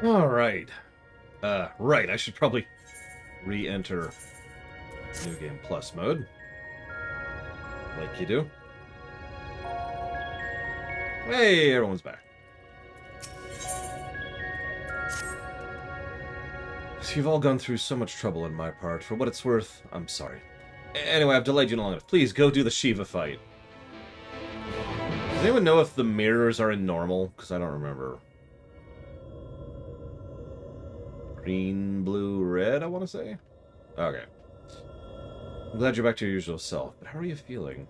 Alright. Right, I should probably re-enter New Game Plus mode. Like you do. Hey, everyone's back. So you've all gone through so much trouble on my part. For what it's worth, I'm sorry. Anyway, I've delayed you long enough. Please, go do the Shiva Fight. Does anyone know if the mirrors are in normal? Because I don't remember. Green, blue, red, I want to say? Okay. I'm glad you're back to your usual self, but how are you feeling?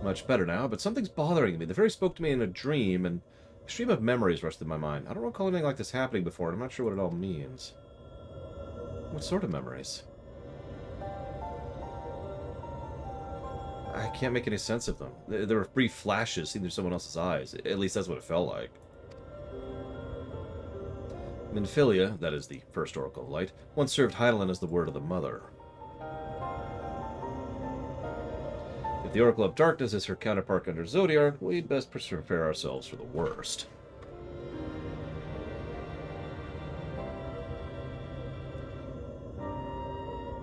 Much better now, but something's bothering me. The fairy spoke to me in a dream, and a stream of memories rushed through my mind. I don't recall anything like this happening before, and I'm not sure what it all means. What sort of memories? I can't make any sense of them. There were brief flashes seen through someone else's eyes. At least that's what it felt like. Minfilia, that is the first Oracle of Light, once served Hydaelyn as the word of the Mother. If the Oracle of Darkness is her counterpart under Zodiark, we'd best prepare ourselves for the worst.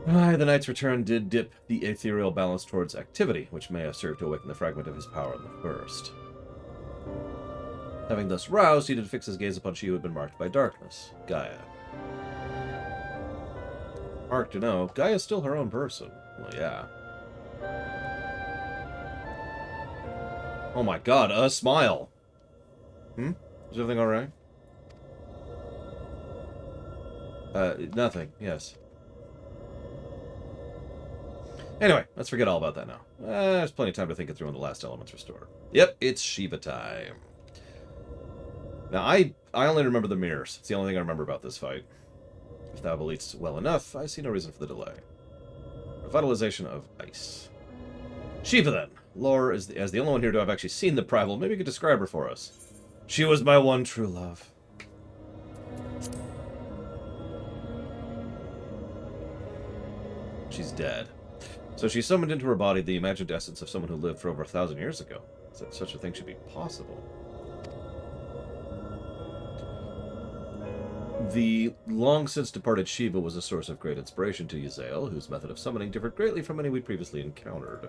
Aye, the Knight's return did dip the ethereal balance towards activity, which may have served to awaken the fragment of his power in the first. Having thus roused, he did fix his gaze upon she who had been marked by darkness, Gaia. Hard to know, Gaia's still her own person. Well, yeah. Oh my god, a smile! Is everything alright? Nothing, yes. Anyway, let's forget all about that now. There's plenty of time to think it through when the last element's restored. Yep, it's Shiva time. Now, I only remember the mirrors. It's the only thing I remember about this fight. If thou believest well enough, I see no reason for the delay. Revitalization of ice. Shiva, then. Lore, as the only one here to have actually seen the Primal, maybe you could describe her for us. She was my one true love. She's dead. So she summoned into her body the imagined essence of someone who lived for over 1,000 years ago. So such a thing should be possible. The long-since departed Shiva was a source of great inspiration to Yzael, whose method of summoning differed greatly from any we'd previously encountered.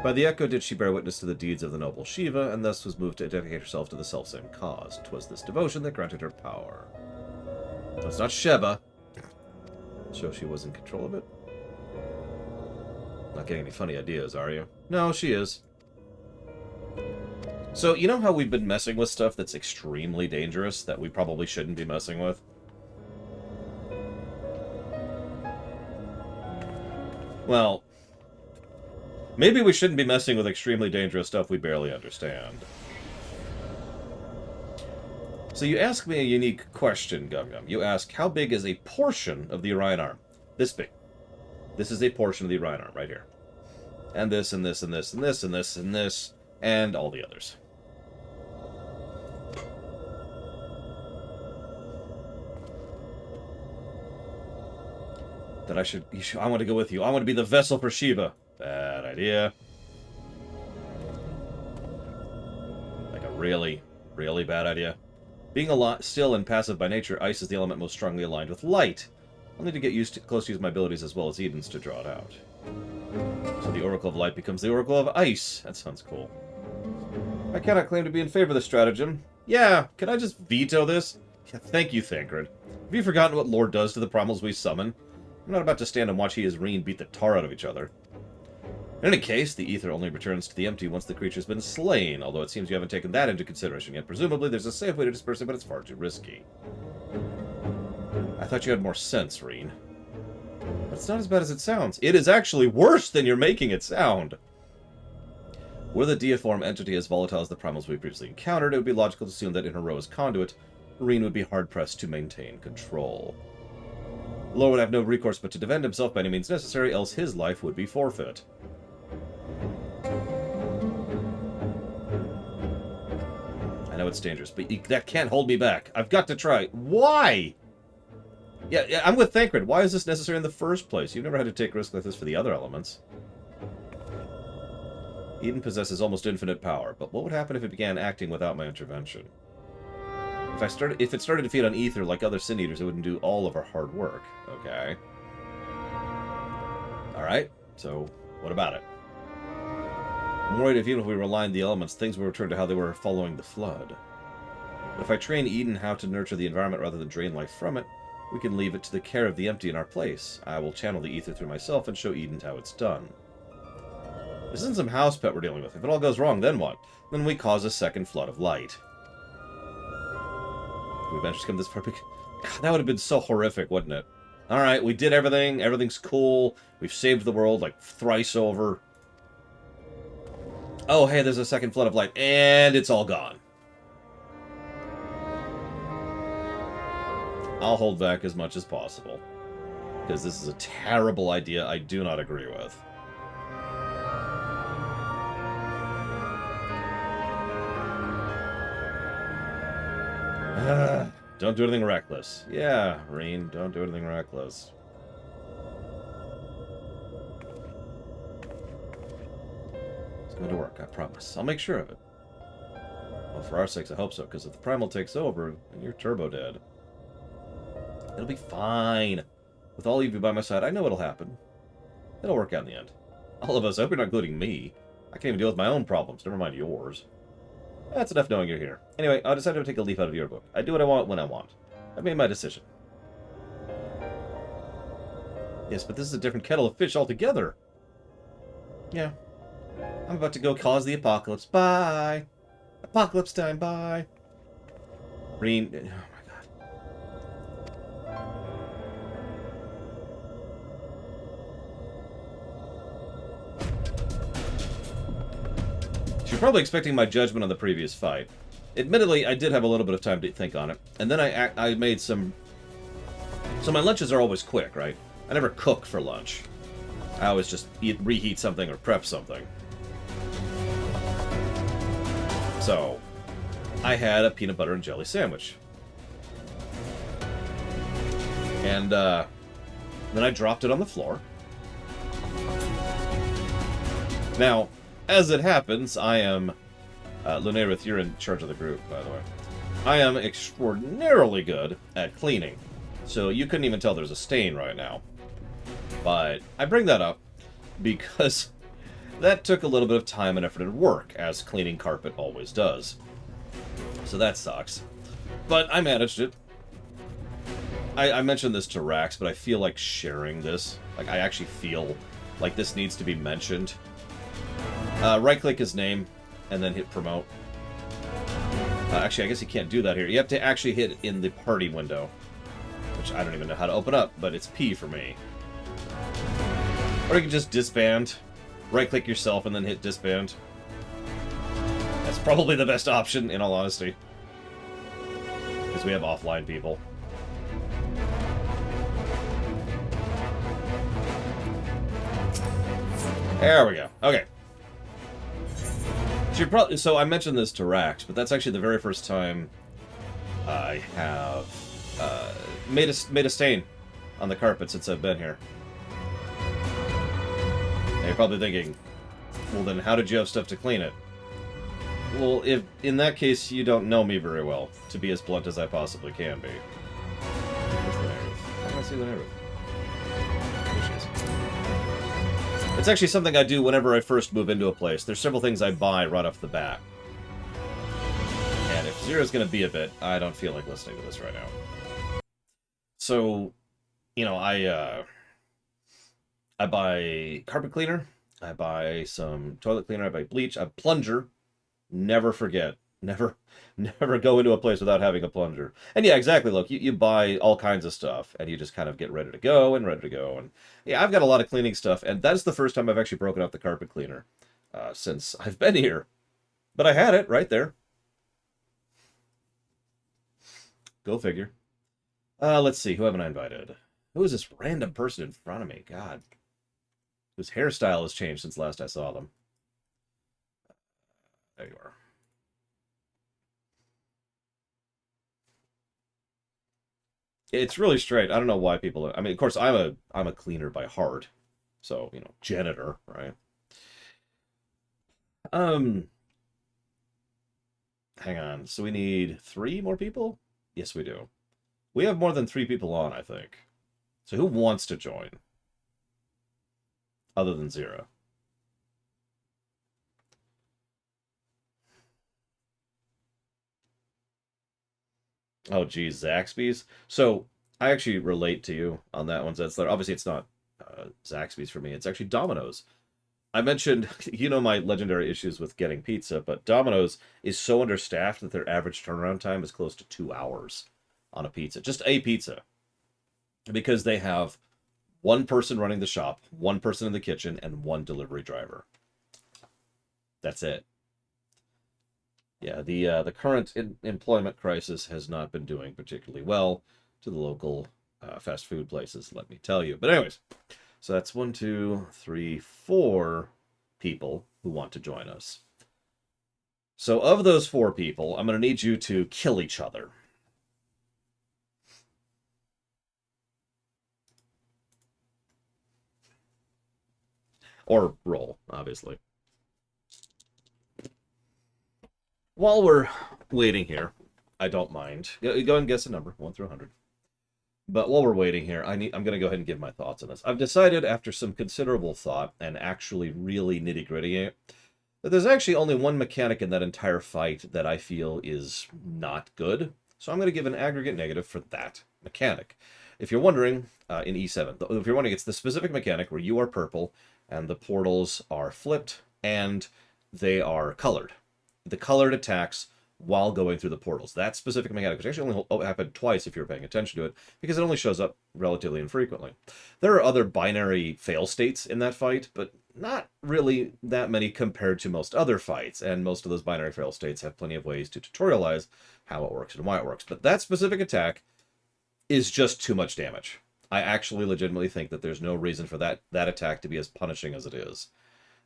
By the echo did she bear witness to the deeds of the noble Shiva, and thus was moved to dedicate herself to the selfsame cause. 'Twas this devotion that granted her power. No, it's not Sheva. So she was in control of it? Not getting any funny ideas, are you? No, she is. So, you know how we've been messing with stuff that's extremely dangerous, that we probably shouldn't be messing with? Well, maybe we shouldn't be messing with extremely dangerous stuff we barely understand. So you ask me a unique question, Gum Gum. You ask, how big is a portion of the Orion Arm? This big. This is a portion of the Orion Arm, right here. And this, and this, and this, and this, and this, and this, and all the others. That I want to go with you. I want to be the vessel for Shiva. Bad idea. Like a really, really bad idea. Being still and passive by nature, ice is the element most strongly aligned with light. I'll need to get close to use my abilities as well as Eden's to draw it out. So the Oracle of Light becomes the Oracle of Ice. That sounds cool. I cannot claim to be in favor of this stratagem. Yeah, can I just veto this? Yeah, thank you, Thancred. Have you forgotten what Lord does to the primals we summon? I'm not about to stand and watch he and Reen beat the tar out of each other. In any case, the ether only returns to the empty once the creature's been slain, although it seems you haven't taken that into consideration yet. Presumably there's a safe way to disperse it, but it's far too risky. I thought you had more sense, Reen. But it's not as bad as it sounds. It is actually worse than you're making it sound. Were the deiform entity as volatile as the primals we previously encountered, it would be logical to assume that in her role as conduit, Reen would be hard-pressed to maintain control. Lore would have no recourse but to defend himself by any means necessary, else his life would be forfeit. I know it's dangerous, but that can't hold me back. I've got to try. Why? Yeah, I'm with Thancred. Why is this necessary in the first place? You've never had to take risks like this for the other elements. Eden possesses almost infinite power, but what would happen if it began acting without my intervention? If it started to feed on ether like other Sin Eaters, it wouldn't do all of our hard work. Okay. Alright, so what about it? I'm worried if even if we realigned the elements, things will return to how they were following the flood. But if I train Eden how to nurture the environment rather than drain life from it, we can leave it to the care of the empty in our place. I will channel the ether through myself and show Eden how it's done. This isn't some house pet we're dealing with. If it all goes wrong, then what? Then we cause a second flood of light. We managed to come this far. God, that would have been so horrific, wouldn't it? Alright, we did everything. Everything's cool. We've saved the world like thrice over. Oh, hey, there's a second flood of light. And it's all gone. I'll hold back as much as possible. Because this is a terrible idea I do not agree with. Don't do anything reckless. Yeah, Reen, don't do anything reckless. It's going to work, I promise. I'll make sure of it. Well, for our sakes, I hope so, because if the Primal takes over, then you're turbo dead. It'll be fine. With all of you by my side, I know it'll happen. It'll work out in the end. All of us, I hope you're not including me. I can't even deal with my own problems, never mind yours. That's enough knowing you're here. Anyway, I decided to take a leaf out of your book. I do what I want when I want. I've made my decision. Yes, but this is a different kettle of fish altogether. Yeah. I'm about to go cause the apocalypse. Bye! Apocalypse time, bye! Reen... Oh my god. You're probably expecting my judgment on the previous fight. Admittedly, I did have a little bit of time to think on it. And then I made some... So my lunches are always quick, right? I never cook for lunch. I always just reheat something or prep something. So, I had a peanut butter and jelly sandwich. And then I dropped it on the floor. Now, as it happens, I am... Lunarith, you're in charge of the group, by the way. I am extraordinarily good at cleaning. So you couldn't even tell there's a stain right now. But I bring that up because that took a little bit of time and effort and work, as cleaning carpet always does. So that sucks. But I managed it. I mentioned this to Rax, but I feel like sharing this. Like, I actually feel like this needs to be mentioned. Right-click his name, and then hit promote. Actually, I guess you can't do that here. You have to actually hit in the party window, which I don't even know how to open up, but it's P for me. Or you can just disband. Right-click yourself and then hit disband. That's probably the best option, in all honesty. Because we have offline people. There we go. Okay. So I mentioned this to Rax, but that's actually the very first time I have made a stain on the carpet since I've been here. And you're probably thinking, well then how did you have stuff to clean it? Well, if in that case you don't know me very well, to be as blunt as I possibly can be. Where's Lunarith? How do I see Lunarith? There she is. It's actually something I do whenever I first move into a place. There's several things I buy right off the bat. And if Zero's going to be a bit, I don't feel like listening to this right now. So, you know, I buy carpet cleaner, I buy some toilet cleaner, I buy bleach, a plunger. Never forget. Never go into a place without having a plunger. And yeah, exactly, look, you buy all kinds of stuff, and you just kind of get ready to go. And yeah, I've got a lot of cleaning stuff, and that's the first time I've actually broken out the carpet cleaner since I've been here. But I had it right there. Go figure. Let's see, who haven't I invited? Who is this random person in front of me? God. Whose hairstyle has changed since last I saw them. There you are. It's really straight. I don't know why people... I mean, of course, I'm a cleaner by heart. So, you know, janitor, right? Hang on. So we need 3 more people? Yes, we do. We have more than 3 people on, I think. So who wants to join? Other than Zero. Oh, geez, Zaxby's. So I actually relate to you on that one. That's obviously it's not Zaxby's for me. It's actually Domino's. I mentioned, my legendary issues with getting pizza, but Domino's is so understaffed that their average turnaround time is close to 2 hours on a pizza, just a pizza, because they have one person running the shop, one person in the kitchen, and one delivery driver. That's it. Yeah, the current employment crisis has not been doing particularly well to the local fast food places, let me tell you. But anyways, so that's 1, 2, 3, 4 people who want to join us. So of those 4 people, I'm going to need you to kill each other. Or roll, obviously. While we're waiting here, I don't mind. Go ahead and guess a number, 1 through 100. But while we're waiting here, I'm going to go ahead and give my thoughts on this. I've decided, after some considerable thought and actually really nitty-gritty it, that there's actually only one mechanic in that entire fight that I feel is not good. So I'm going to give an aggregate negative for that mechanic. If you're wondering, in E7, if you're wondering, it's the specific mechanic where you are purple and the portals are flipped and they are colored. The colored attacks while going through the portals. That specific mechanic, which actually only happened twice if you're paying attention to it, because it only shows up relatively infrequently. There are other binary fail states in that fight, but not really that many compared to most other fights, and most of those binary fail states have plenty of ways to tutorialize how it works and why it works. But that specific attack is just too much damage. I actually legitimately think that there's no reason for that attack to be as punishing as it is.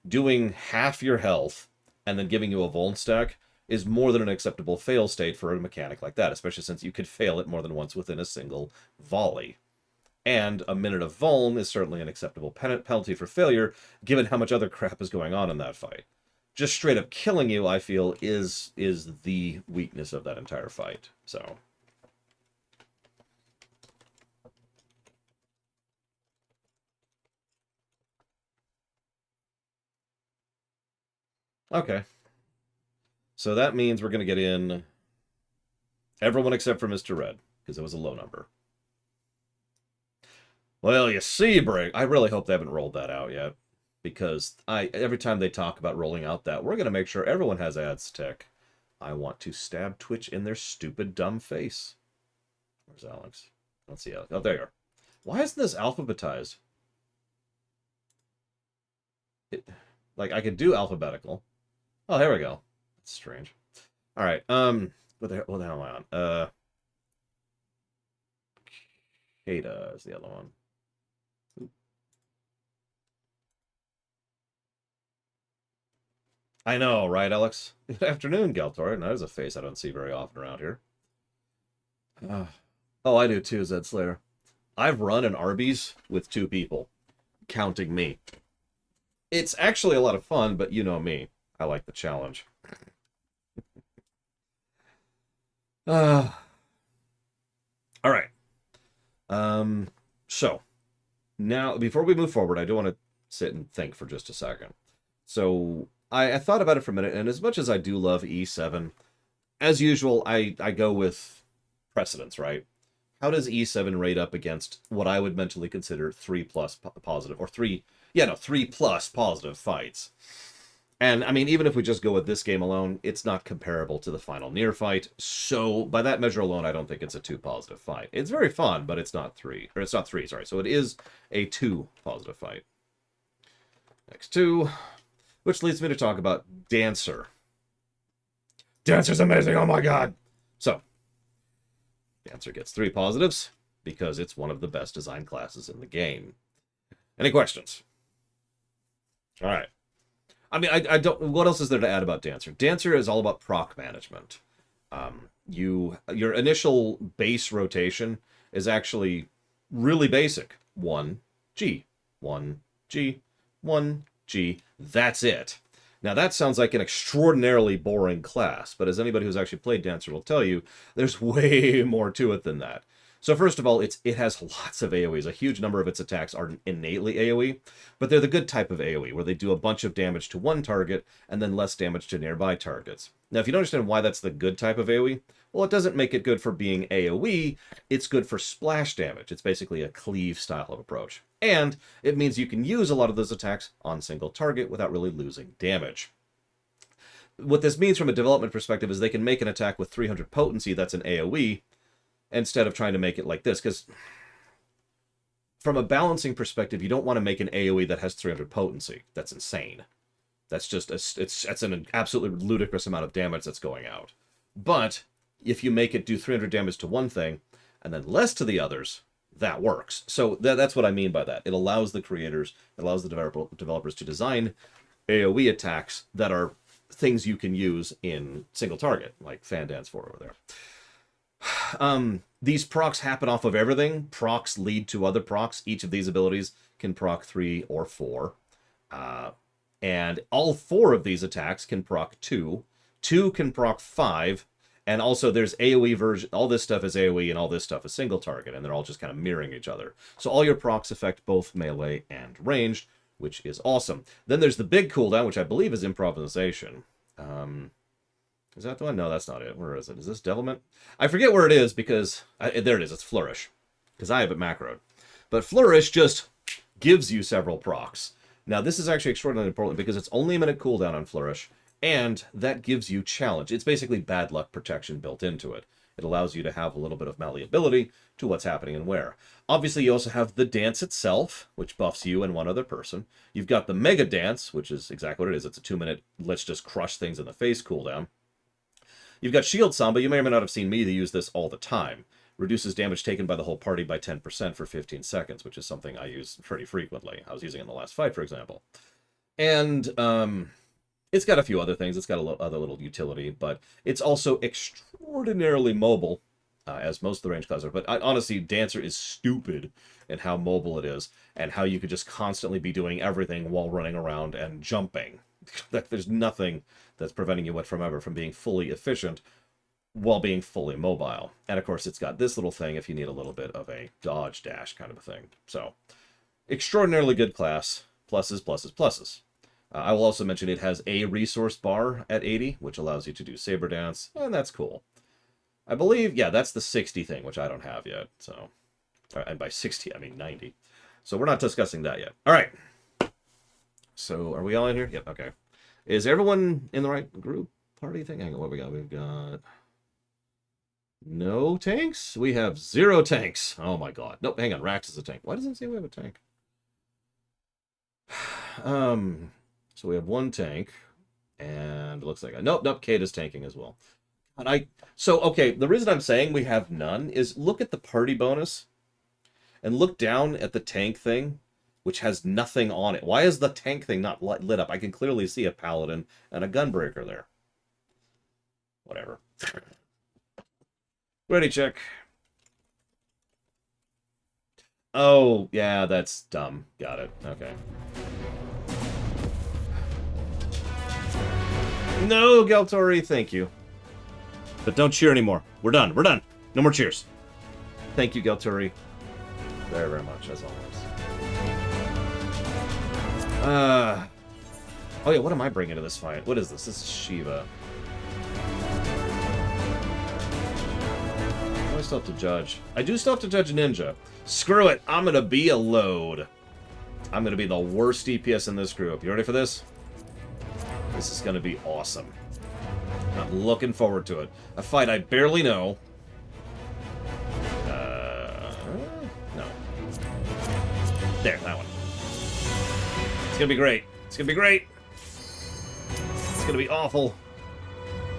Doing half your health and then giving you a vuln stack is more than an acceptable fail state for a mechanic like that, especially since you could fail it more than once within a single volley. And a minute of vuln is certainly an acceptable penalty for failure, given how much other crap is going on in that fight. Just straight up killing you, I feel, is the weakness of that entire fight. So okay. So that means we're going to get in everyone except for Mr. Red, because it was a low number. Well, you see, Brig, I really hope they haven't rolled that out yet, because every time they talk about rolling out that, we're going to make sure everyone has ads tick. I want to stab Twitch in their stupid, dumb face. Where's Alex? Let's see. Oh, there you are. Why isn't this alphabetized? Like, I could do alphabetical. Oh, here we go. That's strange. All right. What the hell am I on? Kata is the other one. I know, right, Alex? Good afternoon, Galtor. Now, there's a face I don't see very often around here. Oh, I do too, Zed Slayer. I've run an Arby's with 2 people, counting me. It's actually a lot of fun, but you know me. I like the challenge. All right. So, now, before we move forward, I do want to sit and think for just a second. So, I thought about it for a minute, and as much as I do love E7, as usual, I go with precedence, right? How does E7 rate up against what I would mentally consider 3 plus positive, or 3 plus positive fights? And, I mean, even if we just go with this game alone, it's not comparable to the final Nier fight. So, by that measure alone, I don't think it's a 2 positive fight. It's very fun, but it's not 3. Or, it's not 3, sorry. So, it is a 2 positive fight. Next 2. Which leads me to talk about Dancer. Dancer's amazing, oh my god! So, Dancer gets 3 positives, because it's one of the best designed classes in the game. Any questions? Alright. I mean, I don't. What else is there to add about Dancer? Dancer is all about proc management. Your initial base rotation is actually really basic. 1 G, 1 G, 1 G. That's it. Now that sounds like an extraordinarily boring class, but as anybody who's actually played Dancer will tell you, there's way more to it than that. So first of all, it has lots of AoEs. A huge number of its attacks are innately AoE, but they're the good type of AoE, where they do a bunch of damage to one target and then less damage to nearby targets. Now, if you don't understand why that's the good type of AoE, well, it doesn't make it good for being AoE, it's good for splash damage. It's basically a cleave style of approach. And it means you can use a lot of those attacks on single target without really losing damage. What this means from a development perspective is they can make an attack with 300 potency that's an AoE, instead of trying to make it like this, because from a balancing perspective, you don't want to make an AoE that has 300 potency. That's insane. That's just that's an absolutely ludicrous amount of damage that's going out. But if you make it do 300 damage to one thing and then less to the others, that works. So that's what I mean by that. It allows the creators, it allows the developers to design AoE attacks that are things you can use in single target, like Fan Dance 4 over there. These procs happen off of everything. Procs lead to other procs. Each of these abilities can proc 3 or 4. And all 4 of these attacks can proc 2. 2 can proc 5. And also there's AoE version. All this stuff is AoE and all this stuff is single target. And they're all just kind of mirroring each other. So all your procs affect both melee and ranged, which is awesome. Then there's the big cooldown, which I believe is improvisation. Is that the one? No, that's not it. Where is it? Is this Devilment? I forget where it is because... there it is. It's Flourish. Because I have it macroed. But Flourish just gives you several procs. Now, this is actually extraordinarily important because it's only a minute cooldown on Flourish. And that gives you challenge. It's basically bad luck protection built into it. It allows you to have a little bit of malleability to what's happening and where. Obviously, you also have the dance itself, which buffs you and one other person. You've got the Mega Dance, which is exactly what it is. It's a 2-minute, let's just crush things in the face cooldown. You've got Shield Samba. You may or may not have seen me use this all the time. Reduces damage taken by the whole party by 10% for 15 seconds, which is something I use pretty frequently. I was using it in the last fight, for example. And it's got a few other things. It's got other little utility, but it's also extraordinarily mobile, as most of the range classes are. But honestly, Dancer is stupid in how mobile it is, and how you could just constantly be doing everything while running around and jumping. There's nothing that's preventing you from being fully efficient while being fully mobile. And of course, it's got this little thing if you need a little bit of a dodge dash kind of a thing. So, extraordinarily good class. Pluses, pluses, pluses. I will also mention it has a resource bar at 80, which allows you to do Saber Dance, and that's cool. I believe, yeah, that's the 60 thing, which I don't have yet. So, and by 60, I mean 90. So we're not discussing that yet. All right. So, are we all in here? Yep, okay. Is everyone in the right group party thing? Hang on, what we got? We've got... no tanks? We have 0 tanks. Oh my god. Nope, hang on, Rax is a tank. Why doesn't it say we have a tank? So we have 1 tank, and it looks like... nope, Kate is tanking as well. And okay, the reason I'm saying we have none is look at the party bonus, and look down at the tank thing, which has nothing on it. Why is the tank thing not lit up? I can clearly see a paladin and a gunbreaker there. Whatever. Ready check. Oh, yeah, that's dumb. Got it. Okay. No, Galtori, thank you. But don't cheer anymore. We're done. We're done. No more cheers. Thank you, Galtori. Very, very much, as always. Oh yeah, what am I bringing to this fight? What is this? This is Shiva. I still have to judge. I do still have to judge Ninja. Screw it. I'm gonna be a load. I'm gonna be the worst DPS in this group. You ready for this? This is gonna be awesome. I'm looking forward to it. A fight I barely know. No. There, that one. It's gonna be great. It's gonna be great. It's gonna be awful.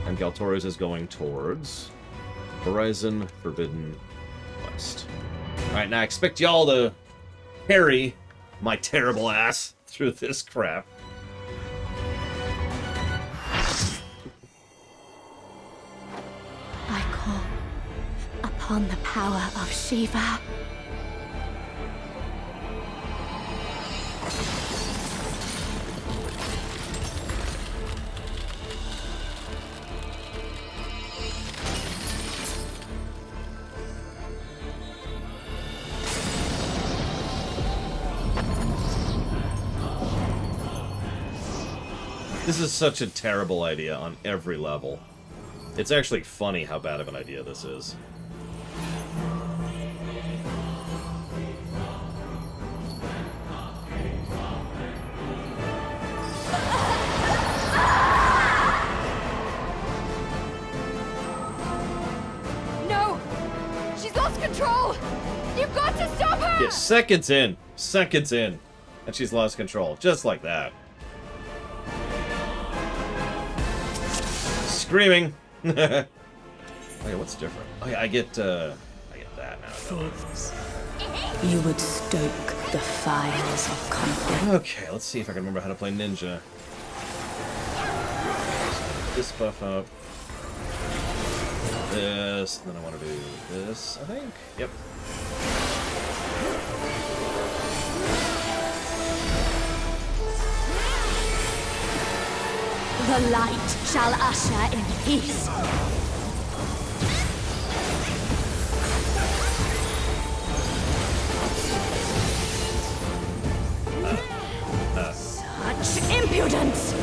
And Galtori's is going towards Horizon Forbidden West. Alright, now I expect y'all to carry my terrible ass through this crap. I call upon the power of Shiva. This is such a terrible idea on every level. It's actually funny how bad of an idea this is. No! She's lost control! You've got to stop her! Yeah, seconds in. Seconds in. And she's lost control. Just like that. Screaming. Oh yeah, what's different? Oh yeah, I get that now. Thoughts. You would stoke the fires of conflict. Okay, let's see if I can remember how to play ninja. This buff up. This, and then I want to do this, I think. Yep. The light shall usher in peace. Such impudence!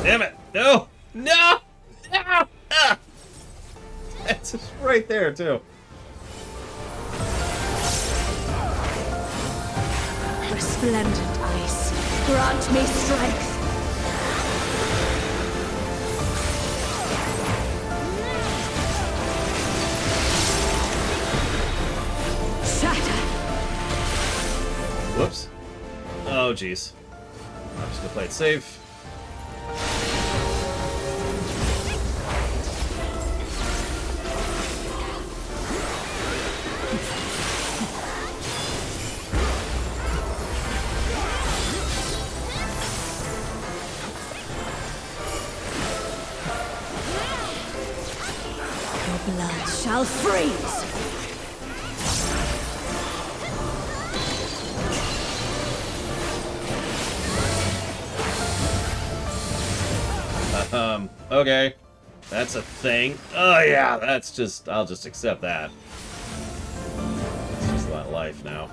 Damn it! No! No! No! Ah! It's just right there, too. Resplendent ice, grant me strength. Shatter! Whoops. Oh, jeez. I'm just gonna play it safe. Your blood shall freeze! Okay. That's a thing. Oh, yeah, that's just... I'll just accept that. It's just about life now.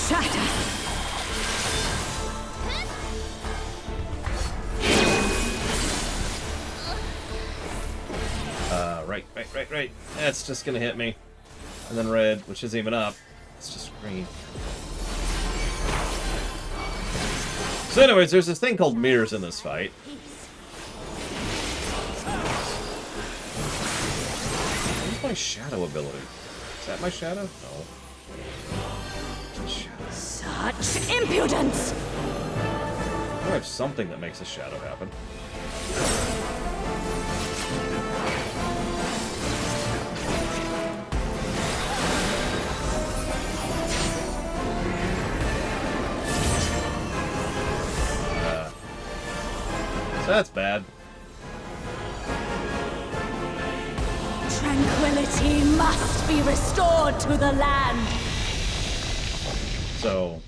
Shatter! Right. That's just gonna hit me. And then red, which isn't even up. It's just green. So anyways, there's this thing called mirrors in this fight. What's my shadow ability? Is that my shadow? No. Shadow. Such impudence! I have something that makes a shadow happen. So that's bad. Tranquility must be restored to the land. So...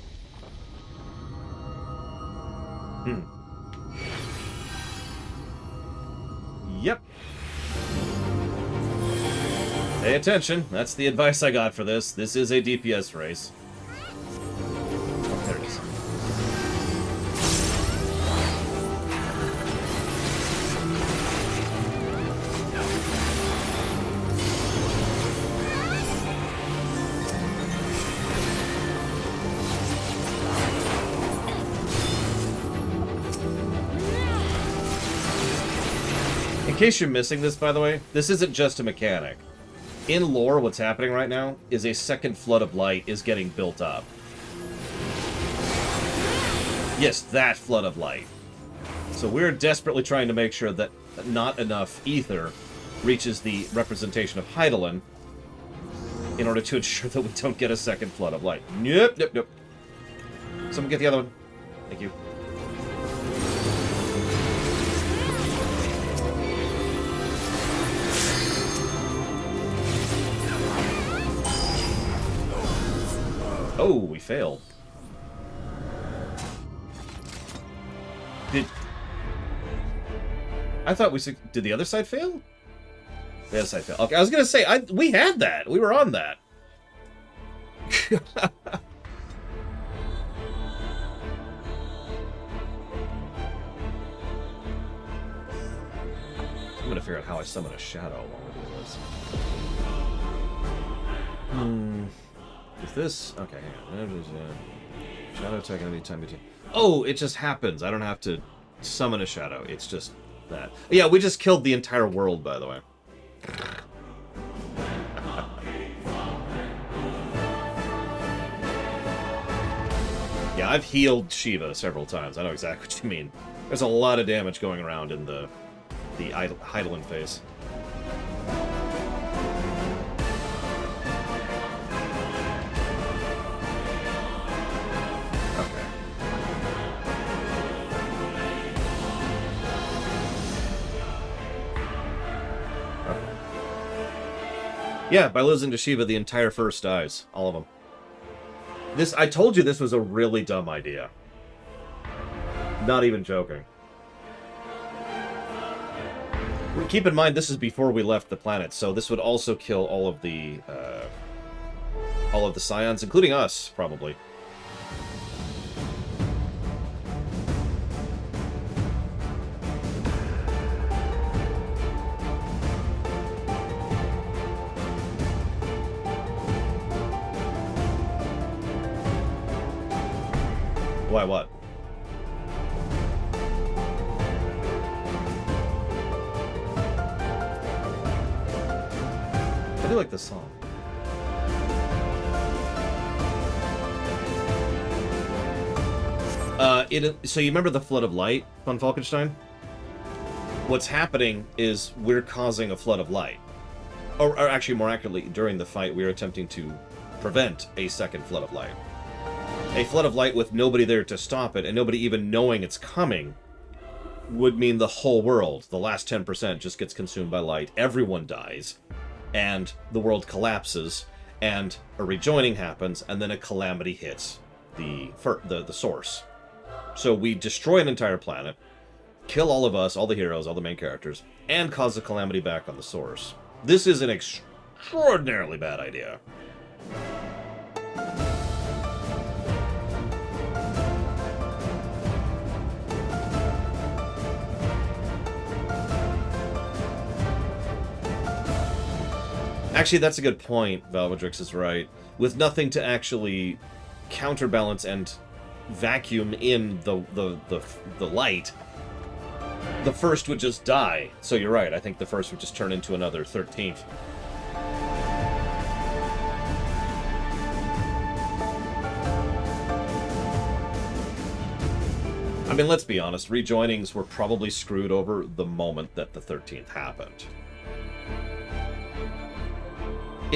Yep. Pay attention. That's the advice I got for this. This is a DPS race. Oh, there it is. In case you're missing this, by the way, this isn't just a mechanic. In lore, what's happening right now is a second flood of light is getting built up. Yes, that flood of light. So we're desperately trying to make sure that not enough ether reaches the representation of Hydaelyn in order to ensure that we don't get a second flood of light. Nope. Someone get the other one. Thank you. Oh, we failed. I thought did the other side fail? The other side failed. Okay, I was gonna say, we had that. We were on that. I'm gonna figure out how I summon a shadow while we do this. Is this... Okay, hang on. Shadow attack enemy time between... Oh, it just happens. I don't have to summon a shadow. It's just that. Yeah, we just killed the entire world, by the way. Yeah, I've healed Shiva several times. I know exactly what you mean. There's a lot of damage going around in the Heidelin phase. Yeah, by losing to Shiva, the entire first dies. All of them. I told you this was a really dumb idea. Not even joking. Keep in mind, this is before we left the planet, so this would also kill all of the Scions, including us, probably. Why, what? I do like this song. So you remember the Flood of Light, von Falkenstein? What's happening is we're causing a flood of light. Or actually, more accurately, during the fight, we are attempting to prevent a second flood of light. A flood of light with nobody there to stop it, and nobody even knowing it's coming, would mean the whole world, the last 10%, just gets consumed by light. Everyone dies, and the world collapses, and a rejoining happens, and then a calamity hits the source. So we destroy an entire planet, kill all of us, all the heroes, all the main characters, and cause a calamity back on the source. This is an extraordinarily bad idea. Actually, that's a good point. Valvedrix is right. With nothing to actually counterbalance and vacuum in the light, the first would just die. So you're right. I think the first would just turn into another 13th. I mean, let's be honest. Rejoinings were probably screwed over the moment that the 13th happened.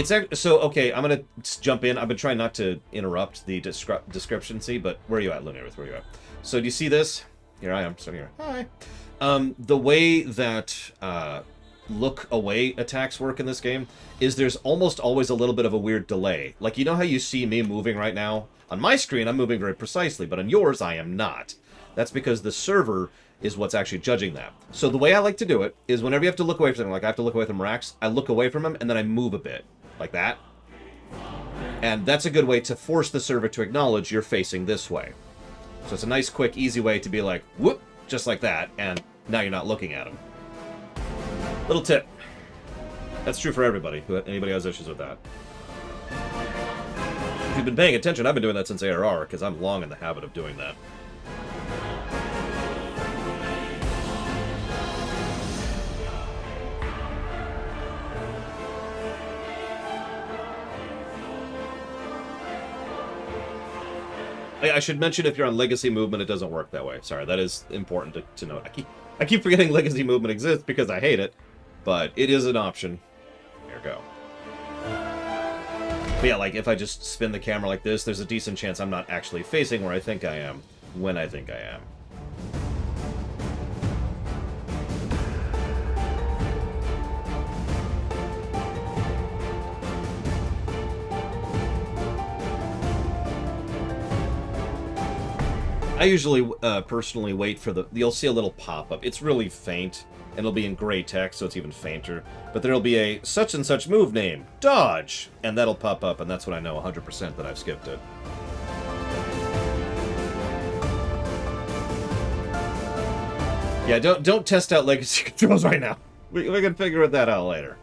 So, okay, I'm going to jump in. I've been trying not to interrupt the description, but where are you at, Lunaris? Where are you at? So, do you see this? Here I am, so here. Hi. The way that look-away attacks work in this game is there's almost always a little bit of a weird delay. Like, you know how you see me moving right now? On my screen, I'm moving very precisely, but on yours, I am not. That's because the server is what's actually judging that. So the way I like to do it is whenever you have to look away from something, like I have to look away from Rax, I look away from him, and then I move a bit. Like that. And that's a good way to force the server to acknowledge you're facing this way. So it's a nice, quick, easy way to be like, whoop, just like that, and now you're not looking at him. Little tip. That's true for everybody. Anybody has issues with that. If you've been paying attention, I've been doing that since ARR, because I'm long in the habit of doing that. I should mention, if you're on Legacy Movement, it doesn't work that way. Sorry, that is important to note. I keep forgetting Legacy Movement exists because I hate it, but it is an option. There we go. But yeah, like, if I just spin the camera like this, there's a decent chance I'm not actually facing where I think I am, when I think I am. I usually personally wait for you'll see a little pop-up. It's really faint, and it'll be in gray text, so it's even fainter. But there'll be a such and such move name, dodge, and that'll pop up, and that's when I know 100% that I've skipped it. Yeah, don't test out legacy controls right now. We can figure that out later.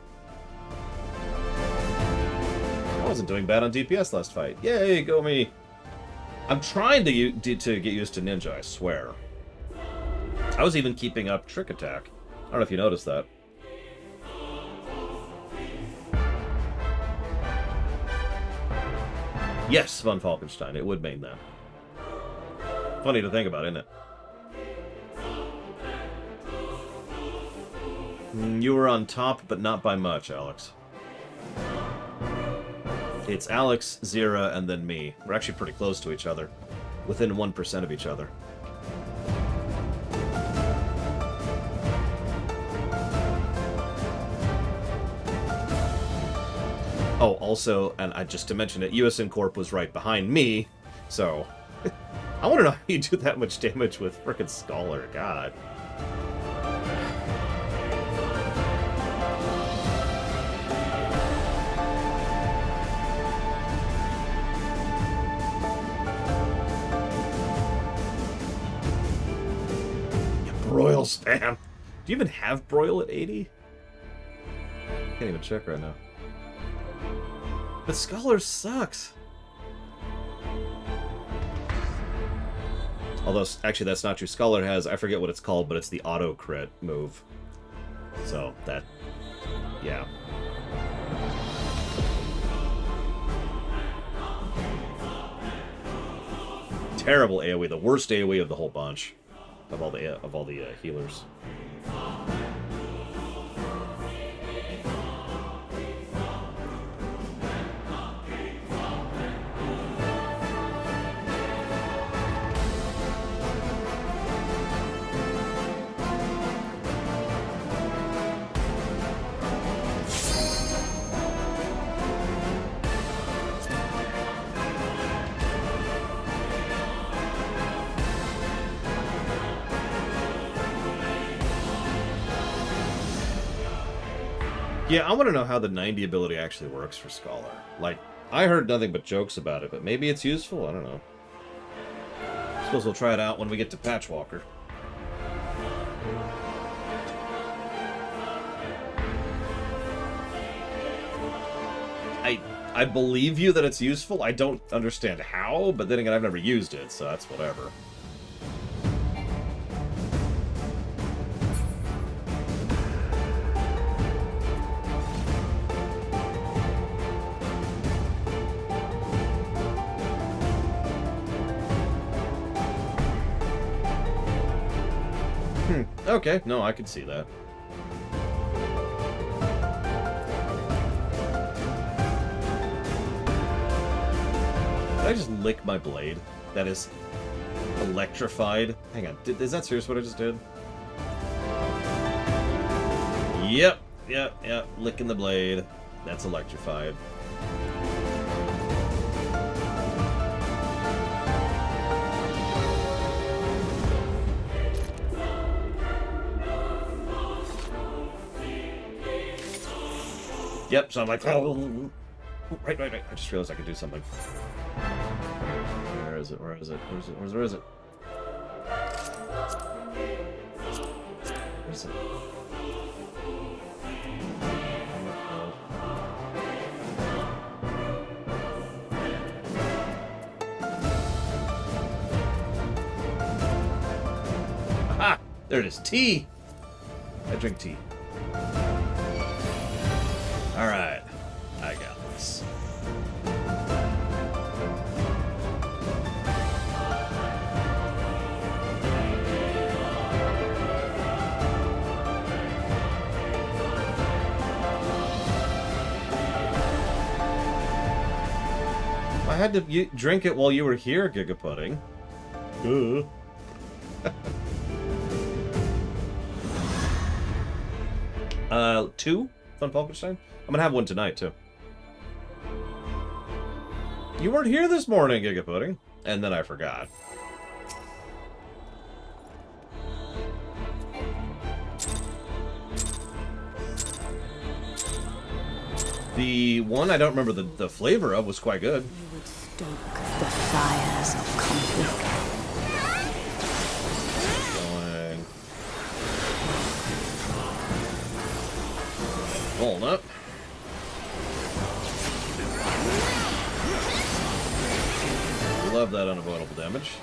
I wasn't doing bad on DPS last fight. Yay, go me! I'm trying to get used to ninja, I swear. I was even keeping up trick attack. I don't know if you noticed that. Yes, Von Falkenstein, it would mean that. Funny to think about, isn't it? You were on top, but not by much, Alex. It's Alex, Zira, and then me. We're actually pretty close to each other. Within 1% of each other. Oh, also, and just to mention it, USN Corp was right behind me, so... I want to know how you do that much damage with frickin' Scholar, god. Broil spam. Do you even have Broil at 80? Can't even check right now. But Scholar sucks. Although, actually, that's not true. Scholar has, I forget what it's called, but it's the auto crit move. So, that, yeah. Terrible AoE, the worst AoE of the whole bunch. Of all the healers. Yeah, I want to know how the 90 ability actually works for Scholar. Like, I heard nothing but jokes about it, but maybe it's useful? I don't know. I suppose we'll try it out when we get to Patchwalker. I believe you that it's useful. I don't understand how, but then again, I've never used it, so that's whatever. Okay, no, I could see that. Did I just lick my blade? That is electrified. Hang on, is that serious what I just did? Yep, licking the blade. That's electrified. Yep, so I'm like, oh, right. I just realized I could do something. Where is it? Where is it? Where is it? Aha! There it is. Tea! I drink tea. Alright, I got this. I had to drink it while you were here, Giga Pudding. 2? Von Falkenstein? I'm gonna have one tonight, too. You weren't here this morning, Giga Pudding. And then I forgot. The one I don't remember the flavor of was quite good. You would stoke the fires of conflict. Going. Walnut. Love that unavoidable damage.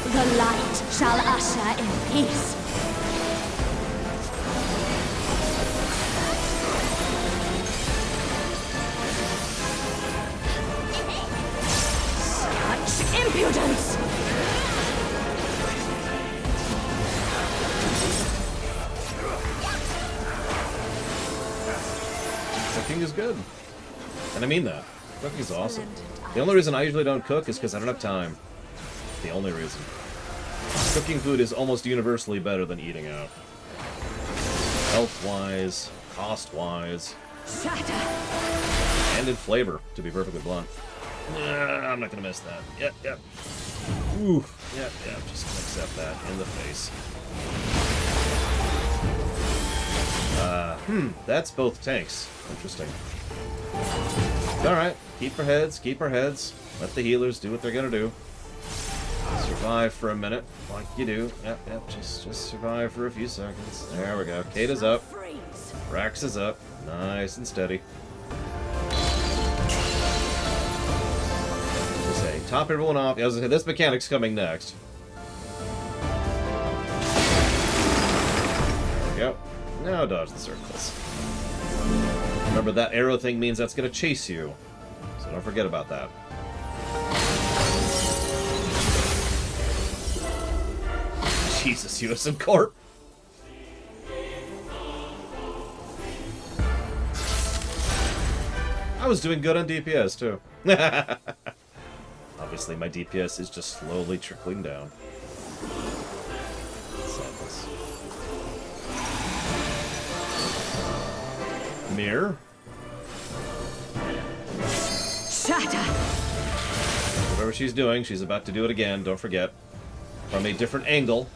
The light shall usher in peace. Such impudence! Cooking is good. And I mean that. Cooking's awesome. The only reason I usually don't cook is because I don't have time. The only reason. Cooking food is almost universally better than eating out. Health-wise, cost-wise, and in flavor, to be perfectly blunt. I'm not gonna miss that. Yep. Ooh, yep, just gonna accept that in the face. That's both tanks. Interesting. Alright, keep our heads. Let the healers do what they're gonna do. Survive for a minute, like you do. Yep, just survive for a few seconds. There we go. Kata's up. Rax is up. Nice and steady. Just say, top everyone off. I was gonna say, this mechanic's coming next. There we go. Now dodge the circles. Remember, that arrow thing means that's going to chase you. So don't forget about that. Jesus, USM Corp. I was doing good on DPS, too. Obviously, my DPS is just slowly trickling down. Sadness. Mirror. Shatter! Whatever she's doing, she's about to do it again, don't forget. From a different angle.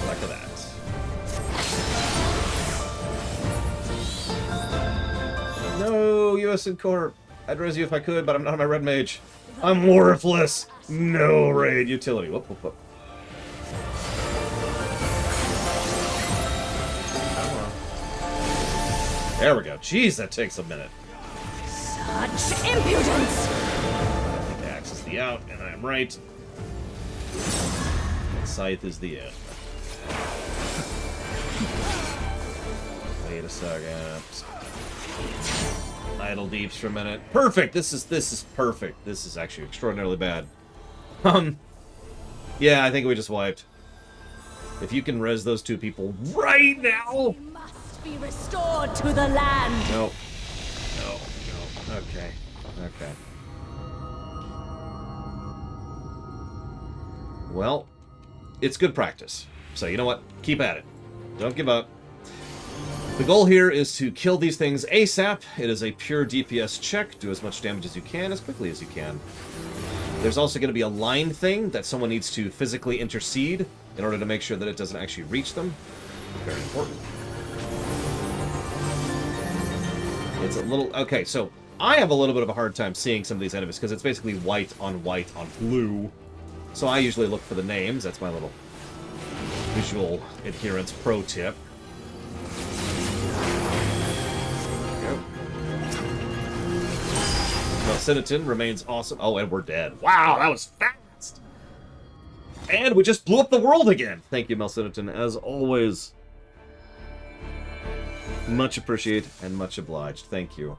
Like that. No, USN Corp. I'd res you if I could, but I'm not my red mage. I'm worthless! No raid utility. Whoop, whoop, whoop. There we go. Jeez, that takes a minute. Such impudence! I think Axe is the out, and I'm right. And Scythe is the in. Wait a second. Idle Deeps for a minute. Perfect! This is perfect. This is actually extraordinarily bad. Yeah, I think we just wiped. If you can res those two people right now! Be restored to the land. No. Okay. Well, it's good practice. So you know what? Keep at it. Don't give up. The goal here is to kill these things ASAP. It is a pure DPS check. Do as much damage as you can, as quickly as you can. There's also going to be a line thing that someone needs to physically intercede in order to make sure that it doesn't actually reach them. Very important. It's a little... Okay, so I have a little bit of a hard time seeing some of these enemies because it's basically white on blue. So I usually look for the names. That's my little visual adherence pro tip. There we go. Melcinitin remains awesome. Oh, and we're dead. Wow, that was fast! And we just blew up the world again! Thank you, Melcinitin, as always. Much appreciated and much obliged. Thank you.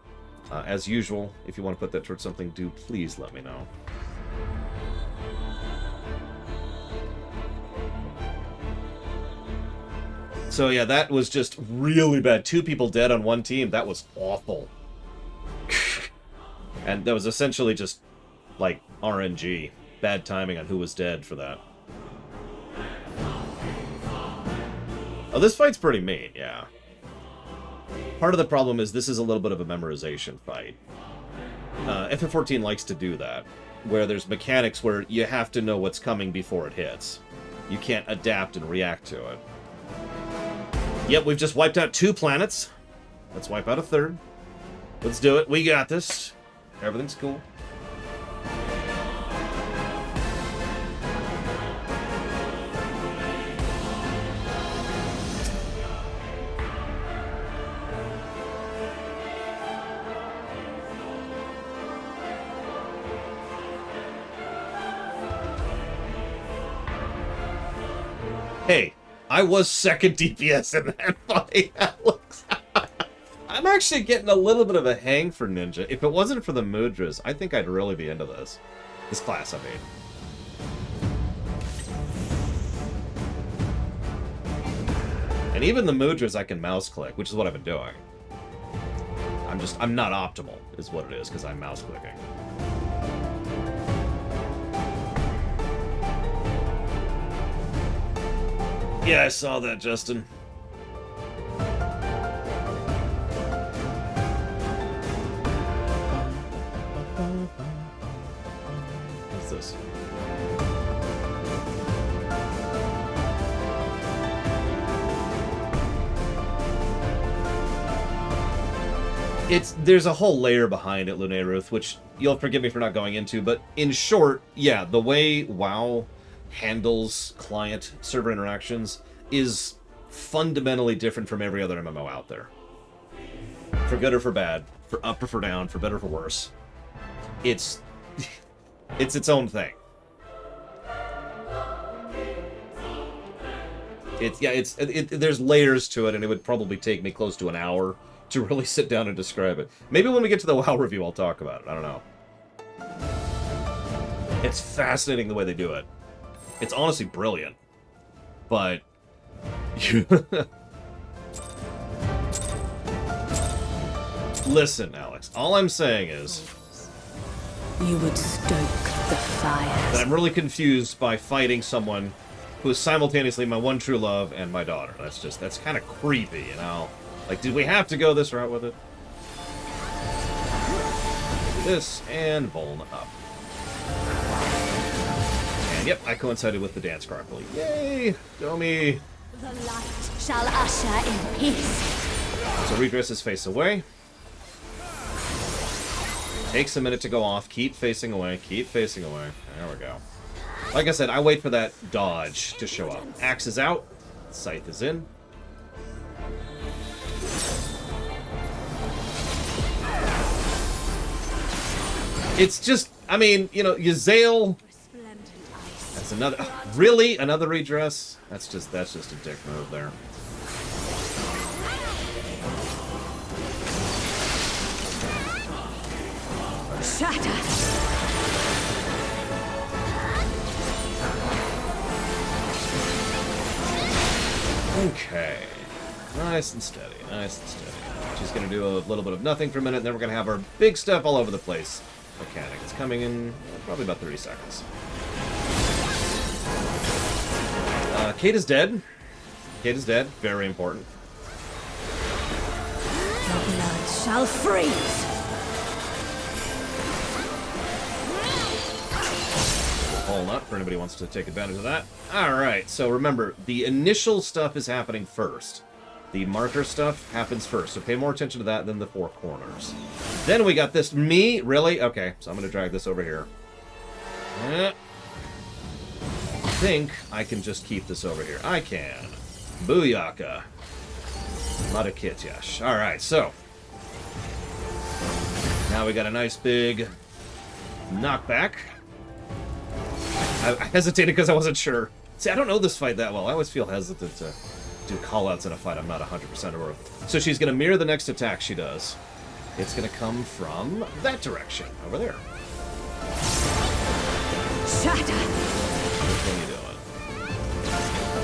As usual, if you want to put that towards something, do please let me know. So yeah, that was just really bad. 2 people dead on one team. That was awful. And that was essentially just, like, RNG. Bad timing on who was dead for that. Oh, this fight's pretty mean, yeah. Part of the problem is this is a little bit of a memorization fight. FF14 likes to do that, where there's mechanics where you have to know what's coming before it hits. You can't adapt and react to it. Yep, we've just wiped out 2 planets. Let's wipe out a 3rd. Let's do it. We got this. Everything's cool. Hey, I was 2nd DPS in that fight, Alex. I'm actually getting a little bit of a hang for Ninja. If it wasn't for the Mudras, I think I'd really be into this. This class, I mean. And even the Mudras I can mouse click, which is what I've been doing. I'm not optimal, is what it is, because I'm mouse clicking. Yeah, I saw that, Justin. What's this? There's a whole layer behind it, Lunaruth, which you'll forgive me for not going into, but in short, yeah, the way WoW handles client-server interactions is fundamentally different from every other MMO out there. For good or for bad, for up or for down, for better or for worse. It's its own thing. There's layers to it, and it would probably take me close to an hour to really sit down and describe it. Maybe when we get to the WoW review, I'll talk about it. I don't know. It's fascinating the way they do it. It's honestly brilliant. But... Listen, Alex. All I'm saying is... You would stoke the fires. that I'm really confused by fighting someone who is simultaneously my one true love and my daughter. That's kind of creepy, you know? Like, did we have to go this route with it? Do this, and Voln up. And yep, I coincided with the dance correctly. Yay! Domi! The light shall usher in peace. So redress his face away. Takes a minute to go off. Keep facing away. Keep facing away. There we go. Like I said, I wait for that dodge to show up. Axe is out. Scythe is in. It's just, I mean, you know, Yzael. That's another. Really? Another redress? That's just a dick move there. Shatter. Okay. Nice and steady. Nice and steady. She's going to do a little bit of nothing for a minute, and then we're going to have our big stuff all over the place mechanic. It's coming in probably about 30 seconds. Kate is dead. Kate is dead. Very important. Your blood shall freeze. Hold up for anybody who wants to take advantage of that. Alright, so remember, the initial stuff is happening first. The marker stuff happens first, so pay more attention to that than the four corners. Then we got this. Me? Really? Okay, so I'm going to drag this over here. I think I can just keep this over here. I can. Booyaka. Madakityash. Alright, so. Now we got a nice big knockback. I hesitated because I wasn't sure. See, I don't know this fight that well. I always feel hesitant to do call-outs in a fight I'm not 100% aware of. So she's going to mirror the next attack she does. It's going to come from that direction, over there. Shatter. What are you doing?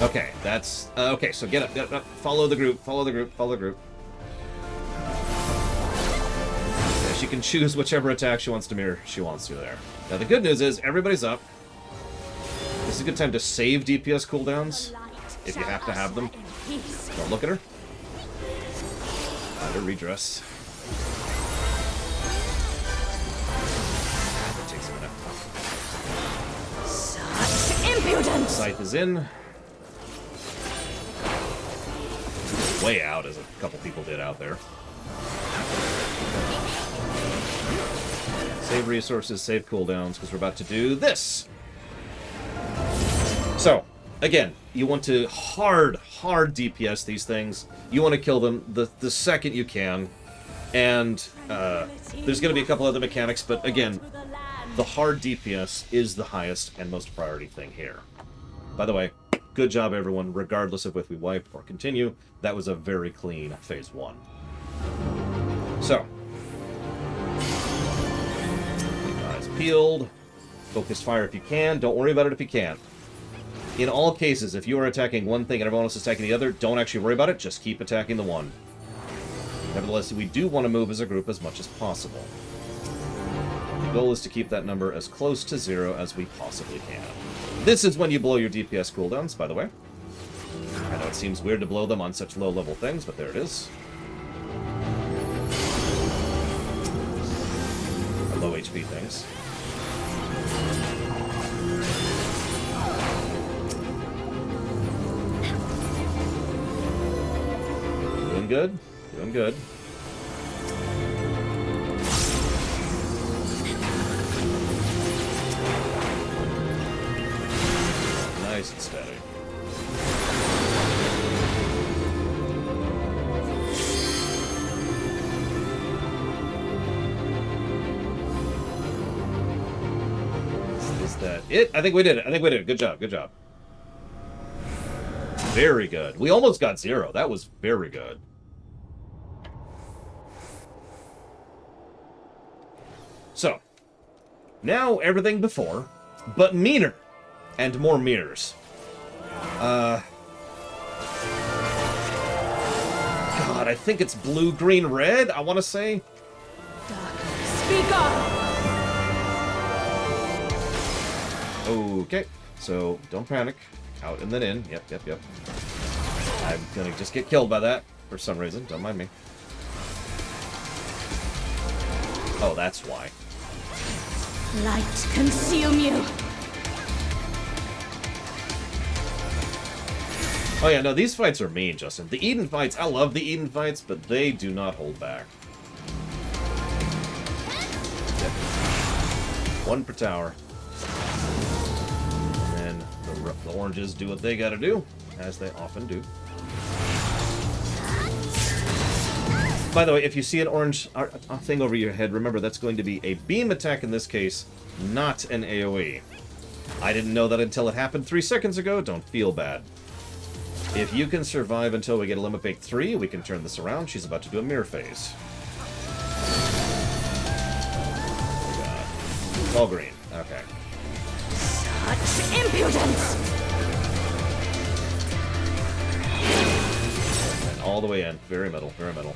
Okay, that's... okay, so get up. Follow the group, follow the group, follow the group. Yeah, she can choose whichever attack she wants to mirror she wants to there. Now, the good news is everybody's up. This is a good time to save DPS cooldowns, if you have to have them. Don't look at her. Under redress. That takes a minute. Such impudence! Scythe is in. way out, as a couple people did out there. Save resources, save cooldowns, because we're about to do this. So, again, you want to hard DPS these things. You want to kill them the second you can. And there's going to be a couple other mechanics, but again, the hard DPS is the highest and most priority thing here. By the way, good job, everyone, regardless of if we wipe or continue. That was a very clean Phase 1. So, eyes peeled. Focus fire if you can. Don't worry about it if you can't. In all cases, if you are attacking one thing and everyone else is attacking the other, don't actually worry about it. Just keep attacking the one. Nevertheless, we do want to move as a group as much as possible. The goal is to keep that number as close to 0 as we possibly can. This is when you blow your DPS cooldowns, by the way. I know it seems weird to blow them on such low-level things, but there it is. Or low HP things. Doing good. Doing good. Nice and steady. Is that it? I think we did it. I think we did it. Good job. Good job. Very good. We almost got 0. That was very good. So, now everything before, but meaner and more mirrors. God, I think it's blue, green, red, I want to say. Speak up! Okay, so don't panic. Out and then in. Yep. I'm gonna just get killed by that for some reason. Don't mind me. Oh, that's why. Light consume you! Oh yeah, no, these fights are mean, Justin. The Eden fights, I love the Eden fights, but they do not hold back. Yep. 1 per tower. And then the oranges do what they gotta do, as they often do. By the way, if you see an orange thing over your head, remember that's going to be a beam attack in this case, not an AoE. I didn't know that until it happened 3 seconds ago. Don't feel bad. If you can survive until we get a limit break 3, we can turn this around. She's about to do a mirror phase. Oh god. It's all green. Okay. Such impudence! And all the way in. Very middle. Very middle.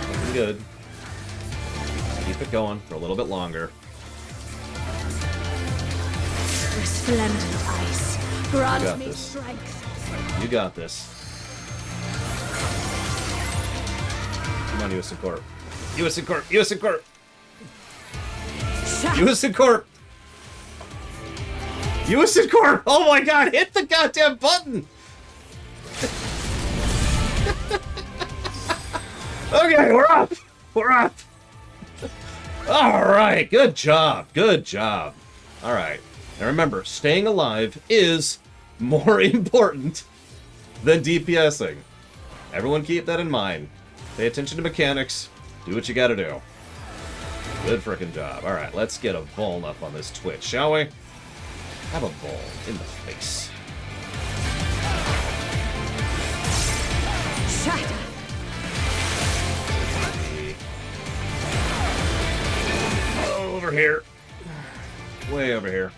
Looking good. Keep it going for a little bit longer. Resplendent ice, grant me this. strength. You got this. Come on, US Corp. US Corp. US Corp. US Corp. US Corp. Oh my god, hit the goddamn button. Okay, we're up. We're up. All right, good job. Good job. All right. Now remember, staying alive is more important than DPSing. Everyone keep that in mind. Pay attention to mechanics. Do what you gotta do. Good frickin' job. Alright, let's get a Vuln up on this Twitch, shall we? Have a Vuln in the face. Shatter. Over here. Way over here.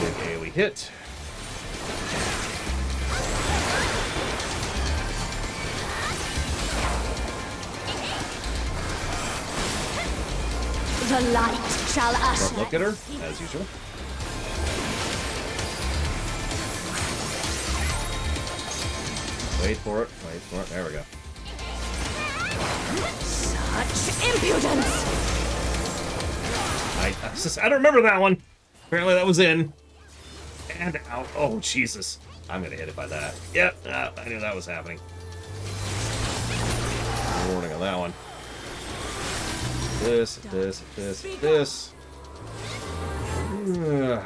Okay, we hit. The light shall usher. Don't look at her, as usual. Wait for it. Wait for it. There we go. Such impudence! I don't remember that one. Apparently that was in. And out. Oh, Jesus. I'm going to hit it by that. Yep, I knew that was happening. Warning on that one. This. Ugh.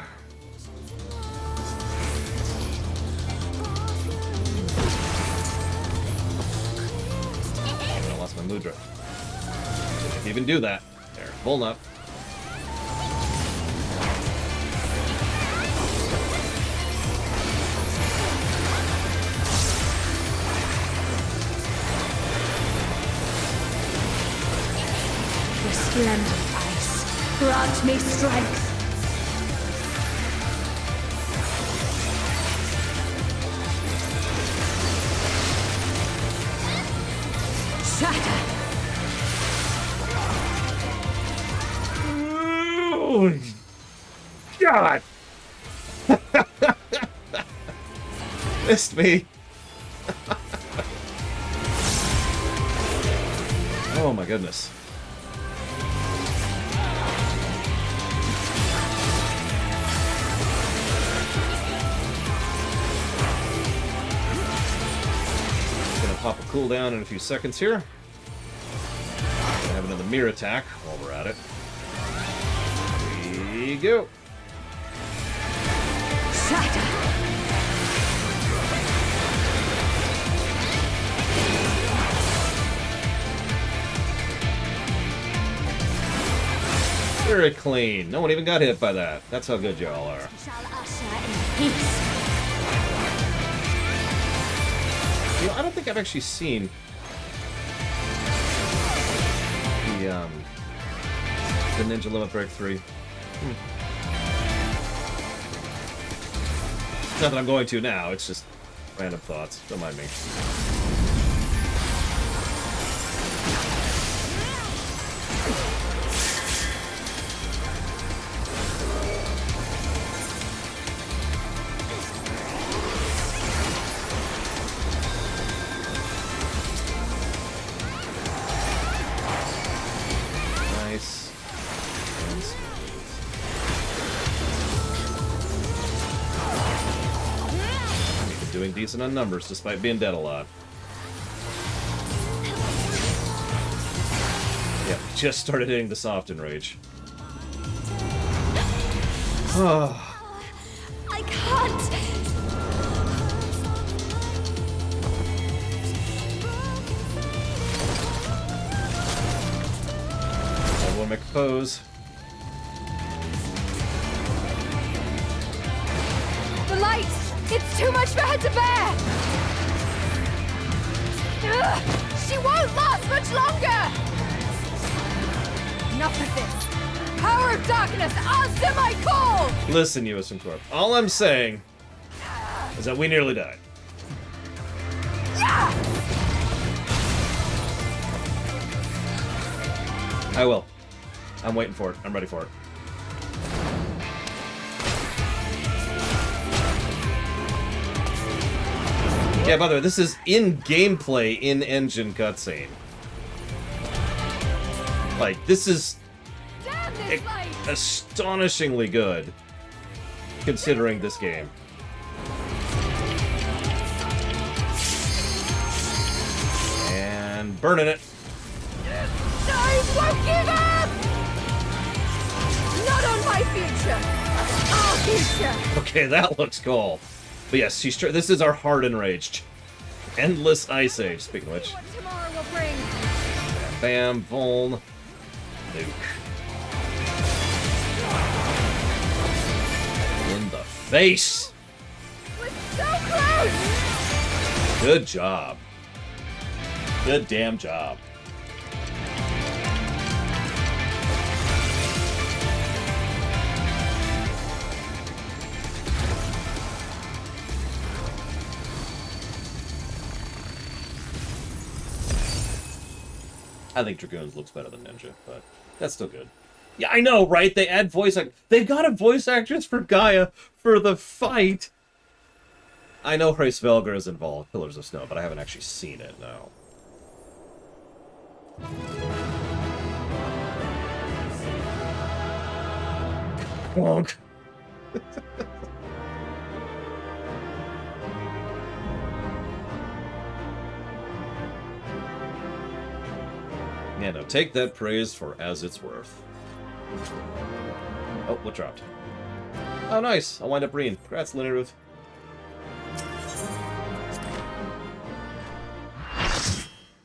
I lost my mudra. Didn't even do that. There, full up. Resplendent ice, grant me strength. Shatter! Oh, God! Missed me. Oh my goodness. Gonna pop a cooldown in a few seconds here. Gonna have another mirror attack while we're at it. Here you go. Shatter! Very clean. No one even got hit by that. That's how good y'all are. Shall usher in peace. You know, I don't think I've actually seen the Ninja Limit Break 3. Not that I'm going to now, it's just random thoughts. Don't mind me. Nice. And smooth. I've been doing decent on numbers despite being dead a lot. Yeah, just started hitting the soft enrage. Oh. I can't. Everyone make a pose. The light! It's too much for her to bear! Ugh, she won't last much longer! Enough of this! Power of darkness, answer my call! Listen, U.S. Corp. All I'm saying is that we nearly died. Yeah! I will. I'm waiting for it. I'm ready for it. Yeah, by the way, this is in gameplay, in-engine cutscene. Like, this is Damn this light! astonishingly good, considering this game. And burning it. I won't give up! Not on my future! Our future! Okay, that looks cool. But yes, this is our hard enraged. Endless Ice Age, speaking of which. See what tomorrow will bring. Bam, Vuln, Nuke. In the face! We're so close! Good job. Good damn job. I think Dragoons looks better than Ninja, but that's still good. Yeah, I know, right? They add voice act. They've got a voice actress for Gaia for the fight. I know Hrace Velger is involved, Pillars of Snow, but I haven't actually seen it, no. Wonk. Yeah, no, take that praise for as it's worth. Oh, what dropped? Oh, nice. I'll wind up green. Congrats, Linear Ruth.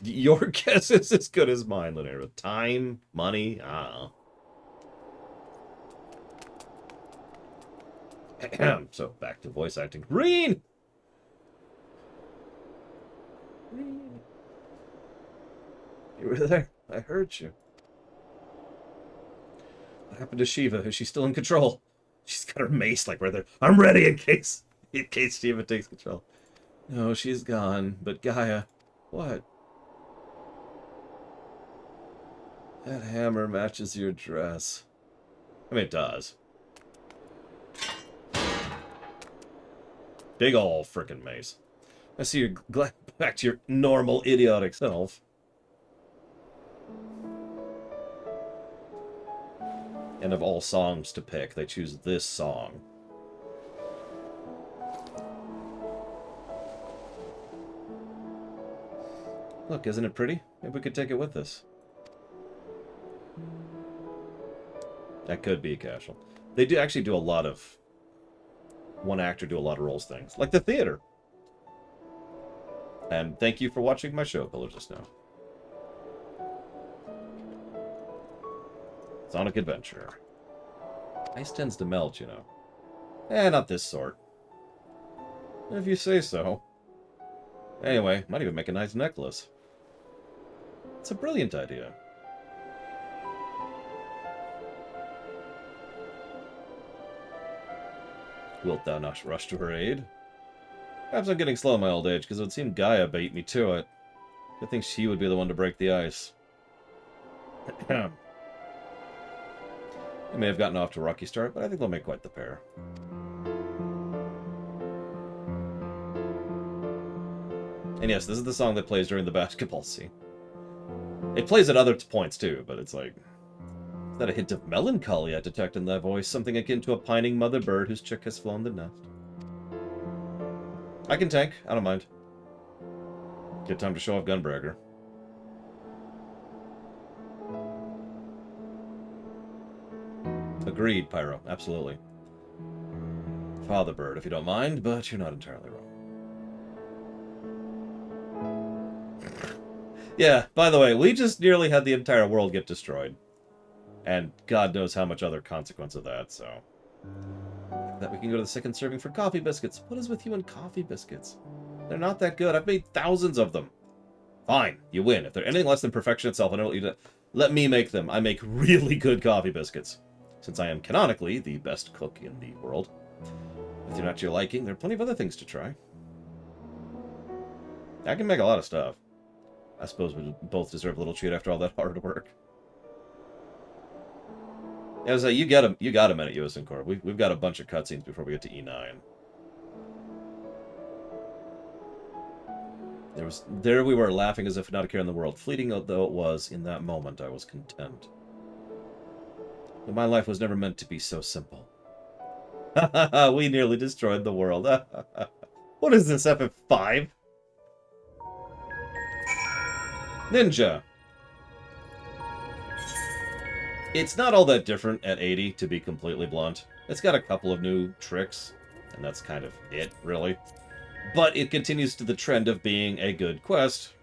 Your guess is as good as mine, Linear Ruth. Time, money, I don't know. So, back to voice acting. Green! Green. You were there. I heard you. What happened to Shiva? Is she still in control? She's got her mace like right there. I'm ready in case Shiva takes control. No, she's gone. But Gaia, what? That hammer matches your dress. I mean, it does. Big ol' frickin' mace. I see you're glad back to your normal, idiotic self. And of all songs to pick, they choose this song. Look, isn't it pretty? Maybe we could take it with us. That could be casual. They do actually do a lot of... One actor do a lot of roles things. Like the theater. And thank you for watching my show, Pillar, just now. Sonic Adventure. Ice tends to melt, you know. Eh, not this sort. If you say so. Anyway, might even make a nice necklace. It's a brilliant idea. Wilt thou not rush to her aid? Perhaps I'm getting slow in my old age, because it would seem Gaia bait me to it. I think she would be the one to break the ice. They may have gotten off to a rocky start, but I think they'll make quite the pair. And yes, this is the song that plays during the basketball scene. It plays at other points too, but it's like... Is that a hint of melancholy I detect in that voice? Something akin to a pining mother bird whose chick has flown the nest. I can tank. I don't mind. Good time to show off Gunbreaker. Agreed, Pyro. Absolutely. Father Bird, if you don't mind, but you're not entirely wrong. Yeah, by the way, we just nearly had the entire world get destroyed. And God knows how much other consequence of that, so... That we can go to the second serving for coffee biscuits. What is with you and coffee biscuits? They're not that good. I've made thousands of them. Fine, you win. If they're anything less than perfection itself, I don't want you to... Let me make them. I make really good coffee biscuits. Since I am canonically the best cook in the world. If they're not to your liking, there are plenty of other things to try. I can make a lot of stuff. I suppose we both deserve a little treat after all that hard work. Yeah, I was like, you got a minute, US and Core. We've got a bunch of cutscenes before we get to E9. There we were, laughing as if not a care in the world. Fleeting though it was, in that moment I was content. But my life was never meant to be so simple. We nearly destroyed the world. What is this, FF5? Ninja. It's not all that different at 80, to be completely blunt. It's got a couple of new tricks, and that's kind of it, really. But it continues to the trend of being a good class,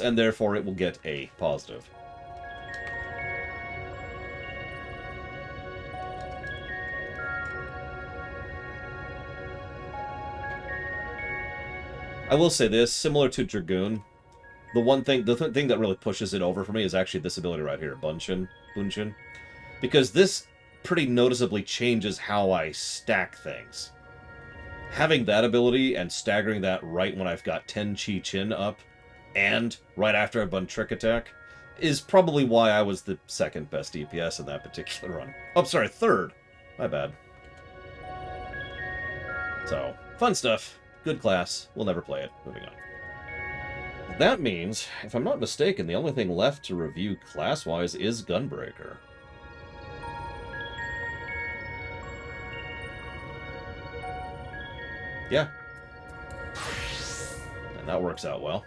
and therefore it will get a positive. I will say this, similar to Dragoon, the thing that really pushes it over for me is actually this ability right here, Bunshin. Because this pretty noticeably changes how I stack things. Having that ability and staggering that right when I've got 10 Chi Chin up, and right after I've done Trick Attack, is probably why I was the second best DPS in that particular run. Oh, sorry, third. My bad. So, fun stuff. Good class. We'll never play it. Moving on. That means, if I'm not mistaken, the only thing left to review class-wise is Gunbreaker. Yeah. And that works out well.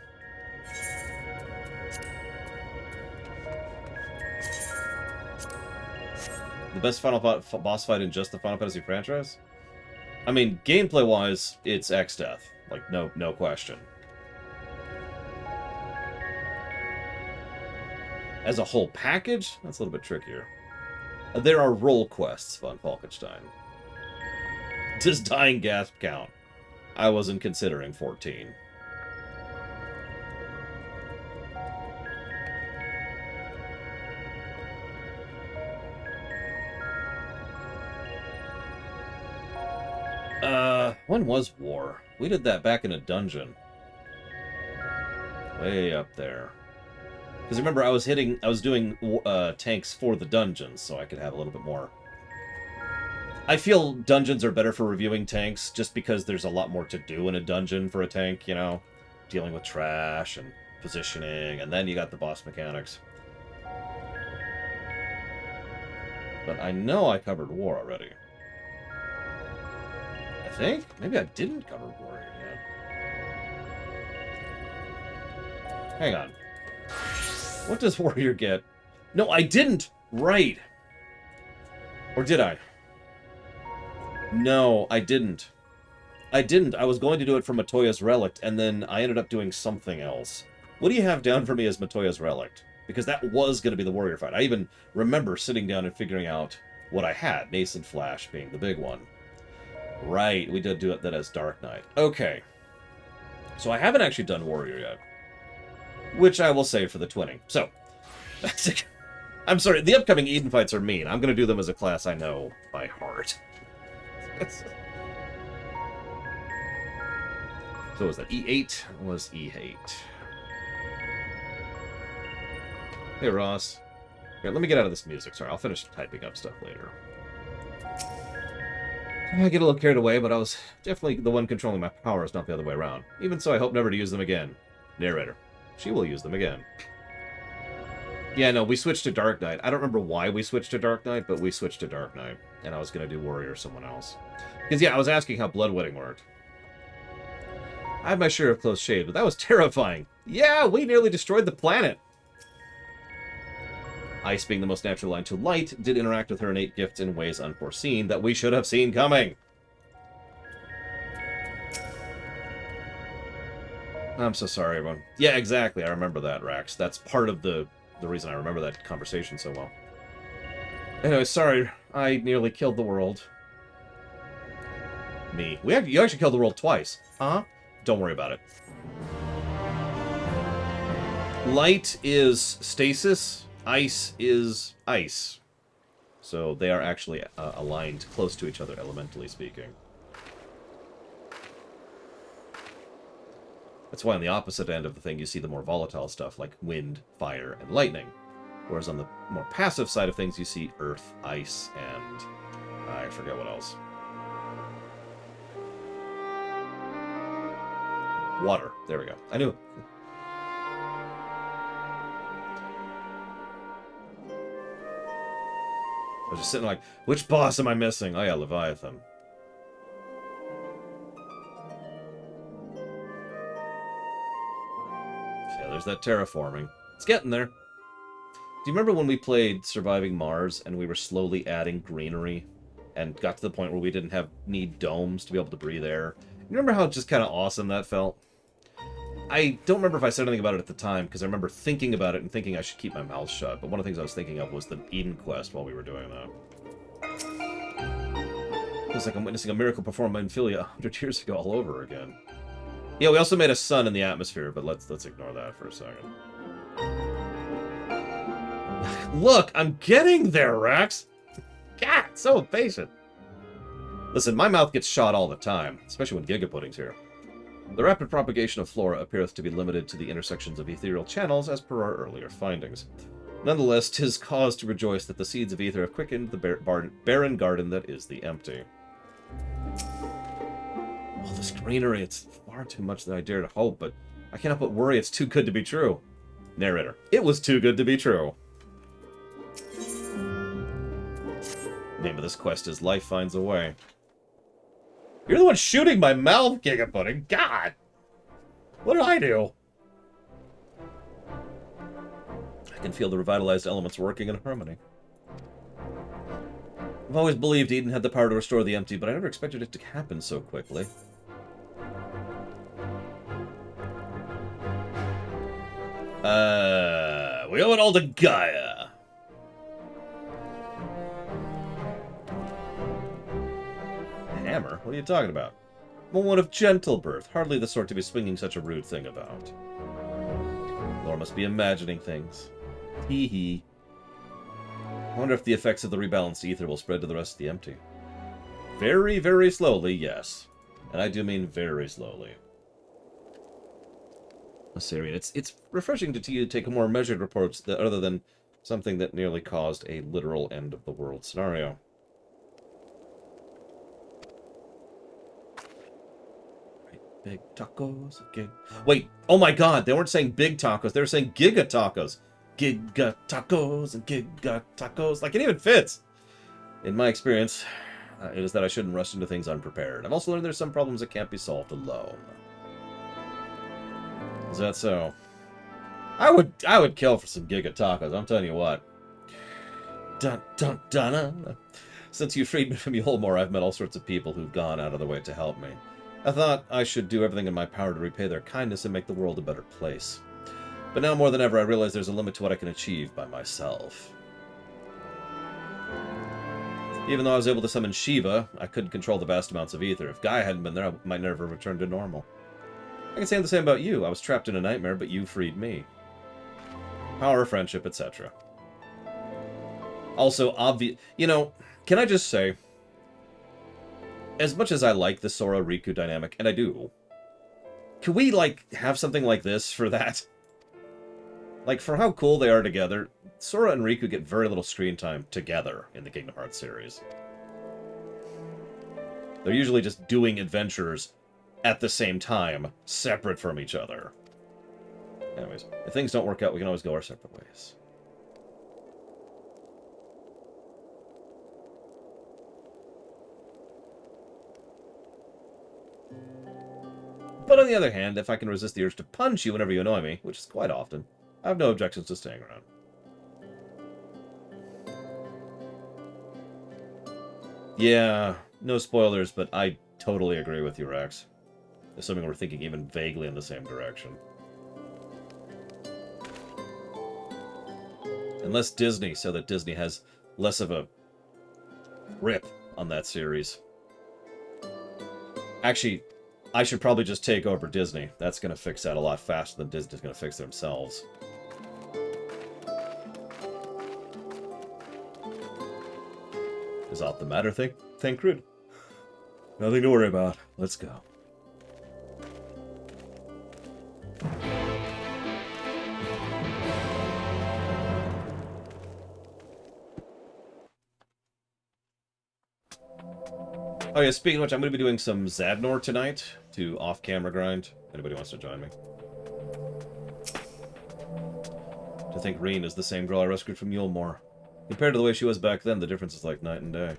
The best boss fight in just the Final Fantasy franchise? I mean, gameplay-wise, it's XIV. Like, no question. As a whole package, that's a little bit trickier. There are role quests on Falkenstein. Does dying gasp count? I wasn't considering 14. When was war? We did that back in a dungeon. Way up there. Because remember, I was doing tanks for the dungeons, so I could have a little bit more. I feel dungeons are better for reviewing tanks, just because there's a lot more to do in a dungeon for a tank, you know? Dealing with trash and positioning, and then you got the boss mechanics. But I know I covered war already. I think? Maybe I didn't cover war yet. Hang on. What does Warrior get? No, I didn't! Right! Or did I? No, I didn't. I didn't. I was going to do it for Matoya's Relic, and then I ended up doing something else. What do you have down for me as Matoya's Relic? Because that was going to be the Warrior fight. I even remember sitting down and figuring out what I had, Nascent Flash being the big one. Right, we did do that as Dark Knight. Okay. So I haven't actually done Warrior yet. Which I will save for the twinning. So, I'm sorry, the upcoming Eden fights are mean. I'm going to do them as a class I know by heart. So was that E8? Was E8. Hey, Ross. Here, let me get out of this music. Sorry, I'll finish typing up stuff later. I get a little carried away, but I was definitely the one controlling my powers, not the other way around. Even so, I hope never to use them again. Narrator. She will use them again. Yeah, no, we switched to Dark Knight. I don't remember why we switched to Dark Knight, but we switched to Dark Knight. And I was going to do Warrior or someone else. Because, yeah, I was asking how Bloodwetting worked. I had my share of close shave, but that was terrifying. Yeah, we nearly destroyed the planet. Ice, being the most natural line to light, did interact with her innate gifts in ways unforeseen that we should have seen coming. I'm so sorry, everyone. Yeah, exactly. I remember that, Rax. That's part of the reason I remember that conversation so well. Anyway, sorry. I nearly killed the world. Me. You actually killed the world twice. Huh? Don't worry about it. Light is stasis. Ice is ice. So they are actually aligned close to each other, elementally speaking. That's why on the opposite end of the thing you see the more volatile stuff like wind, fire, and lightning. Whereas on the more passive side of things you see earth, ice, and I forget what else. Water. There we go. I knew. I was just sitting like, which boss am I missing? Oh yeah, Leviathan. Yeah, there's that terraforming. It's getting there. Do you remember when we played Surviving Mars and we were slowly adding greenery and got to the point where we didn't need domes to be able to breathe air? You remember how just kind of awesome that felt? I don't remember if I said anything about it at the time, because I remember thinking about it and thinking I should keep my mouth shut, but one of the things I was thinking of was the Eden quest while we were doing that. Feels like I'm witnessing a miracle performed by Infilia 100 years ago all over again. Yeah, we also made a sun in the atmosphere, but let's ignore that for a second. Look, I'm getting there, Rex! God, so impatient. Listen, my mouth gets shot all the time, especially when Gigapudding's here. The rapid propagation of flora appeareth to be limited to the intersections of ethereal channels, as per our earlier findings. Nonetheless, 'tis cause to rejoice that the seeds of ether have quickened the barren garden that is the empty. All this greenery, it's far too much that I dare to hope, but I cannot but worry it's too good to be true. Narrator. It was too good to be true. Name of this quest is Life Finds a Way. You're the one shooting my mouth, Giga Pudding. God! What did I do? I can feel the revitalized elements working in harmony. I've always believed Eden had the power to restore the empty, but I never expected it to happen so quickly. We owe it all to Gaia. Hammer? What are you talking about? I'm one of gentle birth, hardly the sort to be swinging such a rude thing about. Laura must be imagining things. Hee hee. I wonder if the effects of the rebalanced ether will spread to the rest of the empty. Very, very slowly, yes. And I do mean very slowly. Assyrian, it's refreshing to you to take a more measured approach other than something that nearly caused a literal end of the world scenario. Big tacos again. Wait, oh my god, they weren't saying big tacos, they were saying giga tacos. Giga tacos and giga tacos. Like, it even fits. In my experience, it is that I shouldn't rush into things unprepared. I've also learned there's some problems that can't be solved alone. Is that so? I would kill for some giga tacos, I'm telling you what. Dun dun dun dun. Since you freed me from Yulmore, I've met all sorts of people who've gone out of their way to help me. I thought I should do everything in my power to repay their kindness and make the world a better place. But now more than ever, I realize there's a limit to what I can achieve by myself. Even though I was able to summon Shiva, I couldn't control the vast amounts of ether. If Gaia hadn't been there, I might never have returned to normal. I can say the same about you. I was trapped in a nightmare, but you freed me. Power, friendship, etc. Also, obvious... You know, can I just say... As much as I like the Sora-Riku dynamic, and I do, can we, like, have something like this for that? Like, for how cool they are together, Sora and Riku get very little screen time together in the Kingdom Hearts series. They're usually just doing adventures at the same time, separate from each other. Anyways, if things don't work out, we can always go our separate ways. But on the other hand, if I can resist the urge to punch you whenever you annoy me, which is quite often, I have no objections to staying around. Yeah, no spoilers, but I totally agree with you, Rex. Assuming we're thinking even vaguely in the same direction. Unless Disney, so that Disney has less of a grip on that series. Actually, I should probably just take over Disney. That's going to fix that a lot faster than Disney's going to fix it themselves. Is that the matter, Thancred? Nothing to worry about. Let's go. Oh yeah, speaking of which, I'm going to be doing some Zadnor tonight to off-camera grind. Anybody wants to join me? To think Reen is the same girl I rescued from Yulmore. Compared to the way she was back then, the difference is like night and day.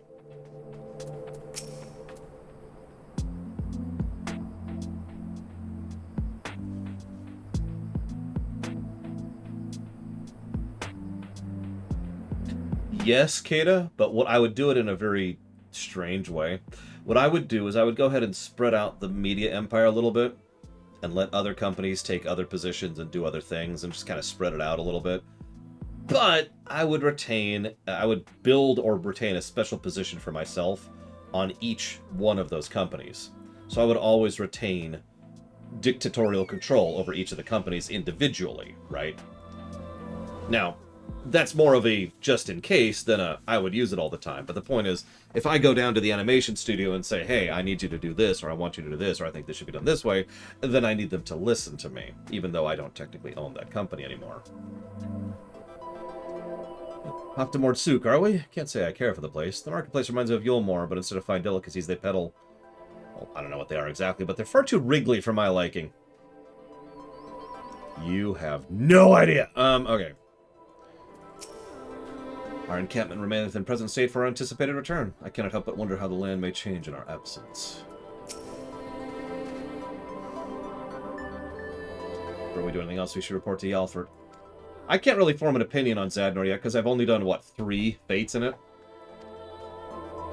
Yes, Kata, but what I would do it in a very strange way. What I would do is I would go ahead and spread out the media empire a little bit and let other companies take other positions and do other things and just kind of spread it out a little bit. But I would build or retain a special position for myself on each one of those companies. So I would always retain dictatorial control over each of the companies individually, right? Now, that's more of a just in case than a I would use it all the time. But the point is, if I go down to the animation studio and say, hey, I need you to do this, or I want you to do this, or I think this should be done this way, then I need them to listen to me, even though I don't technically own that company anymore. Off to Mordsuk, are we? Can't say I care for the place. The marketplace reminds me of Yulmore, but instead of fine delicacies, they peddle... Well, I don't know what they are exactly, but they're far too wriggly for my liking. You have no idea. Okay. Our encampment remaineth in present state for our anticipated return. I cannot help but wonder how the land may change in our absence. Before we do anything else, we should report to Alfred. I can't really form an opinion on Zadnor yet, because I've only done, what, 3 fates in it?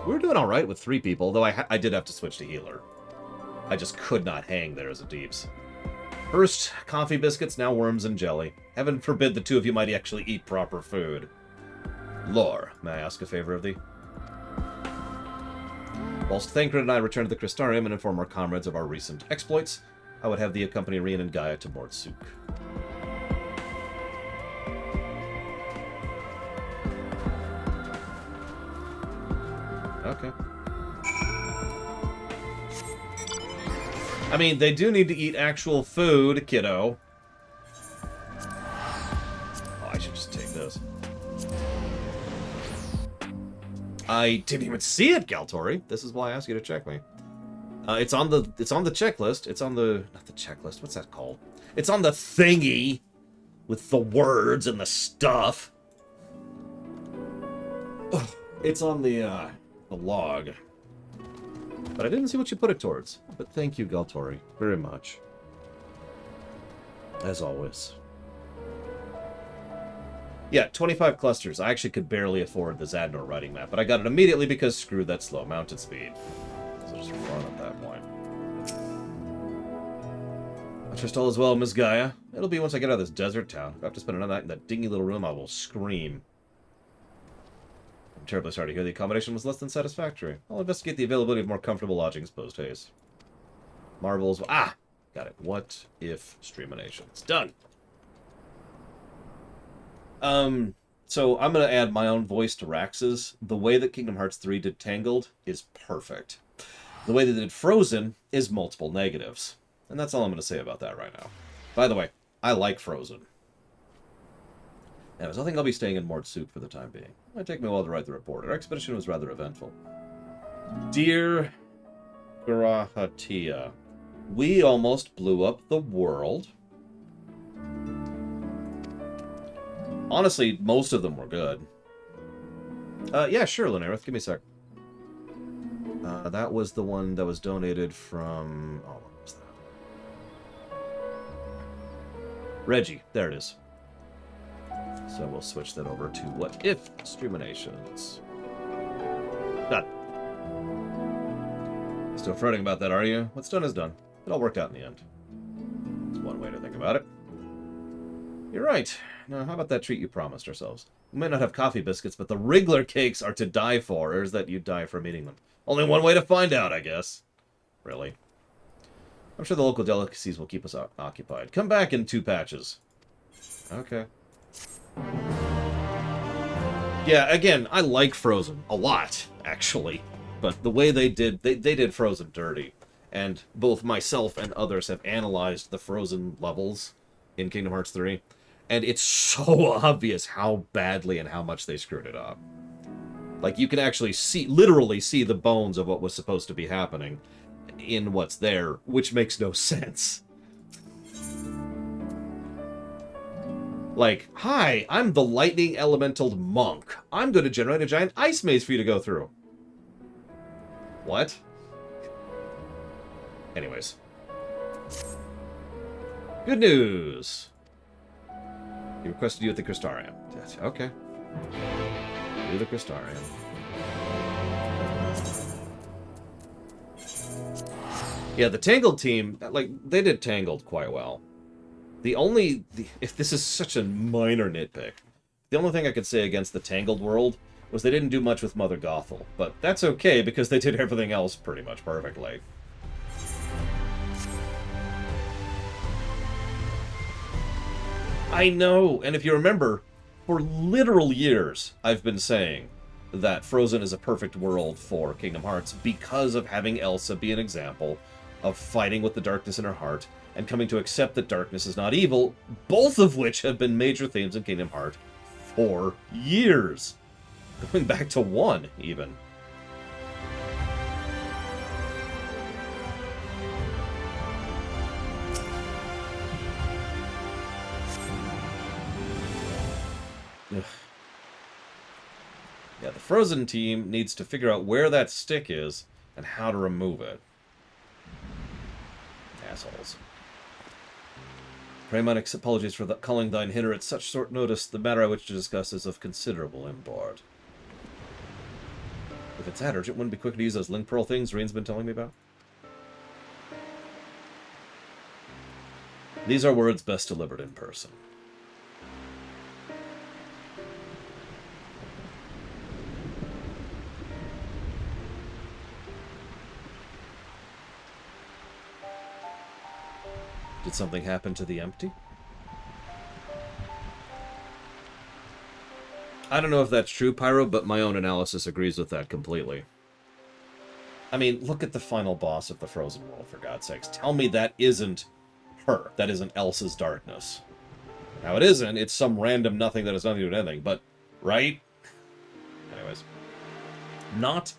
We were doing alright with 3 people, though I did have to switch to healer. I just could not hang there as a deeps. First, coffee biscuits, now worms and jelly. Heaven forbid the 2 of you might actually eat proper food. Lore, may I ask a favor of thee? Whilst Thancred and I return to the Crystarium and inform our comrades of our recent exploits, I would have thee accompany Rian and Gaia to Mordsuk. Okay. I mean, they do need to eat actual food, kiddo. Oh, I should just take this. I didn't even see it, Galtori. This is why I asked you to check me. It's on the checklist. It's on the not the checklist. What's that called? It's on the thingy with the words and the stuff. Ugh. It's on the log. But I didn't see what you put it towards. But thank you, Galtori, very much. As always. Yeah, 25 clusters. I actually could barely afford the Zadnor riding map, but I got it immediately because screw that slow mounted speed. So just run at that point. I trust all is well, Miss Gaia. It'll be once I get out of this desert town. If I have to spend another night in that dingy little room, I will scream. I'm terribly sorry to hear the accommodation was less than satisfactory. I'll investigate the availability of more comfortable lodgings post-haste. Marbles... Ah! Got it. What if streaminations? Done! So I'm going to add my own voice to Rax's. The way that Kingdom Hearts 3 did Tangled is perfect. The way that they did Frozen is multiple negatives. And that's all I'm going to say about that right now. By the way, I like Frozen. Anyways, I think I'll be staying in Mordsuk for the time being. It might take me a while to write the report. Our expedition was rather eventful. Dear Grahatia, we almost blew up the world. Honestly, most of them were good. Yeah, sure, Linareth. Give me a sec. That was the one that was donated from... Oh, what was that? Reggie. There it is. So we'll switch that over to What If Streaminations. Done. Still fretting about that, are you? What's done is done. It all worked out in the end. That's one way to think about it. You're right. Now, how about that treat you promised ourselves? We might not have coffee biscuits, but the Wriggler cakes are to die for, or is that you die from eating them? Only one way to find out, I guess. Really? I'm sure the local delicacies will keep us occupied. Come back in 2 patches. Okay. Yeah, again, I like Frozen a lot, actually. But the way they did Frozen dirty. And both myself and others have analyzed the Frozen levels in Kingdom Hearts 3. And it's so obvious how badly and how much they screwed it up. Like, you can actually see, literally see the bones of what was supposed to be happening in what's there, which makes no sense. Like, hi, I'm the lightning elemental monk. I'm going to generate a giant ice maze for you to go through. What? Anyways. Good news. He requested you at the Crystarium. Okay. Do the Crystarium. Yeah, the Tangled team, like, they did Tangled quite well. If this is such a minor nitpick, the only thing I could say against the Tangled world was they didn't do much with Mother Gothel. But that's okay, because they did everything else pretty much perfectly. I know, and if you remember, for literal years, I've been saying that Frozen is a perfect world for Kingdom Hearts because of having Elsa be an example of fighting with the darkness in her heart and coming to accept that darkness is not evil, both of which have been major themes in Kingdom Hearts for years. Going back to 1, even. Ugh. Yeah, the Frozen team needs to figure out where that stick is and how to remove it. Assholes. Pray mine apologies for calling thine hitter at such short notice. The matter I wish to discuss is of considerable import. If it's that urgent, wouldn't it be quick to use those link pearl things Reen's been telling me about? These are words best delivered in person. Did something happen to the empty? I don't know if that's true, Pyro, but my own analysis agrees with that completely. I mean, look at the final boss of the Frozen World, for God's sakes. Tell me that isn't her. That isn't Elsa's darkness. Now, it isn't. It's some random nothing that has nothing to do with anything, but... Right? Anyways. Not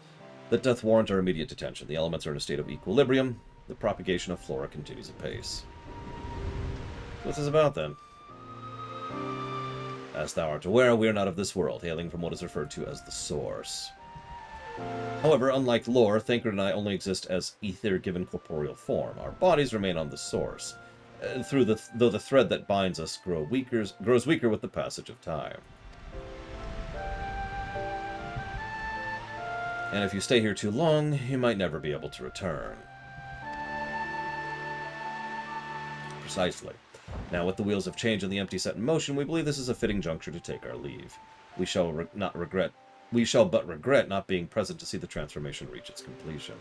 that doth warrant our immediate detention. The elements are in a state of equilibrium. The propagation of flora continues apace. What's this about, then? As thou art aware, we are not of this world, hailing from what is referred to as the Source. However, unlike lore, Thancred and I only exist as ether given corporeal form. Our bodies remain on the Source, though the thread that binds us grows weaker with the passage of time. And if you stay here too long, you might never be able to return. Precisely. Now, with the wheels of change and the empty set in motion, we believe this is a fitting juncture to take our leave. We shall but regret not being present to see the transformation reach its completion.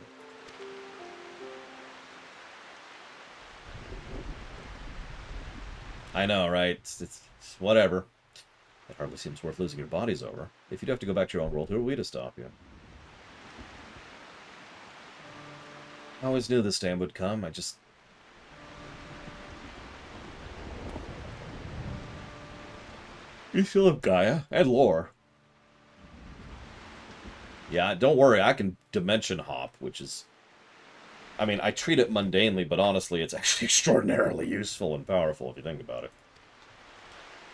I know, right? It's whatever. It hardly seems worth losing your bodies over. If you'd have to go back to your own world, who are we to stop you? I always knew this day would come. You still have Gaia and lore. Yeah, don't worry, I can dimension hop, which is... I mean, I treat it mundanely, but honestly, it's actually extraordinarily useful and powerful if you think about it.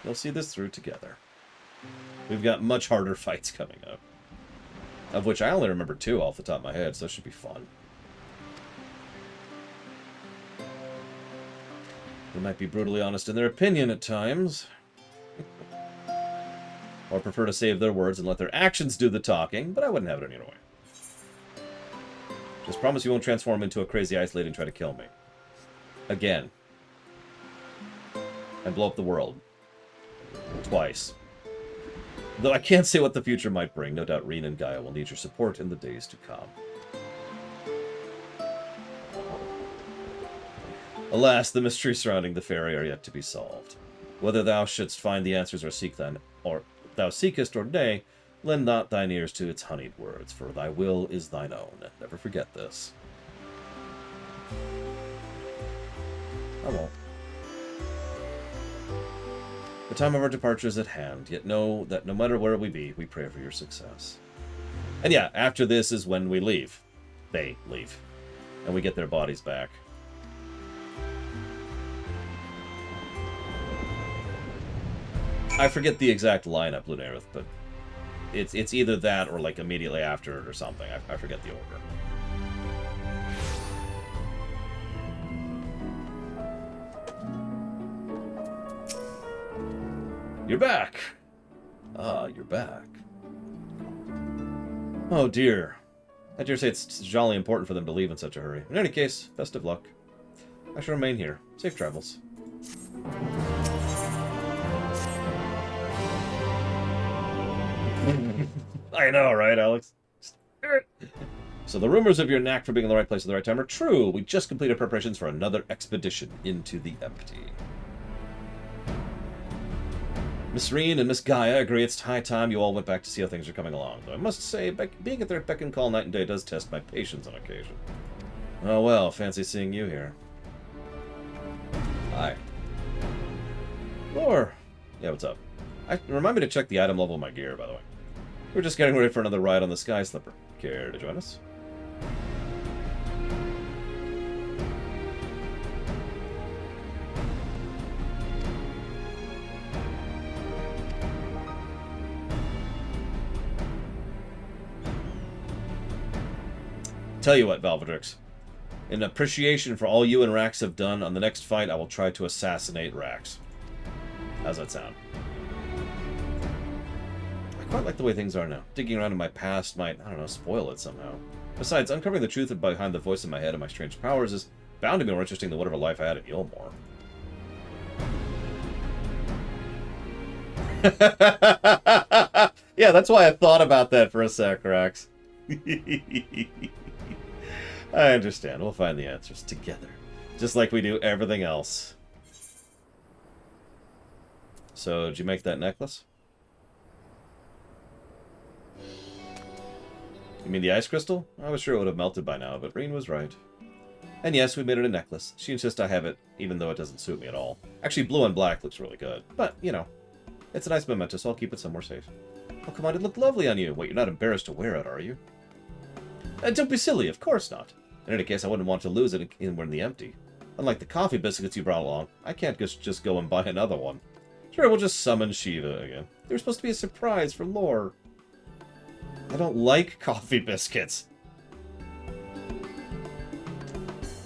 You'll see this through together. We've got much harder fights coming up. Of which I only remember 2 off the top of my head, so this should be fun. They might be brutally honest in their opinion at times. Or prefer to save their words and let their actions do the talking, but I wouldn't have it any other way. Just promise you won't transform into a crazy ice lady and try to kill me. Again. And blow up the world. Twice. Though I can't say what the future might bring, no doubt Reen and Gaia will need your support in the days to come. Alas, the mysteries surrounding the fairy are yet to be solved. Whether thou shouldst find the answers or thou seekest or nay, lend not thine ears to its honeyed words, for thy will is thine own. Never forget this. I won't. The time of our departure is at hand, yet know that no matter where we be, we pray for your success. And yeah, after this is when we leave. They leave. And we get their bodies back. I forget the exact lineup, Lunareth, but it's either that or like immediately after it or something. I forget the order. You're back! Ah, you're back. Oh dear. I dare say it's jolly important for them to leave in such a hurry. In any case, best of luck. I shall remain here. Safe travels. I know, right, Alex? So the rumors of your knack for being in the right place at the right time are true. We just completed preparations for another expedition into the empty. Miss Reen and Miss Gaia agree it's high time you all went back to see how things are coming along. Though I must say, being at their beck and call night and day does test my patience on occasion. Oh well, fancy seeing you here. Hi. Lore. Yeah, what's up? Remind me to check the item level of my gear, by the way. We're just getting ready for another ride on the Sky Slipper. Care to join us? Tell you what, Valvedrix. In appreciation for all you and Rax have done, on the next fight I will try to assassinate Rax. How's that sound? I quite like the way things are now. Digging around in my past might, I don't know, spoil it somehow. Besides, uncovering the truth behind the voice in my head and my strange powers is bound to be more interesting than whatever life I had at Yulmore. Yeah, that's why I thought about that for a sec, Rax. I understand. We'll find the answers together. Just like we do everything else. So, did you make that necklace? You mean the ice crystal? I was sure it would have melted by now, but Reen was right. And yes, we made it a necklace. She insists I have it, even though it doesn't suit me at all. Actually, blue and black looks really good. But, you know, it's a nice memento, so I'll keep it somewhere safe. Oh, come on, it looked lovely on you. Wait, you're not embarrassed to wear it, are you? Don't be silly, of course not. In any case, I wouldn't want to lose it when the empty. Unlike the coffee biscuits you brought along, I can't just go and buy another one. Sure, we'll just summon Shiva again. They were supposed to be a surprise for lore. I don't like coffee biscuits.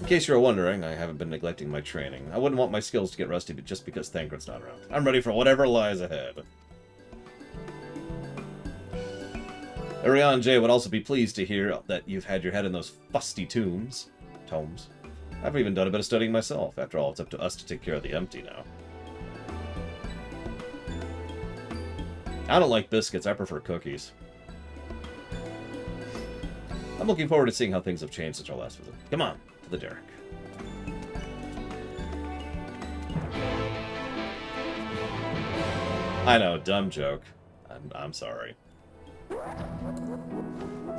In case you're wondering, I haven't been neglecting my training. I wouldn't want my skills to get rusty just because Thancred's not around. I'm ready for whatever lies ahead. Ariane J would also be pleased to hear that you've had your head in those fusty tomes. I've even done a bit of studying myself. After all, it's up to us to take care of the empty now. I don't like biscuits. I prefer cookies. I'm looking forward to seeing how things have changed since our last visit. Come on, to the derrick. I know, dumb joke. I'm sorry.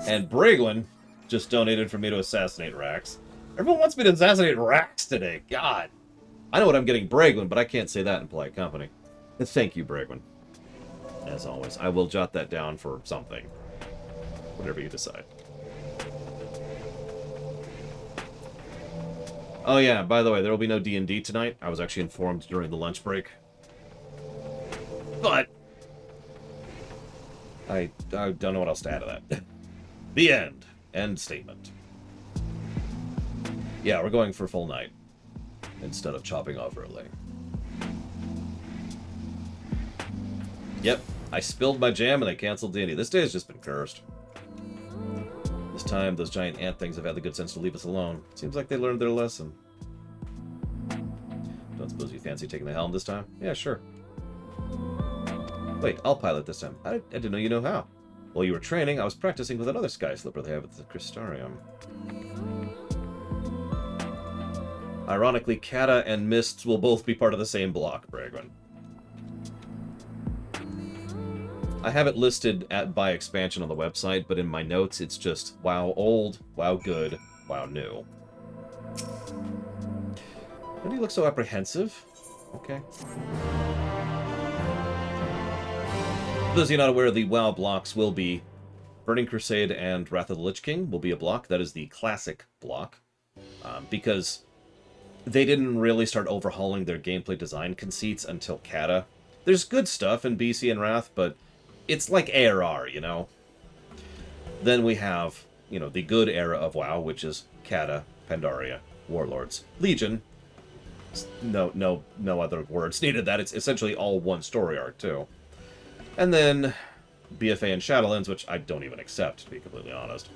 And Braglin just donated for me to assassinate Rax. Everyone wants me to assassinate Rax today. God. I know what I'm getting Braglin, but I can't say that in polite company. Thank you, Braglin. As always, I will jot that down for something. Whatever you decide. Oh yeah, by the way, there will be no D&D tonight. I was actually informed during the lunch break. But I don't know what else to add to that. The end. End statement. Yeah, we're going for full night instead of chopping off early. Yep, I spilled my jam and they canceled D&D. This day has just been cursed. This time, those giant ant things have had the good sense to leave us alone. Seems like they learned their lesson. Don't suppose you fancy taking the helm this time? Yeah, sure. Wait, I'll pilot this time. I didn't know you know how. While you were training, I was practicing with another sky slipper they have at the Crystarium. Ironically, Kata and Mists will both be part of the same block, Bragwin. I have it listed by expansion on the website, but in my notes it's just WoW old, WoW good, WoW new. Why do you look so apprehensive? Okay. For those of you not aware, the WoW blocks will be Burning Crusade and Wrath of the Lich King will be a block. That is the classic block. Because they didn't really start overhauling their gameplay design conceits until Kata. There's good stuff in BC and Wrath, but it's like ARR, you know? Then we have, you know, the good era of WoW, which is Kata, Pandaria, Warlords, Legion. No other words needed that. It's essentially all one story arc, too. And then BFA and Shadowlands, which I don't even accept, to be completely honest.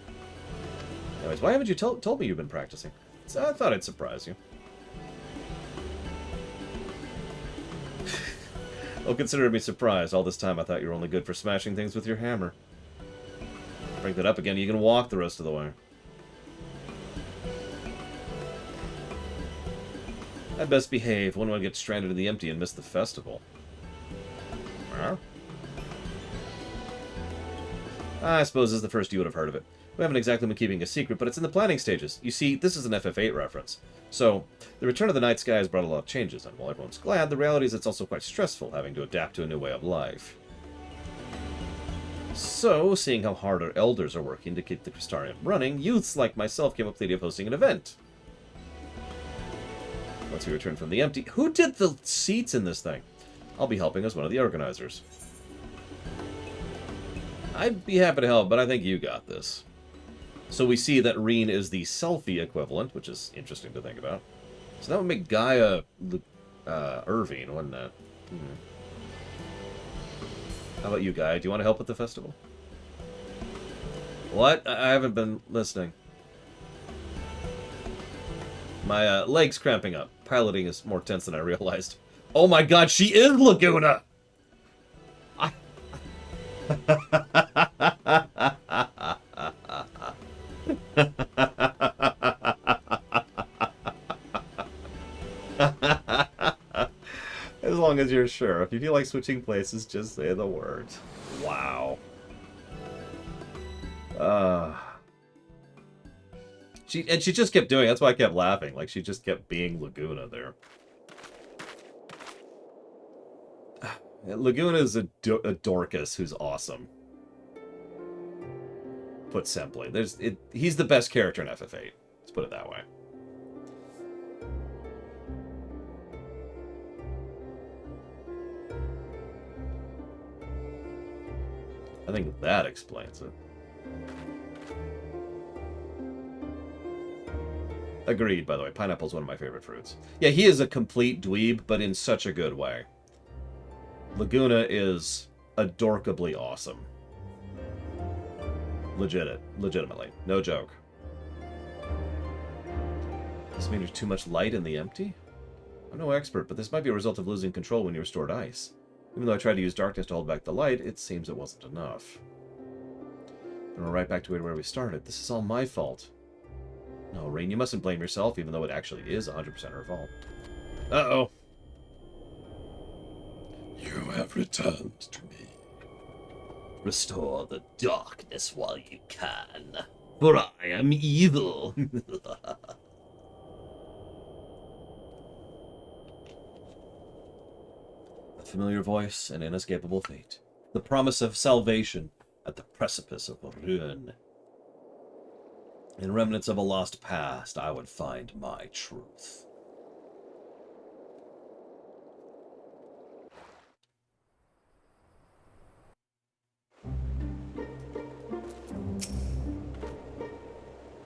Anyways, why haven't you told me you've been practicing? So I thought I'd surprise you. Oh, consider me surprised. All this time I thought you were only good for smashing things with your hammer. Bring that up again, you can walk the rest of the way. I'd best behave. Wouldn't want to get stranded in the empty and miss the festival. Huh? I suppose this is the first you would have heard of it. We haven't exactly been keeping a secret, but it's in the planning stages. You see, this is an FF8 reference. So, the Return of the Night Sky has brought a lot of changes, and while everyone's glad, the reality is it's also quite stressful having to adapt to a new way of life. So, seeing how hard our elders are working to keep the Crystarium running, youths like myself came up with the idea of hosting an event. Once we return from the empty... Who did the seats in this thing? I'll be helping as one of the organizers. I'd be happy to help, but I think you got this. So we see that Reen is the selfie equivalent, which is interesting to think about. So that would make Gaia Irvine, wouldn't it? How about you, Gaia? Do you want to help with the festival? What? I haven't been listening. My leg's cramping up. Piloting is more tense than I realized. Oh my god, she is Laguna! As long as you're sure. If you feel like switching places, just say the word. Wow. She just kept doing it. That's why I kept laughing. Like, she just kept being Laguna there. Laguna is a Dorcas who's awesome. Put simply. He's the best character in FF8. Let's put it that way. I think that explains it. Agreed, by the way. Pineapple's one of my favorite fruits. Yeah, he is a complete dweeb, but in such a good way. Laguna is adorkably awesome. Legitimately. No joke. This means there's too much light in the empty? I'm no expert, but this might be a result of losing control when you restored ice. Even though I tried to use darkness to hold back the light, it seems it wasn't enough. And we're right back to where we started. This is all my fault. No, Rain, you mustn't blame yourself, even though it actually is 100% her fault. Uh-oh. You have returned to me. Restore the darkness while you can, for I am evil. A familiar voice, an inescapable fate. The promise of salvation at the precipice of ruin. In remnants of a lost past, I would find my truth.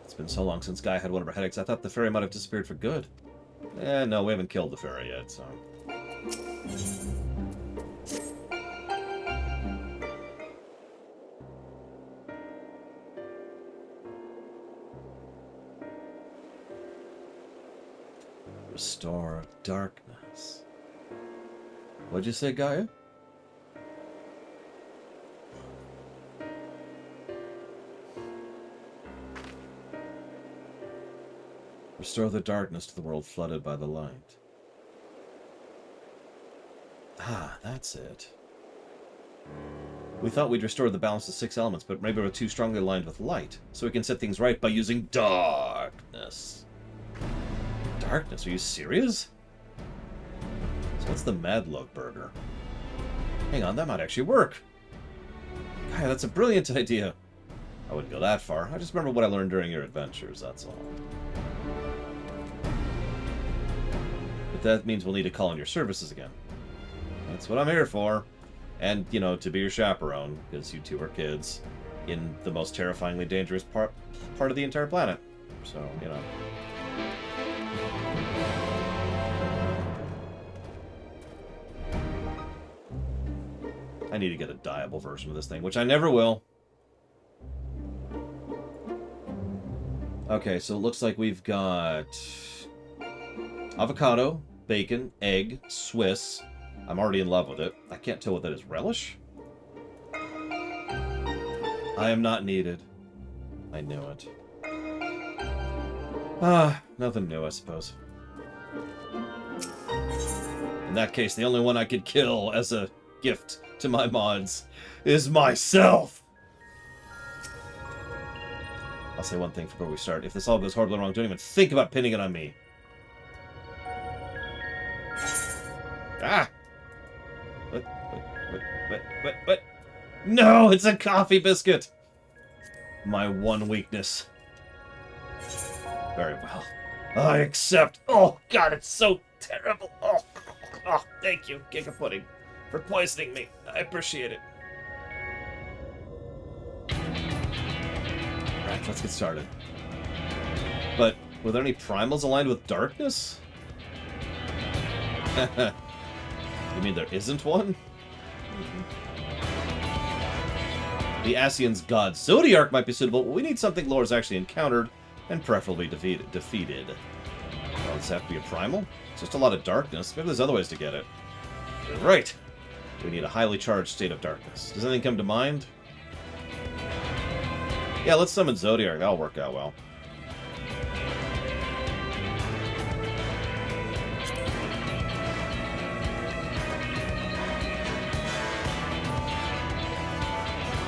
It's been so long since Guy had one of her headaches, I thought the fairy might have disappeared for good. No, we haven't killed the fairy yet, so... Restore darkness. What'd you say, Gaia? Restore the darkness to the world flooded by the light. Ah, that's it. We thought we'd restore the balance of 6 elements, but maybe we're too strongly aligned with light, so we can set things right by using darkness. Darkness? Are you serious? So what's the Mad Love Burger? Hang on, that might actually work. Gaia, that's a brilliant idea. I wouldn't go that far. I just remember what I learned during your adventures, that's all. But that means we'll need to call on your services again. That's what I'm here for. And, you know, to be your chaperone, because you two are kids in the most terrifyingly dangerous part of the entire planet. So, you know. I need to get a dyeable version of this thing, which I never will. Okay, so it looks like we've got avocado, bacon, egg, Swiss. I'm already in love with it. I can't tell what that is. Relish? I am not needed. I knew it. Ah, nothing new, I suppose. In that case, the only one I could kill as a gift to my mods is myself! I'll say one thing before we start. If this all goes horribly wrong, don't even think about pinning it on me. Ah! What? No, it's a coffee biscuit! My one weakness. Very well. I accept. Oh, God, it's so terrible. Oh, thank you, Giga Pudding, for poisoning me. I appreciate it. Alright, let's get started. But, were there any primals aligned with darkness? You mean there isn't one? The Asian's god Zodiark might be suitable, but we need something Lore's actually encountered, and preferably defeated. Well, does it have to be a primal? It's just a lot of darkness. Maybe there's other ways to get it. You're right! We need a highly charged state of darkness. Does anything come to mind? Yeah, let's summon Zodiark. That'll work out well.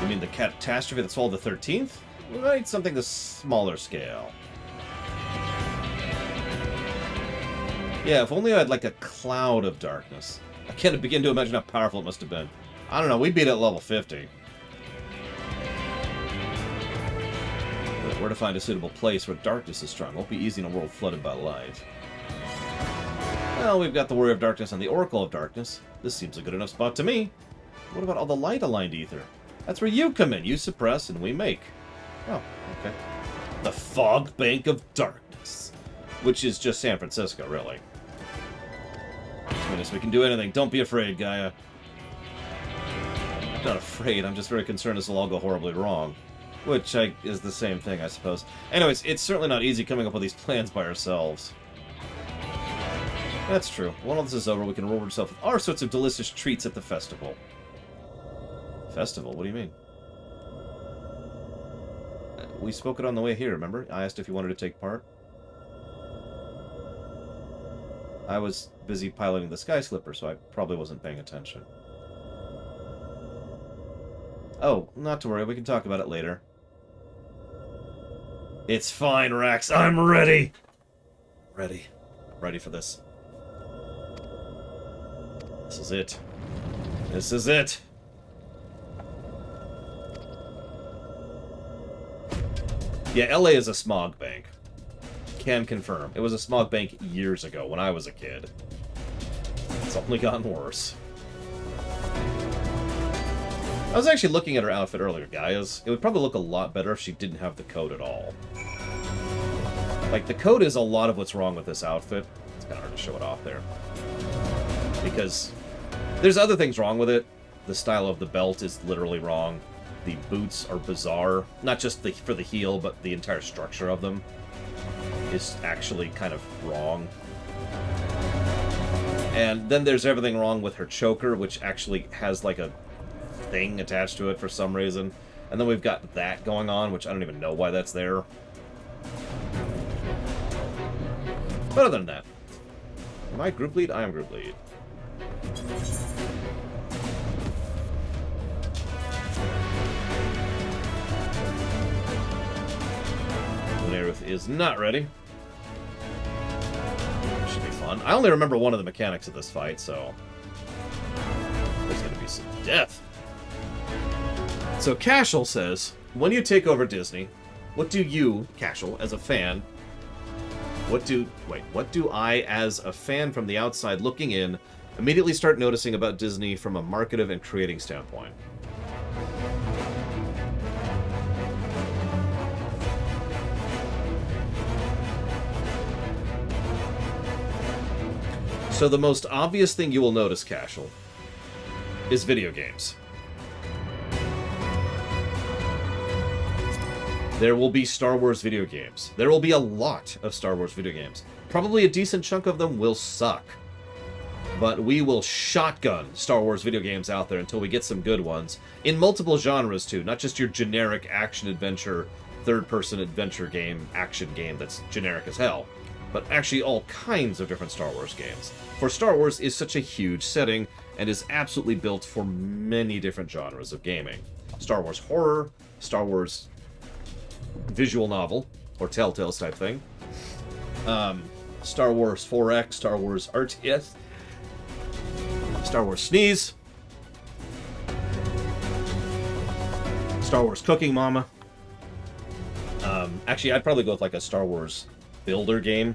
You mean the catastrophe that swallowed the 13th? We might need something to smaller scale. Yeah, if only I had like a cloud of darkness. I can't begin to imagine how powerful it must have been. I don't know, we beat it at level 50. But where to find a suitable place where darkness is strong? Won't be easy in a world flooded by light. Well, we've got the Warrior of Darkness and the Oracle of Darkness. This seems a good enough spot to me. What about all the light-aligned ether? That's where you come in. You suppress and we make. Oh, okay. The Fog Bank of Darkness. Which is just San Francisco, really. Goodness, we can do anything. Don't be afraid, Gaia. I'm not afraid. I'm just very concerned this will all go horribly wrong. Which is the same thing, I suppose. Anyways, it's certainly not easy coming up with these plans by ourselves. That's true. When all this is over, we can reward ourselves with all sorts of delicious treats at the festival. Festival? What do you mean? We spoke it on the way here, remember? I asked if you wanted to take part. I was busy piloting the Sky Slipper, so I probably wasn't paying attention. Oh, not to worry. We can talk about it later. It's fine, Rax. I'm ready! Ready. Ready for this. This is it. This is it! Yeah, LA is a smog bank. Can confirm. It was a smog bank years ago when I was a kid. It's only gotten worse. I was actually looking at her outfit earlier, guys. It would probably look a lot better if she didn't have the coat at all. Like, the coat is a lot of what's wrong with this outfit. It's kind of hard to show it off there. Because there's other things wrong with it. The style of the belt is literally wrong. The boots are bizarre. Not just for the heel, but the entire structure of them is actually kind of wrong. And then there's everything wrong with her choker, which actually has like a thing attached to it for some reason. And then we've got that going on, which I don't even know why that's there. But other than that, am I group lead? I am group lead. Aerith is not ready. Should be fun. I only remember one of the mechanics of this fight, so there's going to be some death. So Cashel says, when you take over Disney, what do you, Cashel, as a fan, what do I, as a fan from the outside looking in, immediately start noticing about Disney from a marketive and creating standpoint? So the most obvious thing you will notice, Cashel, is video games. There will be Star Wars video games. There will be a lot of Star Wars video games. Probably a decent chunk of them will suck. But we will shotgun Star Wars video games out there until we get some good ones. In multiple genres, too. Not just your generic action-adventure, third-person adventure game, action game that's generic as hell. But actually all kinds of different Star Wars games. For Star Wars is such a huge setting, and is absolutely built for many different genres of gaming. Star Wars horror, Star Wars visual novel, or Telltales type thing. Star Wars 4X, Star Wars RTS, Star Wars Sneeze, Star Wars Cooking Mama. Actually, I'd probably go with like a Star Wars builder game.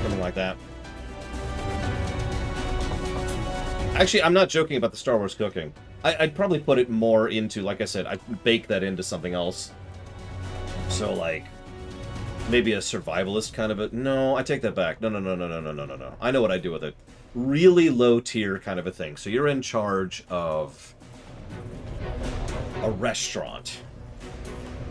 Something like that. Actually, I'm not joking about the Star Wars cooking. I'd probably put it more into, like I said, I'd bake that into something else. So, like, maybe a survivalist kind of a... No, I take that back. No. I know what I do with it. Really low tier kind of a thing. So you're in charge of a restaurant.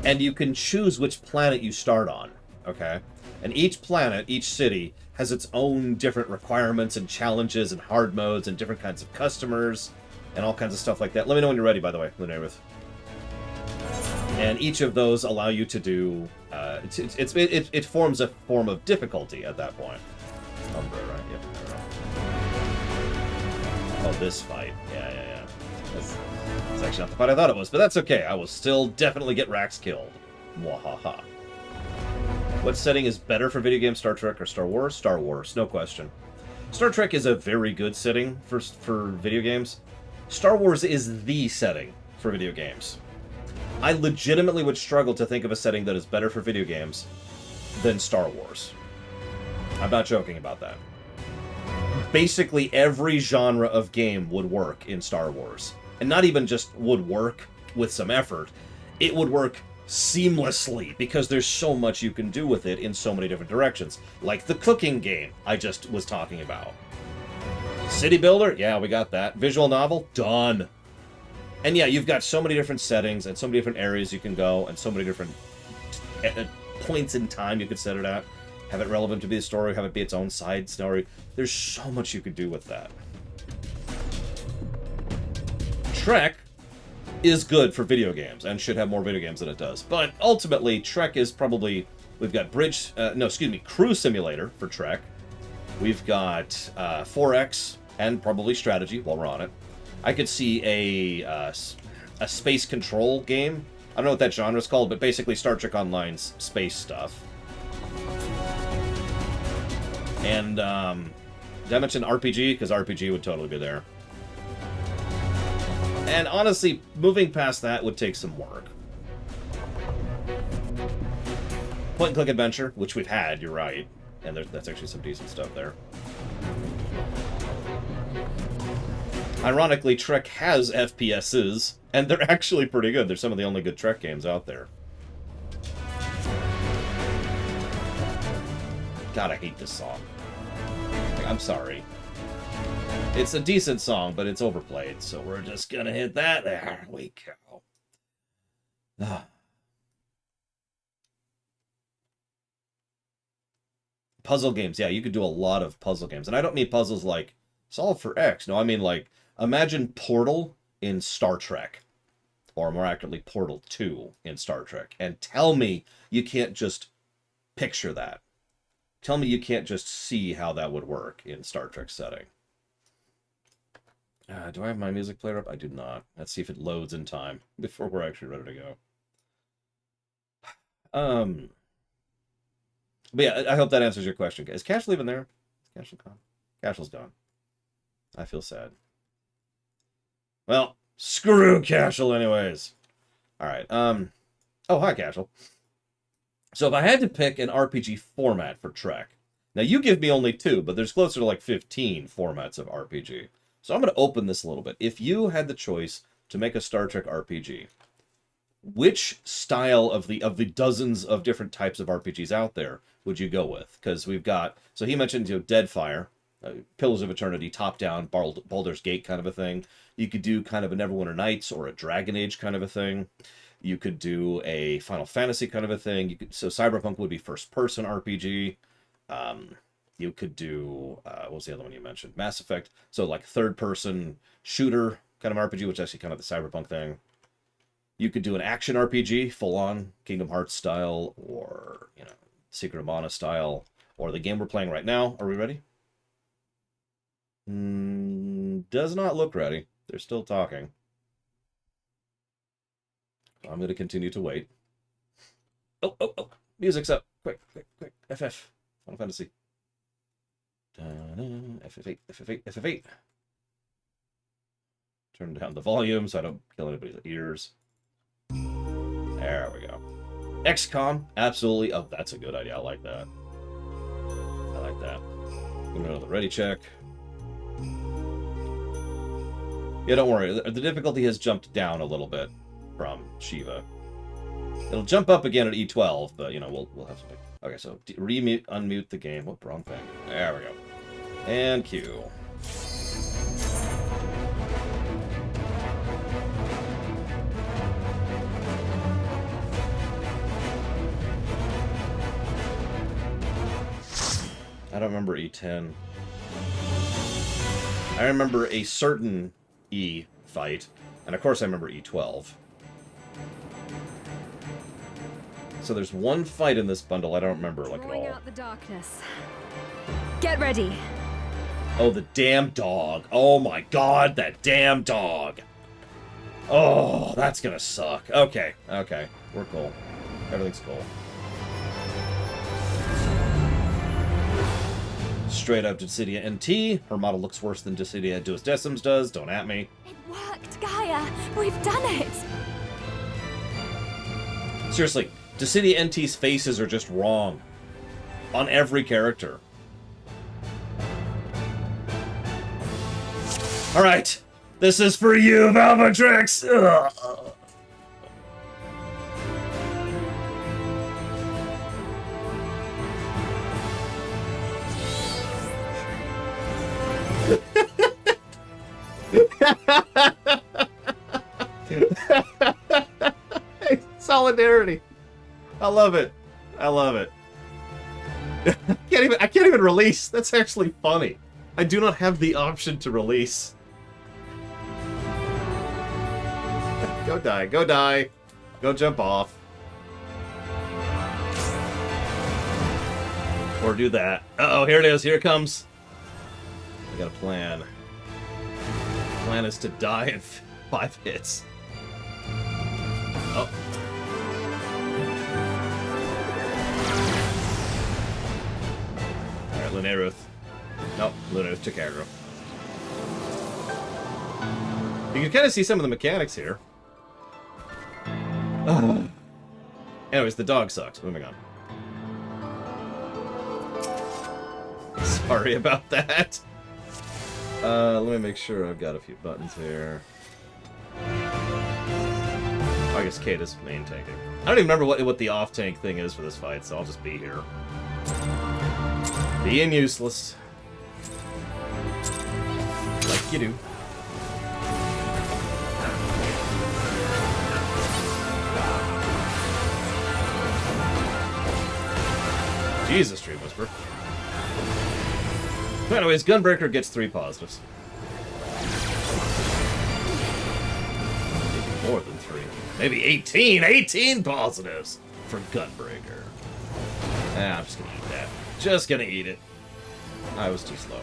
And you can choose which planet you start on, okay? And each planet, each city, has its own different requirements and challenges and hard modes and different kinds of customers and all kinds of stuff like that. Let me know when you're ready, by the way, Lunarith. And each of those allow you to do... it forms a form of difficulty at that point. Umbra, right? Yep. Oh, this fight. Yeah. That's actually not the fight I thought it was, but that's okay. I will still definitely get Rax killed. Mwahaha. What setting is better for video games, Star Trek or Star Wars? Star Wars, no question. Star Trek is a very good setting for video games. Star Wars is the setting for video games. I legitimately would struggle to think of a setting that is better for video games than Star Wars. I'm not joking about that. Basically every genre of game would work in Star Wars. And not even just would work with some effort. It would work seamlessly because there's so much you can do with it in so many different directions. Like the cooking game I just was talking about. City Builder? Yeah, we got that. Visual novel? Done. And yeah, you've got so many different settings and so many different areas you can go and so many different points in time you could set it at. Have it relevant to be the story, have it be its own side story. There's so much you could do with that. Trek is good for video games and should have more video games than it does. But ultimately, Trek is probably... We've got Crew Simulator for Trek. We've got 4X and probably Strategy while we're on it. I could see a space control game. I don't know what that genre is called, but basically Star Trek Online's space stuff. And, did I mention RPG? Because RPG would totally be there. And honestly, moving past that would take some work. Point-and-click adventure, which we've had, you're right. And that's actually some decent stuff there. Ironically, Trek has FPSs, and they're actually pretty good. They're some of the only good Trek games out there. God, I hate this song. I'm sorry. It's a decent song, but it's overplayed, so we're just gonna hit that. There we go. Puzzle games. Yeah, you could do a lot of puzzle games. And I don't mean puzzles like solve for X. No, I mean like, imagine Portal in Star Trek. Or more accurately, Portal 2 in Star Trek. And tell me you can't just picture that. Tell me you can't just see how that would work in Star Trek setting. Do I have my music player up? I do not. Let's see if it loads in time before we're actually ready to go. But yeah, I hope that answers your question. Is Cashel even there? Is Cashel gone? Cashel's gone. I feel sad. Well, screw Cashel anyways. Alright, oh, hi, Cashel. So if I had to pick an RPG format for Trek, now you give me only 2, but there's closer to like 15 formats of RPG. So I'm going to open this a little bit. If you had the choice to make a Star Trek RPG, which style of the dozens of different types of RPGs out there would you go with? Because we've got, so he mentioned, Deadfire, Pillars of Eternity, top-down, Baldur's Gate kind of a thing. You could do kind of a Neverwinter Nights or a Dragon Age kind of a thing. You could do a Final Fantasy kind of a thing. So Cyberpunk would be first-person RPG. You could do, what was the other one you mentioned? Mass Effect. So like third-person shooter kind of RPG, which is actually kind of the Cyberpunk thing. You could do an action RPG, full-on Kingdom Hearts style, or, Secret of Mana style, or the game we're playing right now. Are we ready? Does not look ready. They're still talking. I'm going to continue to wait. Oh. Music's up. Quick. FF. Final Fantasy. FF8. Turn down the volume so I don't kill anybody's ears. There we go. XCOM. Absolutely. Oh, that's a good idea. I like that. I'm going to go to the ready check. Yeah, don't worry. The difficulty has jumped down a little bit from Shiva. It'll jump up again at E12, but, you know, we'll have something. Okay, so unmute the game. Whoop, wrong thing. There we go. And Q. I don't remember E10. I remember a certain E fight, and of course I remember E12. So there's one fight in this bundle I don't remember, like, at all. Out the darkness. Get ready. Oh, the damn dog. Oh my god, that damn dog. Oh, that's gonna suck. Okay, okay. We're cool. Everything's cool. Straight up Dissidia NT. Her model looks worse than Dissidia Duos Decims does. Don't at me. It worked, Gaia. We've done it. Seriously, Dissidia NT's faces are just wrong. On every character. Alright. This is for you, Valvatrix! Ugh. Solidarity. I love it. I love it. I can't even release. That's actually funny. I do not have the option to release. Go die. Go die. Go jump off. Or do that. Uh-oh, here it is. Here it comes. I got a plan. Plan is to die in 5 hits. Oh. Alright, Lunaruth. Nope, Lunaruth took aggro. You can kind of see some of the mechanics here. Anyways, the dog sucks. Moving on. Sorry about that. Let me make sure I've got a few buttons here. I guess Kate is main tanking. I don't even remember what the off-tank thing is for this fight, so I'll just be here. Being useless. Like you do. Jesus, Dream Whisper. Anyways, Gunbreaker gets 3 positives. Maybe more than 3. Maybe 18! 18 positives for Gunbreaker. I'm just gonna eat that. Just gonna eat it. I was too slow.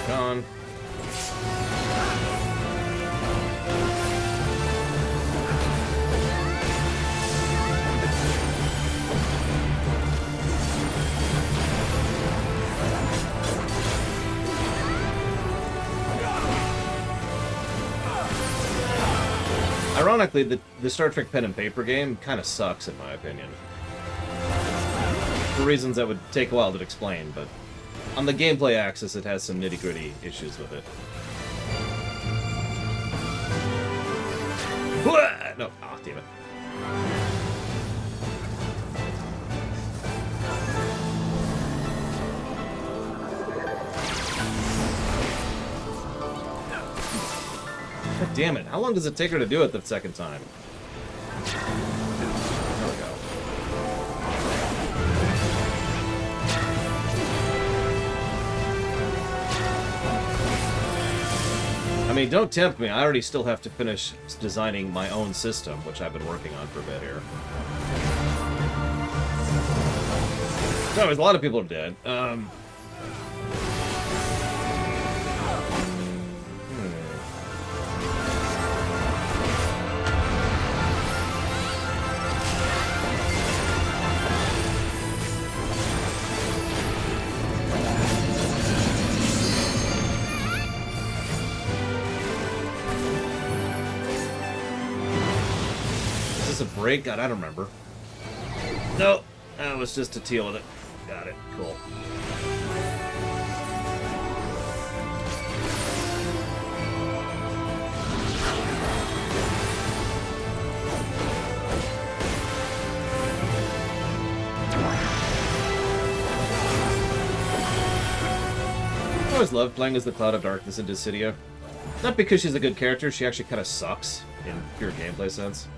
On. Ironically, the Star Trek pen and paper game kind of sucks in my opinion. For reasons that would take a while to explain, but on the gameplay axis, it has some nitty-gritty issues with it. No, ah, damn it. God damn it. How long does it take her to do it the second time? There we go. I mean, don't tempt me. I already still have to finish designing my own system, which I've been working on for a bit here. Anyways, a lot of people are dead. Is this a break? God, I don't remember. No, that was just to deal with it. Got it. Cool. I always loved playing as the Cloud of Darkness in Dissidia. Not because she's a good character, she actually kind of sucks in pure gameplay sense.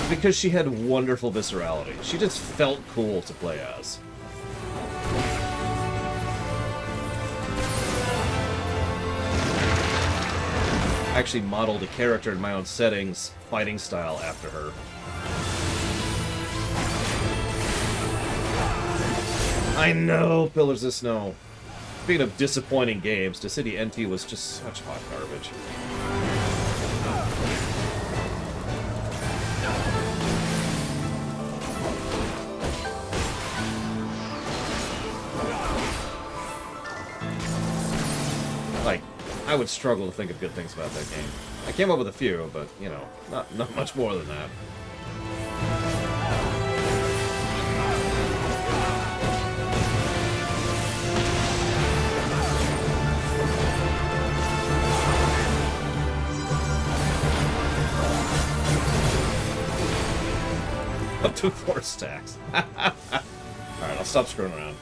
Because she had wonderful viscerality. She just felt cool to play as. I actually modeled a character in my own settings, fighting style after her. I know, Pillars of Snow. Speaking of disappointing games, Dissidia NT was just such hot garbage. Like, I would struggle to think of good things about that game. I came up with a few, but, you know, not much more than that. Up to 4 stacks. Alright, I'll stop screwing around.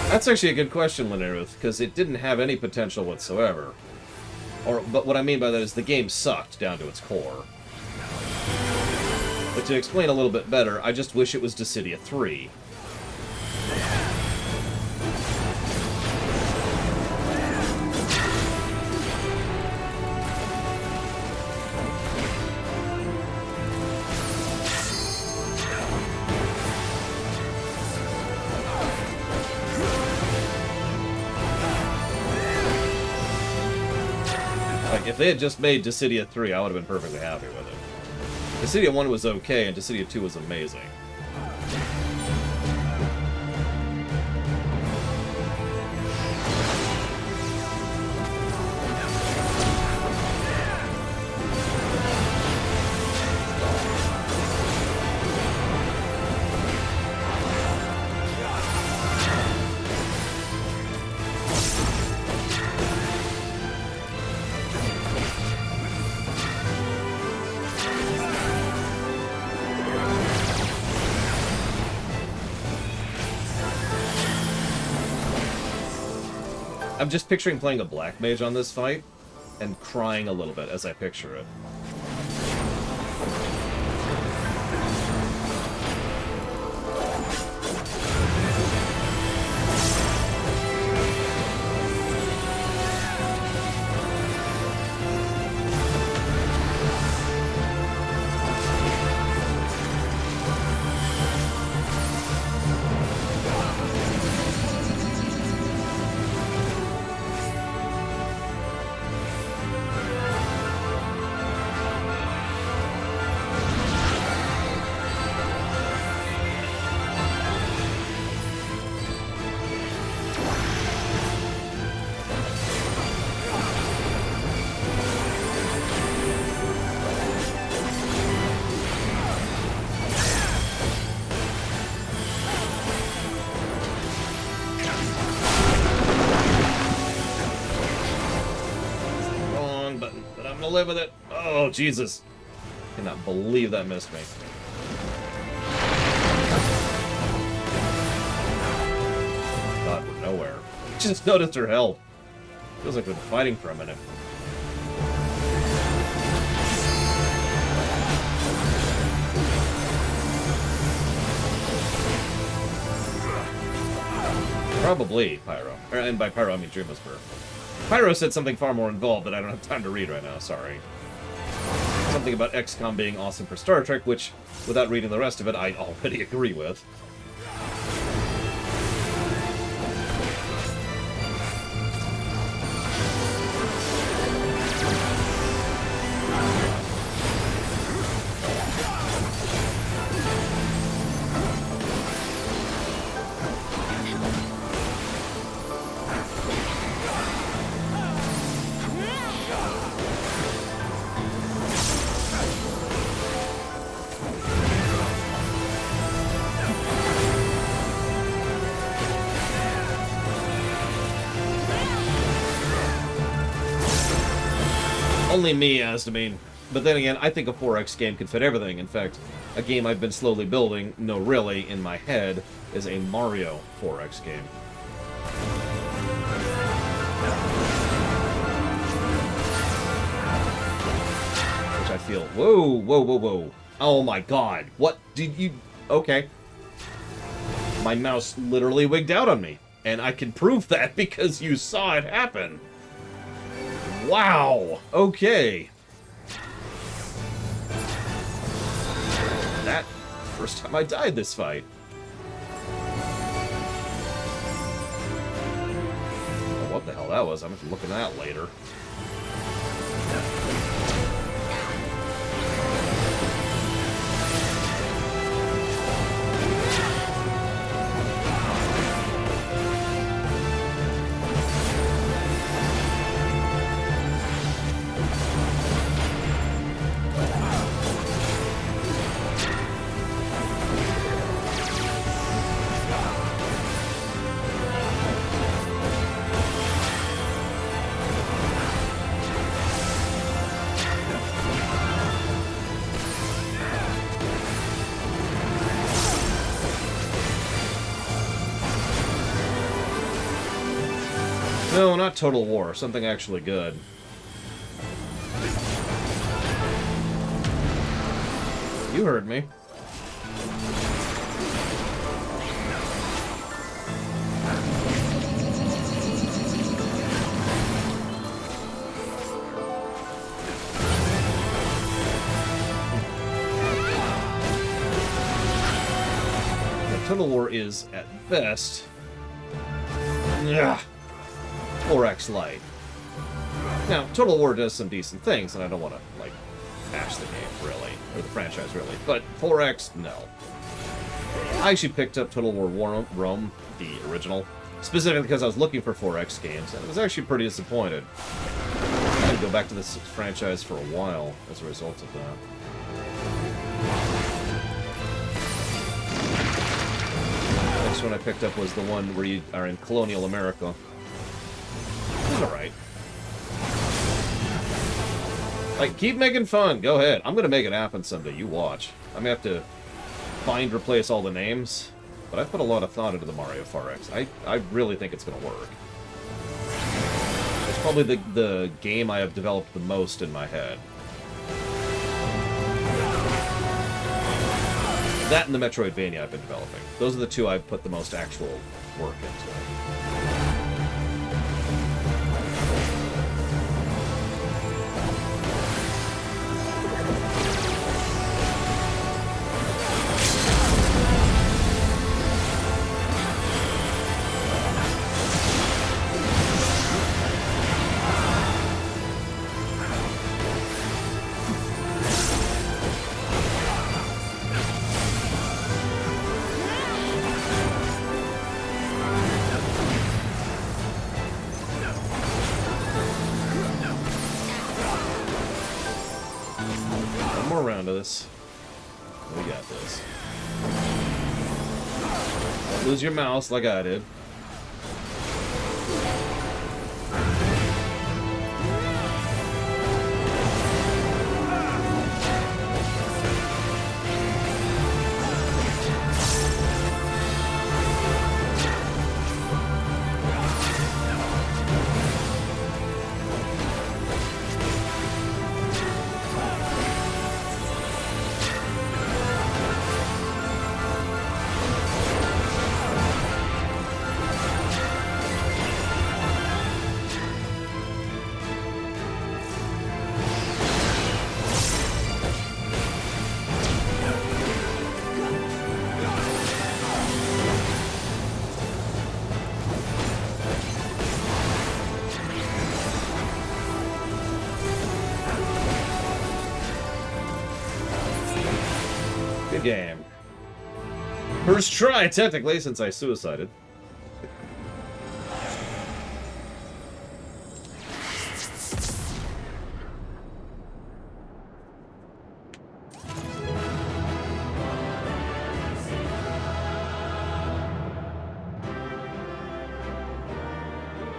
That's actually a good question, Linearuth, because it didn't have any potential whatsoever. But what I mean by that is the game sucked down to its core. But to explain a little bit better, I just wish it was Dissidia 3. If they had just made Dissidia 3, I would have been perfectly happy with it. Dissidia 1 was okay, and Dissidia 2 was amazing. I'm just picturing playing a black mage on this fight, and crying a little bit as I picture it. Live with it. Oh, Jesus. Cannot believe that missed me. God, we're nowhere. Just noticed her health. Feels like we've been fighting for a minute. Probably Pyro. And by Pyro, I mean Dream Whisperer. Pyro said something far more involved that I don't have time to read right now, sorry. Something about XCOM being awesome for Star Trek, which, without reading the rest of it, I already agree with. Only me, as to mean. But then again, I think a 4X game can fit everything. In fact, a game I've been slowly building, no really, in my head, is a Mario 4X game. Which I feel... Whoa, whoa, whoa, whoa. Oh my god. What did you... Okay. My mouse literally wigged out on me. And I can prove that because you saw it happen. Wow. Okay. That first time I died this fight. Oh, what the hell that was? I'm going to look at that later. No, not Total War. Something actually good. You heard me. Yeah, Total War is, at best... Ugh. 4X light. Now, Total War does some decent things, and I don't want to, like, bash the game, really. Or the franchise, really. But 4X, no. I actually picked up Total War Rome, the original, specifically because I was looking for 4X games, and I was actually pretty disappointed. I had to go back to this franchise for a while as a result of that. Next one I picked up was the one where you are in colonial America. Alright. Like, keep making fun. Go ahead. I'm gonna make it happen someday. You watch. I'm gonna have to replace all the names. But I put a lot of thought into the Mario 4X. I really think it's gonna work. It's probably the game I have developed the most in my head. That and the Metroidvania I've been developing. Those are the two I've put the most actual work into. This. We got this. Don't lose your mouse like I did. Game. First try, technically, since I suicided.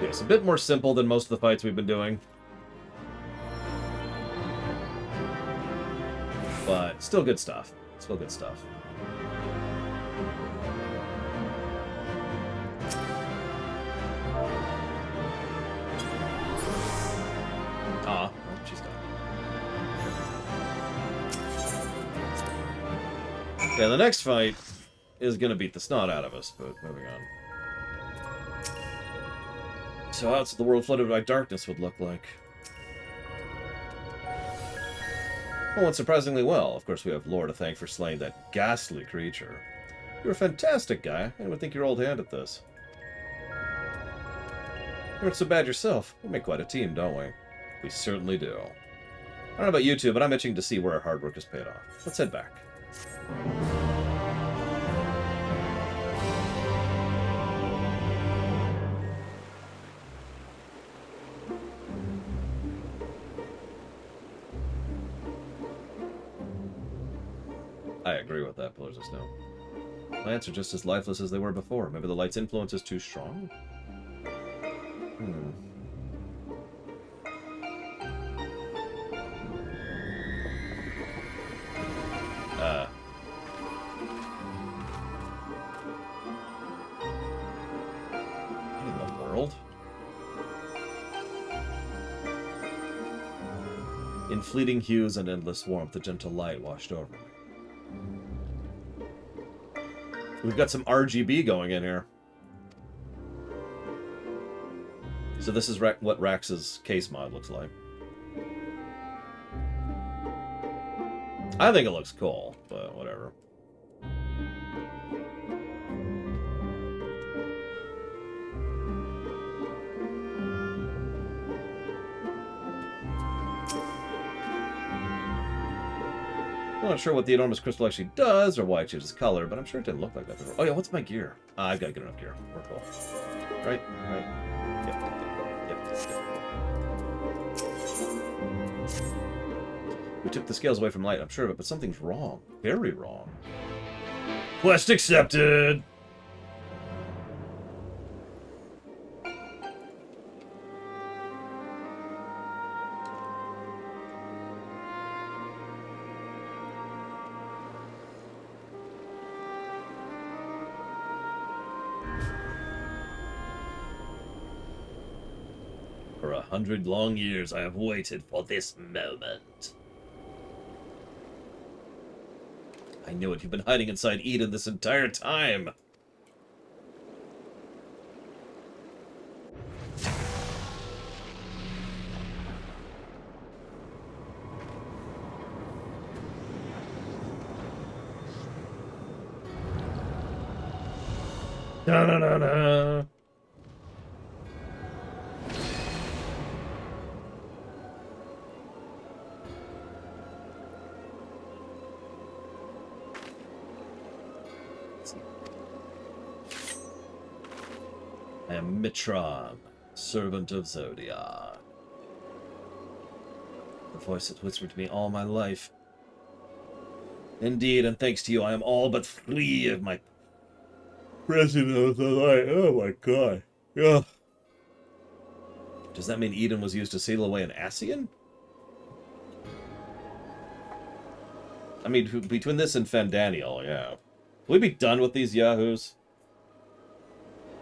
Yes, a bit more simple than most of the fights we've been doing. But still good stuff. Still good stuff. Ah, well, she's gone. Yeah, the next fight is going to beat the snot out of us, but moving on. So how else the world flooded by darkness would look like? Well, went surprisingly well. Of course, we have Lore to thank for slaying that ghastly creature. You're a fantastic guy. I would think you're old hand at this. You weren't so bad yourself. We make quite a team, don't we? We certainly do. I don't know about you two, but I'm itching to see where our hard work has paid off. Let's head back. I agree with that, Pillars of Snow. Plants are just as lifeless as they were before. Maybe the light's influence is too strong? What in the world? In fleeting hues and endless warmth, the gentle light washed over me. We've got some RGB going in here. So this is what Rax's case mod looks like. I think it looks cool, but whatever. I'm not sure what the enormous crystal actually does or why it changes color, but I'm sure it didn't look like that before. Oh yeah, what's my gear? I've got good enough gear. We're cool. Right? Yep. We took the scales away from light, I'm sure of it, but something's wrong. Very wrong. Quest accepted! For 100 long years, I have waited for this moment. I knew it. You've been hiding inside Eden this entire time. Da-na-na-na. I am Mitron, servant of Zodiac. The voice that whispered to me all my life. Indeed, and thanks to you, I am all but free of my prisoner of the light. Oh my god. Ugh. Does that mean Eden was used to seal away an Ascian? I mean, between this and Fandaniel, yeah. Will we be done with these yahoos?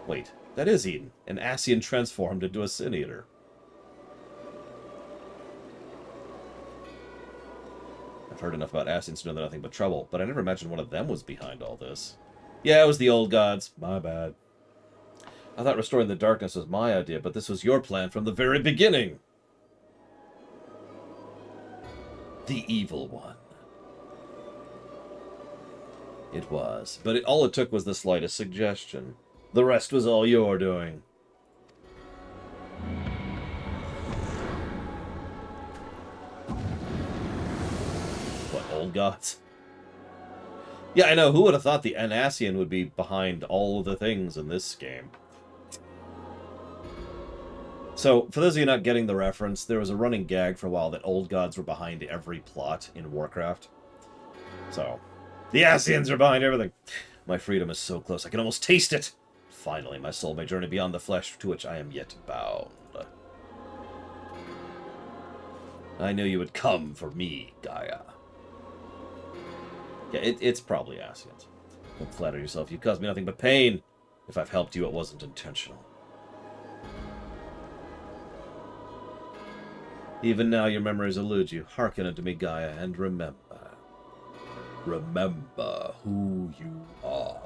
Wait. That is Eden, an Ascian transformed into a Sin Eater. I've heard enough about Ascians to know they're nothing but trouble, but I never imagined one of them was behind all this. Yeah, it was the old gods. My bad. I thought restoring the darkness was my idea, but this was your plan from the very beginning. The evil one. It was, but all it took was the slightest suggestion. The rest was all your doing. What, old gods? Yeah, I know. Who would have thought the Ascian would be behind all of the things in this game? So, for those of you not getting the reference, there was a running gag for a while that old gods were behind every plot in Warcraft. So, the Ascians are behind everything. My freedom is so close, I can almost taste it. Finally, my soul may journey beyond the flesh to which I am yet bound. I knew you would come for me, Gaia. Yeah, it's probably Ascians. Don't flatter yourself. You caused me nothing but pain. If I've helped you, it wasn't intentional. Even now your memories elude you. Hearken unto me, Gaia, and remember. Remember who you are.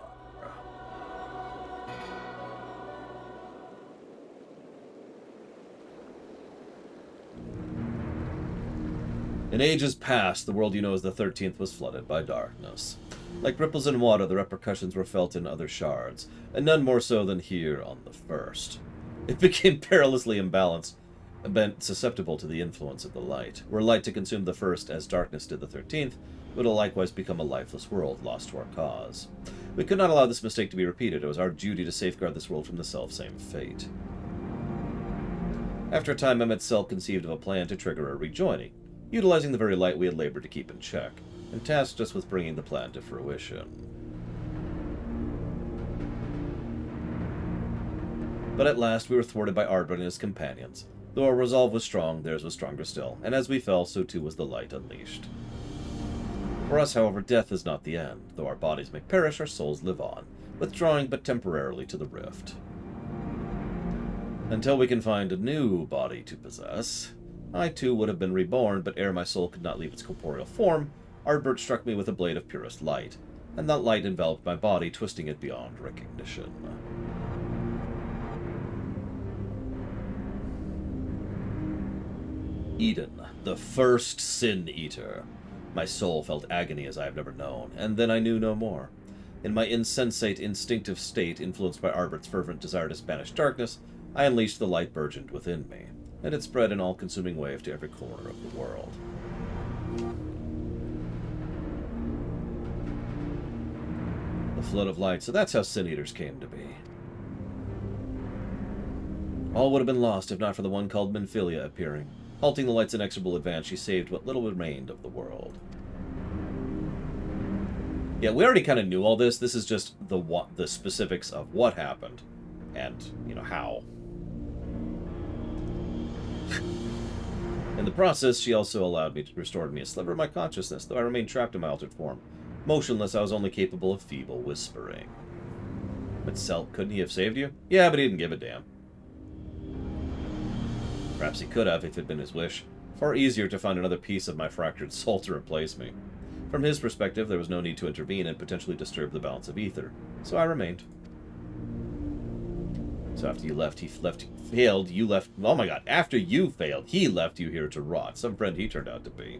In ages past, the world you know as the 13th was flooded by darkness. Like ripples in water, the repercussions were felt in other shards, and none more so than here on the first. It became perilously imbalanced, susceptible to the influence of the light. Were light to consume the first as darkness did the 13th, it would likewise become a lifeless world, lost to our cause. We could not allow this mistake to be repeated. It was our duty to safeguard this world from the selfsame fate. After a time, Mehmet Cell conceived of a plan to trigger a rejoining, utilizing the very light we had labored to keep in check, and tasked us with bringing the plan to fruition. But at last we were thwarted by Ardbert and his companions. Though our resolve was strong, theirs was stronger still, and as we fell, so too was the light unleashed. For us, however, death is not the end. Though our bodies may perish, our souls live on, withdrawing but temporarily to the rift. Until we can find a new body to possess, I too would have been reborn, but ere my soul could not leave its corporeal form, Ardbert struck me with a blade of purest light, and that light enveloped my body, twisting it beyond recognition. Eden, the first Sin-Eater. My soul felt agony as I have never known, and then I knew no more. In my insensate, instinctive state, influenced by Arbert's fervent desire to banish darkness, I unleashed the light burgeoned within me, and it spread in all-consuming wave to every corner of the world. The flood of light, so that's how Sin-Eaters came to be. All would have been lost if not for the one called Minfilia appearing. Halting the light's inexorable advance, she saved what little remained of the world. Yeah, we already kind of knew all this. This is just the specifics of what happened and, how. In the process, she also allowed me to restore me a sliver of my consciousness, though I remained trapped in my altered form. Motionless, I was only capable of feeble whispering. But Celt, couldn't he have saved you? Yeah, but he didn't give a damn. Perhaps he could have if it had been his wish. Far easier to find another piece of my fractured soul to replace me. From his perspective, there was no need to intervene and potentially disturb the balance of ether, so I remained. So after you left, failed, you left... Oh my god, after you failed, he left you here to rot. Some friend he turned out to be.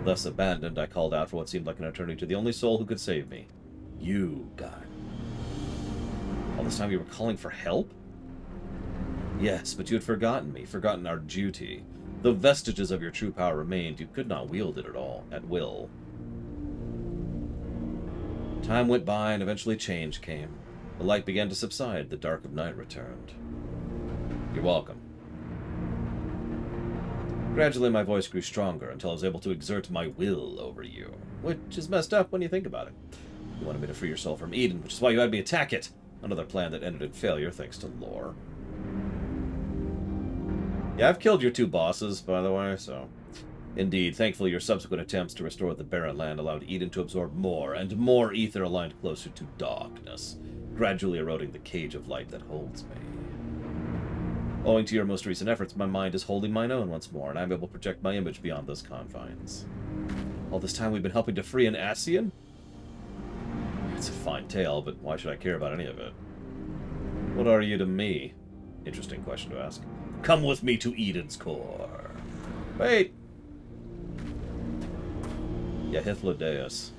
Thus abandoned, I called out for what seemed like an eternity to the only soul who could save me. You, God. All this time you were calling for help? Yes, but you had forgotten me, forgotten our duty. Though vestiges of your true power remained, you could not wield it at all, at will. Time went by, and eventually change came. The light began to subside, the dark of night returned. You're welcome. Gradually my voice grew stronger, until I was able to exert my will over you. Which is messed up when you think about it. You wanted me to free your soul from Eden, which is why you had me attack it. Another plan that ended in failure, thanks to lore. Yeah, I've killed your two bosses, by the way, so... Indeed, thankfully your subsequent attempts to restore the barren land allowed Eden to absorb more and more ether aligned closer to darkness, gradually eroding the cage of light that holds me. Owing to your most recent efforts, my mind is holding mine own once more, and I'm able to project my image beyond those confines. All this time we've been helping to free an Ascian? It's a fine tale, but why should I care about any of it? What are you to me? Interesting question to ask. Come with me to Eden's core. Wait! Yahithlodeus.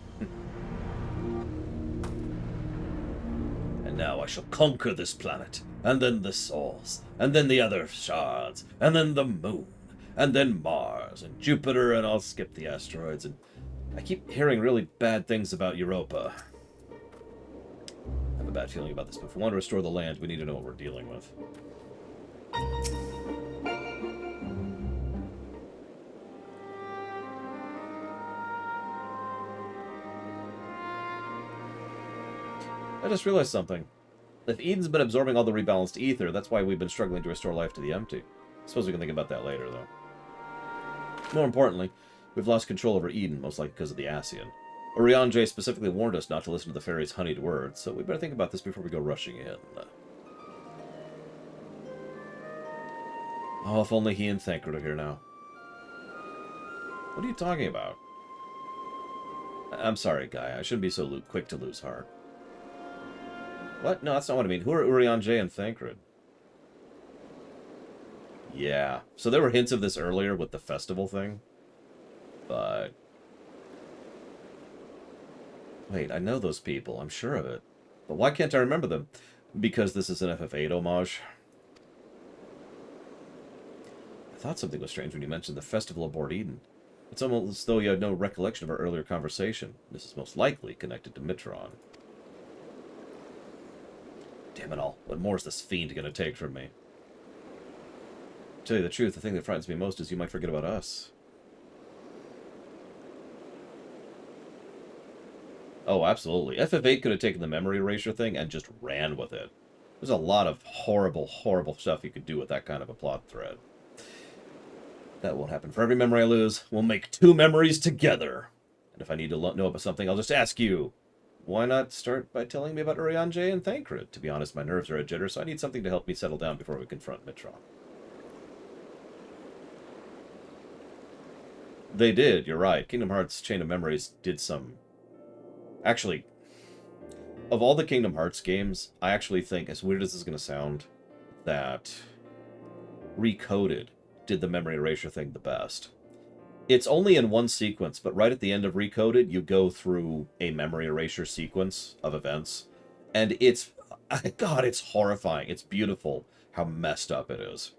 And now I shall conquer this planet, and then the source, and then the other shards, and then the moon, and then Mars, and Jupiter, and I'll skip the asteroids, and I keep hearing really bad things about Europa. I have a bad feeling about this, but if we want to restore the land, we need to know what we're dealing with. I just realized something. If Eden's been absorbing all the rebalanced ether, that's why we've been struggling to restore life to the empty. I suppose we can think about that later, though. More importantly, we've lost control over Eden, most likely because of the Ascian. Urianger specifically warned us not to listen to the fairy's honeyed words, so we better think about this before we go rushing in. Oh, if only he and Thancred are here now. What are you talking about? I'm sorry, Guy. I shouldn't be so quick to lose heart. What? No, that's not what I mean. Who are Urianger and Thancred? Yeah. So there were hints of this earlier with the festival thing. But... wait, I know those people. I'm sure of it. But why can't I remember them? Because this is an FF8 homage. I thought something was strange when you mentioned the festival aboard Eden. It's almost as though you had no recollection of our earlier conversation. This is most likely connected to Mitron. Damn it all. What more is this fiend going to take from me? To tell you the truth, the thing that frightens me most is you might forget about us. Oh, absolutely. FF8 could have taken the memory erasure thing and just ran with it. There's a lot of horrible, horrible stuff you could do with that kind of a plot thread. That won't happen. For every memory I lose, we'll make 2 memories together. And if I need to know about something, I'll just ask you. Why not start by telling me about Urianger and Thancred? To be honest, my nerves are a jitter, so I need something to help me settle down before we confront Mitron. They did, you're right. Kingdom Hearts Chain of Memories did some... Actually, of all the Kingdom Hearts games, I actually think, as weird as this is going to sound, that Recoded did the memory erasure thing the best. It's only in one sequence, but right at the end of Recoded, you go through a memory erasure sequence of events, and it's... God, it's horrifying. It's beautiful how messed up it is.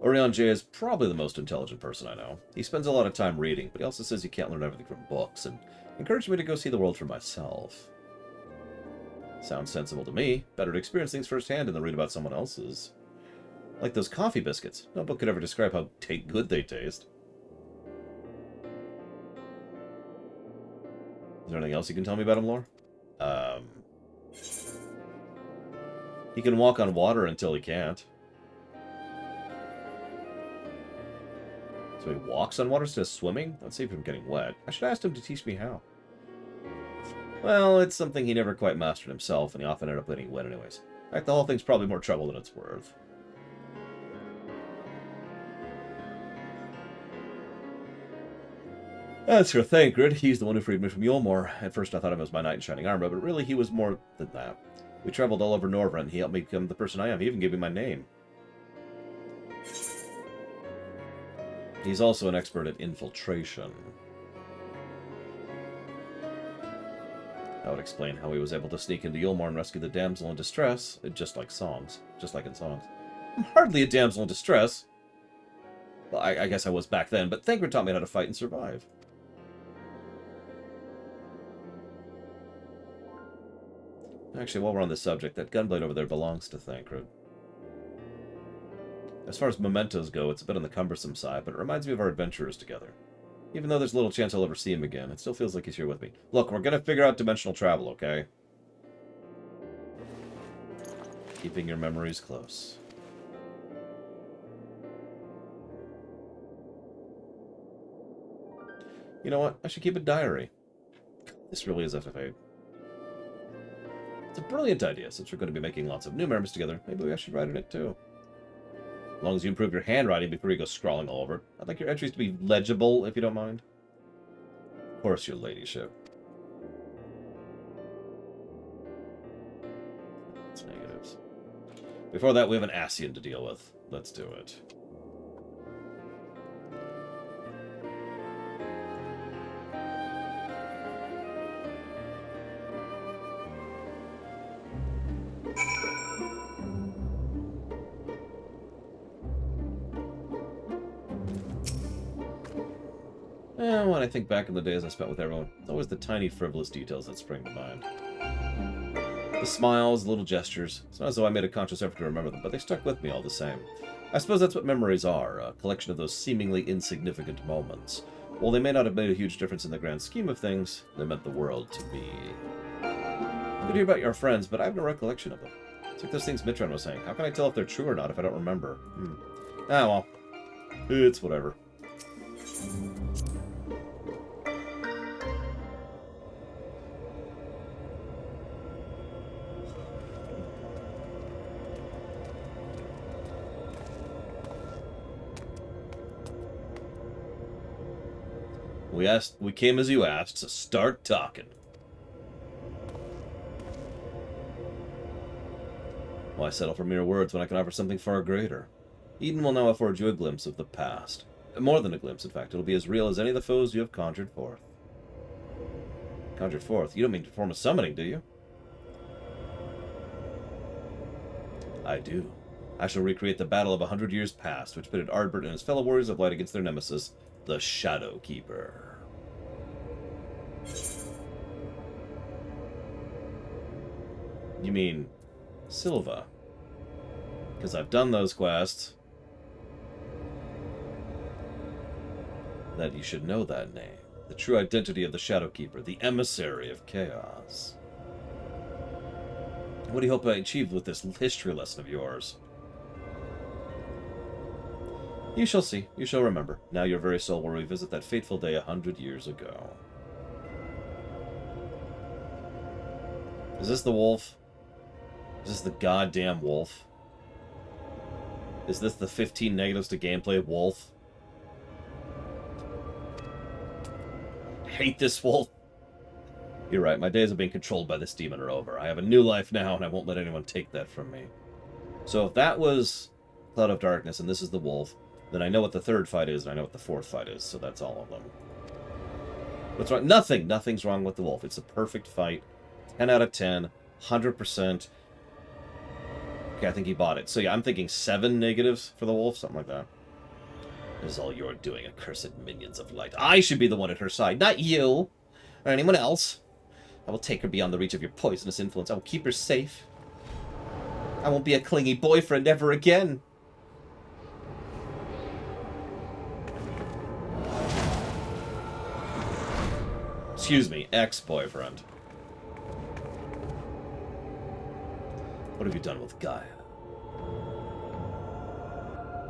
Urianger is probably the most intelligent person I know. He spends a lot of time reading, but he also says you can't learn everything from books, and encouraged me to go see the world for myself. Sounds sensible to me. Better to experience things firsthand than read about someone else's. Like those coffee biscuits. No book could ever describe how good they taste. Is there anything else you can tell me about him, Lore? He can walk on water until he can't. So he walks on water instead of swimming? Let's see if I'm getting wet. I should ask him to teach me how. Well, it's something he never quite mastered himself, and he often ended up getting wet anyways. In fact, the whole thing's probably more trouble than it's worth. As for Thancred, he's the one who freed me from Yulmore. At first I thought of him as my knight in shining armor, but really he was more than that. We traveled all over Norvrend, and he helped me become the person I am. He even gave me my name. He's also an expert at infiltration. That would explain how he was able to sneak into Yulmore and rescue the damsel in distress, just like in songs. I'm hardly a damsel in distress. Well, I guess I was back then, but Thancred taught me how to fight and survive. Actually, while we're on this subject, that gunblade over there belongs to Thancred. As far as mementos go, it's a bit on the cumbersome side, but it reminds me of our adventures together. Even though there's little chance I'll ever see him again, it still feels like he's here with me. Look, we're gonna figure out dimensional travel, okay? Keeping your memories close. You know what? I should keep a diary. This really is FF8. It's a brilliant idea, since we're going to be making lots of new memories together. Maybe I should write in it too. As long as you improve your handwriting before you go scrawling all over it. I'd like your entries to be legible, if you don't mind. Of course, your ladyship. That's negatives. Before that, we have an Ascian to deal with. Let's do it. When I think back on the days I spent with everyone, it's always the tiny, frivolous details that spring to mind. The smiles, the little gestures. It's not as though I made a conscious effort to remember them, but they stuck with me all the same. I suppose that's what memories are, a collection of those seemingly insignificant moments. While they may not have made a huge difference in the grand scheme of things, they meant the world to me. I could hear about your friends, but I have no recollection of them. It's like those things Mitron was saying. How can I tell if they're true or not if I don't remember? Ah, well. It's whatever. We came as you asked, so start talking. Why settle for mere words when I can offer something far greater? Eden will now afford you a glimpse of the past. More than a glimpse, in fact. It'll be as real as any of the foes you have conjured forth. Conjured forth? You don't mean to perform a summoning, do you? I do. I shall recreate the battle of 100 years past, which pitted Ardbert and his fellow warriors of light against their nemesis, the Shadow Keeper. You mean Silva? Because I've done those quests. That you should know that name. The true identity of the Shadow Keeper, the emissary of chaos. What do you hope I achieved with this history lesson of yours? You shall see. You shall remember. Now your very soul will revisit that fateful day 100 years ago. Is this the wolf? Is this the goddamn wolf? Is this the 15 negatives to gameplay wolf? I hate this wolf. You're right, my days of being controlled by this demon are over. I have a new life now, and I won't let anyone take that from me. So if that was Cloud of Darkness, and this is the wolf, then I know what the third fight is, and I know what the fourth fight is, so that's all of them. What's wrong? Nothing! Nothing's wrong with the wolf. It's a perfect fight. 10 out of 10. 100%. Okay, I think he bought it. So yeah, I'm thinking 7 negatives for the wolf, something like that. This is all you're doing, accursed minions of light. I should be the one at her side, not you! Or anyone else. I will take her beyond the reach of your poisonous influence. I will keep her safe. I won't be a clingy boyfriend ever again. Excuse me, ex-boyfriend. What have you done with Gaia?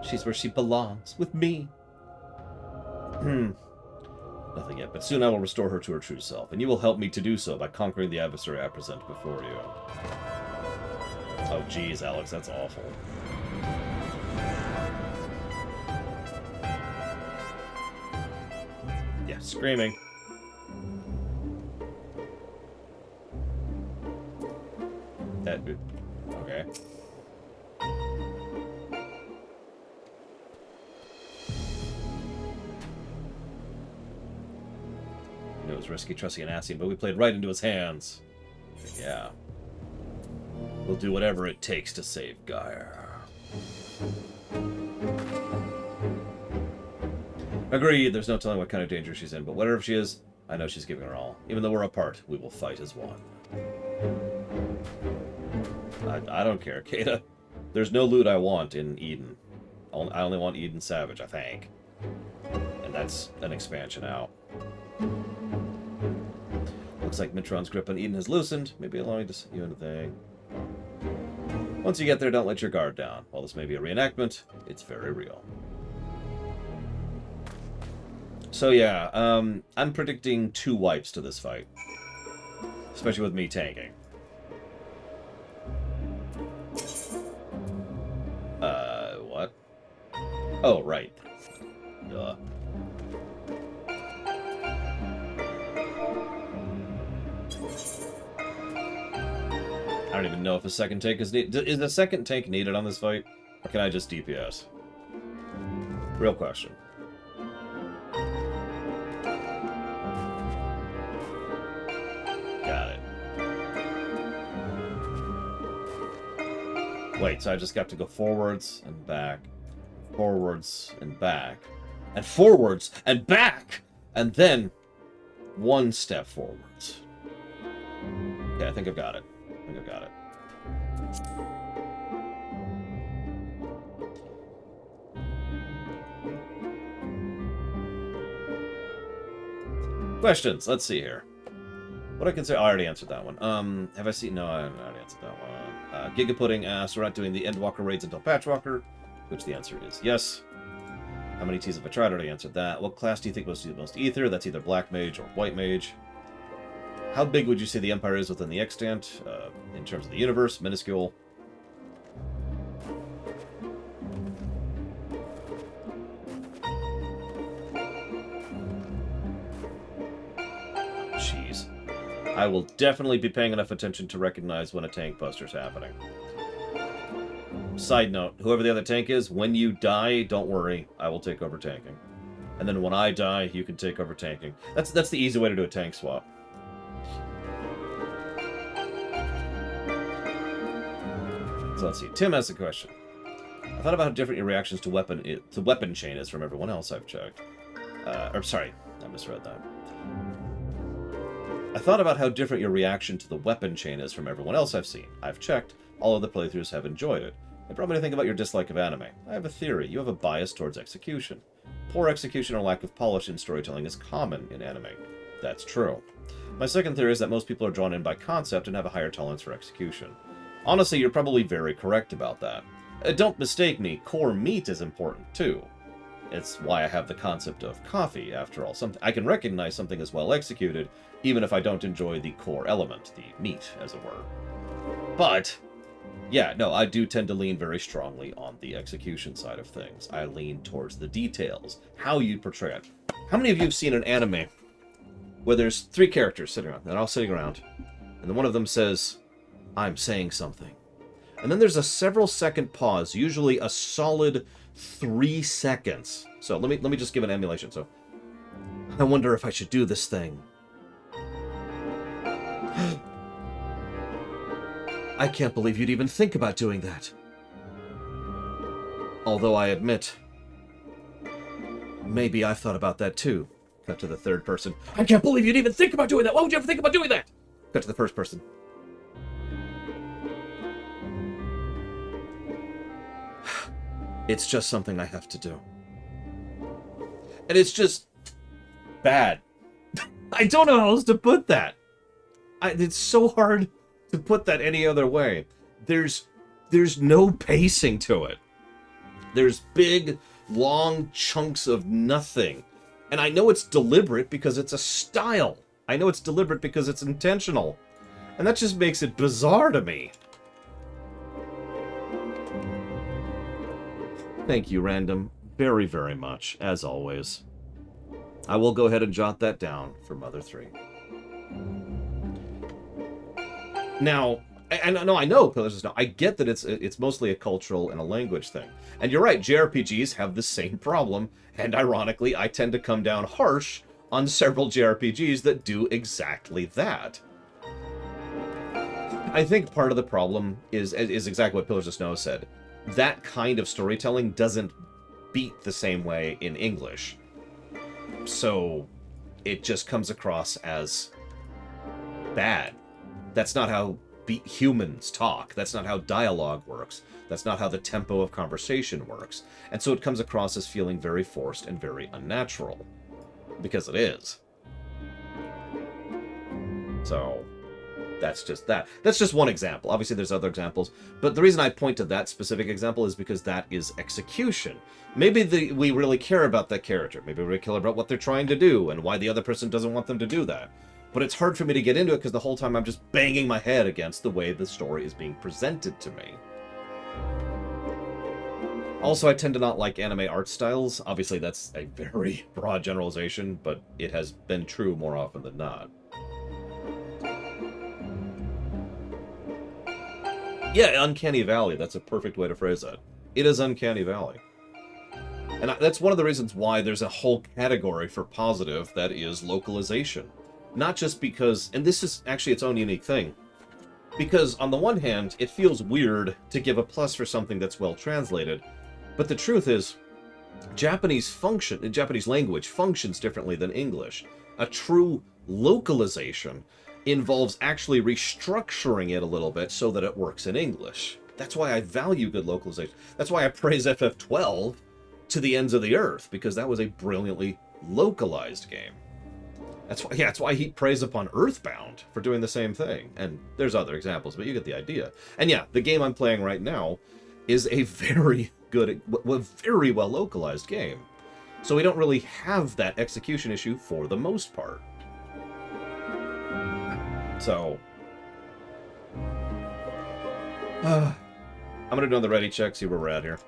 She's where she belongs, with me. Nothing yet, but soon I will restore her to her true self, and you will help me to do so by conquering the adversary I present before you. Oh, geez, Alex, that's awful. Yeah, screaming. That... okay. It was risky trusting an Ascian, but we played right into his hands. Yeah. We'll do whatever it takes to save Gaia. Agreed, there's no telling what kind of danger she's in, but whatever she is, I know she's giving her all. Even though we're apart, we will fight as one. I don't care, Kata. There's no loot I want in Eden. I only want Eden Savage, I think. And that's an expansion out. Looks like Mitron's grip on Eden has loosened, maybe allowing to set you into thing. Once you get there, don't let your guard down. While this may be a reenactment, it's very real. So yeah, I'm predicting 2 wipes to this fight. Especially with me tanking. What? Oh, right. Duh. I don't even know if a second tank is needed. Is a second tank needed on this fight? Or can I just DPS? Real question. Got it. Wait, so I just got to go forwards and back. Forwards and back. And forwards and back! And then 1 step forwards. Okay, I think I've got it. I think I've got it. Questions. Let's see here. What I can say... I already answered that one. Have I seen... No, I already answered that one. Giga Pudding asks, we're not doing the Endwalker raids until Patchwalker, which the answer is yes. How many T's have I tried? I already answered that. What class do you think was the most ether? That's either black mage or white mage. How big would you say the Empire is within the extant? In terms of the universe, minuscule. Jeez. I will definitely be paying enough attention to recognize when a tank buster's happening. Side note, whoever the other tank is, when you die, don't worry, I will take over tanking. And then when I die, you can take over tanking. That's the easy way to do a tank swap. So let's see. Tim asks a question. I thought about how different your reactions to weapon chain is from everyone else I've checked. Sorry, I misread that. I thought about how different your reaction to the weapon chain is from everyone else I've seen. I've checked. All of the playthroughs have enjoyed it. It brought me to think about your dislike of anime. I have a theory. You have a bias towards execution. Poor execution or lack of polish in storytelling is common in anime. That's true. My second theory is that most people are drawn in by concept and have a higher tolerance for execution. Honestly, you're probably very correct about that. Don't mistake me, core meat is important too. It's why I have the concept of coffee, after all. I can recognize something as well executed, even if I don't enjoy the core element, the meat, as it were. But yeah, no, I do tend to lean very strongly on the execution side of things. I lean towards the details, how you portray it. How many of you have seen an anime where there's 3 characters sitting around, they're all sitting around, and then one of them says, I'm saying something. And then there's a several second pause, usually a solid 3 seconds. So let me just give an emulation. So, I wonder if I should do this thing. I can't believe you'd even think about doing that. Although I admit, maybe I've thought about that too. Cut to the third person. I can't believe you'd even think about doing that. Why would you ever think about doing that? Cut to the first person. It's just something I have to do. And it's just bad. I don't know how else to put that. It's so hard to put that any other way. There's no pacing to it. There's big, long chunks of nothing. And I know it's deliberate because it's a style. I know it's deliberate because it's intentional. And that just makes it bizarre to me. Thank you, Random, very, very much, as always. I will go ahead and jot that down for Mother 3. Now, and I know Pillars now. I get that it's mostly a cultural and a language thing. And you're right, JRPGs have the same problem, and ironically, I tend to come down harsh on several JRPGs that do exactly that. I think part of the problem is exactly what Pillars of Snow said. That kind of storytelling doesn't beat the same way in English. So it just comes across as bad. That's not how humans talk. That's not how dialogue works. That's not how the tempo of conversation works. And so it comes across as feeling very forced and very unnatural. Because it is. So that's just that. That's just one example. Obviously there's other examples, but the reason I point to that specific example is because that is execution. Maybe we really care about that character. Maybe we really care about what they're trying to do and why the other person doesn't want them to do that. But it's hard for me to get into it because the whole time I'm just banging my head against the way the story is being presented to me. Also, I tend to not like anime art styles. Obviously, that's a very broad generalization, but it has been true more often than not. Yeah, Uncanny Valley. That's a perfect way to phrase that. It is Uncanny Valley. And that's one of the reasons why there's a whole category for positive that is localization. Not just because, and this is actually its own unique thing, because on the one hand, it feels weird to give a plus for something that's well translated, but the truth is, Japanese language functions differently than English. A true localization involves actually restructuring it a little bit so that it works in English. That's why I value good localization. That's why I praise FF12 to the ends of the earth, because that was a brilliantly localized game. That's why I heap praise upon Earthbound for doing the same thing. And there's other examples, but you get the idea. And yeah, the game I'm playing right now is a very good, very well localized game. So we don't really have that execution issue for the most part. So... I'm gonna do the ready check, see where we're at here.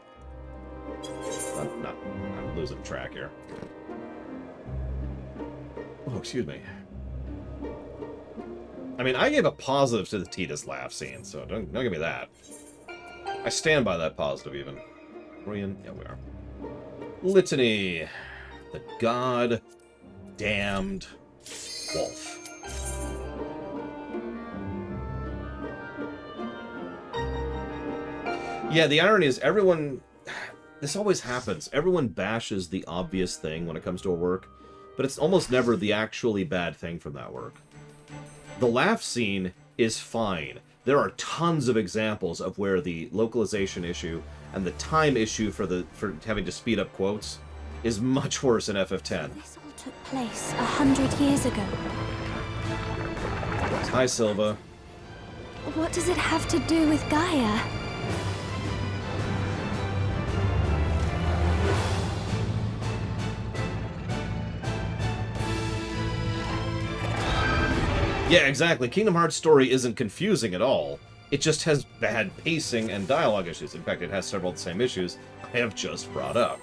I'm losing track here. Oh, excuse me. I mean, I gave a positive to the Titus laugh scene, so don't give me that. I stand by that positive, even. Are we in? Yeah, we are. Litany. The God-damned wolf. Yeah, the irony is everyone... This always happens. Everyone bashes the obvious thing when it comes to a work, but it's almost never the actually bad thing from that work. The laugh scene is fine. There are tons of examples of where the localization issue and the time issue for having to speed up quotes is much worse in FF10. This all took place 100 years ago. Hi, Silva. What does it have to do with Gaia? Yeah, exactly. Kingdom Hearts story isn't confusing at all. It just has bad pacing and dialogue issues. In fact, it has several of the same issues I have just brought up.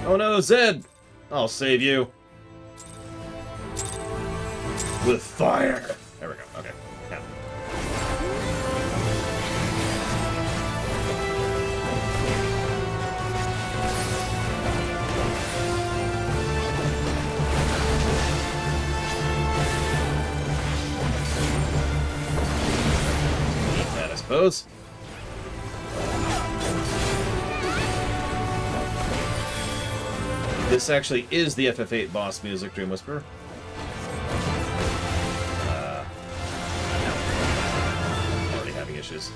Oh no, Zed! I'll save you. With fire! There we go, okay. Now. That, I suppose. This actually is the FF8 boss music, Dream Whisperer. Already having issues.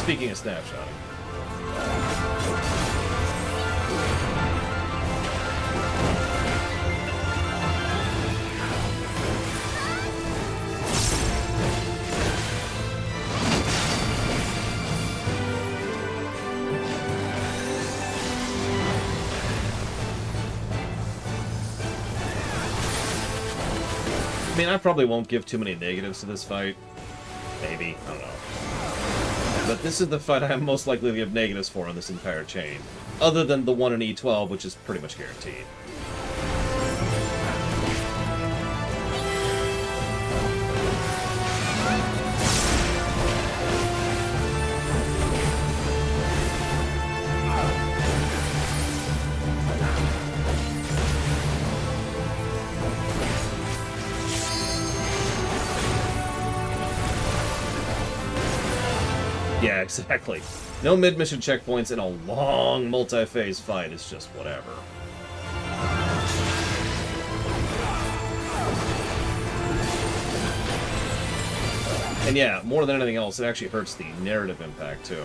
Speaking of snapshotting. I mean, I probably won't give too many negatives to this fight. Maybe. I don't know. But this is the fight I'm most likely to give negatives for on this entire chain. Other than the one in E12, which is pretty much guaranteed. Yeah, exactly. No mid-mission checkpoints in a long multi-phase fight. It's just whatever. And yeah, more than anything else, it actually hurts the narrative impact, too.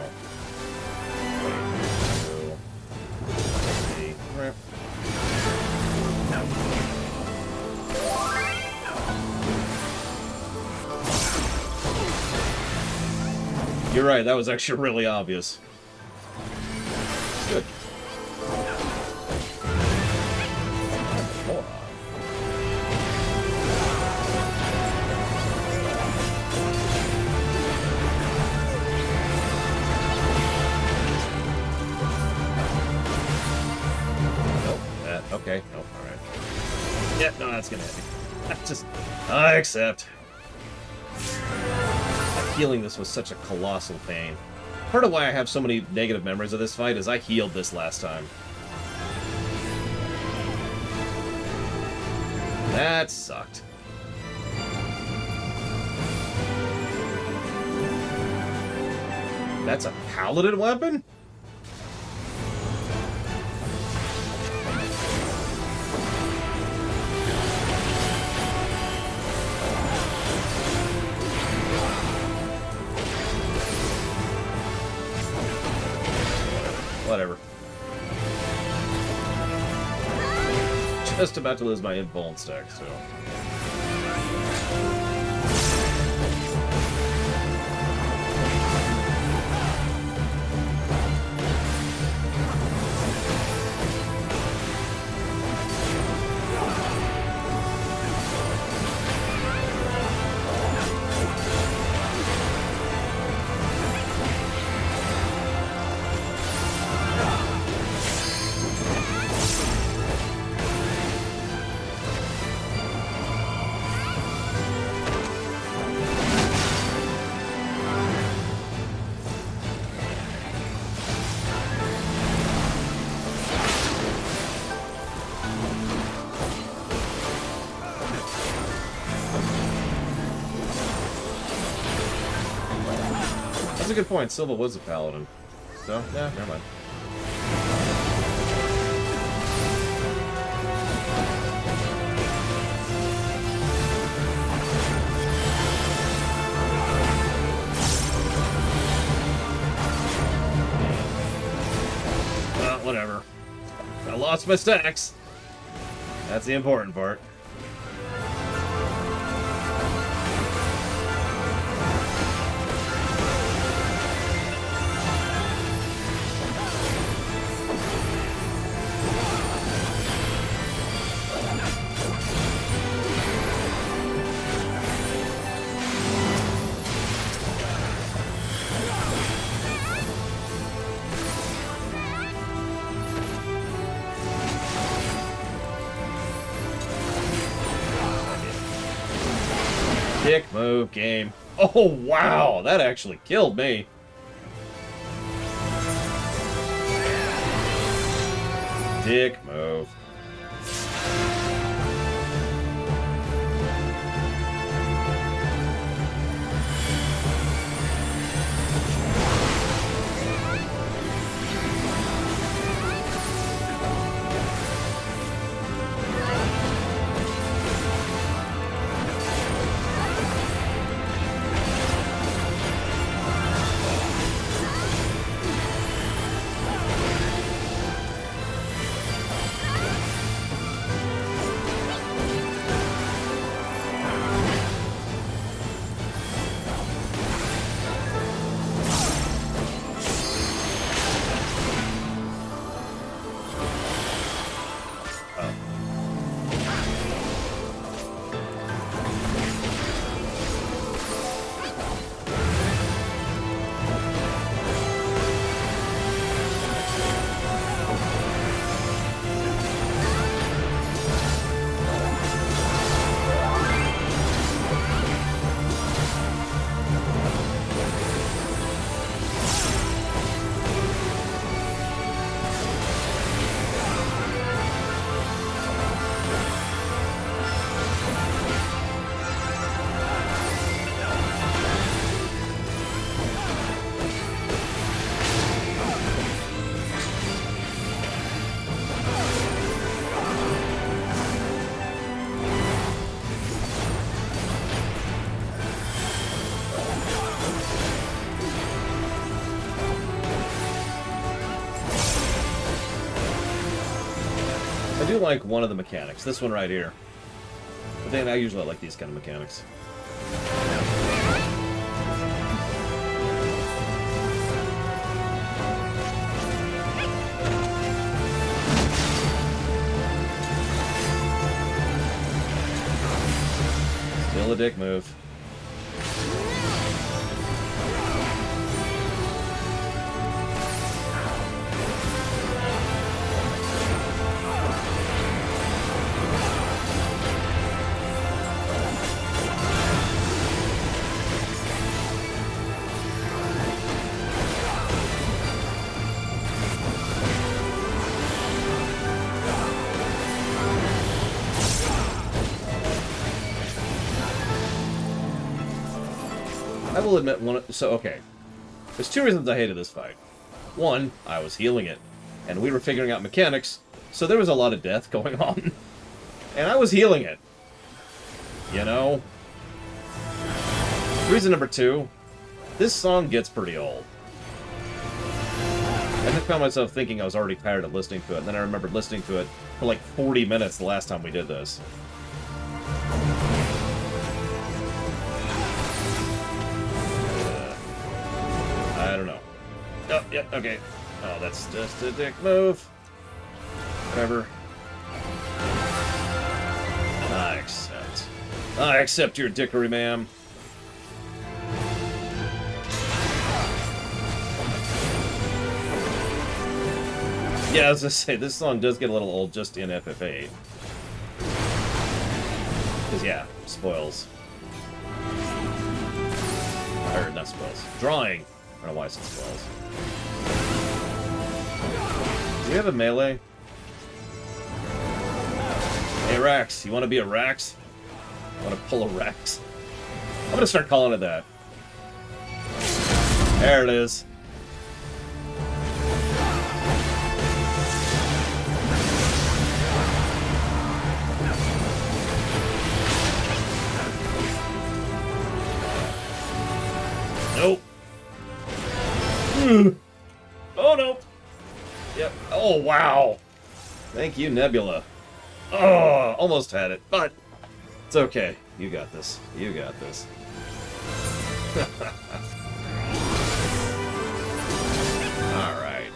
You're right, that was actually really obvious. Good. Nope, okay, nope, alright. Yeah, no, that's gonna hit me. I accept. Healing this was such a colossal pain. Part of why I have so many negative memories of this fight is I healed this last time. That sucked. That's a paladin weapon? Whatever. Just about to lose my invuln stack, so... That's a good point. Silva was a paladin. So, yeah, never mind. Well, whatever. I lost my stacks. That's the important part. Dick move, game. Oh, wow! That actually killed me. Dick move. I do like one of the mechanics. This one right here. But then I usually like these kind of mechanics. Still a dick move. will admit okay. There's two reasons I hated this fight. One, I was healing it, and we were figuring out mechanics, so there was a lot of death going on. And I was healing it. You know? Reason number two, this song gets pretty old. I just found myself thinking I was already tired of listening to it, and then I remembered listening to it for like 40 minutes the last time we did this. I don't know. Oh, yeah, okay. Oh, that's just a dick move. Whatever. I accept your dickery, ma'am. Yeah, I was gonna say, this song does get a little old just in FF8. Because, yeah, spoils. Or, not spoils. Drawing. I don't know why I said spoils. Do we have a melee? Hey, Rax, you want to be a Rax? Want to pull a Rax? I'm gonna start calling it that. There it is. Nope. Oh, no. Yep. Oh, wow. Thank you, Nebula. Oh, almost had it, but it's okay. You got this. You got this. Alright.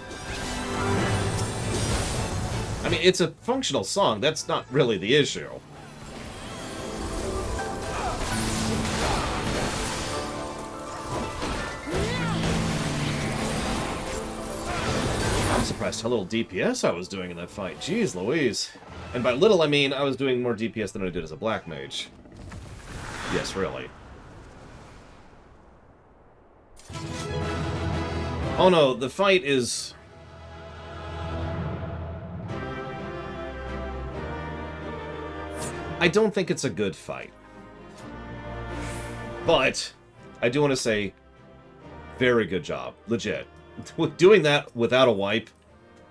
I mean, it's a functional song. That's not really the issue. I'm surprised how little DPS I was doing in that fight. Jeez Louise. And by little, I mean I was doing more DPS than I did as a black mage. Yes, really. Oh no, the fight is... I don't think it's a good fight. But, I do want to say, very good job. Legit. Doing that without a wipe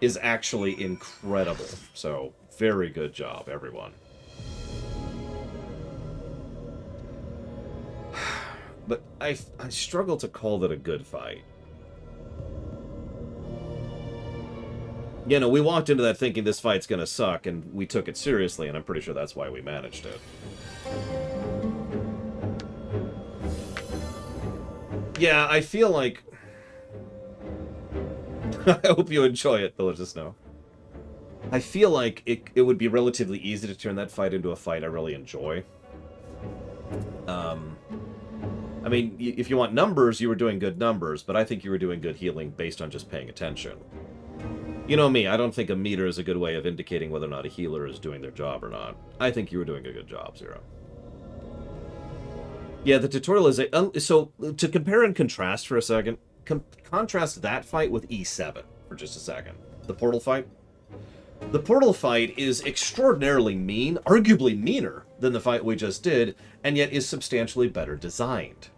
is actually incredible. So, very good job, everyone. But I struggle to call that a good fight. You know, we walked into that thinking this fight's gonna suck, and we took it seriously, and I'm pretty sure that's why we managed it. Yeah, I feel like... I hope you enjoy it, let us know. I feel like it would be relatively easy to turn that fight into a fight I really enjoy. I mean, if you want numbers, you were doing good numbers, but I think you were doing good healing based on just paying attention. You know me, I don't think a meter is a good way of indicating whether or not a healer is doing their job or not. I think you were doing a good job, Zero. Yeah, the tutorial is a... so, to compare and contrast for a second, contrast that fight with E7 for just a second. The portal fight. The portal fight is extraordinarily mean, arguably meaner than the fight we just did, and yet is substantially better designed.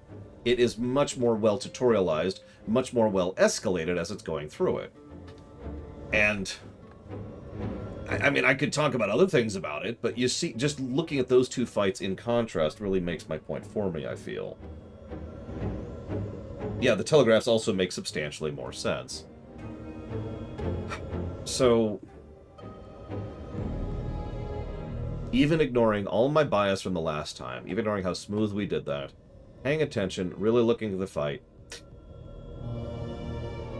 It is much more well tutorialized, much more well escalated as it's going through it. And, I mean, I could talk about other things about it, but you see, just looking at those two fights in contrast really makes my point for me, I feel. Yeah, the telegraphs also make substantially more sense. So... even ignoring all my bias from the last time, even ignoring how smooth we did that, paying attention, really looking at the fight,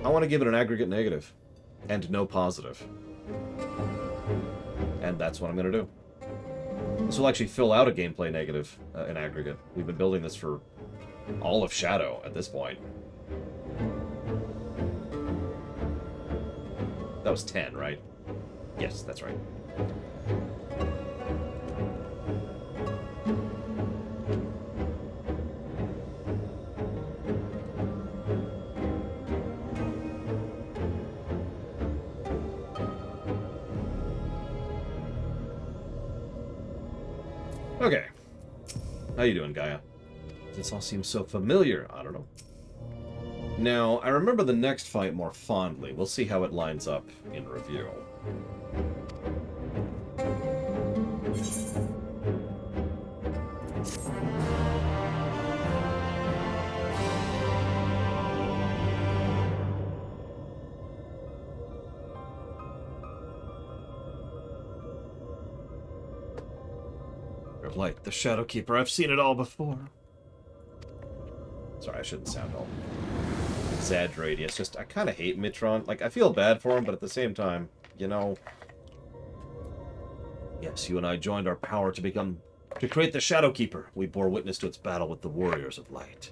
I want to give it an aggregate negative, and no positive. And that's what I'm going to do. This will actually fill out a gameplay negative in aggregate. We've been building this for all of Shadow at this point. That was 10, right? Yes, that's right. Okay. How you doing, Gaia? This all seems so familiar. I don't know. Now, I remember the next fight more fondly. We'll see how it lines up in review. Light, the Shadow Keeper. I've seen it all before. Sorry, I shouldn't sound all exaggerated. It's just, I kind of hate Mitron. Like, I feel bad for him, but at the same time, you know... Yes, you and I joined our power to create the Shadow Keeper. We bore witness to its battle with the Warriors of Light.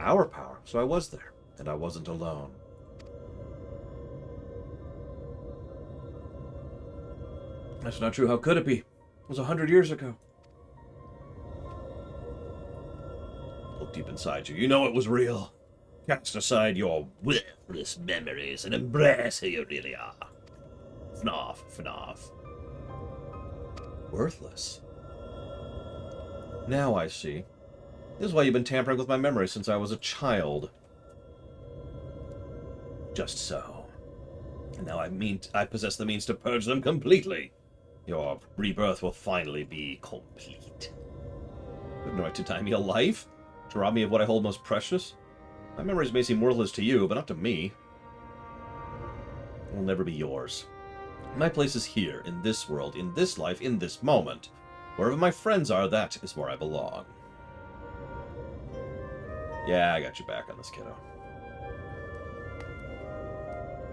Our power. So I was there, and I wasn't alone. That's not true. How could it be? It was 100 years ago. Look deep inside you. You know it was real. Cast aside your worthless memories and embrace who you really are. FNAF, FNAF. Worthless? Now I see. This is why you've been tampering with my memory since I was a child. Just so. And now I possess the means to purge them completely. Your rebirth will finally be complete. You have no right to deny me a life? To rob me of what I hold most precious? My memories may seem worthless to you, but not to me. It will never be yours. My place is here, in this world, in this life, in this moment. Wherever my friends are, that is where I belong. Yeah, I got your back on this, kiddo.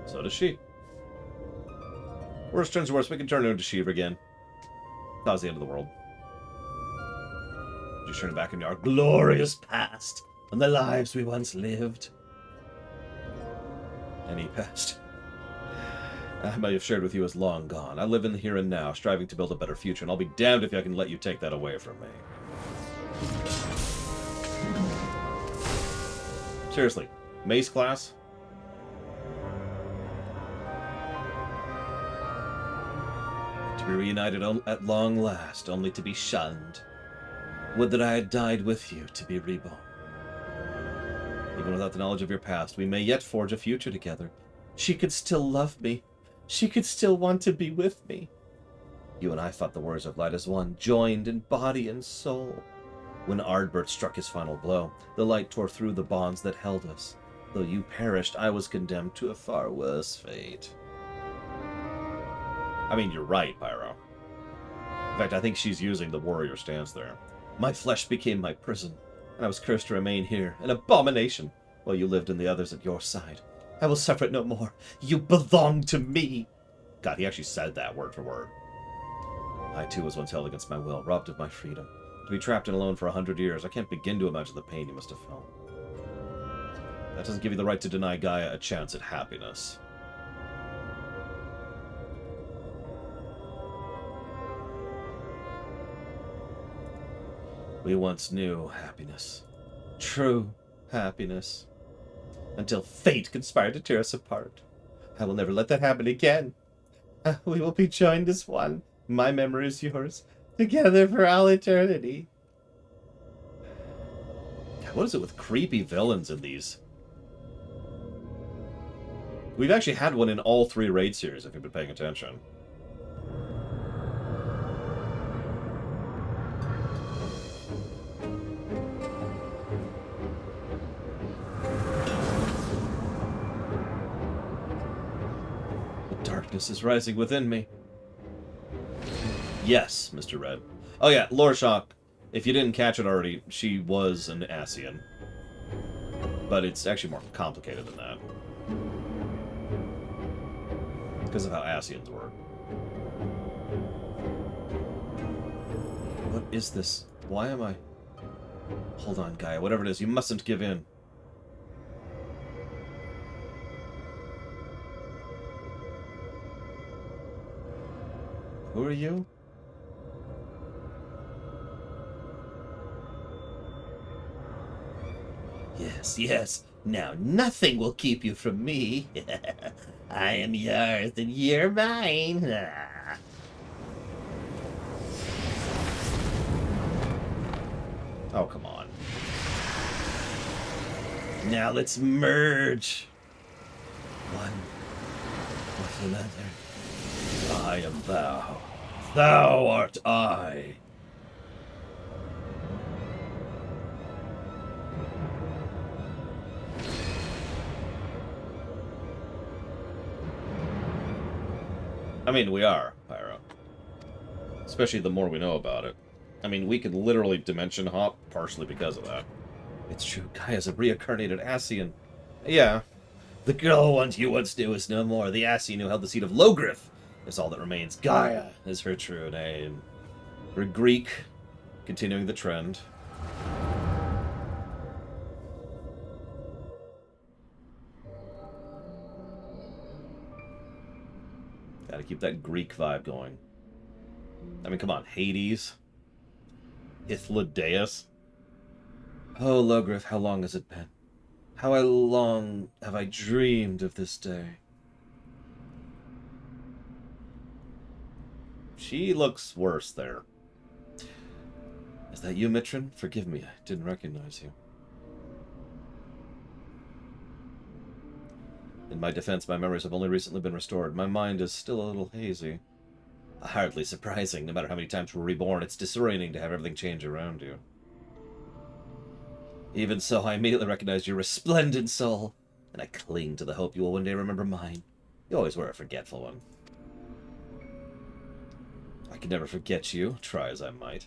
So does she. Worst turns to worst, we can turn her into Shiva again. That was the end of the world. Just turn back into our glorious past and the lives we once lived. Any past I might have shared with you is long gone. I live in the here and now, striving to build a better future, and I'll be damned if I can let you take that away from me. Seriously, Mace class? To be reunited at long last, only to be shunned. Would that I had died with you to be reborn. Even without the knowledge of your past, we may yet forge a future together. She could still love me. She could still want to be with me. You and I fought the Warriors of Light as one, joined in body and soul. When Ardbert struck his final blow, the light tore through the bonds that held us. Though you perished, I was condemned to a far worse fate. I mean, you're right, Pyro. In fact, I think she's using the warrior stance there. My flesh became my prison, and I was cursed to remain here, an abomination, while you lived in the others at your side. I will suffer it no more. You belong to me. God, he actually said that word for word. I, too, was once held against my will, robbed of my freedom. To be trapped and alone for 100 years, I can't begin to imagine the pain you must have felt. That doesn't give you the right to deny Gaia a chance at happiness. We once knew happiness. True happiness. Until fate conspired to tear us apart. I will never let that happen again. We will be joined as one. My memory is yours. Together for all eternity. What is it with creepy villains in these? We've actually had one in all 3 raid series, if you've been paying attention. Darkness is rising within me. Yes, Mr. Red. Oh yeah, Lore Shock. If you didn't catch it already, she was an Ascian. But it's actually more complicated than that. Because of how Ascians work. What is this? Why am I... Hold on, Gaia. Whatever it is, you mustn't give in. Who are you? Yes, yes. Now nothing will keep you from me. I am yours and you're mine. Oh, come on. Now let's merge. One with another. I am thou. Thou art I. I mean, we are, Pyro. Especially the more we know about it. I mean, we could literally dimension hop partially because of that. It's true, Gaia's a reincarnated Ascian. Yeah. The girl you once knew is no more. The Ascian who held the seat of Logrith is all that remains. Gaia is her true name. Her Greek, continuing the trend. Gotta keep that Greek vibe going. I mean, come on, Hades. Ithlodeus. Oh, Logrith, how long has it been? How long have I dreamed of this day? She looks worse there. Is that you, Mitrin? Forgive me, I didn't recognize you. In my defense, my memories have only recently been restored. My mind is still a little hazy. Hardly surprising. No matter how many times we're reborn, it's disorienting to have everything change around you. Even so, I immediately recognize your resplendent soul, and I cling to the hope you will one day remember mine. You always were a forgetful one. I can never forget you, try as I might.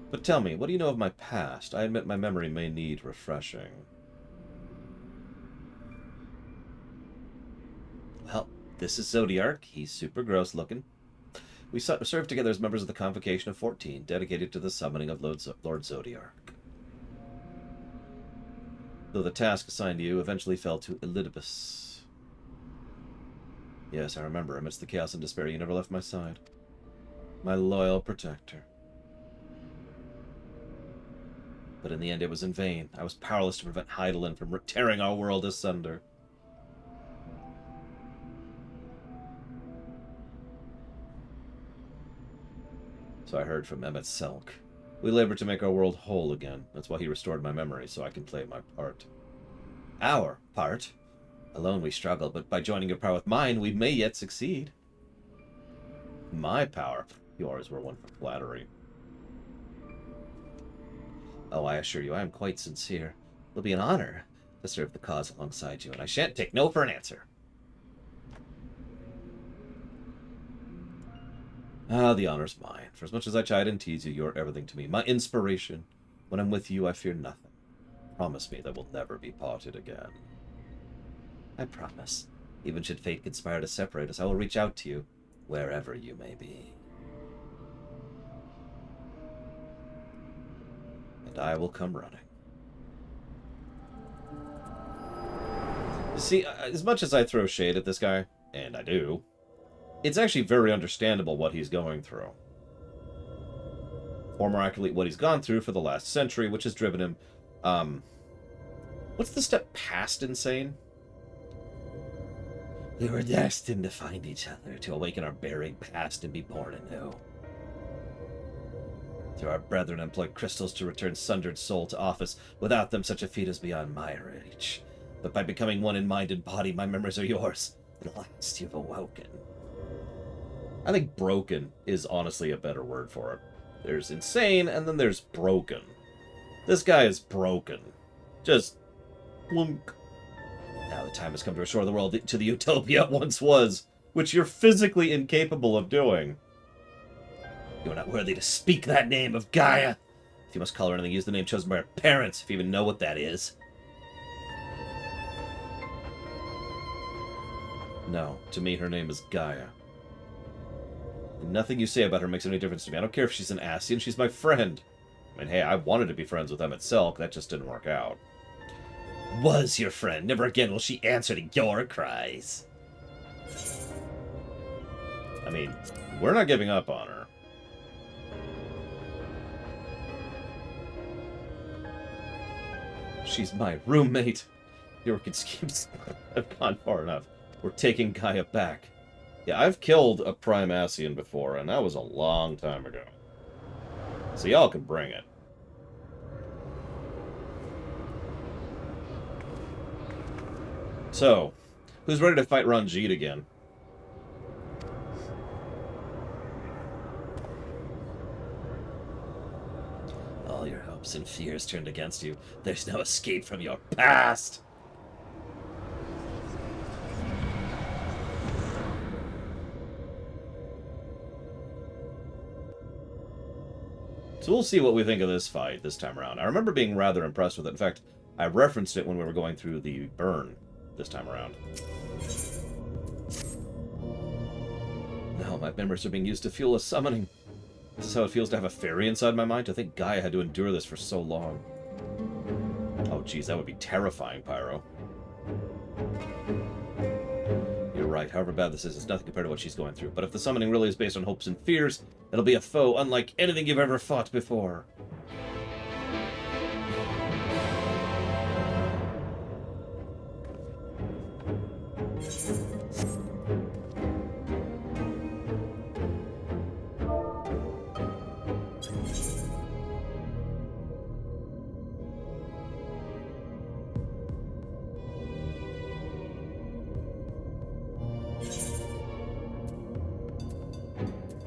But tell me, what do you know of my past? I admit my memory may need refreshing. Well, this is Zodiark. He's super gross looking. We served together as members of the Convocation of 14, dedicated to the summoning of Lord Zodiark. Though the task assigned to you eventually fell to Elidibus. Yes, I remember. Amidst the chaos and despair, you never left my side. My loyal protector. But in the end, it was in vain. I was powerless to prevent Hydaelyn from tearing our world asunder. So I heard from Emmet Selk. We labored to make our world whole again. That's why he restored my memory, so I can play my part. Our part? Alone we struggle, but by joining your power with mine, we may yet succeed. My power? Yours were one for flattery. Oh, I assure you, I am quite sincere. It'll be an honor to serve the cause alongside you, and I shan't take no for an answer. Ah, the honor's mine. For as much as I chide and tease you, you're everything to me. My inspiration. When I'm with you, I fear nothing. Promise me that we'll never be parted again. I promise. Even should fate conspire to separate us, I will reach out to you, wherever you may be. And I will come running. You see, as much as I throw shade at this guy, and I do, it's actually very understandable what he's going through. Or more accurately, what he's gone through for the last century, which has driven him, what's the step past insane? We were destined to find each other, to awaken our buried past and be born anew. Through our brethren employed crystals to return sundered soul to office. Without them, such a feat is beyond my reach. But by becoming one in mind and body, my memories are yours. At last you've awoken. I think broken is honestly a better word for it. There's insane, and then there's broken. This guy is broken. Just plunk. Now the time has come to restore the world to the utopia it once was, which you're physically incapable of doing. You are not worthy to speak that name of Gaia. If you must call her anything, use the name chosen by her parents, if you even know what that is. No, to me her name is Gaia. And nothing you say about her makes any difference to me. I don't care if she's an Ascian, she's my friend. I mean, hey, I wanted to be friends with Emmet Selk, that just didn't work out. Was your friend. Never again will she answer to your cries. I mean, we're not giving up on her. She's my roommate. Your wicked schemes have gone far enough. We're taking Gaia back. Yeah, I've killed a Primacian before, and that was a long time ago. So y'all can bring it. So, who's ready to fight Ranjit again? All your hopes and fears turned against you. There's no escape from your past! So we'll see what we think of this fight this time around. I remember being rather impressed with it. In fact, I referenced it when we were going through the burn this time around. Now my memories are being used to fuel a summoning. This is how it feels to have a fairy inside my mind. To think Gaia had to endure this for so long. Oh, geez, that would be terrifying, Pyro. You're right. However bad this is, it's nothing compared to what she's going through. But if the summoning really is based on hopes and fears, it'll be a foe unlike anything you've ever fought before.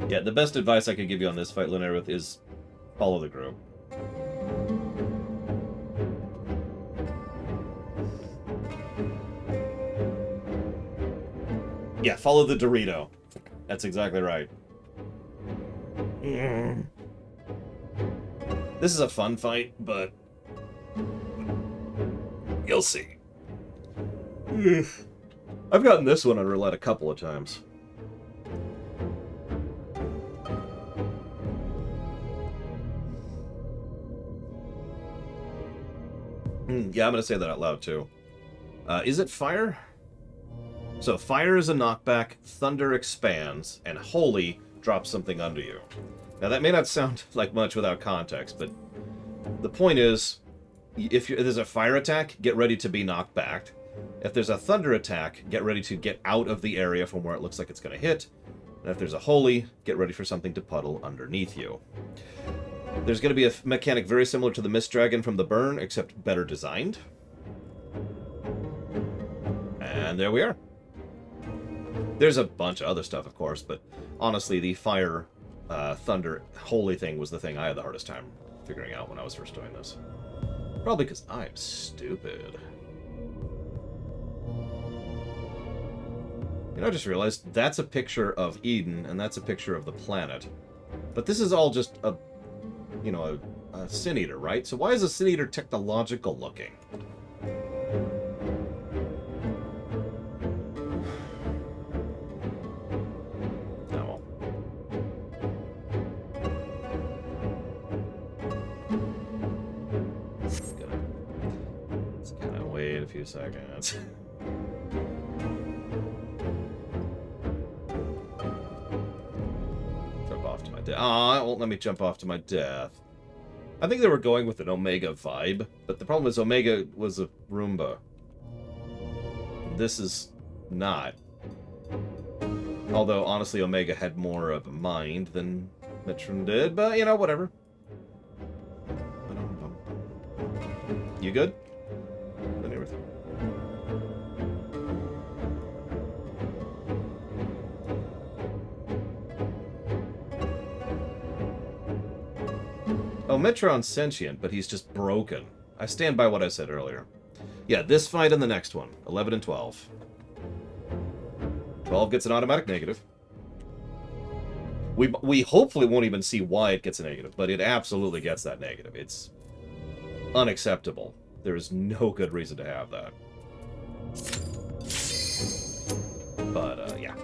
Yeah, the best advice I could give you on this fight, Linerith, is follow the group. Yeah, follow the Dorito. That's exactly right. This is a fun fight, but you'll see. I've gotten this one on roulette a couple of times. Yeah, I'm going to say that out loud, too. Is it fire? So, fire is a knockback, thunder expands, and holy drops something under you. Now, that may not sound like much without context, but the point is, if there's a fire attack, get ready to be knocked back. If there's a thunder attack, get ready to get out of the area from where it looks like it's going to hit. And if there's a holy, get ready for something to puddle underneath you. There's going to be a mechanic very similar to the Mist Dragon from the Burn, except better designed. And there we are. There's a bunch of other stuff, of course, but honestly, the fire, thunder, holy thing was the thing I had the hardest time figuring out when I was first doing this. Probably because I'm stupid. You know, I just realized that's a picture of Eden, and that's a picture of the planet. But this is all just a, you know, a Sin Eater, right? So why is a Sin Eater technological looking? Oh. Let's kind of wait a few seconds. Aw, it won't let me jump off to my death. I think they were going with an Omega vibe, but the problem is Omega was a Roomba. This is not. Although, honestly, Omega had more of a mind than Mitron did, but, you know, whatever. You good? Oh, Metron's sentient, but he's just broken. I stand by what I said earlier. Yeah, this fight and the next one. 11 and 12. 12 gets an automatic negative. We hopefully won't even see why it gets a negative, but it absolutely gets that negative. It's unacceptable. There is no good reason to have that. But, yeah.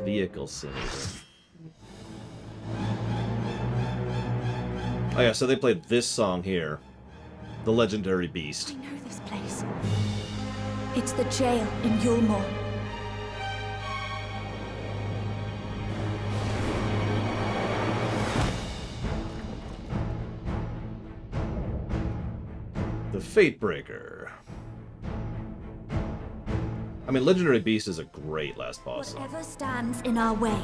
Vehicle simulator. Oh yeah, so they played this song here. The Legendary Beast. I know this place. It's the jail in Yulmore. Fatebreaker. I mean, Legendary Beast is a great last boss. Whatever stands in our way,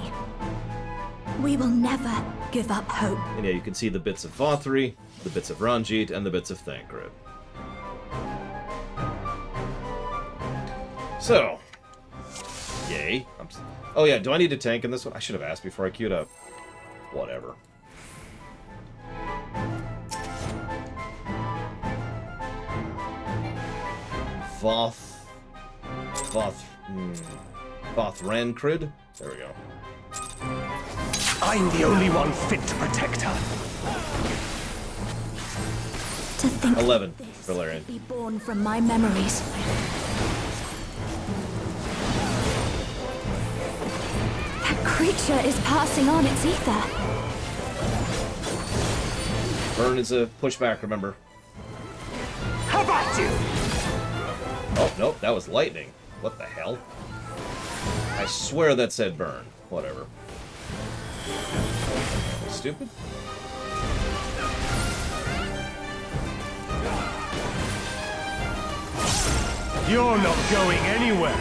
we will never give up hope. And yeah, you can see the bits of Vothri, the bits of Ranjit, and the bits of Thancred. So, yay. Oh yeah, do I need a tank in this one? I should have asked before I queued up. Whatever. Vothrancred? There we go. I'm the only one fit to protect her. To think 11, this Valerian. be born from my memories. That creature is passing on its ether. Burn is a pushback, remember. How about you? Oh, nope, that was lightning. What the hell? I swear that said burn. Whatever. Stupid? You're not going anywhere.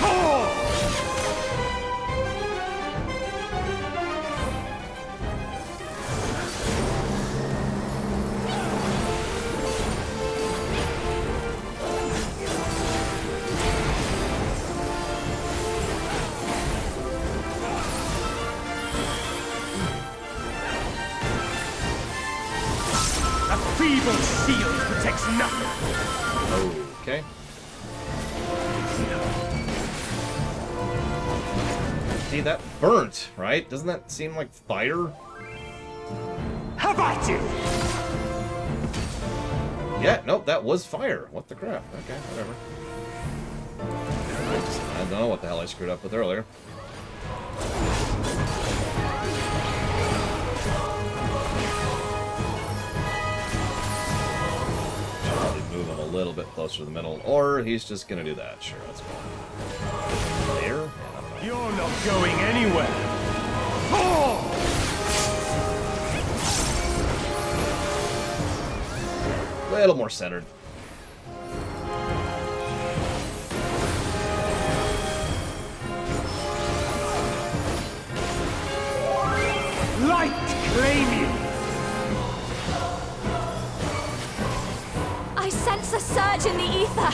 Oh! A feeble shield protects nothing. Okay. See, that burnt, right? Doesn't that seem like fire? How about you? Yeah, nope, that was fire. What the crap? Okay, whatever. I don't know what the hell I screwed up with earlier. Probably move him a little bit closer to the middle, or he's just gonna do that. Sure, that's fine. There? You're not going anywhere. Oh! A little more centered. Light claim you. I sense a surge in the ether.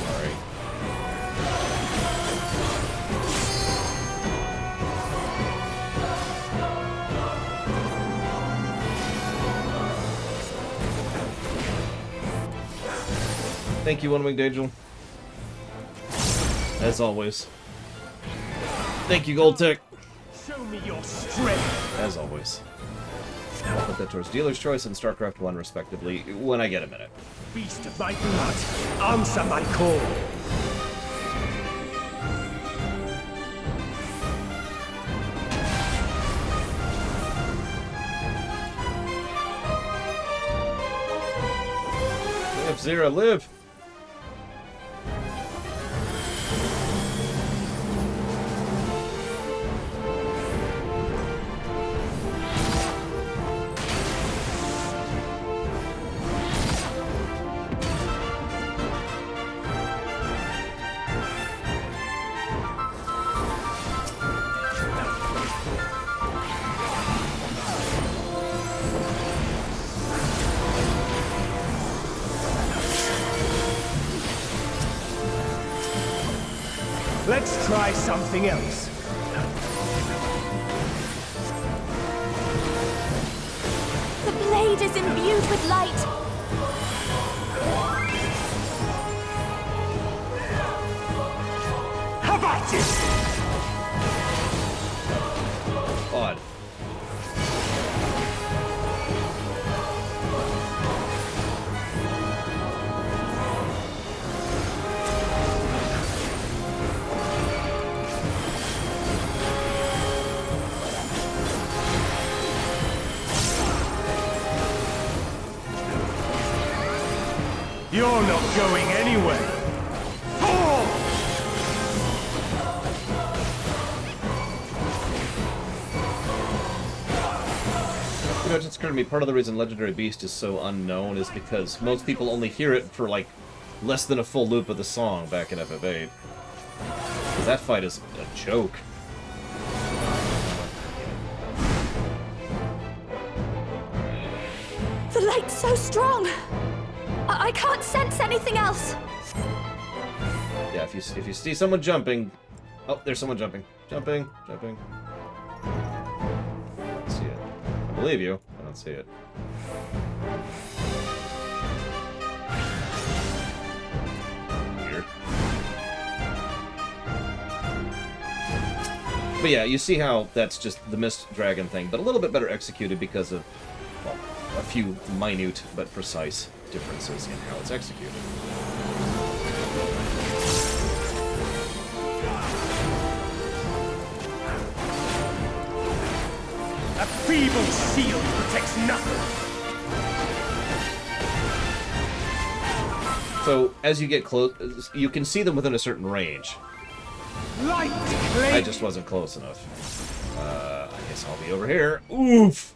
Sorry. Thank you, One Winged Angel. As always. Thank you, Gold Tech. Show me your strength. As always. I'll put that towards Dealer's Choice and StarCraft 1, respectively, when I get a minute. Beast of my blood, answer my call. Live, Zera, live! Let's try something else. The blade is imbued with light. How about you? Odd. You're not going anywhere. Oh! You know, it just occurred to me, part of the reason Legendary Beast is so unknown is because most people only hear it for, like, less than a full loop of the song back in FF8. That fight is a joke. The light's so strong. I can't sense anything else. Yeah, if you see someone jumping... Oh, there's someone jumping. Jumping. I don't see it. I believe you. I don't see it. Weird. But yeah, you see how that's just the Mist Dragon thing, but a little bit better executed because of, well, a few minute but precise differences in how it's executed. A feeble shield protects nothing. So, as you get close, you can see them within a certain range. Light I just wasn't close enough. I guess I'll be over here. Oof!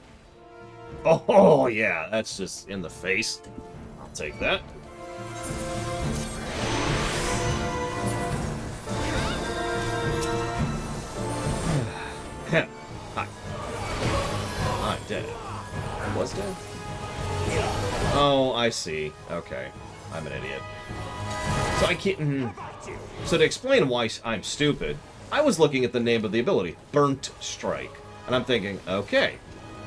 Oh, yeah, that's just in the face. I'll take that. Hi. I'm dead. I was dead? Oh, I see. Okay. I'm an idiot. So I can't... So to explain why I'm stupid, I was looking at the name of the ability, Burnt Strike. And I'm thinking, okay,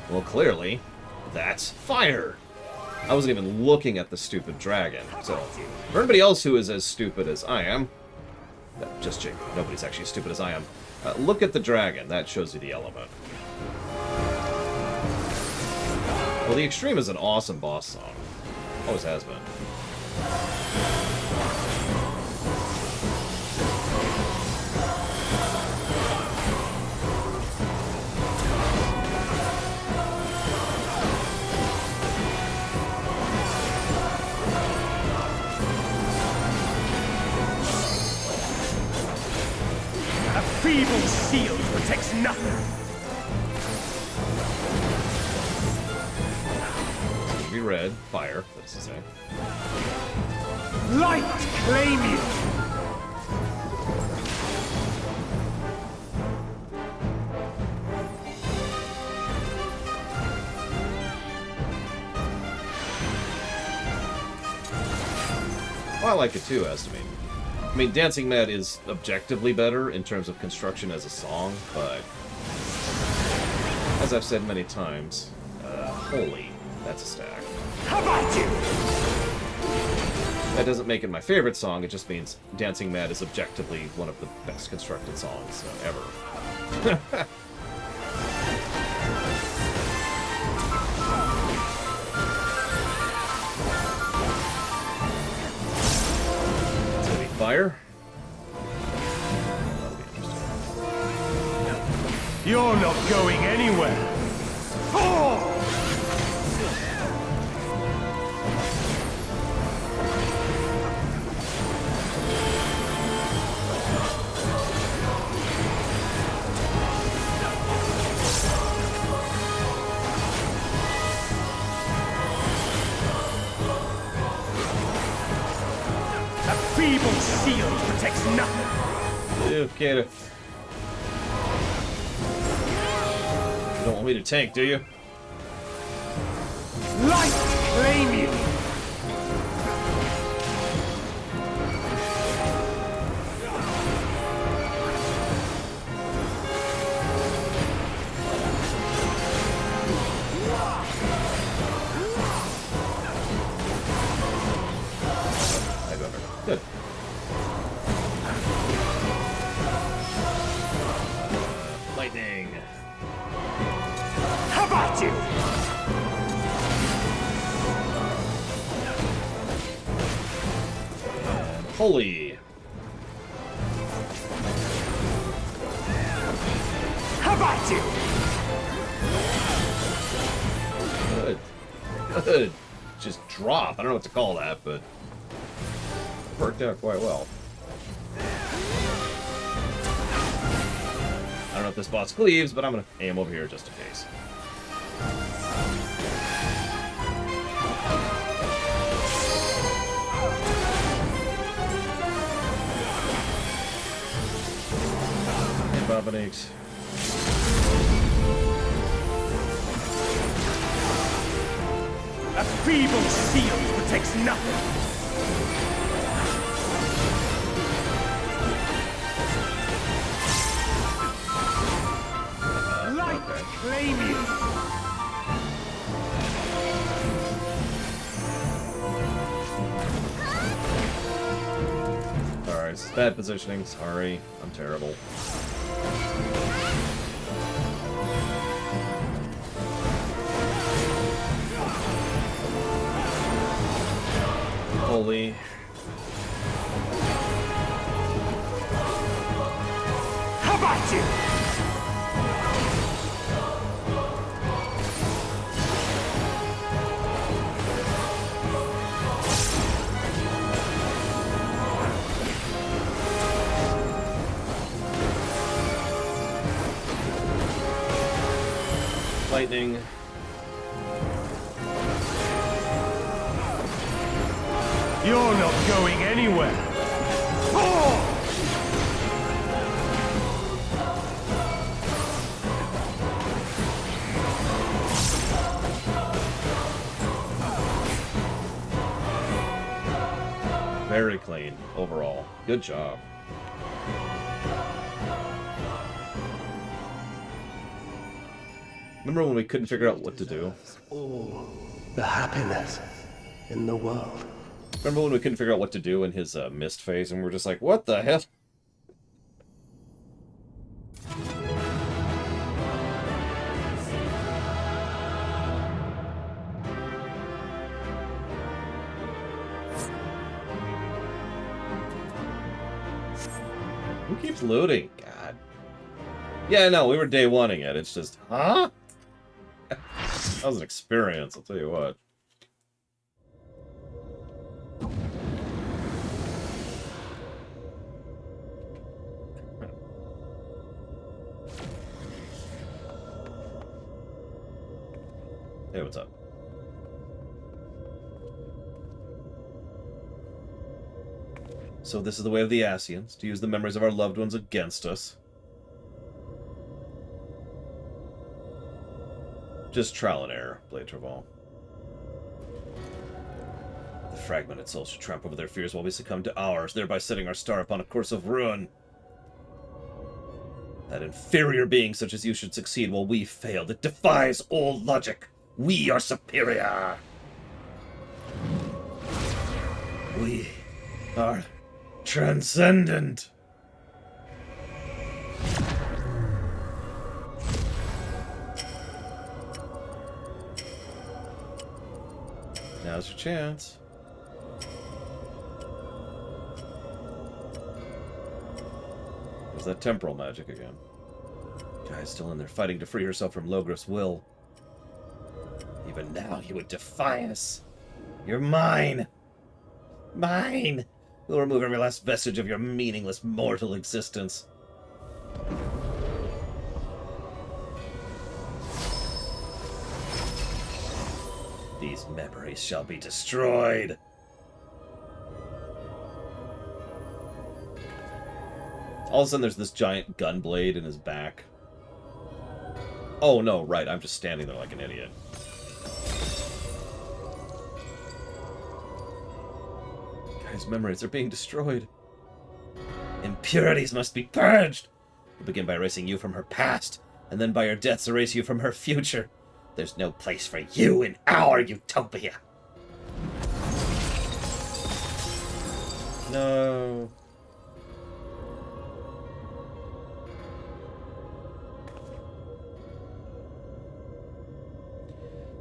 well clearly, that's fire. I wasn't even looking at the stupid dragon. So, for anybody else who is as stupid as I am, just Jake, nobody's actually as stupid as I am, look at the dragon, that shows you the element. Well, the Extreme is an awesome boss song. Always has been. A feeble shield protects nothing. Be red, fire, that's to say. Light claim you. Well, I like it too, as to me. I mean, Dancing Mad is objectively better in terms of construction as a song, but as I've said many times, holy, that's a stack. How about you? That doesn't make it my favorite song, it just means Dancing Mad is objectively one of the best constructed songs ever. It's gonna be fire. That'll be interesting. You're not going anywhere. Oh! A feeble shield protects nothing. Ew, get it. You don't want me to tank, do you? Light claim you. I got her. Good. Lightning. How about you? And holy. How about you? Good. Good. Just drop. I don't know what to call that, but it worked out quite well. I don't know if this boss cleaves, but I'm gonna aim over here just in case. Dominique. A feeble shield protects nothing. Light claim you. Alright, this is bad positioning. Sorry. I'm terrible. Holy. How about you? Lightning. You're not going anywhere. Oh! Very clean overall. Good job. Remember when we couldn't figure out what to do? All the happiness in the world. Remember when we couldn't figure out what to do in his mist phase, and we're just like, what the hell? Who keeps looting? God. Yeah, no, we were day one-ing it. It's just, huh? That was an experience, I'll tell you what. Hey, what's up? So this is the way of the Asians, to use the memories of our loved ones against us. Just trial and error, Blade Traval. The fragmented souls should tramp over their fears while we succumb to ours, thereby setting our star upon a course of ruin. That inferior being such as you should succeed while we fail. It defies all logic. We are superior. We are transcendent. Now's your chance. There's that temporal magic again. Guy's still in there fighting to free herself from Logros' will. Even now you would defy us. You're mine. Mine. We'll remove every last vestige of your meaningless mortal existence. These memories shall be destroyed. All of a sudden there's this giant gun blade in his back. Oh no, right, I'm just standing there like an idiot. His memories are being destroyed. Impurities must be purged. We'll begin by erasing you from her past, and then by your deaths erase you from her future. There's no place for you in our utopia. No.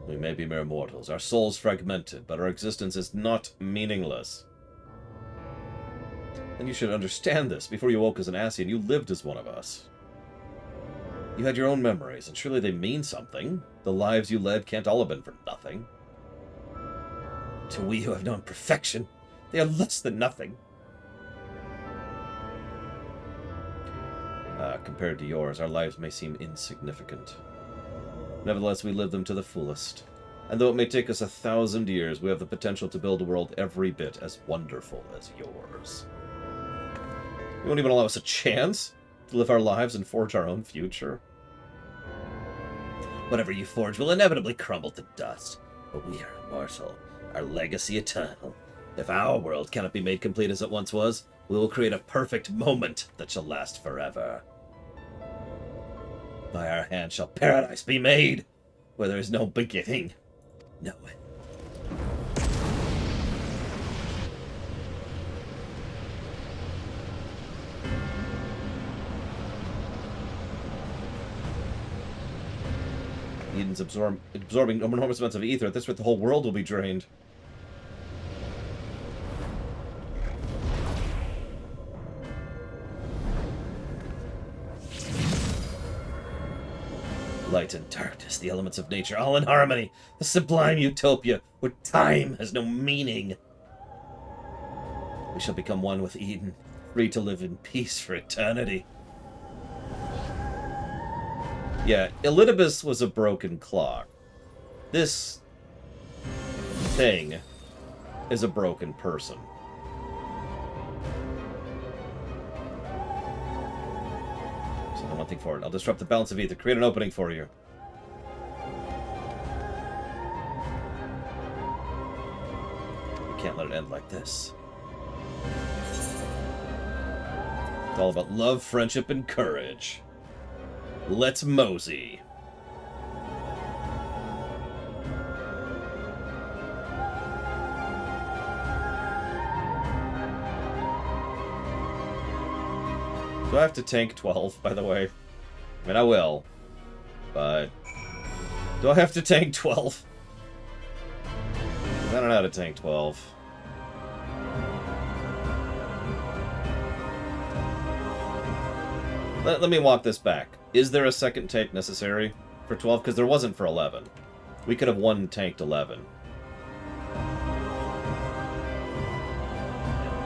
We may be mere mortals, our souls fragmented, but our existence is not meaningless. And you should understand this. Before you woke as an Asian, you lived as one of us. You had your own memories, and surely they mean something. The lives you led can't all have been for nothing. To we who have known perfection, they are less than nothing. Compared to yours, our lives may seem insignificant. Nevertheless, we live them to the fullest. And though it may take us 1,000 years, we have the potential to build a world every bit as wonderful as yours. You won't even allow us a chance? To live our lives and forge our own future? Whatever you forge will inevitably crumble to dust. But we are immortal, our legacy eternal. If our world cannot be made complete as it once was, we will create a perfect moment that shall last forever. By our hand shall paradise be made, where there is no beginning, no end. Eden's absorbing enormous amounts of ether. At this rate, the whole world will be drained. Light and darkness, the elements of nature, all in harmony. A sublime utopia where time has no meaning. We shall become one with Eden, free to live in peace for eternity. Yeah, Elidibus was a broken clock. This thing is a broken person. So one thing forward. I'll disrupt the balance of ether. Create an opening for you. We can't let it end like this. It's all about love, friendship, and courage. Let's mosey. Do I have to tank 12, by the way? I mean, I will. But... do I have to tank 12? I don't know how to tank 12. Let me walk this back. Is there a second tank necessary for 12? Because there wasn't for 11. We could have one tanked 11.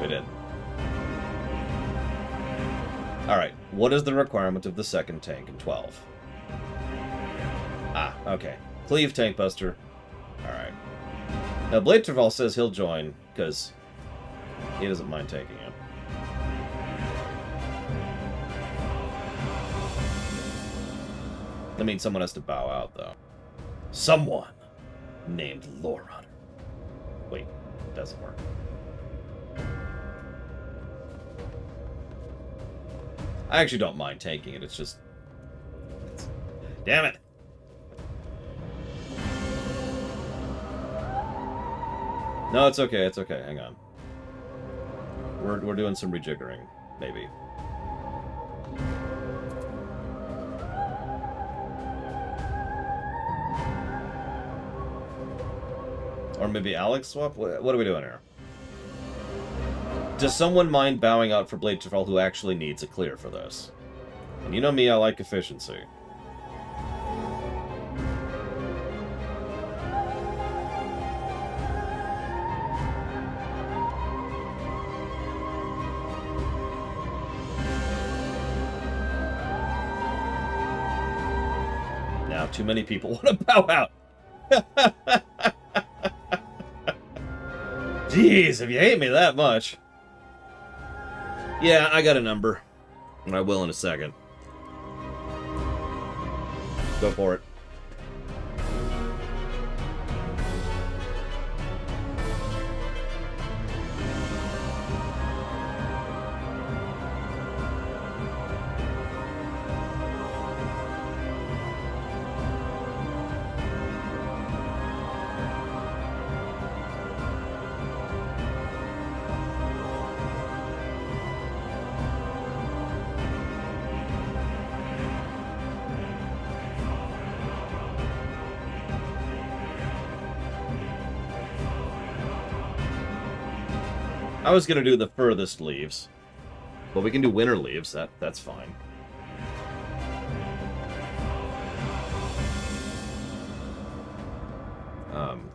We did. Alright, what is the requirement of the second tank in 12? Ah, okay. Cleave Tank Buster. Alright. Now, Blade Traval says he'll join, because he doesn't mind taking it. That means someone has to bow out, though. Someone named Lore Runner. Wait, it doesn't work. I actually don't mind taking it, it's just... damn it! No, it's okay, it's okay, hang on. We're doing some rejiggering, maybe. Or maybe Alex swap? What are we doing here? Does someone mind bowing out for Blade Traval who actually needs a clear for this? And you know me, I like efficiency. Now, too many people want to bow out. Jeez, if you hate me that much. Yeah, I got a number. And I will in a second. Go for it. I was gonna do the furthest leaves, but we can do winter leaves. That's fine.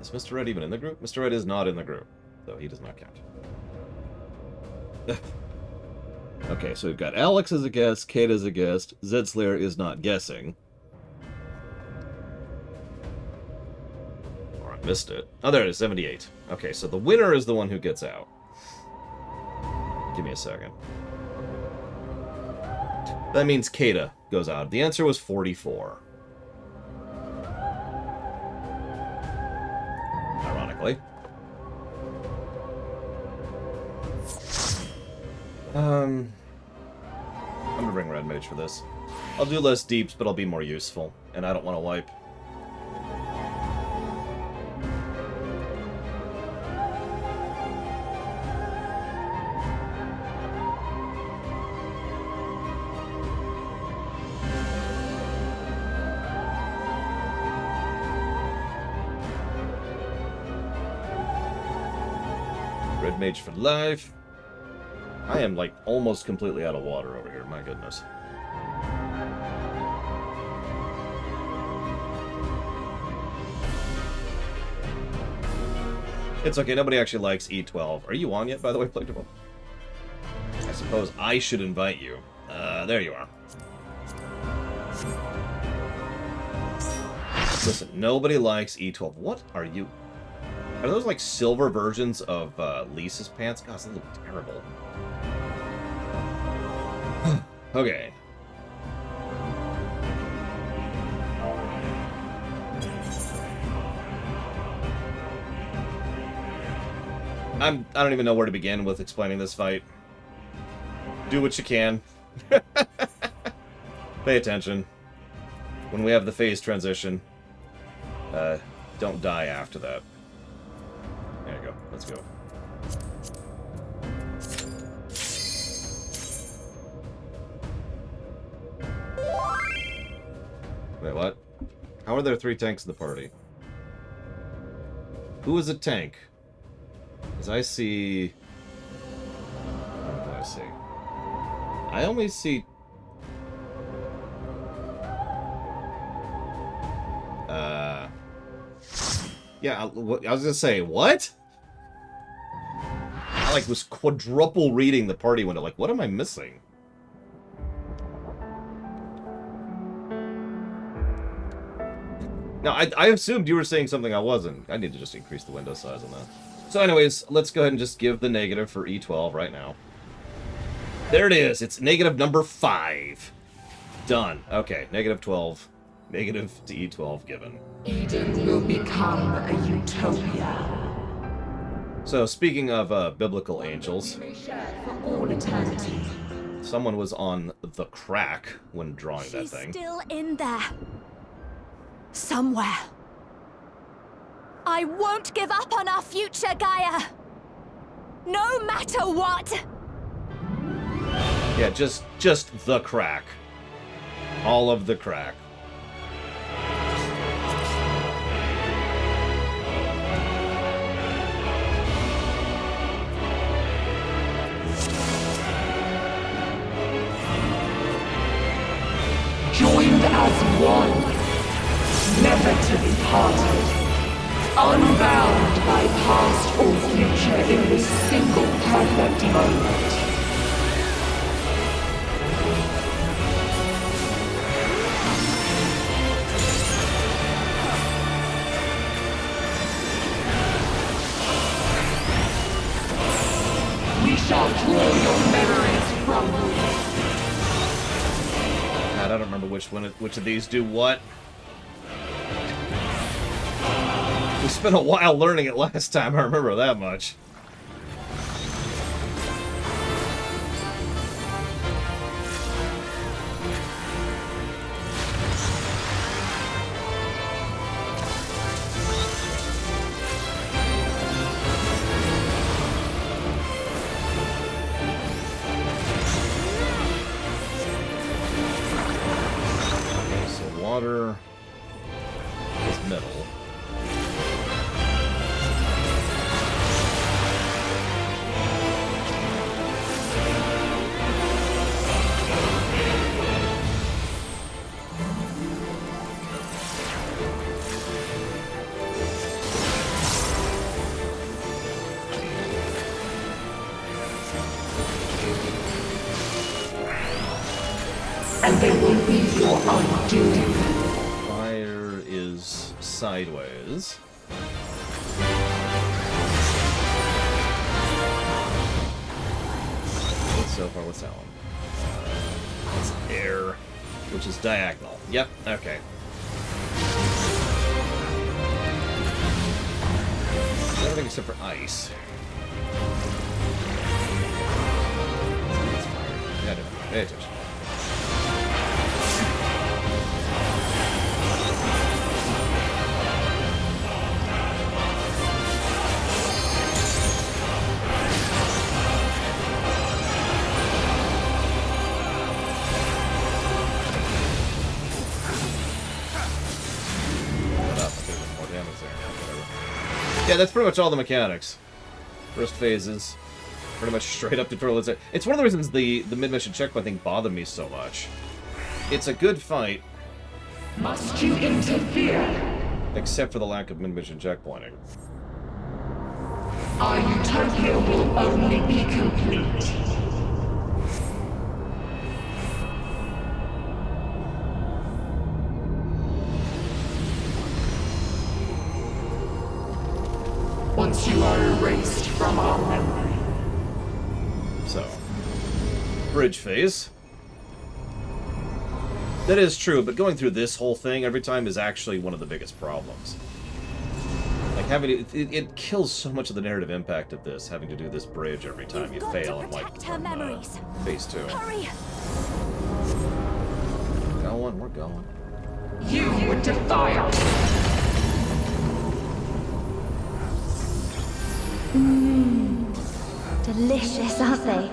Is Mr. Red even in the group? Mr. Red is not in the group, so he does not count. Okay, so we've got Alex as a guest, Kate as a guest, Zed Slayer is not guessing. Or I missed it. Oh, there it is, 78. Okay, so the winner is the one who gets out. Give me a second. That means Kata goes out. The answer was 44. Ironically. I'm gonna bring Red Mage for this. I'll do less deeps, but I'll be more useful. And I don't want to wipe. Red Mage for life. I am, like, almost completely out of water over here. My goodness. It's okay. Nobody actually likes E12. Are you on yet, by the way, Playtable? I suppose I should invite you. There you are. Listen, nobody likes E12. What are you... Are those, like, silver versions of Lisa's pants? God, they look terrible. Okay. I don't even know where to begin with explaining this fight. Do what you can. Pay attention. When we have the phase transition, don't die after that. There you go. Let's go. Wait, what? How are there 3 tanks in the party? Who is a tank? Because I see... What do I see? I only see... Yeah, I was gonna say, what? I, like, was quadruple reading the party window. Like, what am I missing? No, I assumed you were saying something I wasn't. I need to just increase the window size on that. So anyways, let's go ahead and just give the negative for E12 right now. There it is. It's negative number 5. Done. Okay, negative 12. Negative to E12 given. Eden will become a utopia. So, speaking of biblical angels, For all eternity. someone was on the crack when drawing that She's thing. still in there. Somewhere. I won't give up on our future, Gaia. No matter what. Yeah, just the crack. All of the crack. Joined as one. Never to be parted. Unbound by past or future in this single perfect moment. We shall draw your memories from you. God, I don't remember which of these do what. We spent a while learning it last time, I remember that much. Okay, so water is middle. And they will be your undoing. Fire is sideways. So far, what's that one? That's air, which is diagonal. Yep, okay. Everything except for ice. Yeah, pay attention. Yeah, that's pretty much all the mechanics. First phases. Pretty much straight up tutorial. It's one of the reasons the mid-mission checkpoint thing bothered me so much. It's a good fight. Must you interfere? Except for the lack of mid-mission checkpointing. Our utopia will only be complete. Once you are erased from our memory. So, bridge phase. That is true, but going through this whole thing every time is actually one of the biggest problems. Like, having it kills so much of the narrative impact of this, having to do this bridge every time you fail in, like, phase 2. Hurry! We're going. You would defy us! Delicious, aren't they?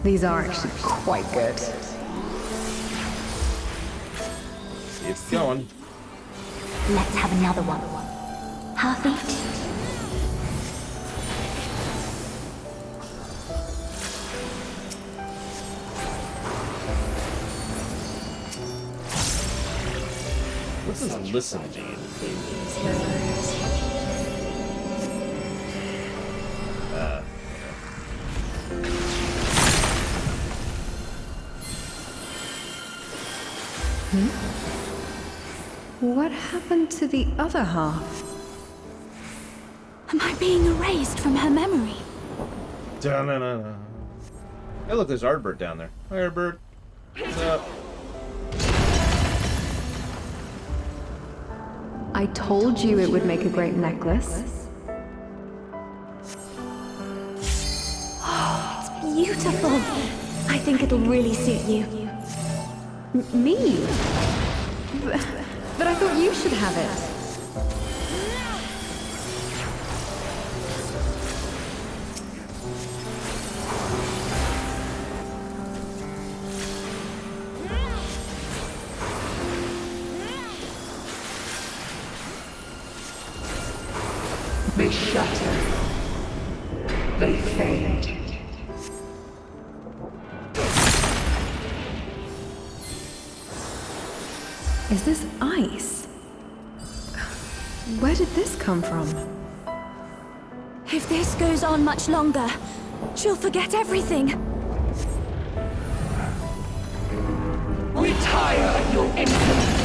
These are actually quite good. Keep going. Let's have another one. Half each. What's this listen mean? What happened to the other half? Am I being erased from her memory? Da-na-na-na. Hey, look, there's Ardbert down there. Hi, Ardbert. What's up? I told you it would make a great necklace. Beautiful. I think it'll really suit you. Me? But I thought you should have it. They shatter. They fade. Is this ice? Where did this come from? If this goes on much longer, she'll forget everything. We tire of your influence.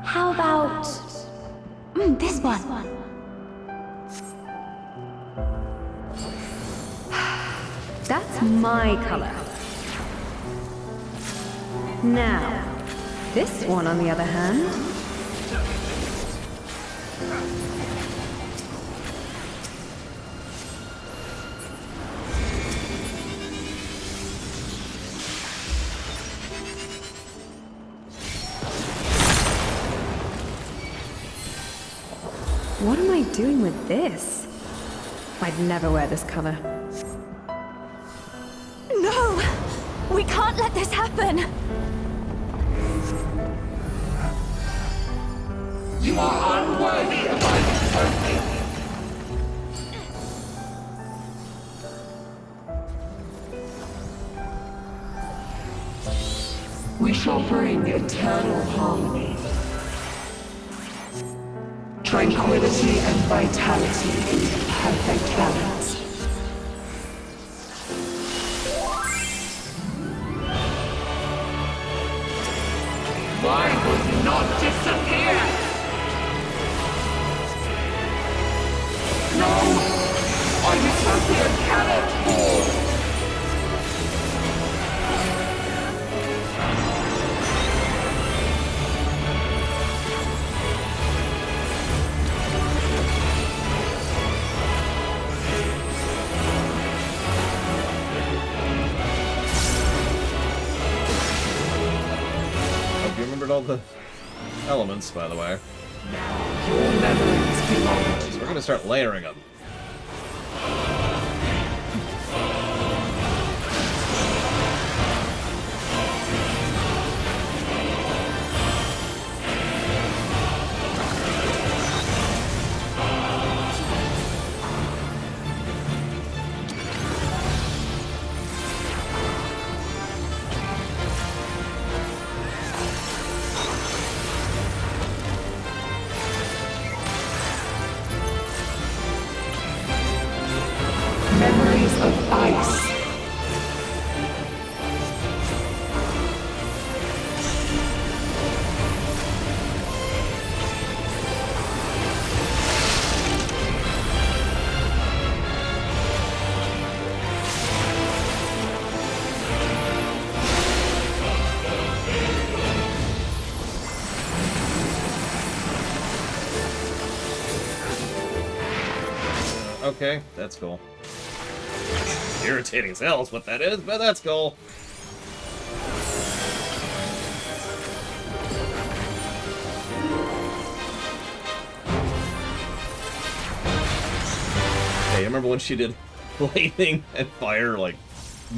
How about... this one. That's my color. Now, this one on the other hand... What am I doing with this? I'd never wear this color. No! We can't let this happen! You are unworthy of my utopia. We shall bring eternal harmony, tranquility and vitality in perfect balance. Why would not disappear? No! Our utopia cannot fall! all the elements, by the way. Your memories belong to We're gonna start layering them. memories of ice. Okay, that's cool. Irritating as hell is what that is, but that's cool. Hey, you remember when she did lightning and fire like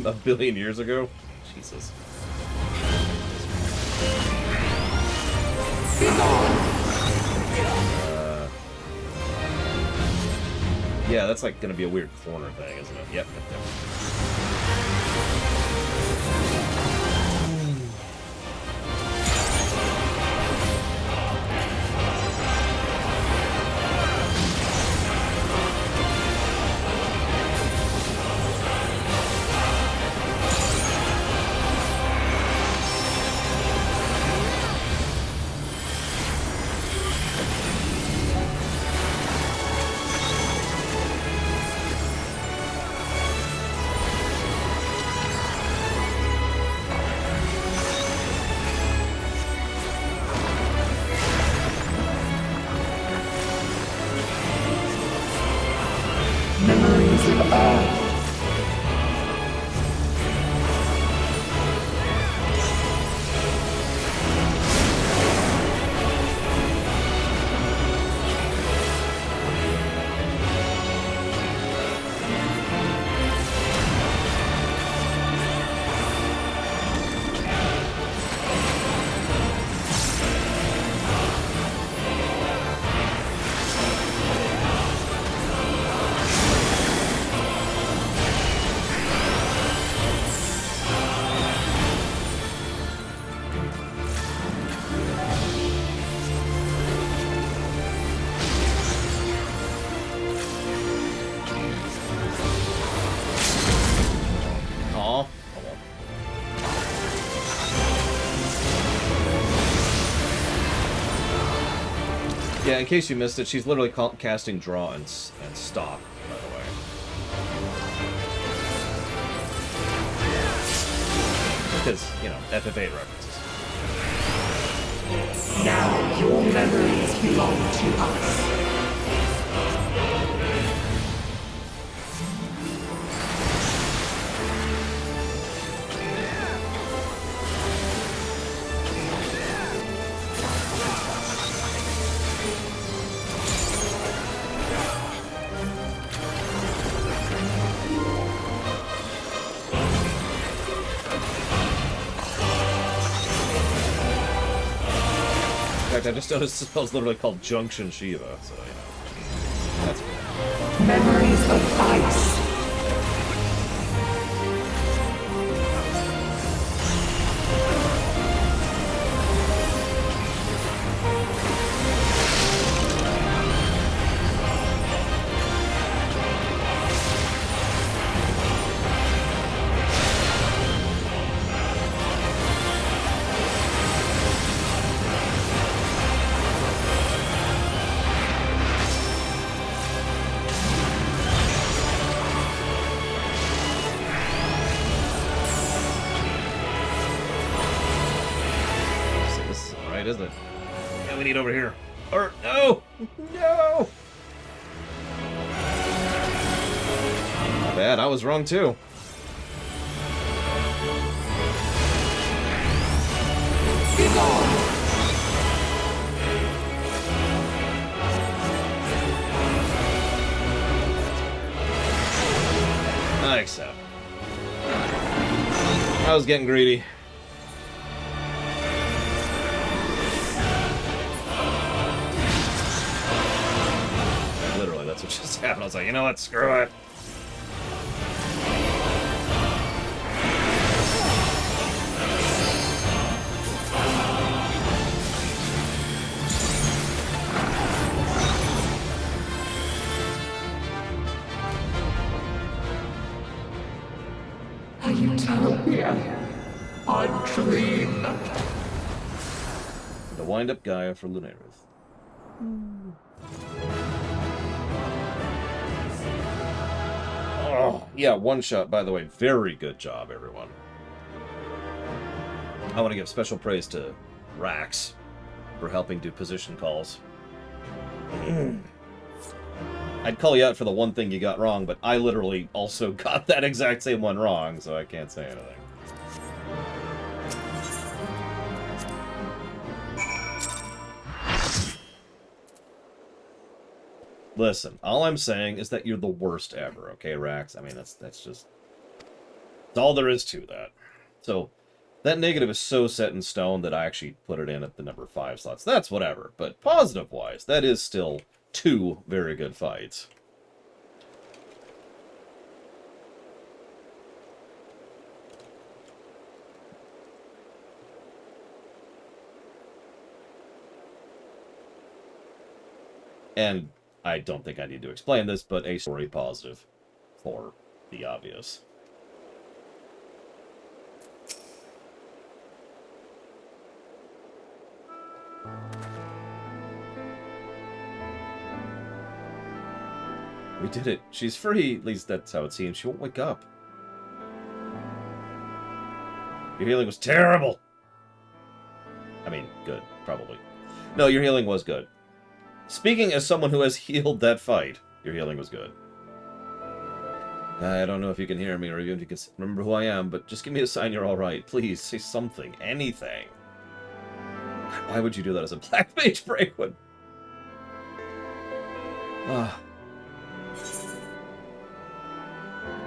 a billion years ago? Jesus. Yeah, that's like gonna be a weird corner thing, isn't it? Yep. Memories of Earth. Aw. Yeah, in case you missed it, she's literally casting draw and stop, by the way. Because, you know, FF8 references. Now your memories belong to us. In fact, I just noticed the spell's literally called Junction Shiva, so, you know. That's cool. Memories of ice. This isn't right, is it? Yeah, we need over here. Or, no! No! My bad, I was wrong too. Begone. I accept. I was getting greedy. Literally, that's what just happened. I was like, you know what? Screw it. A utopia. A dream. The wind-up Gaia for Lunareth. Oh, yeah, one shot, by the way. Very good job, everyone. I want to give special praise to Rax for helping do position calls. I'd call you out for the one thing you got wrong, but I literally also got that exact same one wrong, so I can't say anything. Listen, all I'm saying is that you're the worst ever, okay, Rax? I mean, that's just... That's all there is to that. So, that negative is so set in stone that I actually put it in at the number 5 slots. That's whatever, but positive-wise, that is still 2 very good fights. And I don't think I need to explain this, but a story positive for the obvious. We did it. She's free. At least that's how it seems. She won't wake up. Your healing was terrible. I mean, good, probably. No, your healing was good. Speaking as someone who has healed that fight, your healing was good. I don't know if you can hear me or even if you can remember who I am, but just give me a sign you're alright. Please, say something. Anything. Why would you do that as a Black Mage Breakwood? Ah.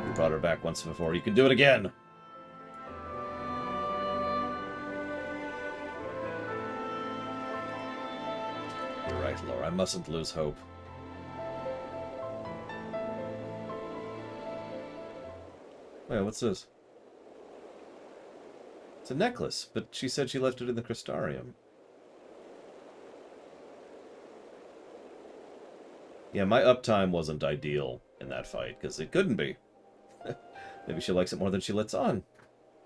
You brought her back once before. You can do it again. You're right, Laura. I mustn't lose hope. Wait, what's this? It's a necklace, but she said she left it in the Crystarium. Yeah, my uptime wasn't ideal in that fight, because it couldn't be. Maybe she likes it more than she lets on.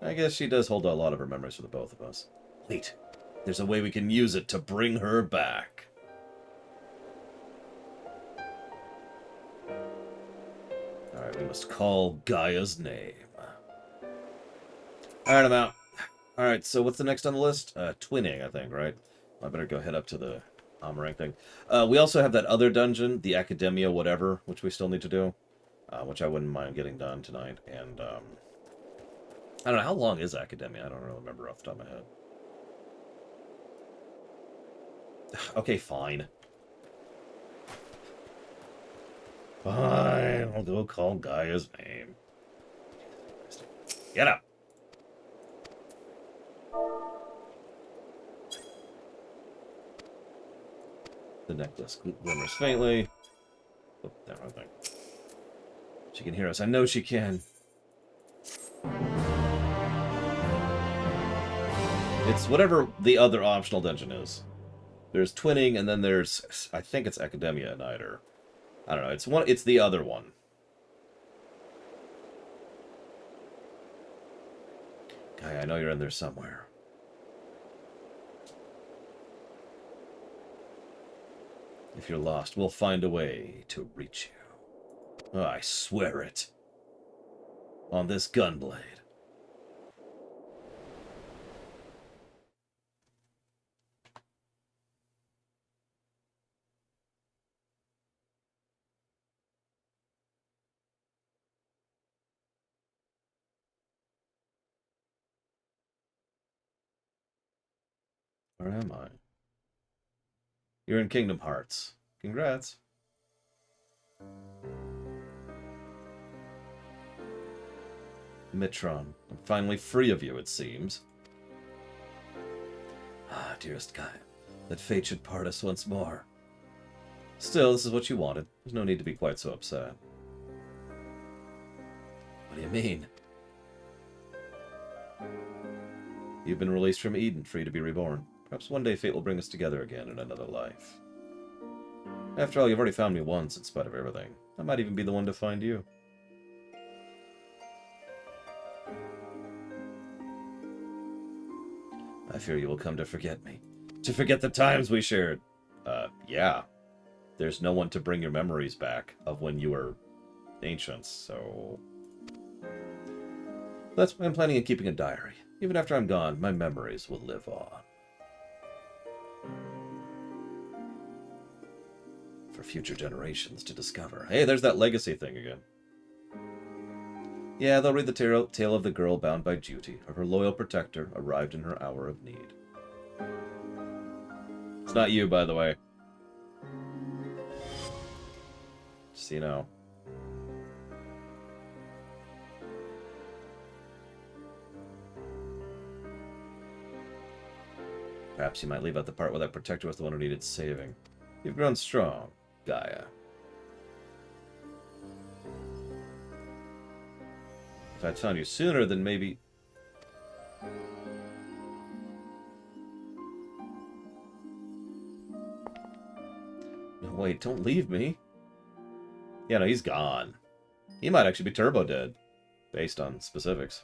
I guess she does hold a lot of her memories for the both of us. Wait, there's a way we can use it to bring her back. Alright, we must call Gaia's name. Alright, I'm out. Alright, so what's the next on the list? Twinning, I think, right? I better go head up to the Amarang thing. We also have that other dungeon, the Academia whatever, which we still need to do. Which I wouldn't mind getting done tonight. And, I don't know, how long is Academia? I don't really remember off the top of my head. Okay, fine. Fine, I'll go call Gaia's name. Get up! The necklace glimmers faintly. Oh, that wrong thing. She can hear us. I know she can. It's whatever the other optional dungeon is. There's Twinning, and then there's... I think it's Academia at night, or... I don't know. It's the other one. Guy, I know you're in there somewhere. If you're lost, we'll find a way to reach you. Oh, I swear it. On this gunblade. Where am I? You're in Kingdom Hearts. Congrats. Mitron, I'm finally free of you, it seems. Ah, dearest Gaia, that fate should part us once more. Still, this is what you wanted. There's no need to be quite so upset. What do you mean? You've been released from Eden, free to be reborn. Perhaps one day fate will bring us together again in another life. After all, you've already found me once, in spite of everything. I might even be the one to find you. I fear you will come to forget me. To forget the times we shared. Yeah. There's no one to bring your memories back of when you were ancients, so... That's why I'm planning on keeping a diary. Even after I'm gone, my memories will live on. For future generations to discover. Hey, there's that legacy thing again. Yeah, they'll read the tale of the girl bound by duty, of her loyal protector arrived in her hour of need. It's not you, by the way. Just so you know. Perhaps you might leave out the part where that protector was the one who needed saving. You've grown strong, Gaia. If I'd found you sooner, then maybe... No, wait, don't leave me. Yeah, no, he's gone. He might actually be turbo dead, based on specifics.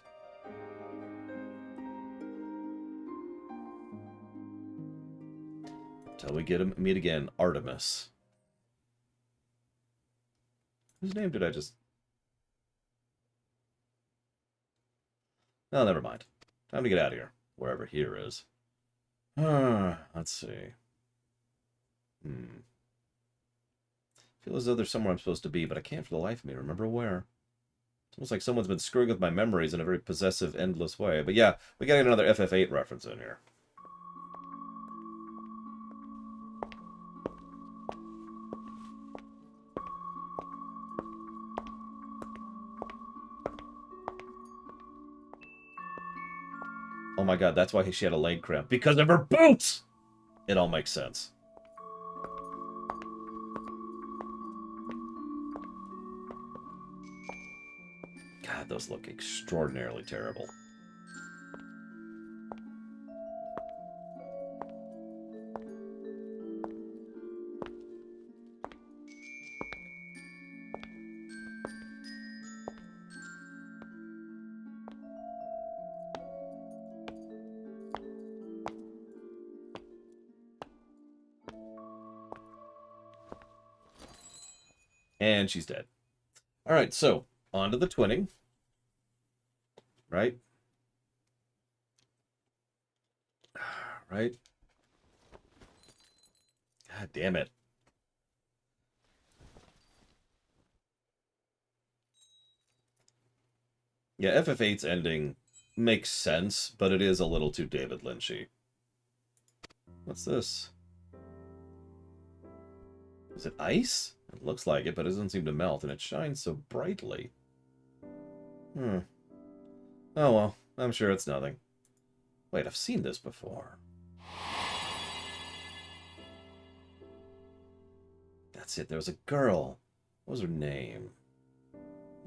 Until we get him meet again, Artemis. Whose name did I just... Oh, never mind. Time to get out of here. Wherever here is. Let's see. Feel as though there's somewhere I'm supposed to be, but I can't for the life of me remember where. It's almost like someone's been screwing with my memories in a very possessive, endless way. But yeah, we gotta get another FF8 reference in here. Oh my god, that's why she had a leg cramp. Because of her boots! It all makes sense. God, those look extraordinarily terrible. And she's dead. Alright, so, on to the twinning. Right? Right? God damn it. Yeah, FF8's ending makes sense, but it is a little too David Lynchy. What's this? Is it ice? It looks like it, but it doesn't seem to melt, and it shines so brightly. Oh well, I'm sure it's nothing. Wait, I've seen this before. That's it, there was a girl. What was her name?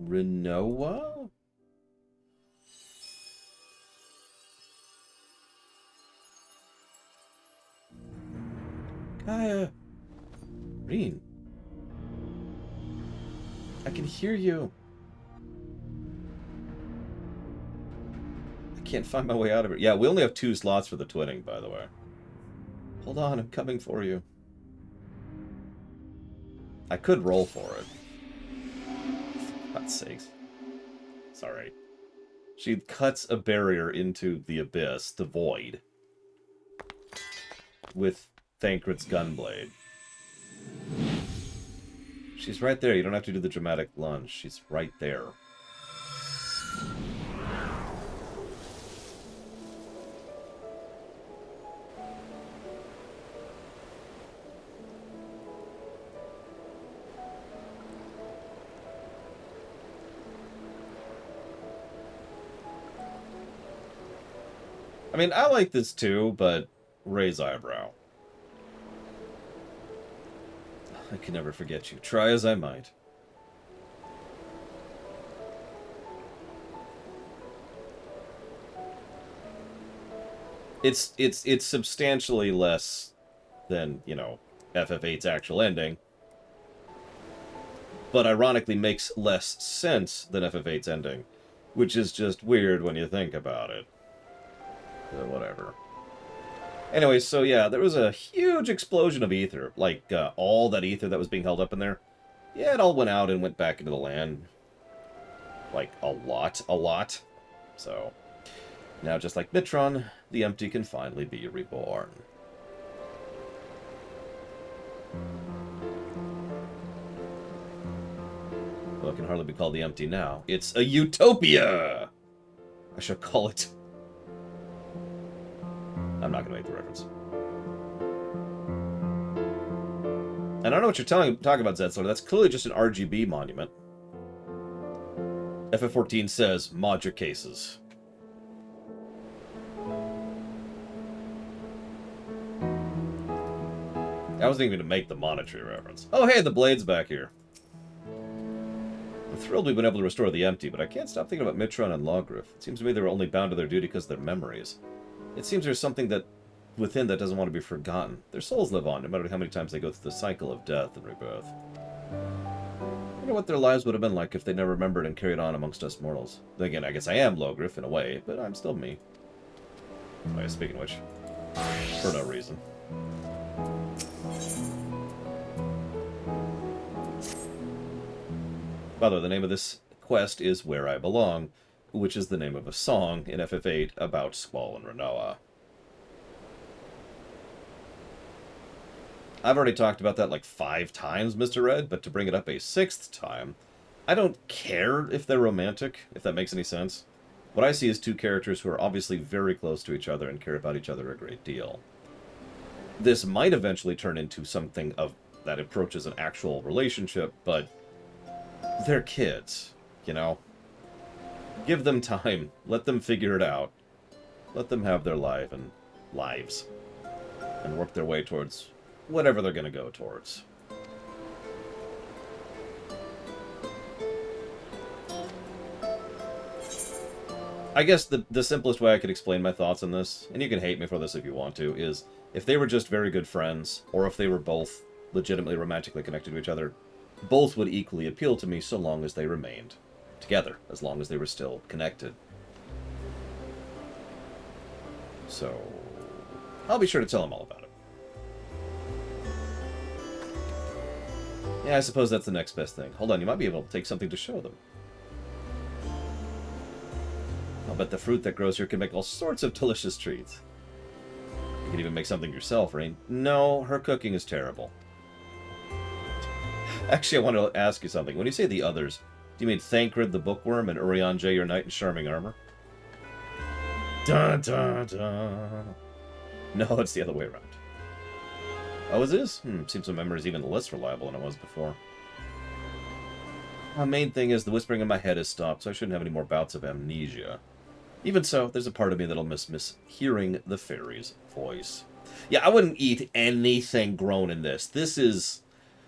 Renoa? Gaia. Reen. I can hear you. I can't find my way out of it. Yeah, we only have 2 slots for the twinning, by the way. Hold on, I'm coming for you. I could roll for it. For God's sakes. Sorry. She cuts a barrier into the abyss, the void, with Thancred's gunblade. She's right there. You don't have to do the dramatic lunge. She's right there. I mean, I like this too, but raise eyebrow. I can never forget you, try as I might. It's substantially less than, you know, FF8's actual ending, but ironically makes less sense than FF8's ending, which is just weird when you think about it. But whatever. Anyway, so yeah, there was a huge explosion of ether. Like, all that ether that was being held up in there. Yeah, it all went out and went back into the land. Like, a lot. So, now just like Mitron, the empty can finally be reborn. Well, it can hardly be called the empty now. It's a utopia! I shall call it... I'm not going to make the reference. And I don't know what you're talking about, Zetzler. That's clearly just an RGB monument. FF14 says, mod your cases. I wasn't even going to make the monetary reference. Oh, hey, the blade's back here. I'm thrilled we've been able to restore the empty, but I can't stop thinking about Mitron and Lawgriff. It seems to me they were only bound to their duty because of their memories. It seems there's something that within that doesn't want to be forgotten. Their souls live on, no matter how many times they go through the cycle of death and rebirth. I wonder what their lives would have been like if they never remembered and carried on amongst us mortals. Then again, I guess I am Lawgriff in a way, but I'm still me. Oh, yeah, speaking of which, for no reason. By the way, the name of this quest is Where I Belong, which is the name of a song in FF8 about Squall and Renoa. I've already talked about that like 5 times, Mr. Red, but to bring it up a 6th time, I don't care if they're romantic, if that makes any sense. What I see is 2 characters who are obviously very close to each other and care about each other a great deal. This might eventually turn into something of that approaches an actual relationship, but they're kids, you know? Give them time. Let them figure it out. Let them have their lives. And work their way towards whatever they're going to go towards. I guess the simplest way I could explain my thoughts on this, and you can hate me for this if you want to, is if they were just very good friends, or if they were both legitimately romantically connected to each other, both would equally appeal to me so long as they remained together, as long as they were still connected. So, I'll be sure to tell them all about it. Yeah, I suppose that's the next best thing. Hold on, you might be able to take something to show them. I'll bet the fruit that grows here can make all sorts of delicious treats. You can even make something yourself, Rain. No, her cooking is terrible. Actually, I want to ask you something. When you say the others, do you mean Thancred the Bookworm and Urian J, your knight in charming armor? Dun, dun, dun. No, it's the other way around. Oh, it is? Seems my memory is even less reliable than it was before. My main thing is the whispering in my head has stopped, so I shouldn't have any more bouts of amnesia. Even so, there's a part of me that'll miss hearing the fairy's voice. Yeah, I wouldn't eat anything grown in this. This is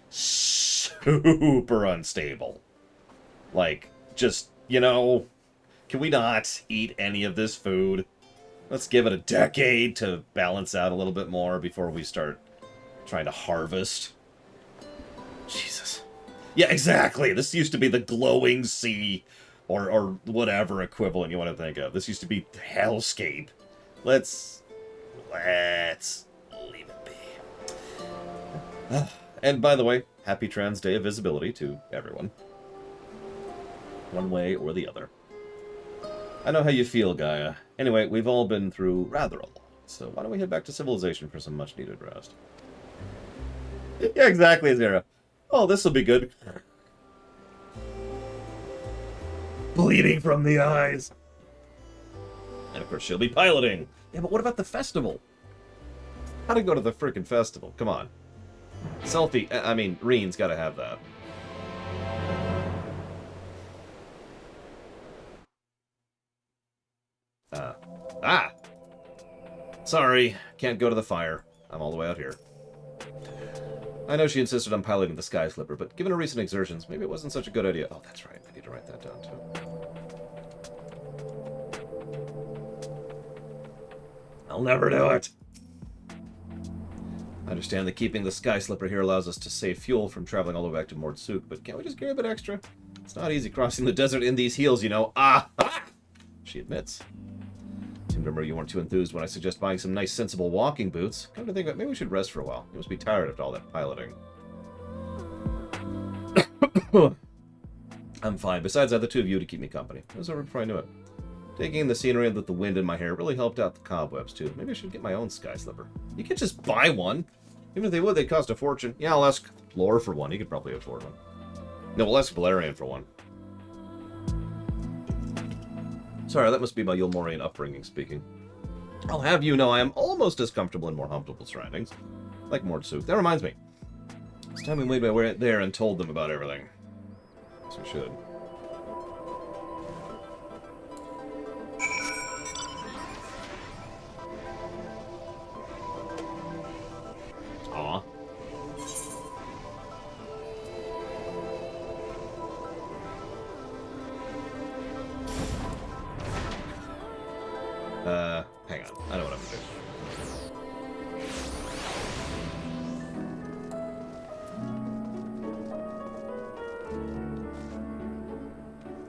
super unstable. Like, just, you know, can we not eat any of this food? Let's give it a decade to balance out a little bit more before we start trying to harvest. Jesus. Yeah, exactly. This used to be the glowing sea, or whatever equivalent you want to think of. This used to be hellscape. Let's leave it be. And by the way, happy Trans Day of Visibility to everyone. One way or the other. I know how you feel, Gaia. Anyway, we've all been through rather a lot, so why don't we head back to civilization for some much-needed rest? Yeah, exactly, Zara. Oh, this'll be good. Bleeding from the eyes. And of course she'll be piloting. Yeah, but what about the festival? How to go to the frickin' festival? Come on. Selfie, I mean, Reen's gotta have that. Sorry, can't go to the fire. I'm all the way out here. I know she insisted on piloting the Sky Slipper, but given her recent exertions, maybe it wasn't such a good idea. Oh, that's right. I need to write that down, too. I'll never do it. I understand that keeping the Sky Slipper here allows us to save fuel from traveling all the way back to Mordsuk, but can't we just carry a bit extra? It's not easy crossing the desert in these heels, you know. Ah! She admits. Seem to remember you weren't too enthused when I suggest buying some nice, sensible walking boots. Come to think of it, maybe we should rest for a while. You must be tired after all that piloting. I'm fine. Besides, I have the two of you to keep me company. It was over before I knew it. Taking in the scenery and with the wind in my hair really helped out the cobwebs, too. Maybe I should get my own Sky Slipper. You can't just buy one. Even if they would, they'd cost a fortune. Yeah, I'll ask Lore for one. He could probably afford one. No, we'll ask Valerian for one. Sorry, that must be my Yulmorian upbringing speaking. I'll have you know I am almost as comfortable in more comfortable surroundings. Like Mordsuk. That reminds me. It's time we made my way there and told them about everything. So we should. Aw. Hang on. I know what I'm gonna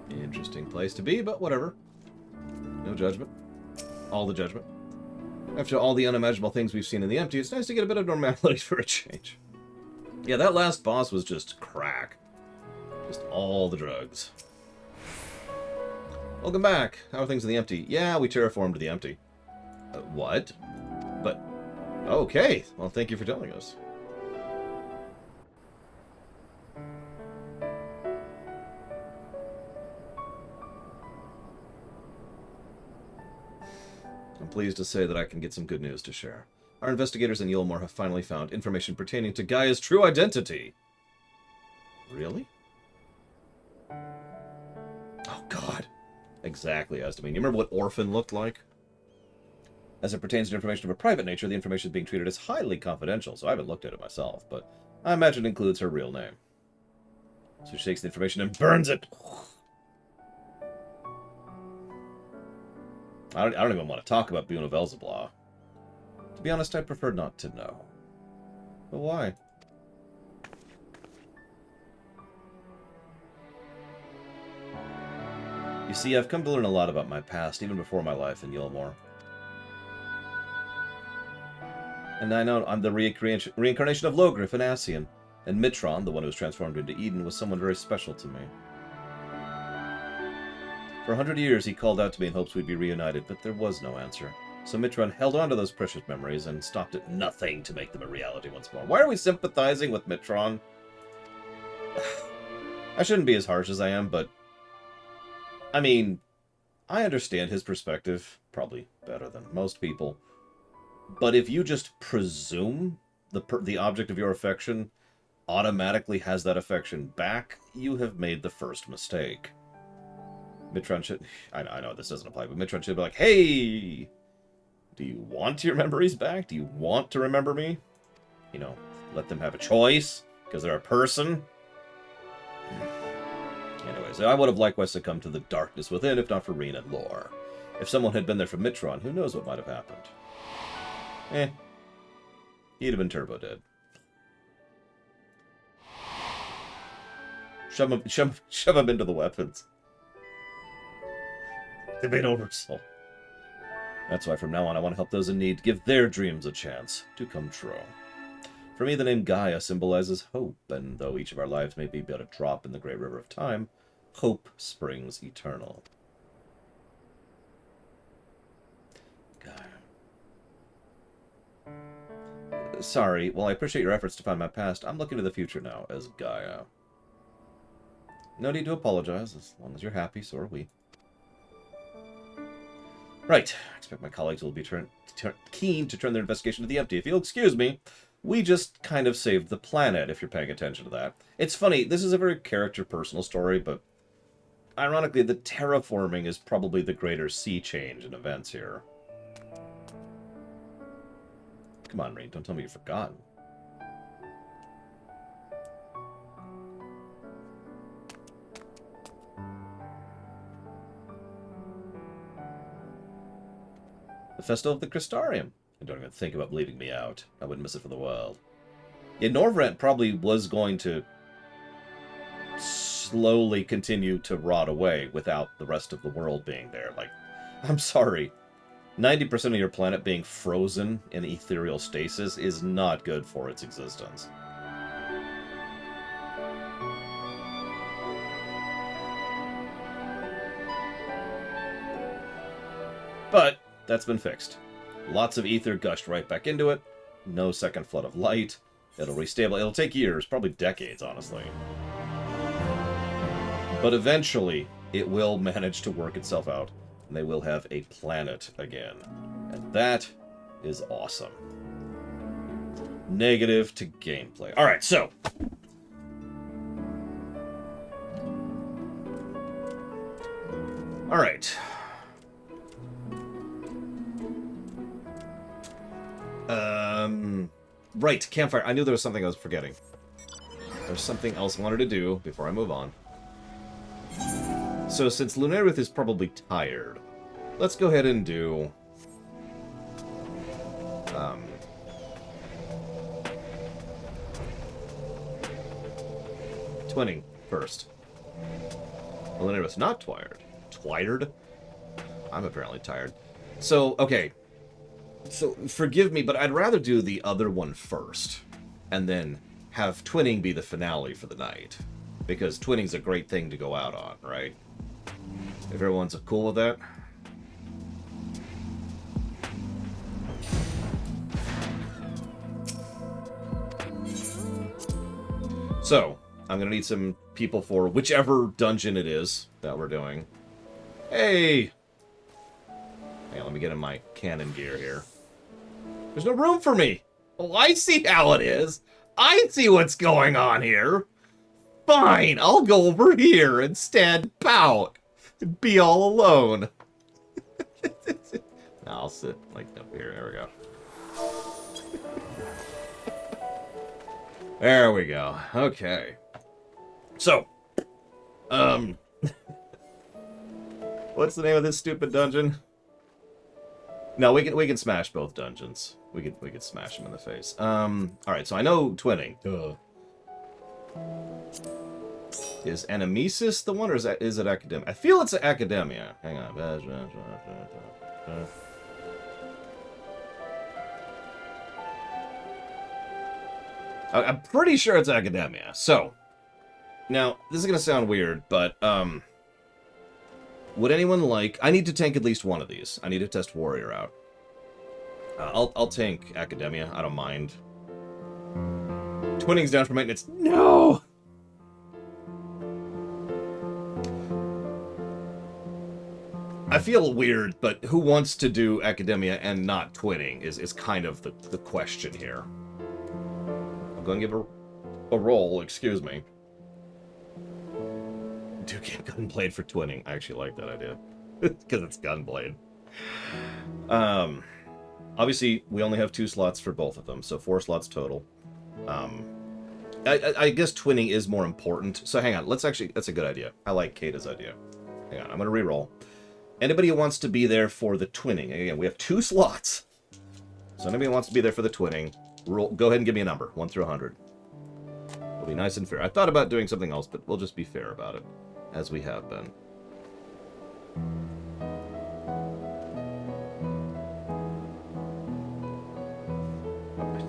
do. Interesting place to be, but whatever. No judgment. All the judgment. After all the unimaginable things we've seen in the empty, it's nice to get a bit of normality for a change. Yeah, that last boss was just crack. Just all the drugs. Welcome back. How are things in the empty? Yeah, we terraformed the empty. What? But, okay. Well, thank you for telling us. I'm pleased to say that I can get some good news to share. Our investigators in Yulmore have finally found information pertaining to Gaia's true identity. Really? Oh, God. Exactly, as to mean. You remember what Orphan looked like? As it pertains to information of a private nature, the information is being treated as highly confidential, so I haven't looked at it myself, but I imagine it includes her real name. So she takes the information and burns it. I don't even want to talk about Buna Velzeblah. To be honest, I prefer not to know. But why? You see, I've come to learn a lot about my past, even before my life in Yulmore. And I know I'm the reincarnation of Logriff and Ascian, and Mitron, the one who was transformed into Eden, was someone very special to me. For 100 years, he called out to me in hopes we'd be reunited, but there was no answer. So Mitron held on to those precious memories and stopped at nothing to make them a reality once more. Why are we sympathizing with Mitron? I shouldn't be as harsh as I am, but... I mean, I understand his perspective, probably better than most people. But if you just presume the object of your affection automatically has that affection back, you have made the first mistake. Mitron should... I know this doesn't apply, but Mitron should be like, hey, do you want your memories back? Do you want to remember me? You know, let them have a choice, because they're a person. Anyways, I would have likewise succumbed to the darkness within, if not for Reen and Lore. If someone had been there for Mitron, who knows what might have happened. He'd have been turbo dead. Shove him into the weapons. They've made oversoul. That's why from now on I want to help those in need, give their dreams a chance to come true. For me, the name Gaia symbolizes hope, and though each of our lives may be but a drop in the great river of time, hope springs eternal. Gaia. Sorry, while I appreciate your efforts to find my past, I'm looking to the future now as Gaia. No need to apologize, as long as you're happy, so are we. Right, I expect my colleagues will be keen to turn their investigation to the empty. If you'll excuse me, we just kind of saved the planet, if you're paying attention to that. It's funny, this is a very character-personal story, but ironically, the terraforming is probably the greater sea change in events here. Come on, Reed. Don't tell me you've forgotten. The Festival of the Crystarium. And don't even think about leaving me out. I wouldn't miss it for the world. Yeah, Norvrent probably was going to slowly continue to rot away without the rest of the world being there. Like, I'm sorry. 90% of your planet being frozen in ethereal stasis is not good for its existence. But that's been fixed. Lots of ether gushed right back into it. No second flood of light. It'll restabilize. It'll take years, probably decades, honestly. But eventually, it will manage to work itself out, and they will have a planet again. And that is awesome. Negative to gameplay. Alright, so. Alright. Right, campfire. I knew there was something I was forgetting. There's something else I wanted to do before I move on. So, since Lunarith is probably tired, let's go ahead and do... twinning first. Well, Lunarith's not tired. Tired? I'm apparently tired. So, okay. So, forgive me, but I'd rather do the other one first, and then have twinning be the finale for the night. Because twinning's a great thing to go out on, right? If everyone's cool with that. So, I'm gonna need some people for whichever dungeon it is that we're doing. Hey! Hey, let me get in my cannon gear here. There's no room for me! Oh, I see how it is! I see what's going on here! Fine, I'll go over here and stand pout and be all alone. Now I'll sit like up here. There we go. There we go. Okay. So, what's the name of this stupid dungeon? No, we can smash both dungeons. We could smash them in the face. All right. So I know twinning. Duh. Is Animesis the one, or is it Academia? I feel it's Academia. Hang on. I'm pretty sure it's Academia. So, now, this is going to sound weird, but, would anyone like... I need to tank at least one of these. I need to test Warrior out. I'll tank Academia. I don't mind. Twinning's down for maintenance. No! I feel weird, but who wants to do Academia and not twinning is kind of the question here. I'm going to give a roll, excuse me. Duke Gunblade for twinning. I actually like that idea. Because it's Gunblade. Obviously, we only have 2 slots for both of them, so 4 slots total. I guess twinning is more important. So hang on, that's a good idea. I like Kata's idea. Hang on, I'm going to re-roll. Anybody who wants to be there for the twinning. Again, we have 2 slots. So anybody who wants to be there for the twinning, go ahead and give me a number. 1 through 100. We'll be nice and fair. I thought about doing something else, but we'll just be fair about it. As we have been.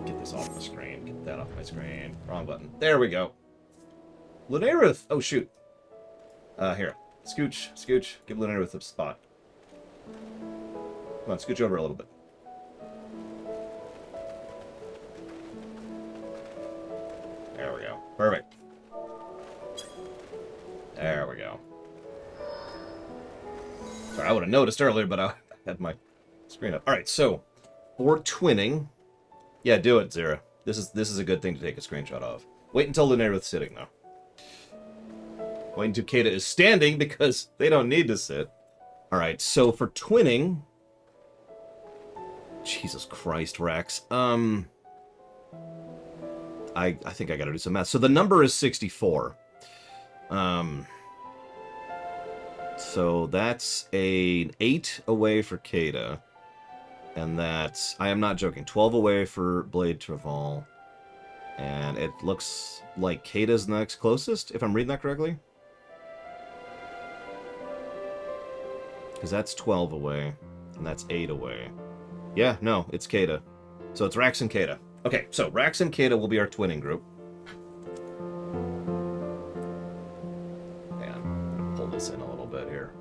Get this off the screen. Get that off my screen. Wrong button. There we go. Lunarith! Oh, shoot. Here. Scooch. Give Lunarith a spot. Come on, scooch over a little bit. There we go. Perfect. There we go. Sorry, I would have noticed earlier, but I had my screen up. Alright, so, for twinning... Yeah, do it, Zera. This is a good thing to take a screenshot of. Wait until Lunarith's sitting, though. Wait until Kata is standing, because they don't need to sit. Alright, so for twinning... Jesus Christ, Rex. I think I gotta do some math. So the number is 64. So that's an 8 away for Kata. And that's, I am not joking, 12 away for Blade Traval. And it looks like Kata's the next closest, if I'm reading that correctly. Because that's 12 away, and that's 8 away. Yeah, no, it's Kata. So it's Rax and Kata. Okay, so Rax and Kata will be our twinning group. And I'm going to pull this in a little bit here.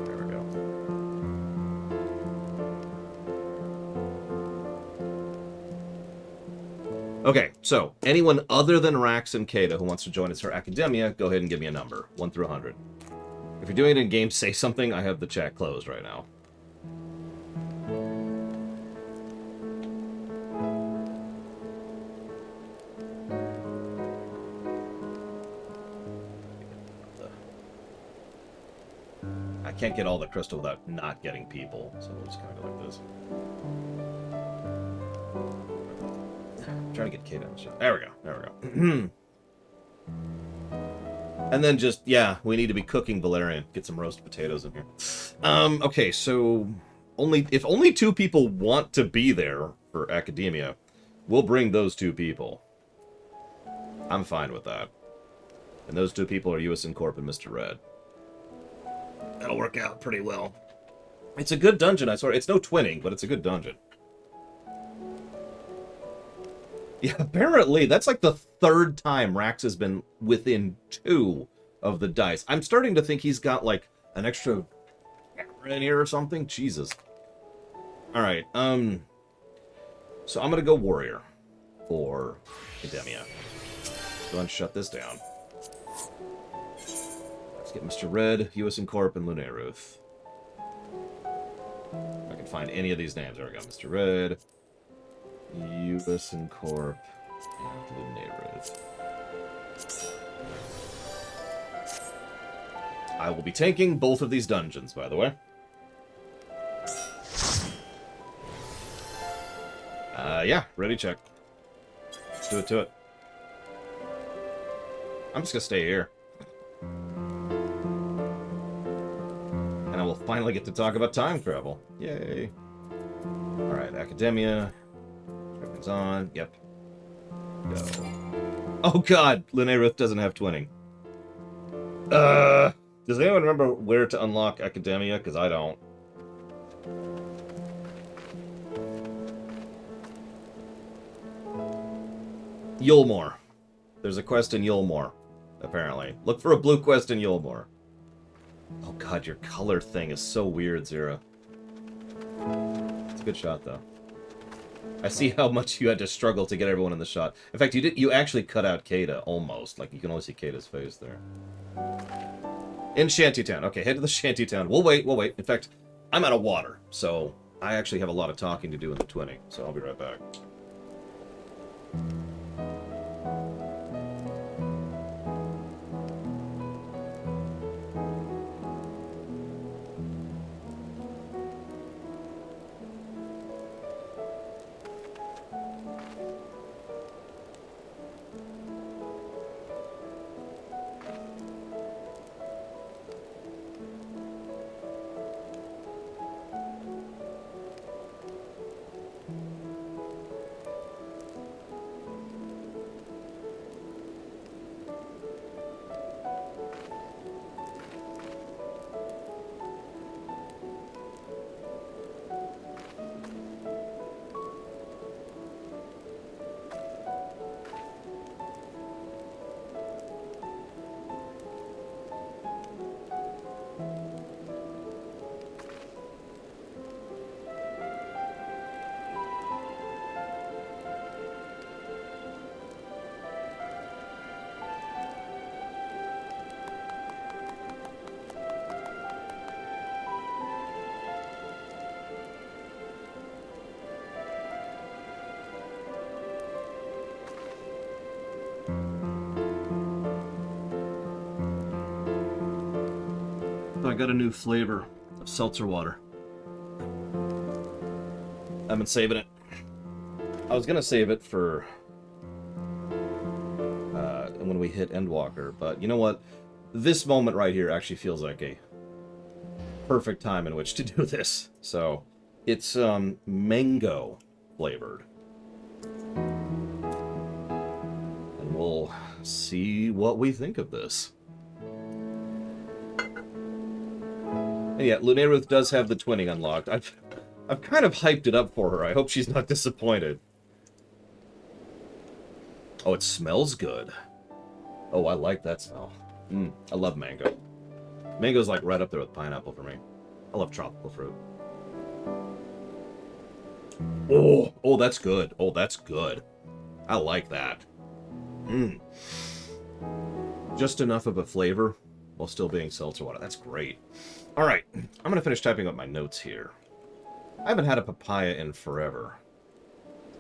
There we go. Okay, so anyone other than Rax and Kata who wants to join us for Academia, go ahead and give me a number, 1 through 100. If you're doing it in game, say something. I have the chat closed right now. I can't get all the crystal without not getting people, so we'll just kind of go like this. I'm trying to get Kate on the shot. There we go. There we go. And then just, yeah, we need to be cooking Valerian. Get some roast potatoes in here. Okay, so if only 2 people want to be there for Academia, we'll bring those 2 people. I'm fine with that. And those 2 people are US Corp and Mr. Red. That'll work out pretty well. It's a good dungeon, I swear. It's no twinning, but it's a good dungeon. Yeah, apparently, that's like the 3rd time Rax has been within 2 of the dice. I'm starting to think he's got, like, an extra in here or something. Jesus. Alright, so I'm gonna go Warrior for Academia. Let's go and shut this down. Let's get Mr. Red, US Corp, and Lunae Ruth. If I can find any of these names. There we go. Mr. Red, US Corp, and Lunae Ruth. I will be tanking both of these dungeons, by the way. Yeah, ready, check. Let's do it to it. I'm just gonna stay here. And I will finally get to talk about time travel. Yay. Alright, Academia. Everything's on. Yep. Go. Oh god! Lunae Ruth doesn't have twinning. Does anyone remember where to unlock Academia? Because I don't. Yulmore. There's a quest in Yulmore, apparently. Look for a blue quest in Yulmore. Oh god, your color thing is so weird, Zero. It's a good shot, though. I see how much you had to struggle to get everyone in the shot. In fact, you actually cut out Kata, almost. Like, you can only see Kata's face there. In Shantytown. Okay, head to the Shantytown. We'll wait, we'll wait. In fact, I'm out of water, so I actually have a lot of talking to do in the twinning, so I'll be right back. I got a new flavor of seltzer water. I've been saving it. I was gonna save it for when we hit Endwalker, but you know what? This moment right here actually feels like a perfect time in which to do this. So, it's mango flavored. And we'll see what we think of this. And yeah, Lunaruth does have the twinning unlocked. I've kind of hyped it up for her. I hope she's not disappointed. Oh, it smells good. Oh, I like that smell. I love mango. Mango's like right up there with pineapple for me. I love tropical fruit. Oh, that's good. Oh, that's good. I like that. Just enough of a flavor while still being seltzer water. That's great. All right, I'm going to finish typing up my notes here. I haven't had a papaya in forever.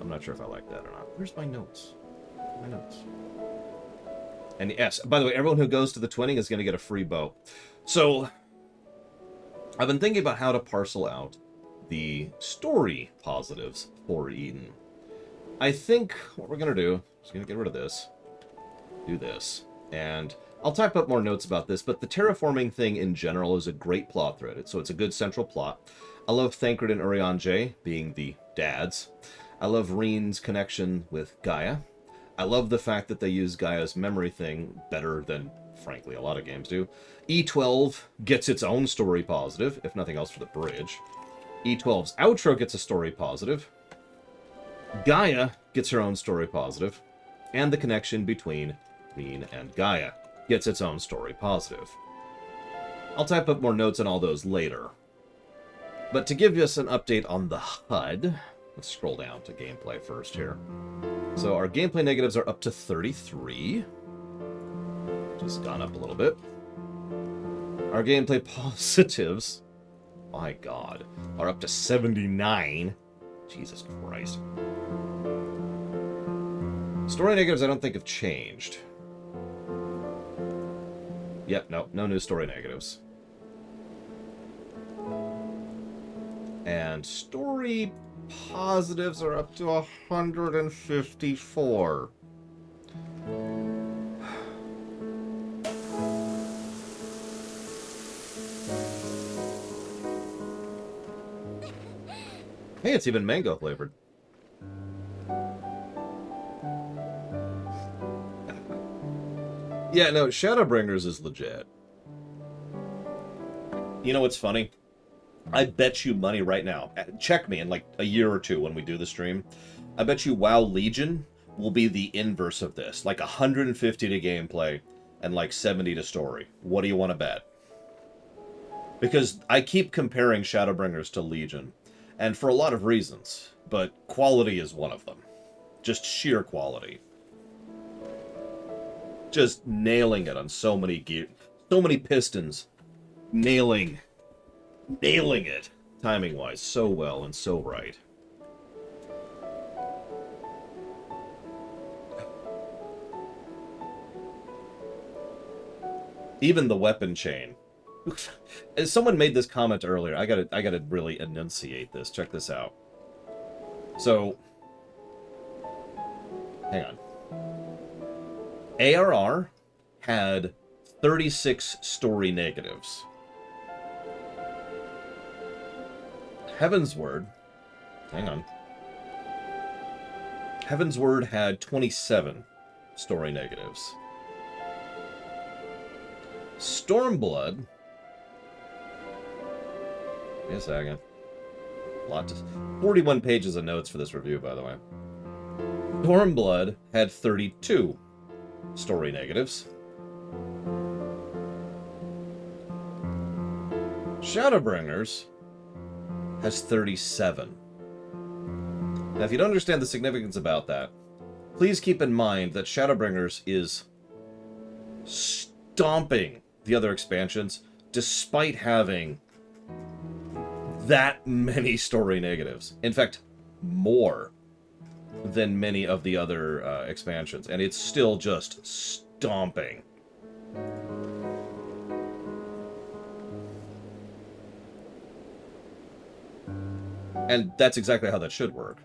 I'm not sure if I like that or not. Where's my notes? My notes. And yes, by the way, everyone who goes to the twinning is going to get a free bow. So, I've been thinking about how to parcel out the story positives for Eden. I think what we're going to do is going to get rid of this, do this, and I'll type up more notes about this, but the terraforming thing in general is a great plot thread, so it's a good central plot. I love Thancred and Urianger being the dads. I love Reen's connection with Gaia. I love the fact that they use Gaia's memory thing better than, frankly, a lot of games do. E12 gets its own story positive, if nothing else for the bridge. E12's outro gets a story positive. Gaia gets her own story positive. And the connection between Reen and Gaia gets its own story positive. I'll type up more notes on all those later. But to give us an update on the HUD, let's scroll down to gameplay first here. So our gameplay negatives are up to 33. Just gone up a little bit. Our gameplay positives, my god, are up to 79. Jesus Christ. Story negatives I don't think have changed. Yep, no new story negatives. And story positives are up to 154. Hey, it's even mango flavored. Yeah, no, Shadowbringers is legit. You know what's funny? I bet you money right now. Check me in like a year or two when we do the stream. I bet you WoW Legion will be the inverse of this. Like 150 to gameplay and like 70 to story. What do you want to bet? Because I keep comparing Shadowbringers to Legion. And for a lot of reasons. But quality is one of them. Just sheer quality. Just nailing it on so many gear. So many pistons. Nailing it, timing-wise, so well and so right. Even the weapon chain. As someone made this comment earlier, I gotta really enunciate this. Check this out. So, hang on. ARR had 36 story negatives. Heavensward, hang on. Heavensward had 27 story negatives. Stormblood, give me a second. 41 pages of notes for this review, by the way. Stormblood had 32 story negatives. Shadowbringers has 37. Now, if you don't understand the significance about that, please keep in mind that Shadowbringers is stomping the other expansions despite having that many story negatives. In fact, more than many of the other expansions, and it's still just stomping. And that's exactly how that should work.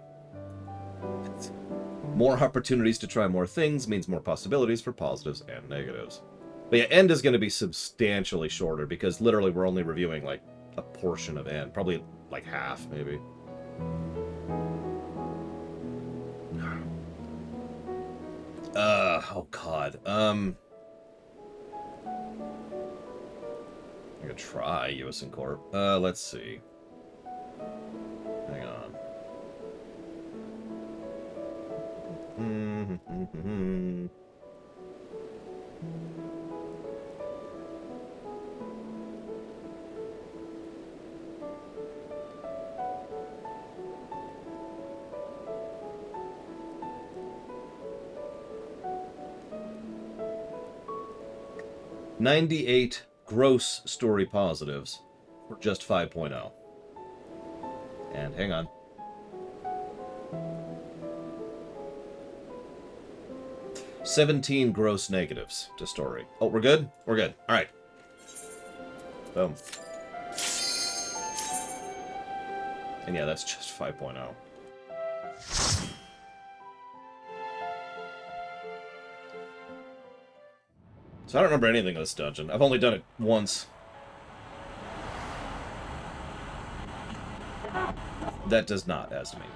More opportunities to try more things means more possibilities for positives and negatives. But yeah, End is going to be substantially shorter because literally we're only reviewing like a portion of End. Probably like half, maybe. Oh god. I'm gonna try US and Corp. Let's see. Hang on. Mm-hmm. 98 gross story positives for just 5.0. And hang on. $17 gross negatives to story. Oh, we're good? We're good. All right. Boom. And yeah, that's just 5.0. So I don't remember anything of this dungeon. I've only done it once. That does not estimate.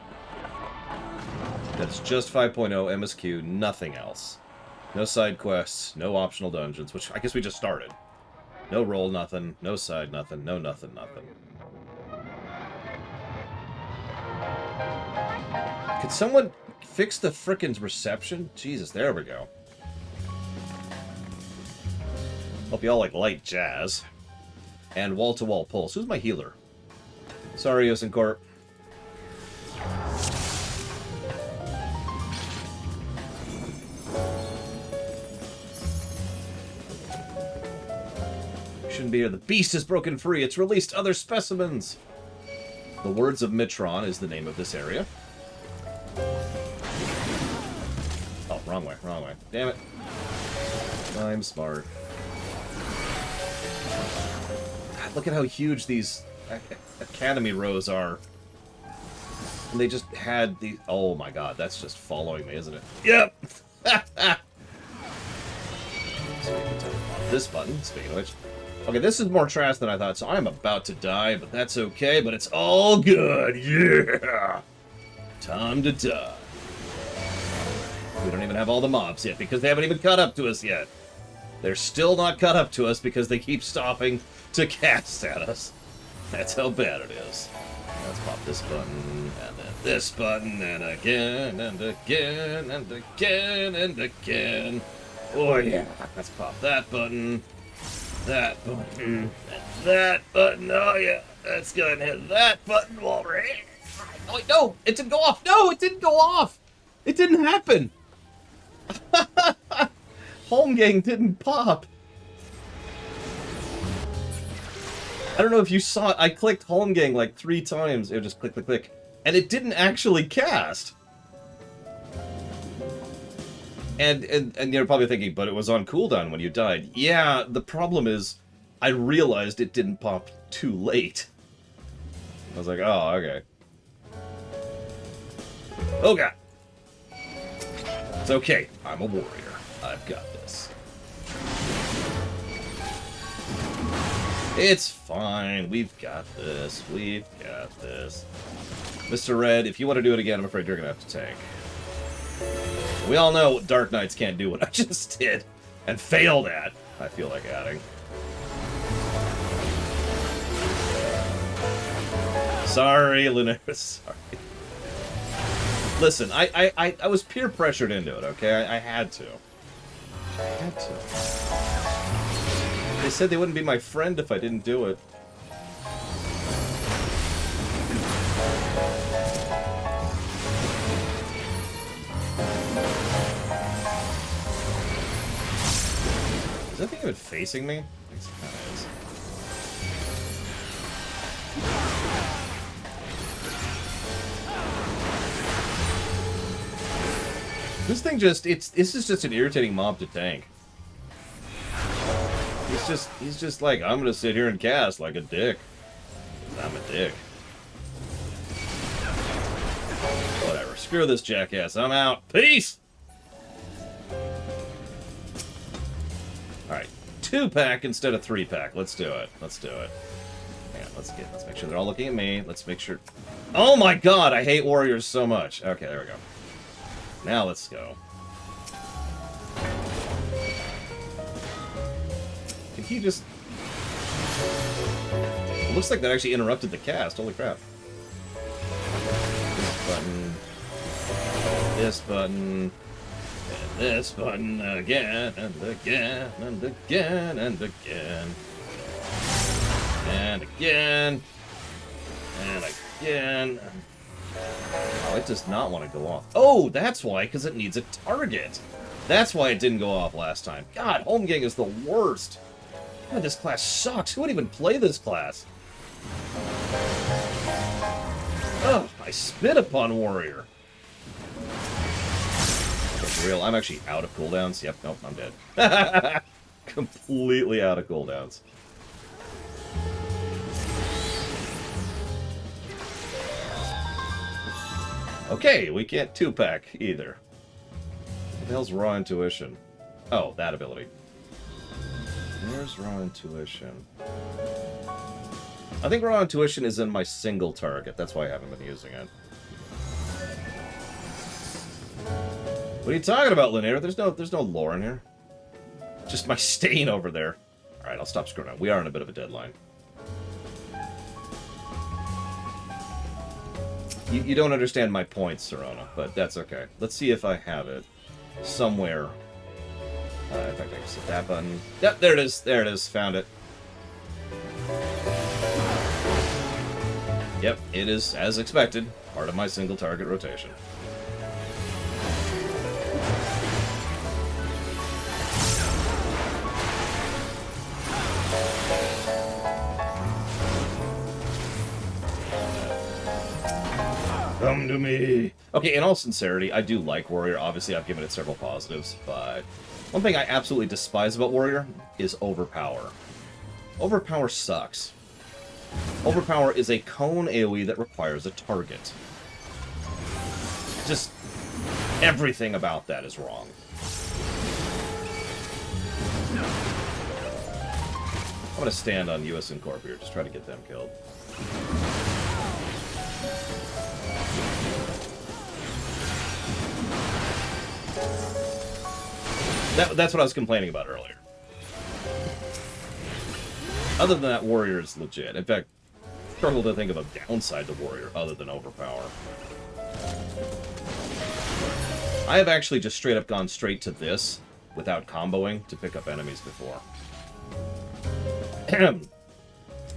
That's just 5.0 MSQ, nothing else. No side quests, no optional dungeons, which I guess we just started. No roll, nothing. No side, nothing. No nothing, nothing. Could someone fix the frickin' reception? Jesus, there we go. Hope you all like light jazz. And wall-to-wall pulse. Who's my healer? Sorry, Yosen Corp. Shouldn't be here. The beast has broken free. It's released other specimens. The Words of Mitron is the name of this area. Oh, wrong way, wrong way. Damn it. I'm smart. God, look at how huge these academy rows are. And they just had the... Oh my god, that's just following me, isn't it? Yep! So you can tell this button, speaking of which. Okay, this is more trash than I thought, so I'm about to die, but that's okay, but it's all good. Yeah! Time to die. We don't even have all the mobs yet, because they haven't even caught up to us yet. They're still not caught up to us because they keep stopping to cast at us. That's how bad it is. Let's pop this button, and then this button, and again, and again, and again, and again. Oh yeah, let's pop that button. That button, and that button, oh yeah, let's go ahead and hit that button while we're here. Oh wait, no, it didn't go off, no, it didn't go off! It didn't happen! Holmgang didn't pop! I don't know if you saw it, I clicked Holmgang like 3 times, it just click, click, click, and it didn't actually cast! And you're probably thinking, but it was on cooldown when you died. Yeah, the problem is, I realized it didn't pop too late. I was like, oh, okay. Oh god! It's okay, I'm a warrior. I've got this. It's fine, we've got this, we've got this. Mr. Red, if you want to do it again, I'm afraid you're gonna have to tank. We all know Dark Knights can't do what I just did, and failed at, I feel like adding. Sorry, Lunaris, sorry. Listen, I was peer pressured into it, okay? I had to. I had to. They said they wouldn't be my friend if I didn't do it. Is that thing even facing me? I think it kind of is. This thing just, this is just an irritating mob to tank. He's just like, I'm gonna sit here and cast like a dick. I'm a dick. Screw this jackass. I'm out. Peace! Alright. 2-pack instead of 3-pack. Let's do it. Let's do it. Hang on, let's make sure they're all looking at me. Let's make sure... Oh my god, I hate warriors so much. Okay, there we go. Now let's go. Can he just... It looks like that actually interrupted the cast. Holy crap. This button. This button. And this button again and again and again and again. And again. And again. Oh, it does not want to go off. Oh, that's why, because it needs a target. That's why it didn't go off last time. God, Home Gang is the worst. God, this class sucks. Who would even play this class? Ugh, I spit upon Warrior. Okay, for real, I'm actually out of cooldowns. Yep, nope, I'm dead. Completely out of cooldowns. Okay, we can't 2-pack either. What the hell's Raw Intuition? Oh, that ability. Where's Raw Intuition? I think Raw Intuition is in my single target. That's why I haven't been using it. What are you talking about, Linear? There's no lore in here. Just my stain over there. Alright, I'll stop screwing around. We are on a bit of a deadline. You don't understand my points, Serona, but that's okay. Let's see if I have it somewhere. In fact, I can set that button. Yep, there it is. There it is. Found it. Yep, it is, as expected, part of my single target rotation. Come to me. Okay, in all sincerity, I do like Warrior. Obviously, I've given it several positives, but one thing I absolutely despise about Warrior is Overpower. Overpower sucks. Overpower is a cone AoE that requires a target. Just everything about that is wrong. I'm gonna stand on US Incorp here, just try to get them killed. That's what I was complaining about earlier. Other than that, Warrior is legit. In fact, I struggle to think of a downside to Warrior other than Overpower. I have actually just straight up gone straight to this without comboing to pick up enemies before.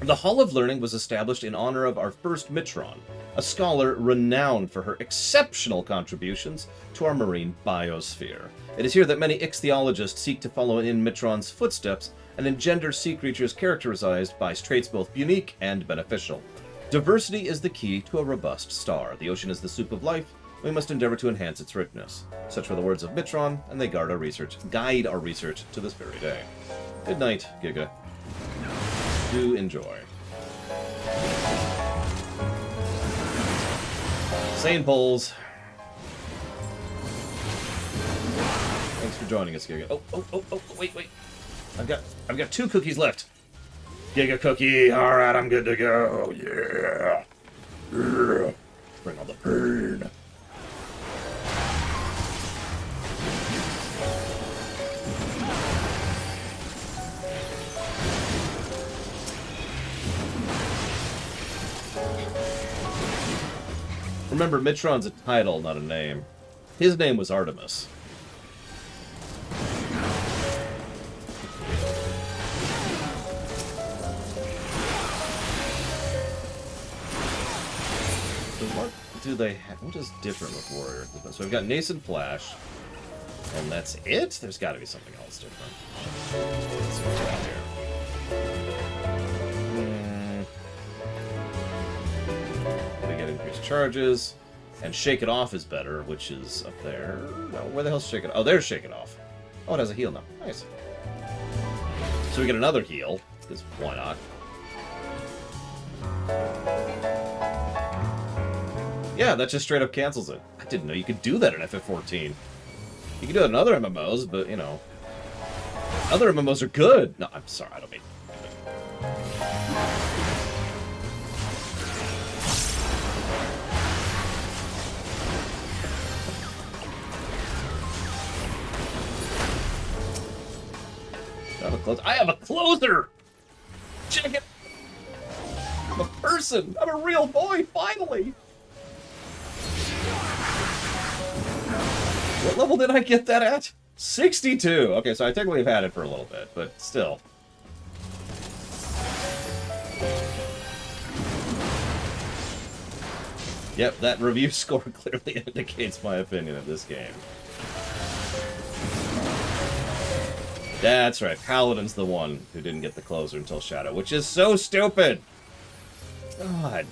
The Hall of Learning was established in honor of our first Mitron, a scholar renowned for her exceptional contributions to our marine biosphere. It is here that many ichthyologists seek to follow in Mitron's footsteps and engender sea creatures characterized by traits both unique and beneficial. Diversity is the key to a robust star. The ocean is the soup of life. We must endeavor to enhance its richness. Such were the words of Mitron, and they guide our research to this very day. Good night, Giga. Do enjoy. Sane polls. Thanks for joining us, Giga. Oh, wait. I've got 2 cookies left. Giga cookie. All right, I'm good to go. Yeah. Bring all the pain. Remember, Mitron's a title, not a name. His name was Artemis. So what do they have? What is different with Warrior? So we've got Nascent Flash, and that's it? There's got to be something else different. Let's see what's out here. Increased charges, and Shake It Off is better, which is up there. No, where the hell's Shake It Off? Oh, there's Shake It Off. Oh, it has a heal now. Nice. So we get another heal, because why not? Yeah, that just straight up cancels it. didn't know you could do that in FF14. You can do it in other MMOs, but, you know... Other MMOs are good! No, I'm sorry, I don't mean... I have a closer! Check it! I'm a person! I'm a real boy, finally! What level did I get that at? 62! Okay, so I think we've had it for a little bit, but still. Yep, that review score clearly indicates my opinion of this game. That's right, Paladin's the one who didn't get the closer until Shadow, which is so stupid! God.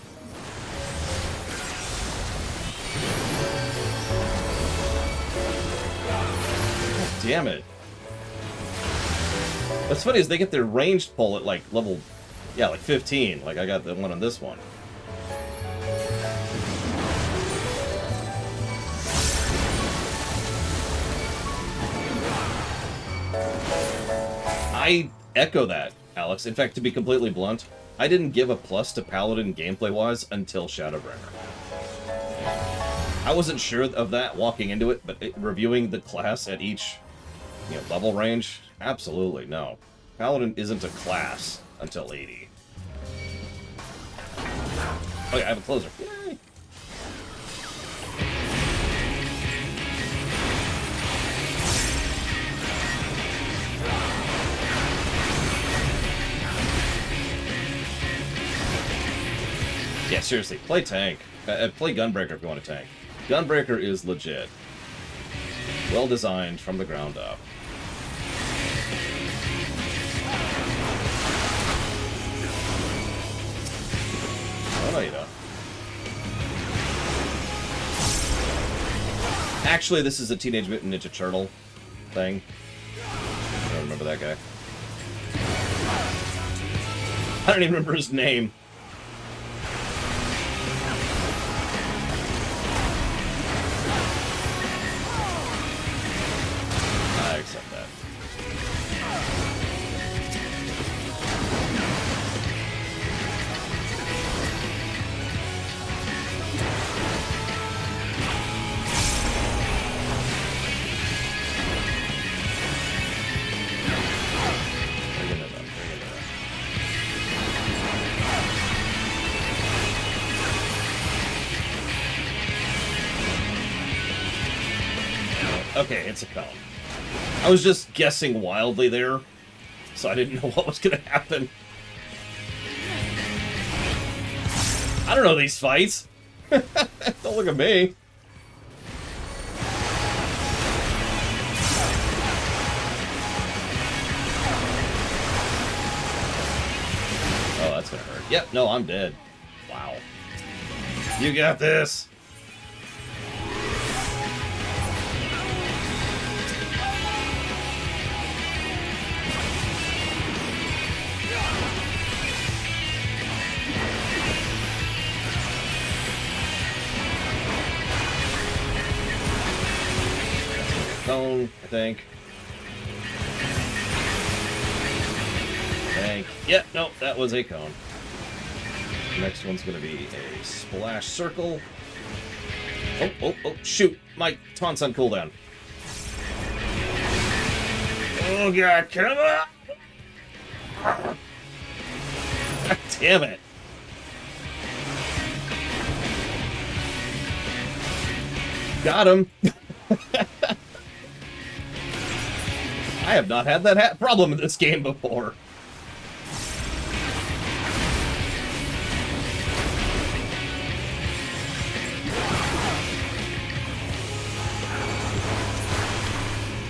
God damn it. What's funny is they get their ranged pull at, like, level... Yeah, like 15. Like, I got the one on this one. I echo that, Alex. In fact, to be completely blunt, I didn't give a plus to Paladin gameplay-wise until Shadowbringer. I wasn't sure of that walking into it, but reviewing the class at each level range, absolutely, no. Paladin isn't a class until 80. Oh yeah, I have a closer. Yay! Yeah, seriously, play tank. Play Gunbreaker if you want to tank. Gunbreaker is legit. Well designed from the ground up. Oh, no, you don't. Actually, this is a Teenage Mutant Ninja Turtle thing. I don't remember that guy. I don't even remember his name. I accept that. Okay, it's a cone. I was just guessing wildly there, so I didn't know what was going to happen. I don't know these fights. Don't look at me. Oh, that's going to hurt. Yep, no, I'm dead. Wow. You got this. Cone, I think. Yep, no, that was a cone. The next one's gonna be a splash circle. Oh, shoot! My taunt's on cooldown. Oh god, come on! God damn it! Got him! I have not had that problem in this game before.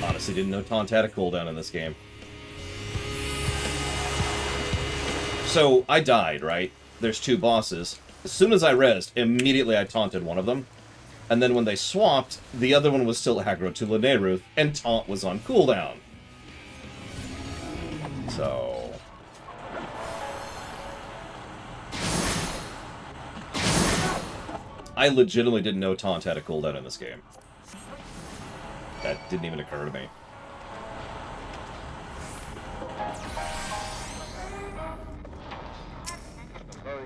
Honestly, didn't know taunt had a cooldown in this game. So, I died, right? There's two bosses. As soon as I rezzed, immediately I taunted one of them. And then when they swapped, the other one was still aggro to Lineruth, and taunt was on cooldown. So... I legitimately didn't know taunt had a cooldown in this game. That didn't even occur to me.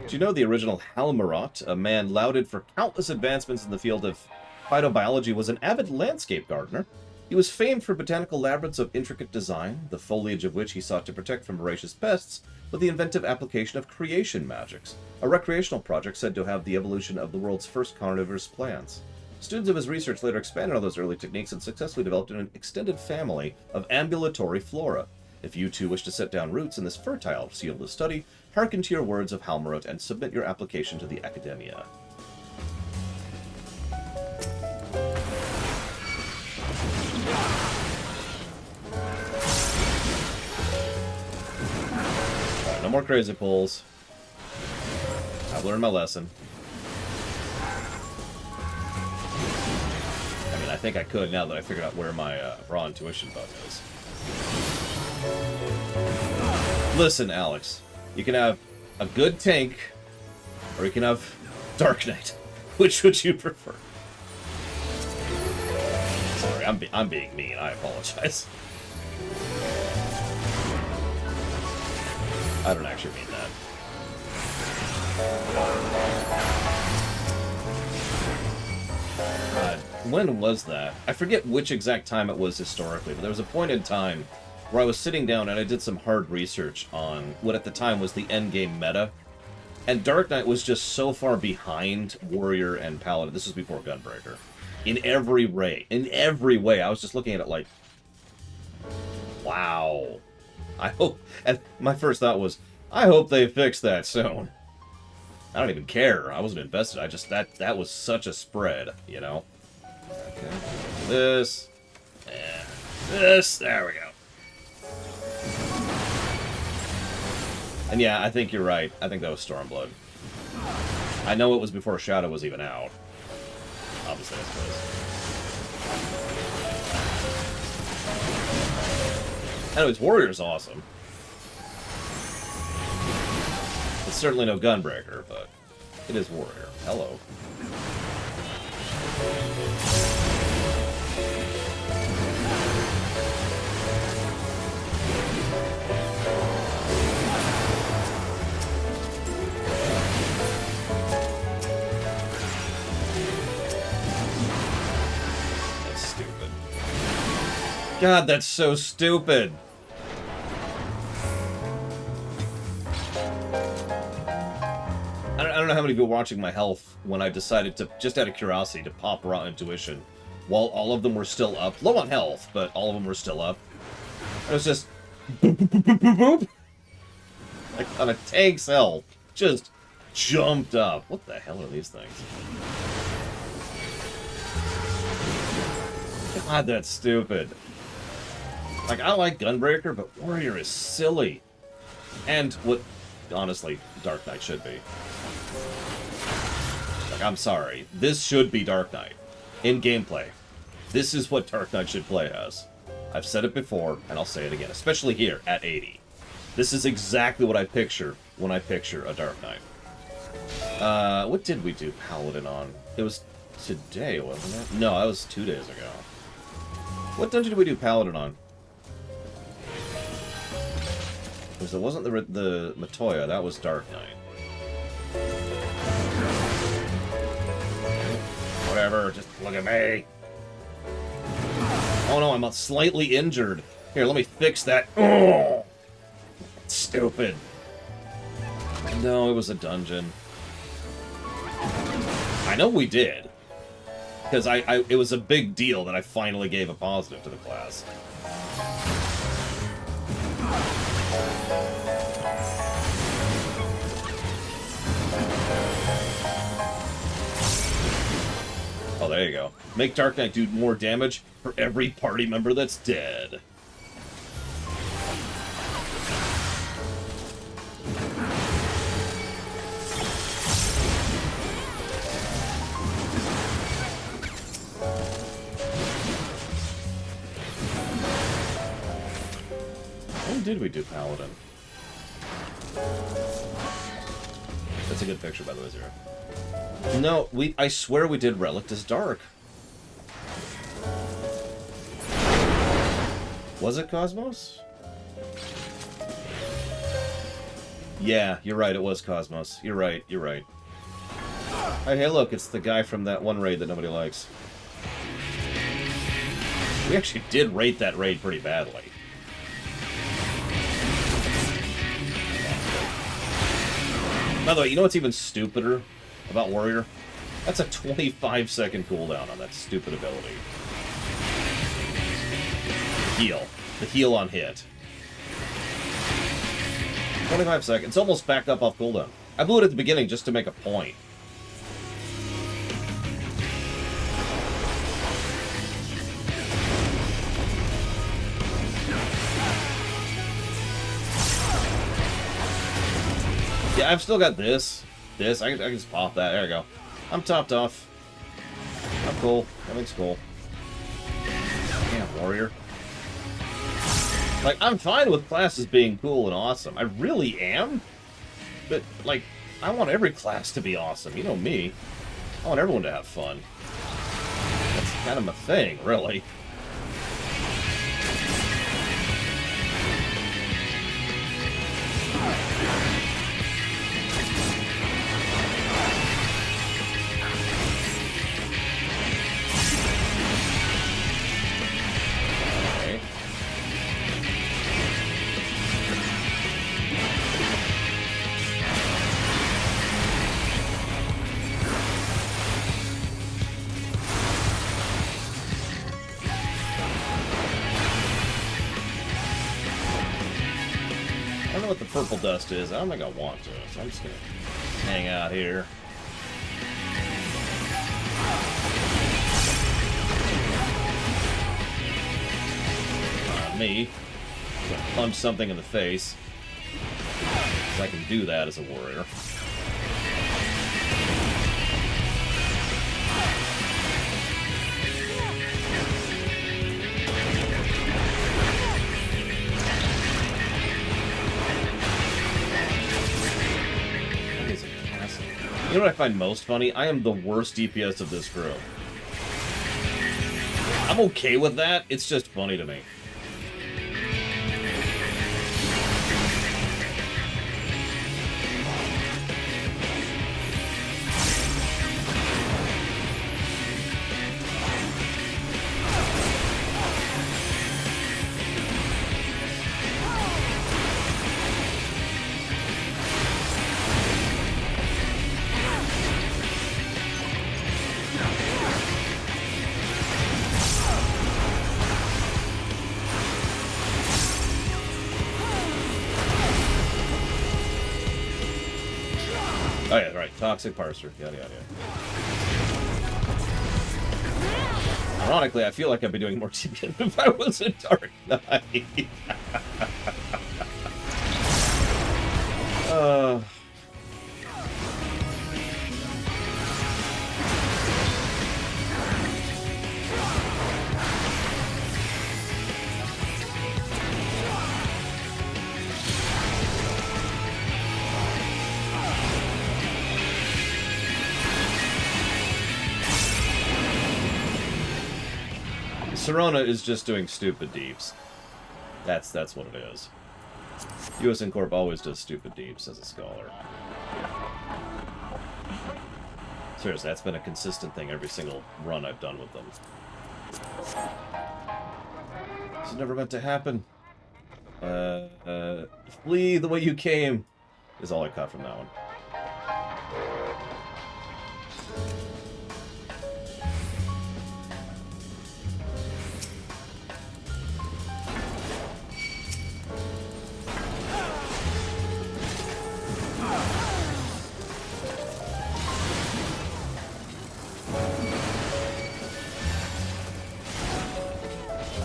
Do you know the original Halmarot, a man lauded for countless advancements in the field of phytobiology, was an avid landscape gardener? He was famed for botanical labyrinths of intricate design, the foliage of which he sought to protect from voracious pests with the inventive application of creation magics, a recreational project said to have the evolution of the world's first carnivorous plants. Students of his research later expanded on those early techniques and successfully developed an extended family of ambulatory flora. If you too wish to set down roots in this fertile field of study, hearken to your words of Halmarot and submit your application to the Academia. Alright, no more crazy pulls. I've learned my lesson. I mean, I think I could now that I figured out where my raw intuition button is. Listen, Alex. You can have a good tank, or you can have Dark Knight. Which would you prefer? Sorry, I'm being mean. I apologize. I don't actually mean that. When was that? I forget which exact time it was historically, but there was a point in time where I was sitting down and I did some hard research on what at the time was the endgame meta. And Dark Knight was just so far behind Warrior and Paladin. This was before Gunbreaker. In every way. In every way. I was just looking at it like, wow. I hope... And my first thought was, I hope they fix that soon. I don't even care. I wasn't invested. I just... That was such a spread, you know? Okay. This. And this. There we go. And yeah, I think you're right. I think that was Stormblood. I know it was before Shadow was even out. Obviously, I suppose. Anyways, Warrior's awesome. It's certainly no Gunbreaker, but it is Warrior. Hello. God, that's so stupid. I don't know how many people were watching my health when I decided to, just out of curiosity, to pop Raw Intuition while all of them were still up. Low on health, but all of them were still up. And it was just boop, boop, boop, boop, boop, boop. Like on a tank's health. Just jumped up. What the hell are these things? God, that's stupid. Like, I like Gunbreaker, but Warrior is silly. And what, honestly, Dark Knight should be. Like, I'm sorry. This should be Dark Knight. In gameplay. This is what Dark Knight should play as. I've said it before, and I'll say it again. Especially here, at 80. This is exactly what I picture when I picture a Dark Knight. What did we do Paladin on? It was today, wasn't it? No, that was 2 days ago. What dungeon did we do Paladin on? Because it wasn't the Matoya, that was Dark Knight. Whatever, just look at me. Oh no, I'm slightly injured. Here, let me fix that. Oh, stupid. No, it was a dungeon. I know we did. Because it was a big deal that I finally gave a positive to the class. Oh, there you go. Make Dark Knight do more damage for every party member that's dead. When did we do Paladin? That's a good picture, by the way, Zero. No, I swear we did Relic as Dark. Was it Cosmos? Yeah, you're right, it was Cosmos. You're right, you're right. Hey, look, it's the guy from that one raid that nobody likes. We actually did rate that raid pretty badly. By the way, you know what's even stupider about Warrior? That's a 25-second cooldown on that stupid ability. Heal. The heal on hit. 25 seconds. Almost back up off cooldown. I blew it at the beginning just to make a point. Yeah, I've still got this. I can just pop that. There we go. I'm topped off. I'm cool. Everything's cool. Damn, Warrior. Like, I'm fine with classes being cool and awesome. I really am. But, like, I want every class to be awesome. You know me. I want everyone to have fun. That's kind of my thing, really. What the purple dust is. I don't think I want to, so I'm just gonna hang out here. Me. I'm gonna punch something in the face. So I can do that as a warrior. You know what I find most funny? I am the worst DPS of this group. I'm okay with that. It's just funny to me. Oh yeah, right. Toxic parser. Yada yada yada. Ironically, I feel like I'd be doing more TPN if I was a Dark Knight. Serona is just doing stupid deeps. That's what it is. USN Corp always does stupid deeps as a scholar. Seriously, that's been a consistent thing every single run I've done with them. This is never meant to happen. Flee the way you came is all I caught from that one.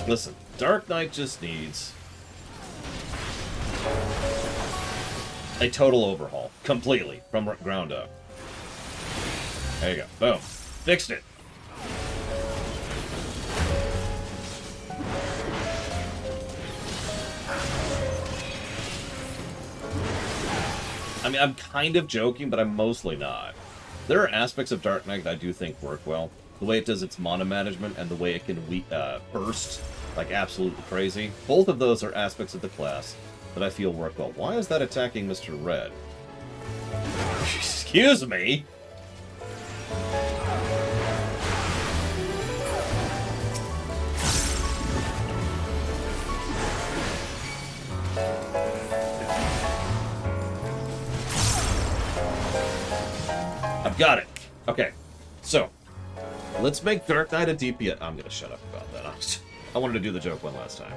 Listen, Dark Knight just needs a total overhaul. Completely. From ground up. There you go. Boom. Fixed it. I mean, I'm kind of joking, but I'm mostly not. There are aspects of Dark Knight that I do think work well. The way it does its mana management and the way it can burst like absolutely crazy. Both of those are aspects of the class that I feel work well. Why is that attacking Mr. Red? Excuse me? I've got it. Okay, so let's make Dark Knight a DPS. I'm gonna shut up about that. I wanted to do the joke one last time.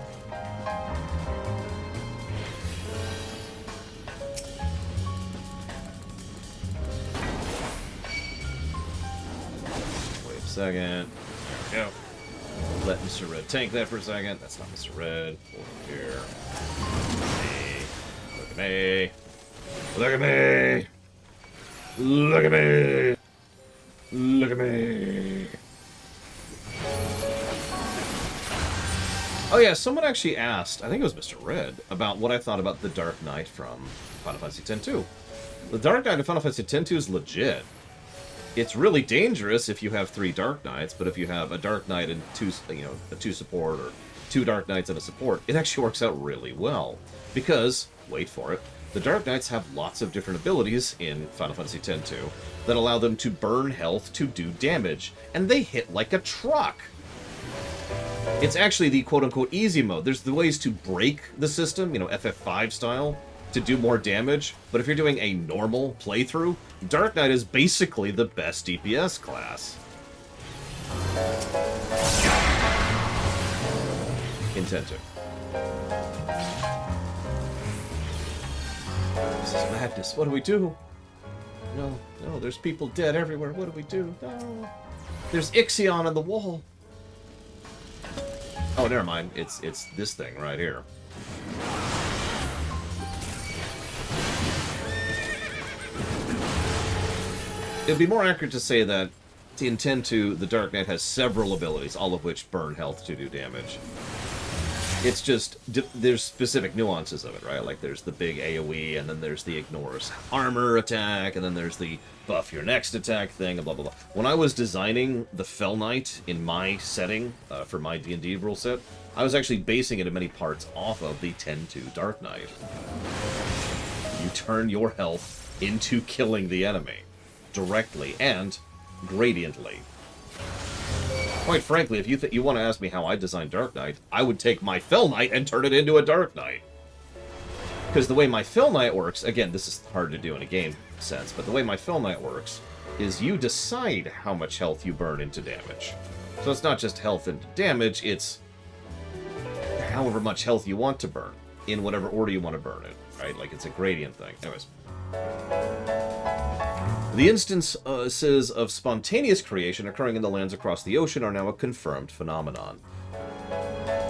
Wait a second. There we go. Let Mr. Red tank that for a second. That's not Mr. Red. Over here. Look at me. Look at me. Look at me. Look at me. Oh yeah, someone actually asked, I think it was Mr. Red, about what I thought about the Dark Knight from Final Fantasy X-2. The Dark Knight of Final Fantasy X-2 is legit. It's really dangerous if you have 3 Dark Knights, but if you have a Dark Knight and a 2 support, or 2 Dark Knights and a support, it actually works out really well. Because, wait for it, the Dark Knights have lots of different abilities in Final Fantasy X-2 that allow them to burn health to do damage, and they hit like a truck. It's actually the quote-unquote easy mode. There's the ways to break the system, FF5 style, to do more damage, but if you're doing a normal playthrough, Dark Knight is basically the best DPS class. Intento. This is madness. What do we do? No, there's people dead everywhere. What do we do? No. There's Ixion on the wall. Oh, never mind. It's this thing right here. It'd be more accurate to say that in X-2, the Dark Knight has several abilities, all of which burn health to do damage. It's just, there's specific nuances of it, right? Like, there's the big AoE, and then there's the ignores armor attack, and then there's the buff your next attack thing, and blah, blah, blah. When I was designing the Fell Knight in my setting, for my D&D rule set, I was actually basing it in many parts off of the X-2 Dark Knight. You turn your health into killing the enemy. Directly and gradiently. Quite frankly, if you want to ask me how I designed Dark Knight, I would take my Fell Knight and turn it into a Dark Knight. Because the way my Fell Knight works, again, this is hard to do in a game sense, but the way my Fell Knight works is you decide how much health you burn into damage. So it's not just health into damage, it's however much health you want to burn, in whatever order you want to burn it, right? Like, it's a gradient thing. Anyways. The instances of spontaneous creation occurring in the lands across the ocean are now a confirmed phenomenon.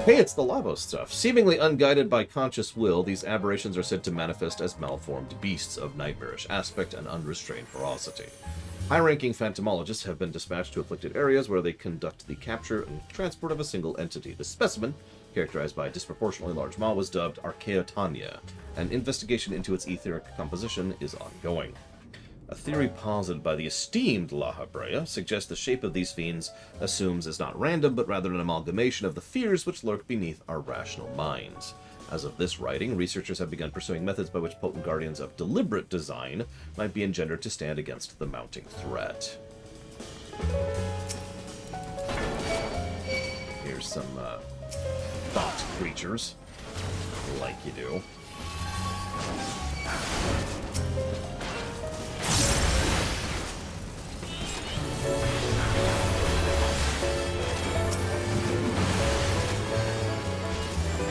Hey, it's the Lavos stuff. Seemingly unguided by conscious will, these aberrations are said to manifest as malformed beasts of nightmarish aspect and unrestrained ferocity. High-ranking phantomologists have been dispatched to afflicted areas where they conduct the capture and transport of a single entity. The specimen, characterized by a disproportionately large maw, was dubbed Archaeotania, and investigation into its etheric composition is ongoing. A theory posited by the esteemed La Habrea suggests the shape of these fiends assumes is not random, but rather an amalgamation of the fears which lurk beneath our rational minds. As of this writing, researchers have begun pursuing methods by which potent guardians of deliberate design might be engendered to stand against the mounting threat. Here's some thought creatures, like you do.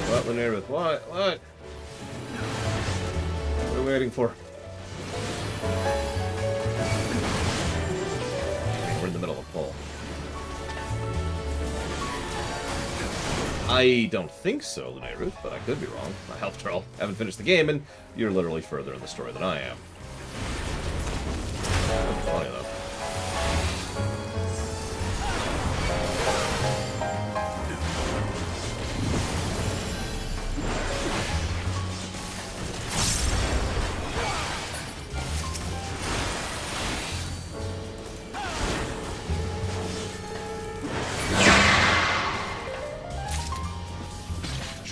What, Linnea? What? What? What are we waiting for? We're in the middle of a poll. I don't think so, Linnea Ruth, but I could be wrong. I helped her. Haven't finished the game, and you're literally further in the story than I am. Funny enough.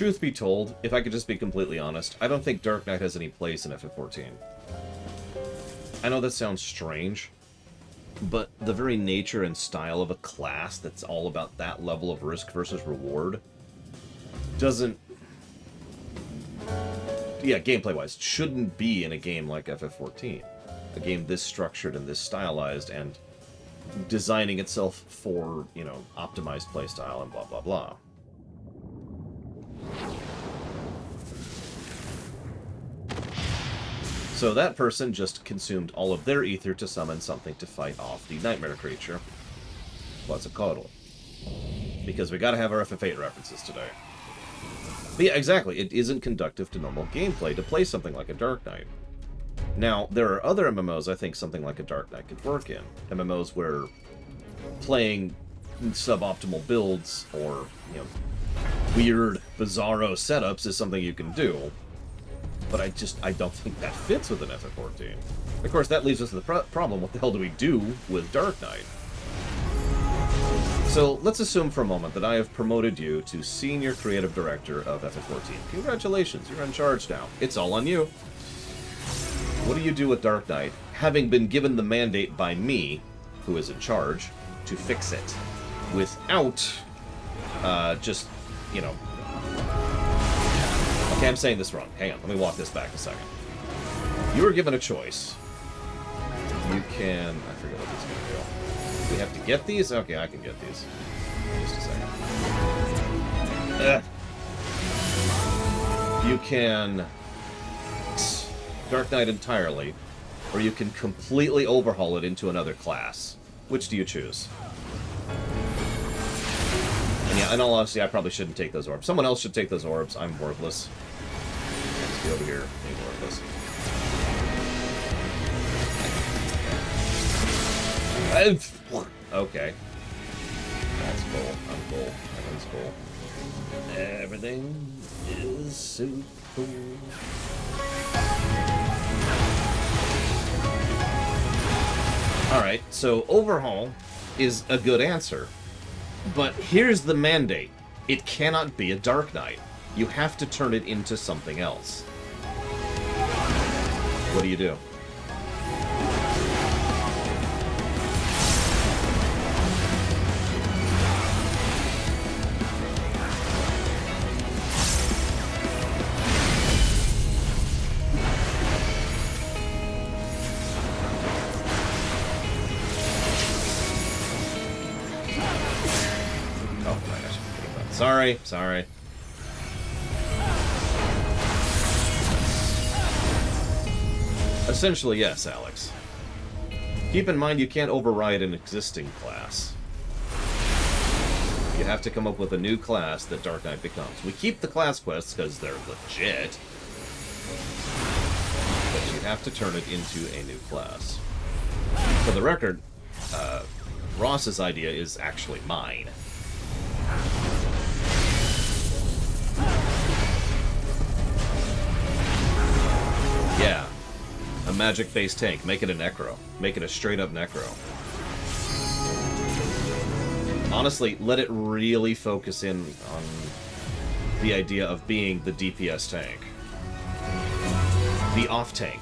truth be told, if I could just be completely honest, I don't think Dark Knight has any place in FF14. I know that sounds strange, but the very nature and style of a class that's all about that level of risk versus reward doesn't... Yeah, gameplay-wise, shouldn't be in a game like FF14. A game this structured and this stylized and designing itself for, you know, optimized playstyle and blah, blah, blah. So that person just consumed all of their ether to summon something to fight off the nightmare creature. What's a cuddle? Because we gotta have our FF8 references today. But yeah, exactly. It isn't conductive to normal gameplay to play something like a Dark Knight. Now, there are other MMOs I think something like a Dark Knight could work in. MMOs where playing suboptimal builds or, you know, weird, bizarro setups is something you can do. But I don't think that fits with an FF14. Of course, that leaves us with the problem. What the hell do we do with Dark Knight? So, let's assume for a moment that I have promoted you to Senior Creative Director of FF14. Congratulations, you're in charge now. It's all on you. What do you do with Dark Knight, having been given the mandate by me, who is in charge, to fix it, without, just, you know... Okay, I'm saying this wrong. Hang on, let me walk this back a second. You were given a choice. You can... I forget what these are going to do. We have to get these? Okay, I can get these. Just a second. You can... Dark Knight entirely, or you can completely overhaul it into another class. Which do you choose? And yeah, in all honesty, I probably shouldn't take those orbs. Someone else should take those orbs. I'm worthless. Let's get over here. I'm worthless. Okay. That's cool. I'm cool. Everything's cool. Everything is super cool. Alright, so overhaul is a good answer. But here's the mandate. It cannot be a Dark Knight. You have to turn it into something else. What do you do? Sorry. Essentially, yes, Alex. Keep in mind you can't override an existing class. You have to come up with a new class that Dark Knight becomes. We keep the class quests because they're legit. But you have to turn it into a new class. For the record, Ross's idea is actually mine. Yeah. A magic-based tank. Make it a Necro. Make it a straight-up Necro. Honestly, let it really focus in on the idea of being the DPS tank. The off-tank.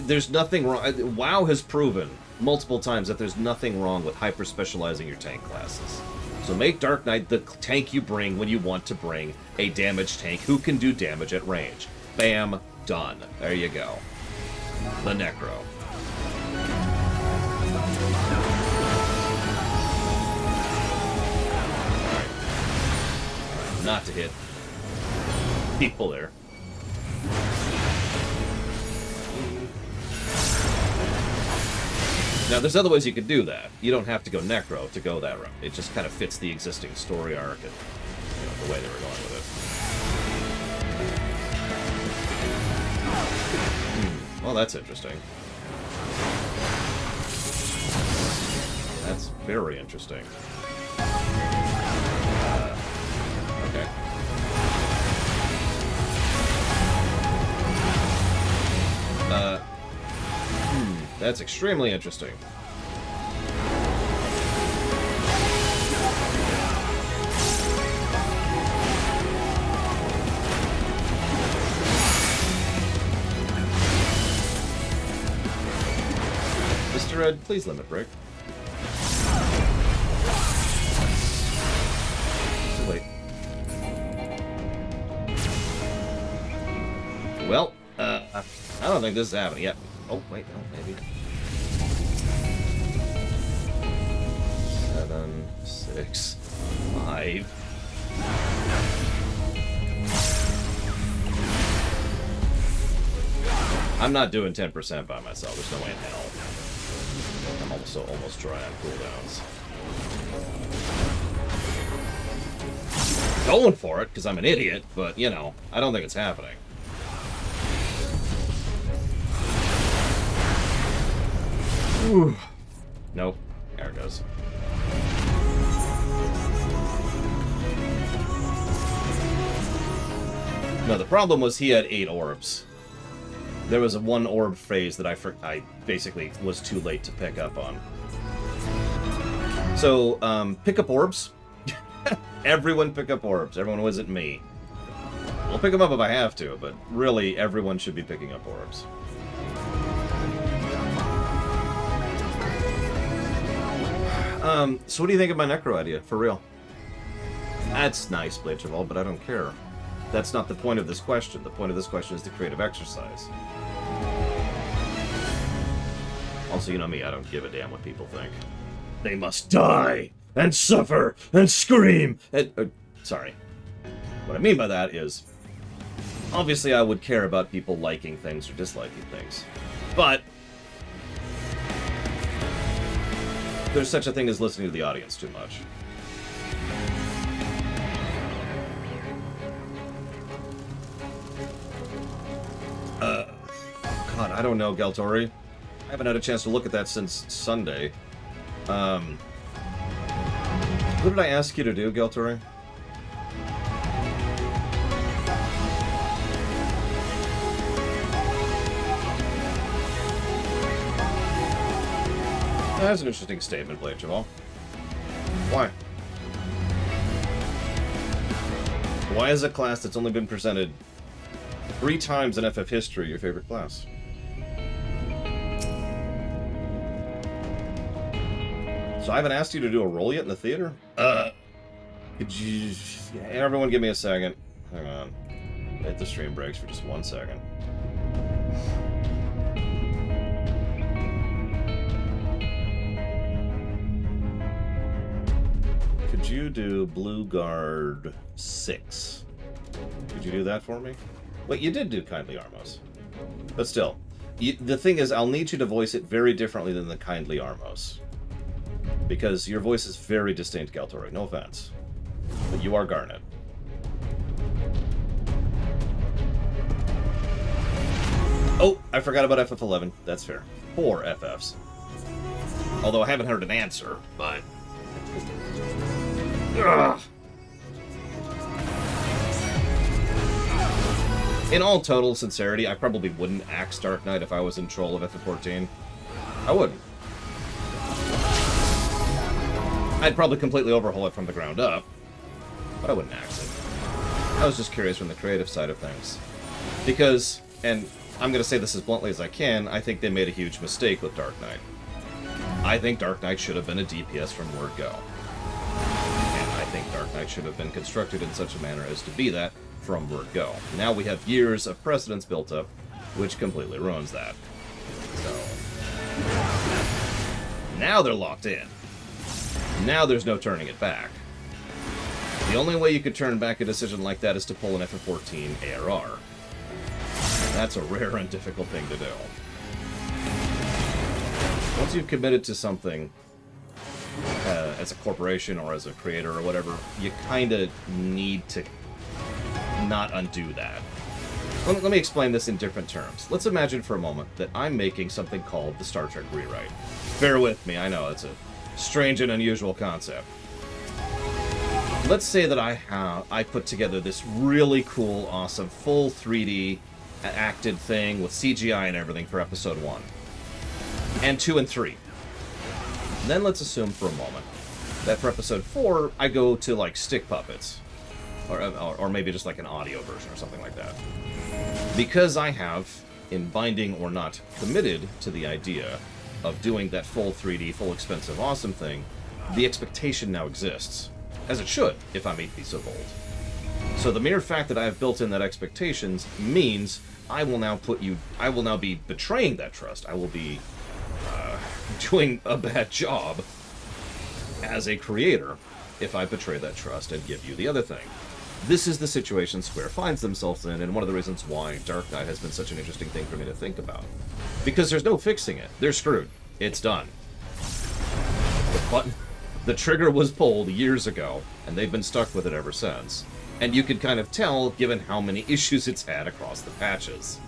There's nothing wrong... WoW has proven multiple times that there's nothing wrong with hyper-specializing your tank classes. So make Dark Knight the tank you bring when you want to bring a damage tank who can do damage at range. Bam. Done. There you go. The Necro. Alright. Not to hit people there. Now, there's other ways you could do that. You don't have to go Necro to go that route. It just kind of fits the existing story arc and, you know, the way they were going with it. Well, that's interesting. That's very interesting. Okay. That's extremely interesting. Dread, please limit break. Too late. Well, I don't think this is happening yet. Oh, wait, no, maybe. 7, 6, 5. I'm not doing 10% by myself. There's no way in hell. I'm almost dry on cooldowns. Going for it, because I'm an idiot, but, you know, I don't think it's happening. Ooh. Nope. There it goes. No, the problem was he had 8 orbs. There was a 1 orb phase that I basically was too late to pick up on. So, pick up orbs. Everyone pick up orbs. Everyone wasn't me. I'll pick them up if I have to, but really, everyone should be picking up orbs. So what do you think of my Necro idea, for real? That's nice, Blade of All, but I don't care. That's not the point of this question. The point of this question is the creative exercise. Also, you know me, I don't give a damn what people think. They must die, and suffer, and scream, and... sorry. What I mean by that is, obviously I would care about people liking things or disliking things. But there's such a thing as listening to the audience too much. God, I don't know, Galtori. I haven't had a chance to look at that since Sunday. What did I ask you to do, Galtori? That's an interesting statement, Blade Jamal. Why? Why is a class that's only been presented 3 times in FF history your favorite class? So I haven't asked you to do a roll yet in the theater? Could you... Yeah, everyone give me a second. Hang on. Hit the stream breaks for just 1 second. Could you do Blue Guard 6? Could you do that for me? Wait, you did do Kindly Armos. But still, the thing is, I'll need you to voice it very differently than the Kindly Armos. Because your voice is very distinct, Galtori. No offense. But you are Garnet. Oh, I forgot about FF11. That's fair. 4 FFs. Although I haven't heard an answer, but... Ugh. In all total sincerity, I probably wouldn't axe Dark Knight if I was in Troll of FF14. I wouldn't. I'd probably completely overhaul it from the ground up, but I wouldn't axe it. I was just curious from the creative side of things. Because, and I'm going to say this as bluntly as I can, I think they made a huge mistake with Dark Knight. I think Dark Knight should have been a DPS from word go. And I think Dark Knight should have been constructed in such a manner as to be that from word go. Now we have years of precedence built up, which completely ruins that. So, now they're locked in. Now there's no turning it back. The only way you could turn back a decision like that is to pull an FF14 ARR. That's a rare and difficult thing to do. Once you've committed to something, as a corporation or as a creator or whatever, you kind of need to not undo that. Let me explain this in different terms. Let's imagine for a moment that I'm making something called the Star Trek rewrite. Bear with me, I know, it's a strange and unusual concept. Let's say that I put together this really cool, awesome, full 3D acted thing with CGI and everything for episode 1. And 2 and 3. Then let's assume for a moment that for episode 4, I go to, like, stick puppets. Or maybe just like an audio version or something like that. Because I have, in binding or not committed to the idea, of doing that full 3D, full expensive, awesome thing, the expectation now exists. As it should, if I may be so bold. So the mere fact that I have built in that expectations means I will now be betraying that trust. I will be doing a bad job as a creator if I betray that trust and give you the other thing. This is the situation Square finds themselves in, and one of the reasons why Dark Knight has been such an interesting thing for me to think about. Because there's no fixing it. They're screwed. It's done. The trigger was pulled years ago, and they've been stuck with it ever since. And you can kind of tell, given how many issues it's had across the patches.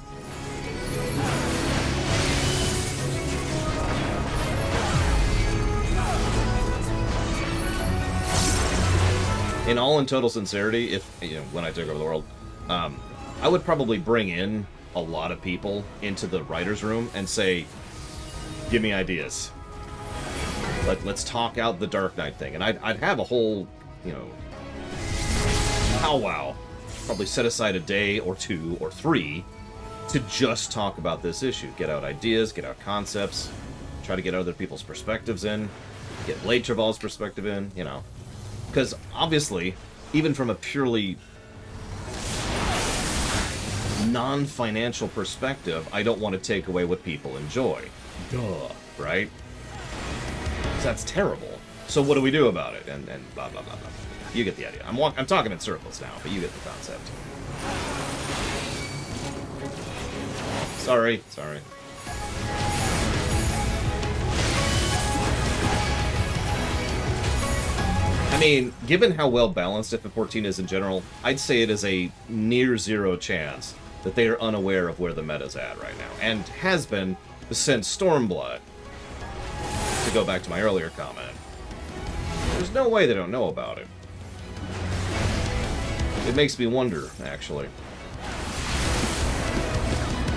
In all in total sincerity, if when I took over the world, I would probably bring in a lot of people into the writer's room and say, give me ideas. Let's talk out the Dark Knight thing. And I'd have a whole, powwow. Probably set aside a day or 2 or 3 to just talk about this issue. Get out ideas, get out concepts, try to get other people's perspectives in, get Blade Travol's perspective in, Because, obviously, even from a purely non-financial perspective, I don't want to take away what people enjoy. Duh, right? That's terrible. So what do we do about it? And blah, blah, blah, blah. You get the idea. I'm talking in circles now, but you get the concept. Sorry. I mean, given how well balanced FF14 is in general, I'd say it is a near zero chance that they are unaware of where the meta's at right now, and has been since Stormblood, to go back to my earlier comment. There's no way they don't know about it. It makes me wonder, actually.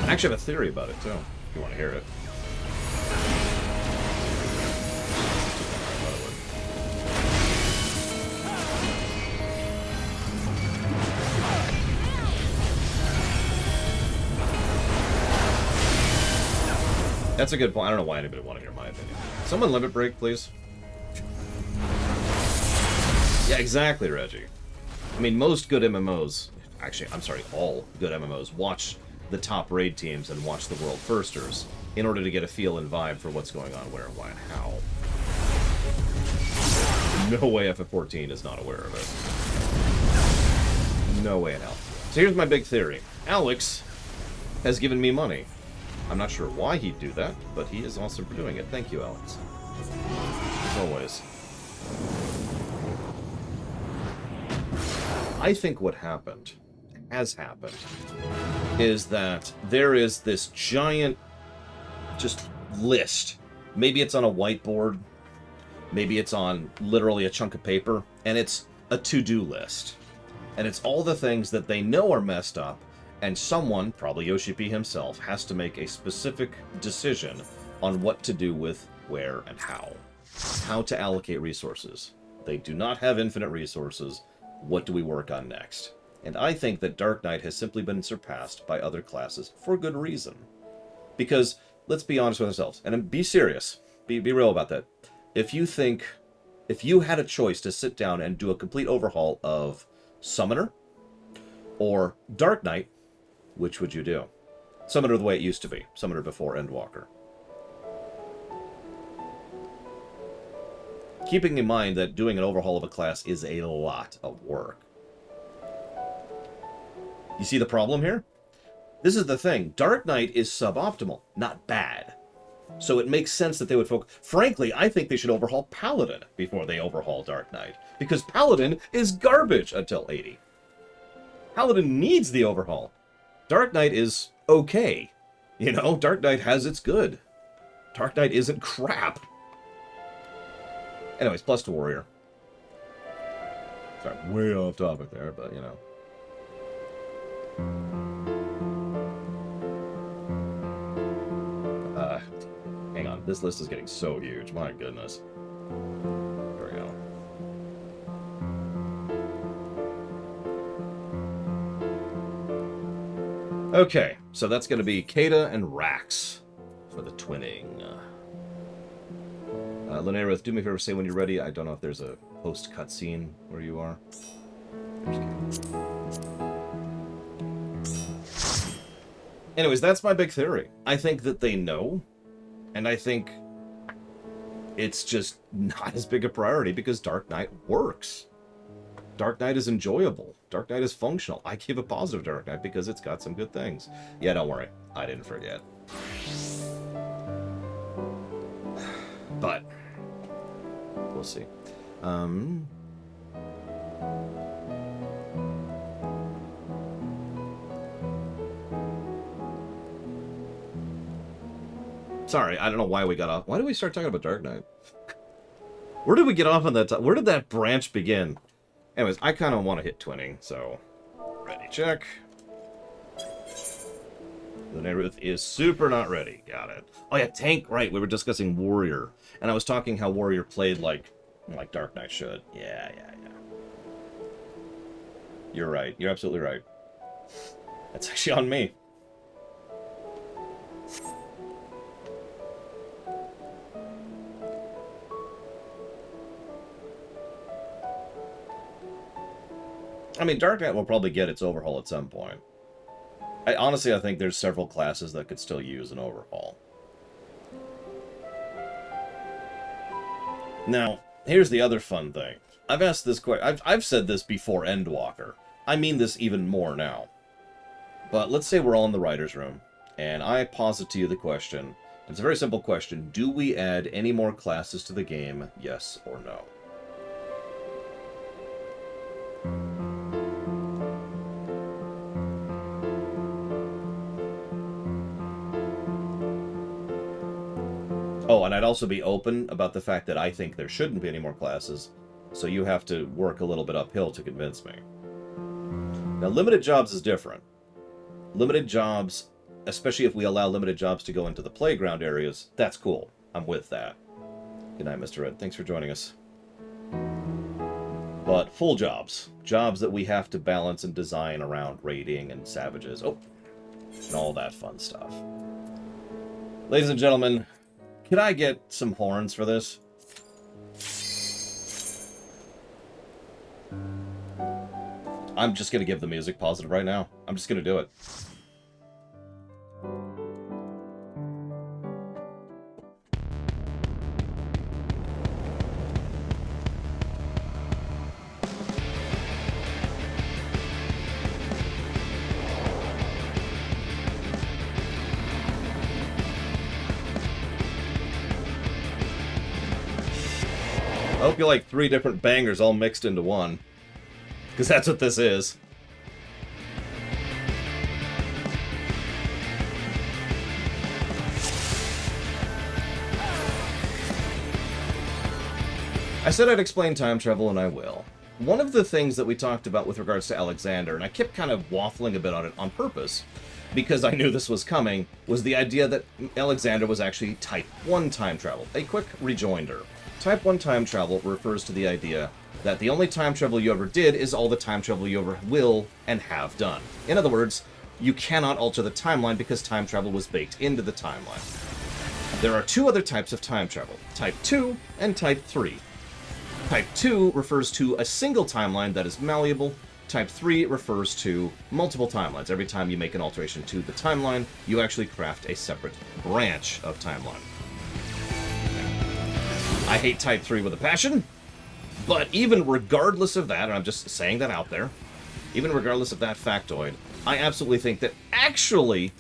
I actually have a theory about it, too, if you want to hear it. That's a good point. I don't know why anybody would want to hear my opinion. Someone limit break, please. Yeah, exactly, Reggie. I mean, most good MMOs, actually, I'm sorry, all good MMOs, watch the top raid teams and watch the world firsters in order to get a feel and vibe for what's going on where, why, and how. No way FF14 is not aware of it. No way in hell. So here's my big theory. Alex has given me money. I'm not sure why he'd do that, but he is awesome for doing it. Thank you, Alex. As always. I think what has happened, is that there is this giant, just list. Maybe it's on a whiteboard, maybe it's on literally a chunk of paper, and it's a to-do list. And it's all the things that they know are messed up, and someone, probably Yoshi P himself, has to make a specific decision on what to do with, where, and how. How to allocate resources. They do not have infinite resources. What do we work on next? And I think that Dark Knight has simply been surpassed by other classes for good reason. Because, let's be honest with ourselves, and be serious, be real about that. If you had a choice to sit down and do a complete overhaul of Summoner or Dark Knight, which would you do? Summoner the way it used to be. Summoner before Endwalker. Keeping in mind that doing an overhaul of a class is a lot of work. You see the problem here? This is the thing. Dark Knight is suboptimal, not bad. So it makes sense that they would focus... Frankly, I think they should overhaul Paladin before they overhaul Dark Knight. Because Paladin is garbage until 80. Paladin needs the overhaul. Dark Knight is okay. Dark Knight has its good. Dark Knight isn't crap. Anyways, plus to Warrior. Sorry, way off topic there, but hang on, this list is getting so huge, my goodness. There we go. Okay, so that's going to be Kata and Rax for the twinning. Linnea, do me a favor, say when you're ready. I don't know if there's a post cutscene where you are. Anyways, that's my big theory. I think that they know, and I think it's just not as big a priority because Dark Knight works. Dark Knight is enjoyable. Dark Knight is functional. I give a positive Dark Knight because it's got some good things. Yeah, don't worry. I didn't forget. But we'll see. Sorry, I don't know why we got off. Why did we start talking about Dark Knight? Where did we get off on that? Where did that branch begin? Anyways, I kind of want to hit twinning, so ready, check. The Ruth is super not ready. Got it. Oh yeah, tank. Right, we were discussing Warrior, and I was talking how Warrior played like Dark Knight should. Yeah. You're right. You're absolutely right. That's actually on me. I mean, Dark Knight will probably get its overhaul at some point. Honestly, I think there's several classes that could still use an overhaul. Now, here's the other fun thing. I've asked this question. I've said this before Endwalker. I mean this even more now. But let's say we're all in the writer's room, and I posit to you the question. It's a very simple question. Do we add any more classes to the game, yes or no? Oh, and I'd also be open about the fact that I think there shouldn't be any more classes, so you have to work a little bit uphill to convince me. Now, limited jobs is different. Limited jobs, especially if we allow limited jobs to go into the playground areas, that's cool. I'm with that. Good night, Mr. Red. Thanks for joining us. But full jobs. Jobs that we have to balance and design around raiding and savages. Oh, and all that fun stuff. Ladies and gentlemen, can I get some horns for this? I'm just going to give the music positive right now. I'm just going to do it. I hope you like 3 different bangers all mixed into one. Because that's what this is. I said I'd explain time travel, and I will. One of the things that we talked about with regards to Alexander, and I kept kind of waffling a bit on it on purpose, because I knew this was coming, was the idea that Alexander was actually Type 1 time travel. A quick rejoinder. Type 1 time travel refers to the idea that the only time travel you ever did is all the time travel you ever will and have done. In other words, you cannot alter the timeline because time travel was baked into the timeline. There are 2 other types of time travel, Type 2 and Type 3. Type 2 refers to a single timeline that is malleable. Type 3 refers to multiple timelines. Every time you make an alteration to the timeline, you actually craft a separate branch of timeline. I hate Type 3 with a passion, but even regardless of that, and I'm just saying that out there, even regardless of that factoid, I absolutely think that actually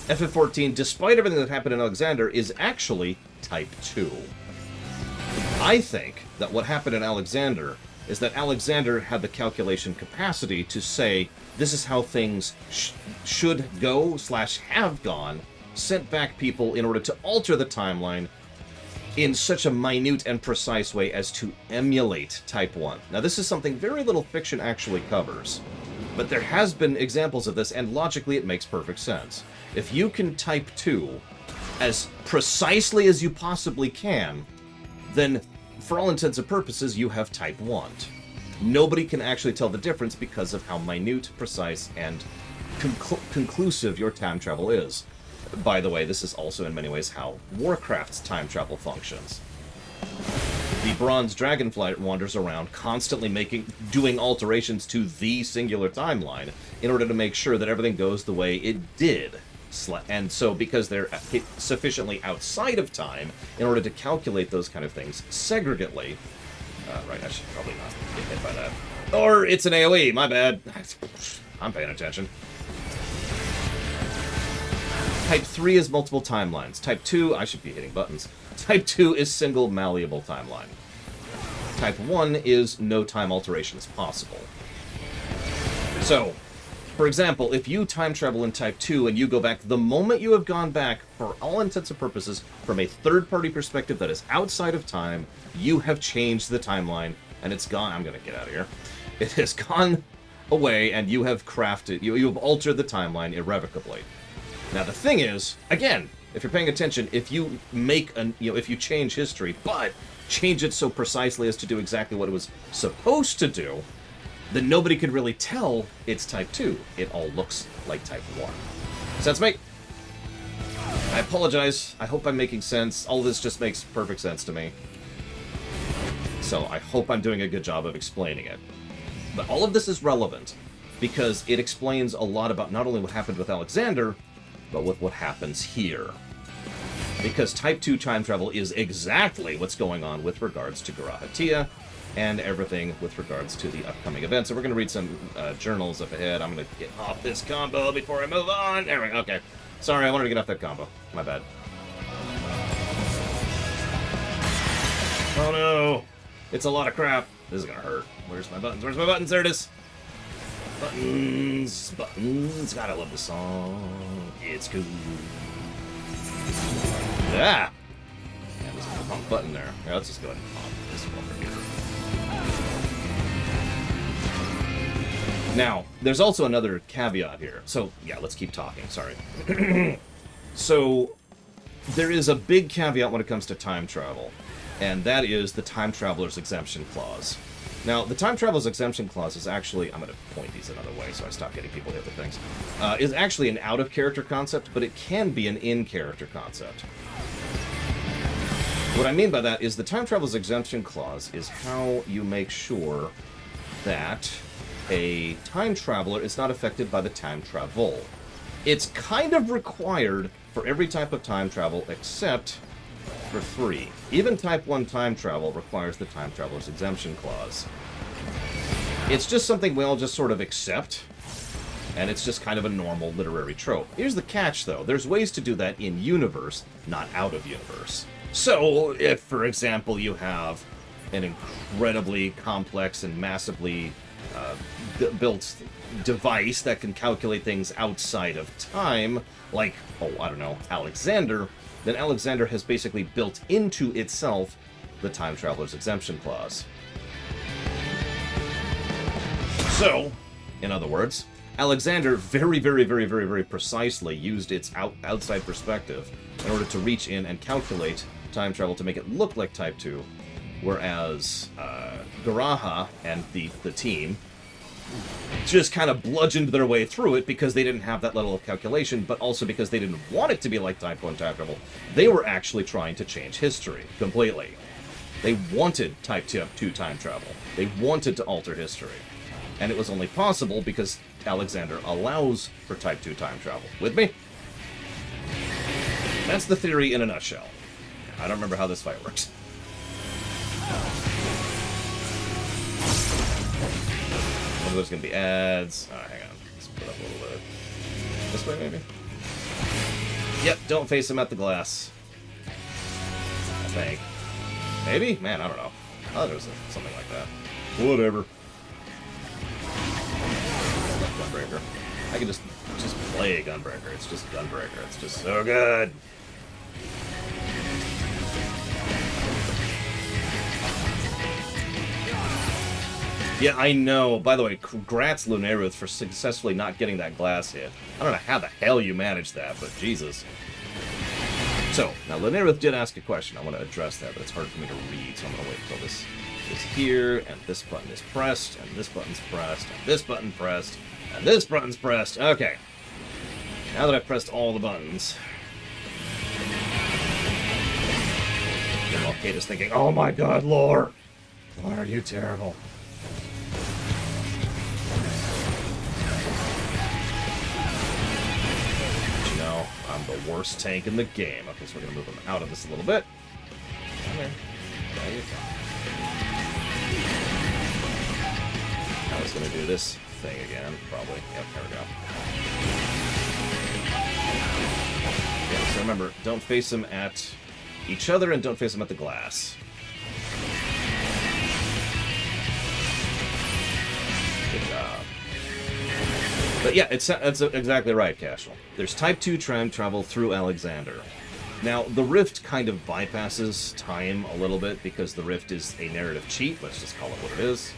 FF14, despite everything that happened in Alexander, is actually Type 2. I think that what happened in Alexander is that Alexander had the calculation capacity to say, this is how things should go / have gone, sent back people in order to alter the timeline in such a minute and precise way as to emulate Type 1. Now, this is something very little fiction actually covers, but there has been examples of this, and logically it makes perfect sense. If you can Type 2 as precisely as you possibly can, then for all intents and purposes, you have Type 1. Nobody can actually tell the difference because of how minute, precise, and conclusive your time travel is. By the way, this is also in many ways how Warcraft's time travel functions. The bronze dragonfly wanders around, constantly doing alterations to the singular timeline in order to make sure that everything goes the way it did. And so, because they're sufficiently outside of time, in order to calculate those kind of things segregately... right, I should probably not get hit by that. Or it's an AoE, my bad. I'm paying attention. Type 3 is multiple timelines. Type 2, I should be hitting buttons. Type 2 is single malleable timeline. Type 1 is no time alterations possible. So, for example, if you time travel in Type 2 and you go back, the moment you have gone back, for all intents and purposes, from a third-party perspective that is outside of time, you have changed the timeline, and it's gone. I'm going to get out of here. It has gone away, and you have crafted, you have altered the timeline irrevocably. Now, the thing is, again, if you're paying attention, if you make if you change history, but change it so precisely as to do exactly what it was supposed to do, then nobody could really tell it's Type 2. It all looks like Type 1. Sense, mate? I apologize. I hope I'm making sense. All of this just makes perfect sense to me. So I hope I'm doing a good job of explaining it. But all of this is relevant because it explains a lot about not only what happened with Alexander, but with what happens here. Because Type 2 time travel is exactly what's going on with regards to Garahatia and everything with regards to the upcoming events. So we're going to read some journals up ahead. I'm going to get off this combo before I move on. There we go. Okay. Sorry, I wanted to get off that combo. My bad. Oh no! It's a lot of crap. This is going to hurt. Where's my buttons? Where's my buttons? There it is. Buttons, buttons. God, I love this song. It's cool. Yeah. Yeah, there's a wrong button there. Here, let's just go ahead and pop this one here. Now, there's also another caveat here. So, yeah, let's keep talking. Sorry. So, there is a big caveat when it comes to time travel, and that is the Time Traveler's Exemption Clause. Now, the Time Traveler's Exemption Clause is actually... I'm going to point these another way so I stop getting people hit with things. Is actually an out-of-character concept, but it can be an in-character concept. What I mean by that is the Time Traveler's Exemption Clause is how you make sure that a time traveler is not affected by the time travel. It's kind of required for every type of time travel except for 3. Even Type 1 time travel requires the Time Traveler's Exemption Clause. It's just something we all just sort of accept, and it's just kind of a normal literary trope. Here's the catch, though. There's ways to do that in universe, not out of universe. So, if, for example, you have an incredibly complex and massively built device that can calculate things outside of time, like, oh, I don't know, Alexander, then Alexander has basically built into itself the Time Traveler's Exemption Clause. So, in other words, Alexander very, very, very, very, very precisely used its outside perspective in order to reach in and calculate time travel to make it look like Type 2, whereas Garaha and the team just kind of bludgeoned their way through it because they didn't have that level of calculation, but also because they didn't want it to be like Type 1 time travel. They were actually trying to change history completely. They wanted Type 2 time travel. They wanted to alter history. And it was only possible because Alexander allows for Type 2 time travel. With me? That's the theory in a nutshell. I don't remember how this fight works. Oh, there's going to be ads. Oh, hang on. Let's put up a little bit. This way, maybe? Yep, don't face him at the glass. I think. Maybe? Man, I don't know. I thought it was something like that. Whatever. Gunbreaker. I can just play Gunbreaker. It's just Gunbreaker. It's just so good. Yeah, I know. By the way, congrats, Lunaruth, for successfully not getting that glass hit. I don't know how the hell you managed that, but Jesus. So, now Lunaruth did ask a question. I want to address that, but it's hard for me to read, so I'm going to wait until this is here, and this button is pressed, and this button's pressed, and this button pressed, and this button's pressed. Okay. Now that I've pressed all the buttons. And while Kate is thinking, oh my god, Lore, why are you terrible? But you know, I'm the worst tank in the game. Okay, so we're gonna move him out of this a little bit. Come here. There you go. I was gonna do this thing again, probably. Yep, there we go. Yeah, so remember, don't face them at each other and don't face them at the glass. Good job. But yeah, that's exactly right, Casual. There's Type 2 time travel through Alexander. Now, the Rift kind of bypasses time a little bit because the Rift is a narrative cheat. Let's just call it what it is.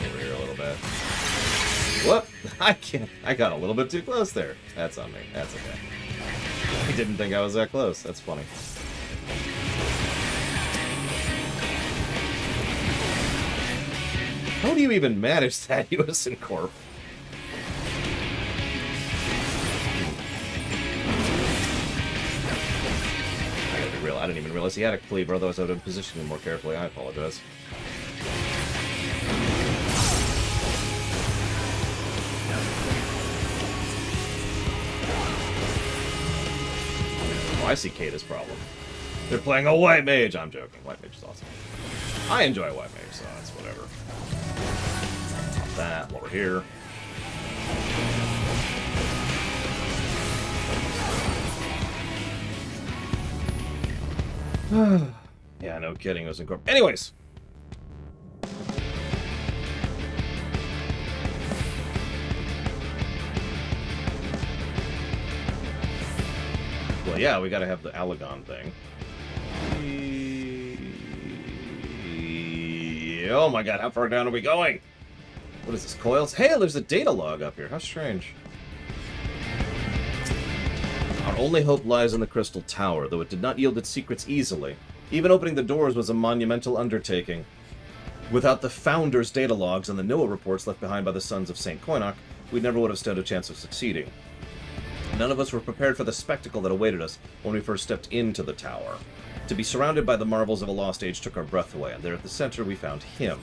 Over here a little bit. Whoop! I got a little bit too close there. That's on me. That's okay. I didn't think I was that close. That's funny. How do you even manage that, USN Corp? I gotta be real. I didn't even realize he had a cleaver, otherwise I would have positioned him more carefully. I apologize. I see Kata's problem. They're playing a white mage. I'm joking. White mage is awesome. I enjoy white mage, so it's whatever. Not that. While we're here. Yeah, no kidding. It was in corp. Anyways. Well, yeah, we gotta have the Alagon thing. Oh my god, how far down are we going? What is this, coils? Hey, there's a data log up here. How strange. Our only hope lies in the Crystal Tower, though it did not yield its secrets easily. Even opening the doors was a monumental undertaking. Without the Founder's data logs and the NOAA reports left behind by the Sons of St. Koinok, we never would have stood a chance of succeeding. None of us were prepared for the spectacle that awaited us when we first stepped into the tower. To be surrounded by the marvels of a lost age took our breath away, and there at the center we found him.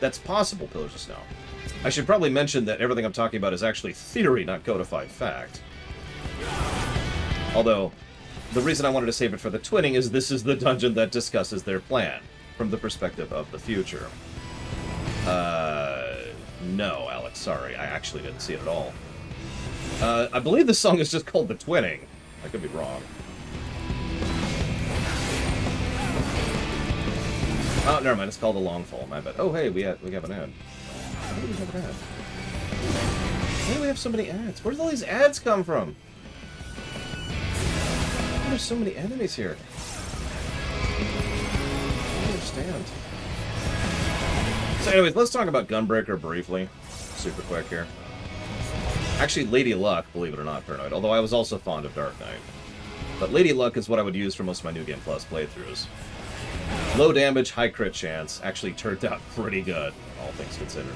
That's possible, Pillars of Snow. I should probably mention that everything I'm talking about is actually theory, not codified fact. Although, the reason I wanted to save it for the twinning is this is the dungeon that discusses their plan, from the perspective of the future. No, Alex, sorry. I actually didn't see it at all. I believe this song is just called The Twinning. I could be wrong. Oh, never mind. It's called The Long Fall. My bad. Oh, hey, we have an ad. Why do we have an ad? Why do we have so many ads? Where did all these ads come from? Why there's so many enemies here? I don't understand. So anyways, let's talk about Gunbreaker briefly. Super quick here. Actually, Lady Luck, believe it or not, Paranoid, although I was also fond of Dark Knight. But Lady Luck is what I would use for most of my New Game Plus playthroughs. Low damage, high crit chance, actually turned out pretty good, all things considered.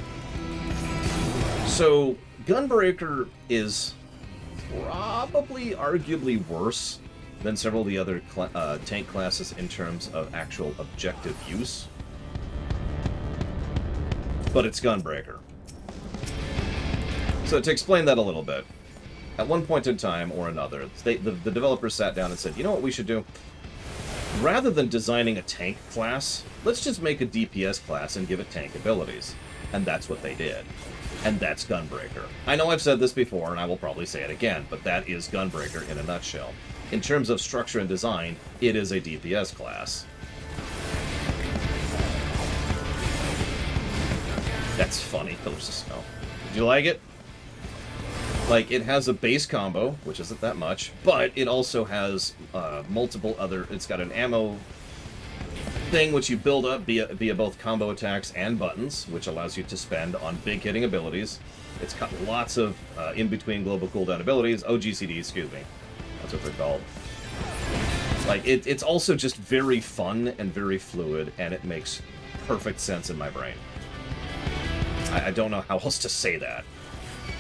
So, Gunbreaker is probably arguably worse than several of the other tank classes in terms of actual objective use. But it's Gunbreaker. So to explain that a little bit, at one point in time or another, the developers sat down and said, you know what we should do? Rather than designing a tank class, let's just make a DPS class and give it tank abilities. And that's what they did. And that's Gunbreaker. I know I've said this before, and I will probably say it again, but that is Gunbreaker in a nutshell. In terms of structure and design, it is a DPS class. That's funny, Pillars of Snow. Did you like it? Like, it has a base combo, which isn't that much, but it also has multiple other... It's got an ammo thing which you build up via both combo attacks and buttons, which allows you to spend on big hitting abilities. It's got lots of in-between global cooldown abilities. OGCD, excuse me. That's what they're called. Like, it's also just very fun and very fluid, and it makes perfect sense in my brain. I don't know how else to say that.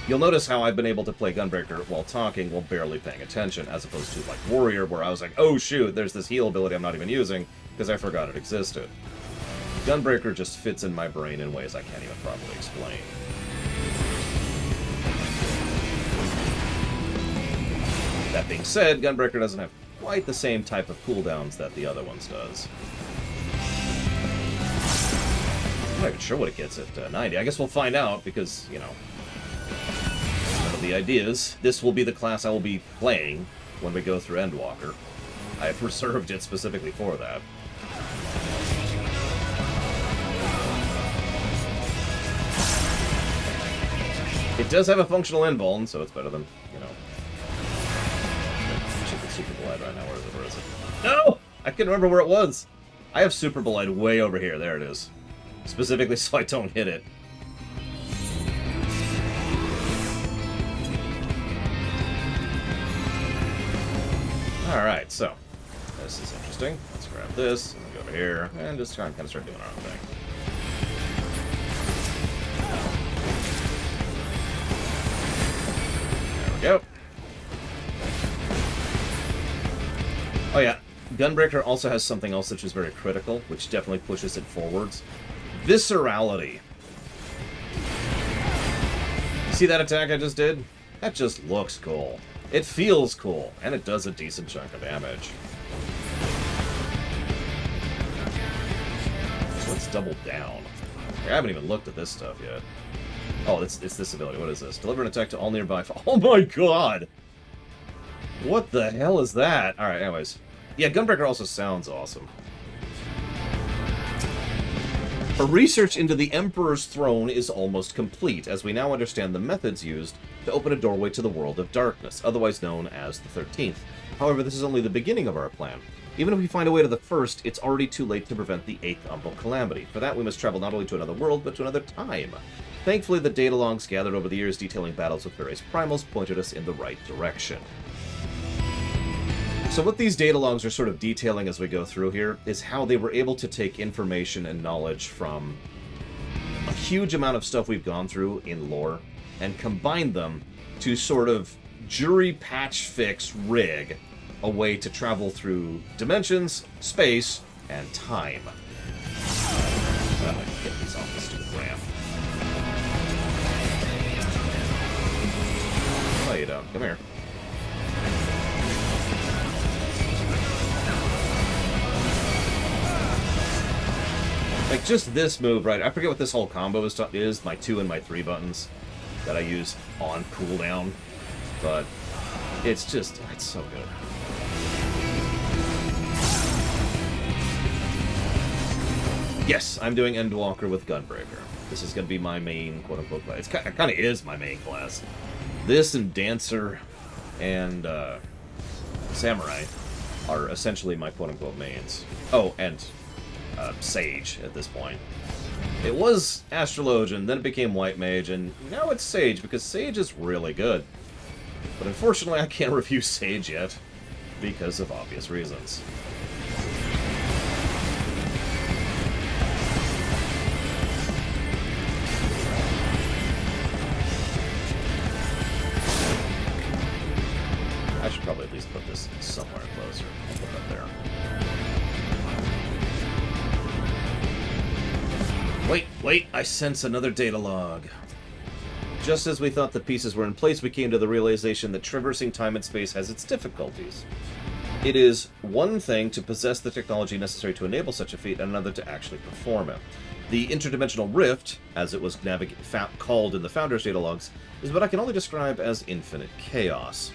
You'll notice how I've been able to play Gunbreaker while talking, while barely paying attention, as opposed to, like, Warrior, where I was like, oh shoot, there's this heal ability I'm not even using, because I forgot it existed. Gunbreaker just fits in my brain in ways I can't even properly explain. That being said, Gunbreaker doesn't have quite the same type of cooldowns that the other ones does. I'm not even sure what it gets at 90. I guess we'll find out, because, you know, one of the ideas. This will be the class I will be playing when we go through Endwalker. I have reserved it specifically for that. It does have a functional invuln, so it's better than, you know... Super Blade right now. Where is it? No! I couldn't remember where it was. I have Super Blade way over here. There it is. Specifically so I don't hit it. Alright, so. This is interesting. Let's grab this, and go over here, and just kind of start doing our own thing. There we go. Oh yeah, Gunbreaker also has something else which is very critical, which definitely pushes it forwards. Viscerality. See that attack I just did? That just looks cool. It feels cool, and it does a decent chunk of damage. So let's double down. I haven't even looked at this stuff yet. Oh, it's this ability. What is this? Deliver an attack to all nearby... Oh my god! What the hell is that? Alright, anyways. Yeah, Gunbreaker also sounds awesome. Our research into the Emperor's throne is almost complete, as we now understand the methods used to open a doorway to the world of darkness, otherwise known as the 13th. However, this is only the beginning of our plan. Even if we find a way to the first, it's already too late to prevent the 8th umbral calamity. For that, we must travel not only to another world, but to another time. Thankfully, the data logs gathered over the years detailing battles with various primals pointed us in the right direction. So what these data logs are sort of detailing as we go through here is how they were able to take information and knowledge from a huge amount of stuff we've gone through in lore and combine them to sort of jury patch fix rig a way to travel through dimensions, space, and time. I can get these off this stupid ramp. Oh, you don't. Come here. Like, just this move, right? I forget what this whole combo is, my 2 and my 3 buttons that I use on cooldown. But it's just, it's so good. Yes, I'm doing Endwalker with Gunbreaker. This is going to be my main quote-unquote class. It kind of is my main class. This and Dancer and Samurai are essentially my quote-unquote mains. Oh, and Sage at this point. It was Astrologian, then it became White Mage, and now it's Sage, because Sage is really good. But unfortunately, I can't review Sage yet, because of obvious reasons. I should probably at least put this somewhere closer. I'll put it up there. Wait, I sense another data log. Just as we thought the pieces were in place, we came to the realization that traversing time and space has its difficulties. It is one thing to possess the technology necessary to enable such a feat, and another to actually perform it. The interdimensional rift, as it was called in the Founder's data logs, is what I can only describe as infinite chaos.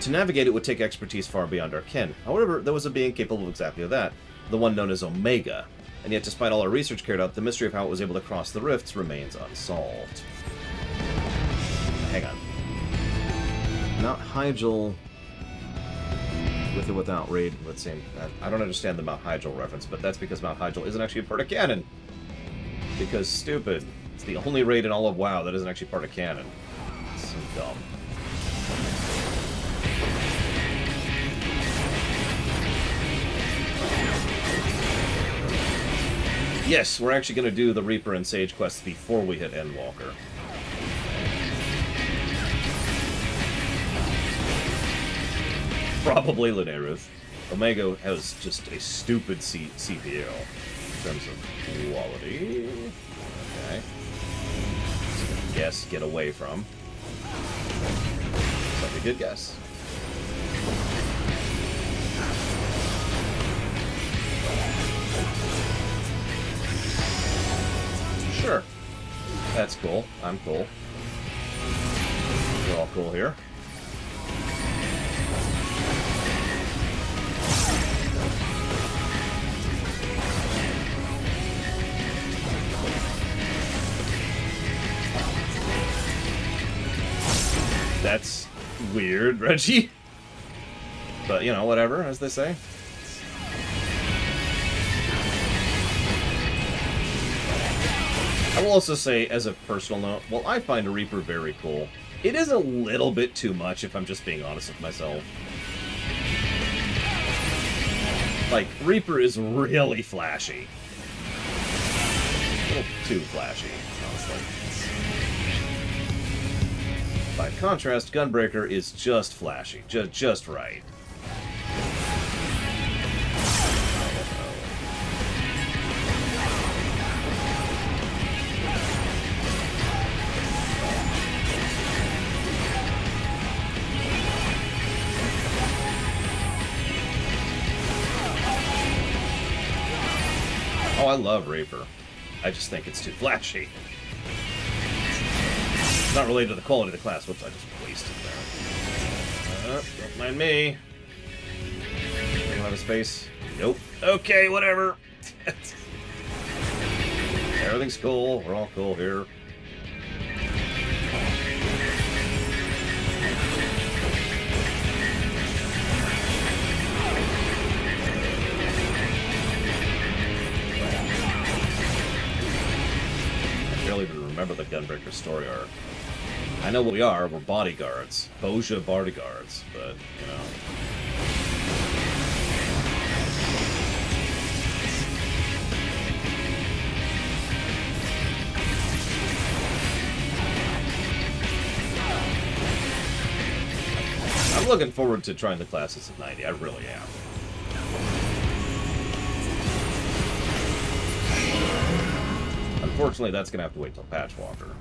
To navigate it would take expertise far beyond our ken. However, there was a being capable of exactly that, the one known as Omega. And yet, despite all our research carried out, the mystery of how it was able to cross the rifts remains unsolved. Hang on. Mount Hyjal, with or without raid, let's see. I don't understand the Mount Hyjal reference, but that's because Mount Hyjal isn't actually a part of canon. Because stupid. It's the only raid in all of WoW that isn't actually part of canon. It's so dumb. Yes, we're actually going to do the Reaper and Sage quests before we hit Endwalker. Probably Lunaruth. Omega has just a stupid CPU in terms of quality. Okay. Guess, get away from. That's a good guess. Sure. That's cool. I'm cool. We're all cool here. That's weird, Reggie. But, you know, whatever, as they say. I will also say, as a personal note, while I find a Reaper very cool, it is a little bit too much if I'm just being honest with myself. Like, Reaper is really flashy. A little too flashy, honestly. By contrast, Gunbreaker is just flashy. Just right. Oh, I love Reaper. I just think it's too flashy. It's not related to the quality of the class. Whoops, I just wasted there. Don't mind me. Don't have a space. Nope. Okay, whatever. Everything's cool. We're all cool here. I barely even remember the Gunbreaker story arc. I know what we are. We're bodyguards. Boja bodyguards. But, you know. I'm looking forward to trying the classes at 90. I really am. Unfortunately, that's going to have to wait till Patchwalker.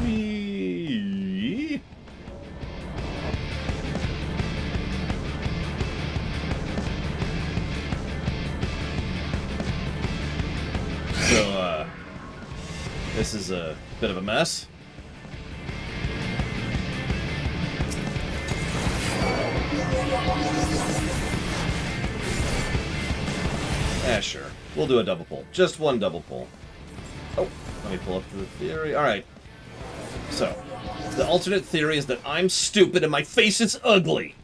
Whee! So, this is a bit of a mess. Yeah, sure. We'll do a double pull. Just one double pull. Oh, let me pull up the theory. Alright. So, the alternate theory is that I'm stupid and my face is ugly.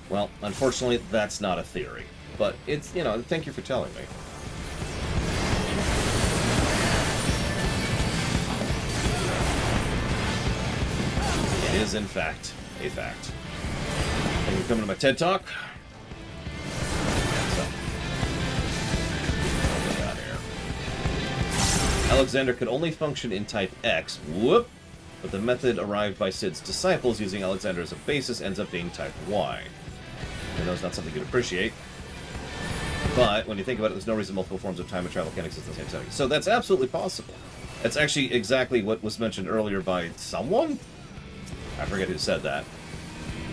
Well, unfortunately, that's not a theory. But it's, you know, thank you for telling me. It is, in fact, a fact. Thank you for coming to my TED Talk. Alexander could only function in Type X, whoop, but the method arrived by Cid's disciples using Alexander as a basis ends up being Type Y. I know it's not something you'd appreciate, but when you think about it, there's no reason multiple forms of time and travel can't exist in the same setting. So that's absolutely possible. That's actually exactly what was mentioned earlier by someone? I forget who said that.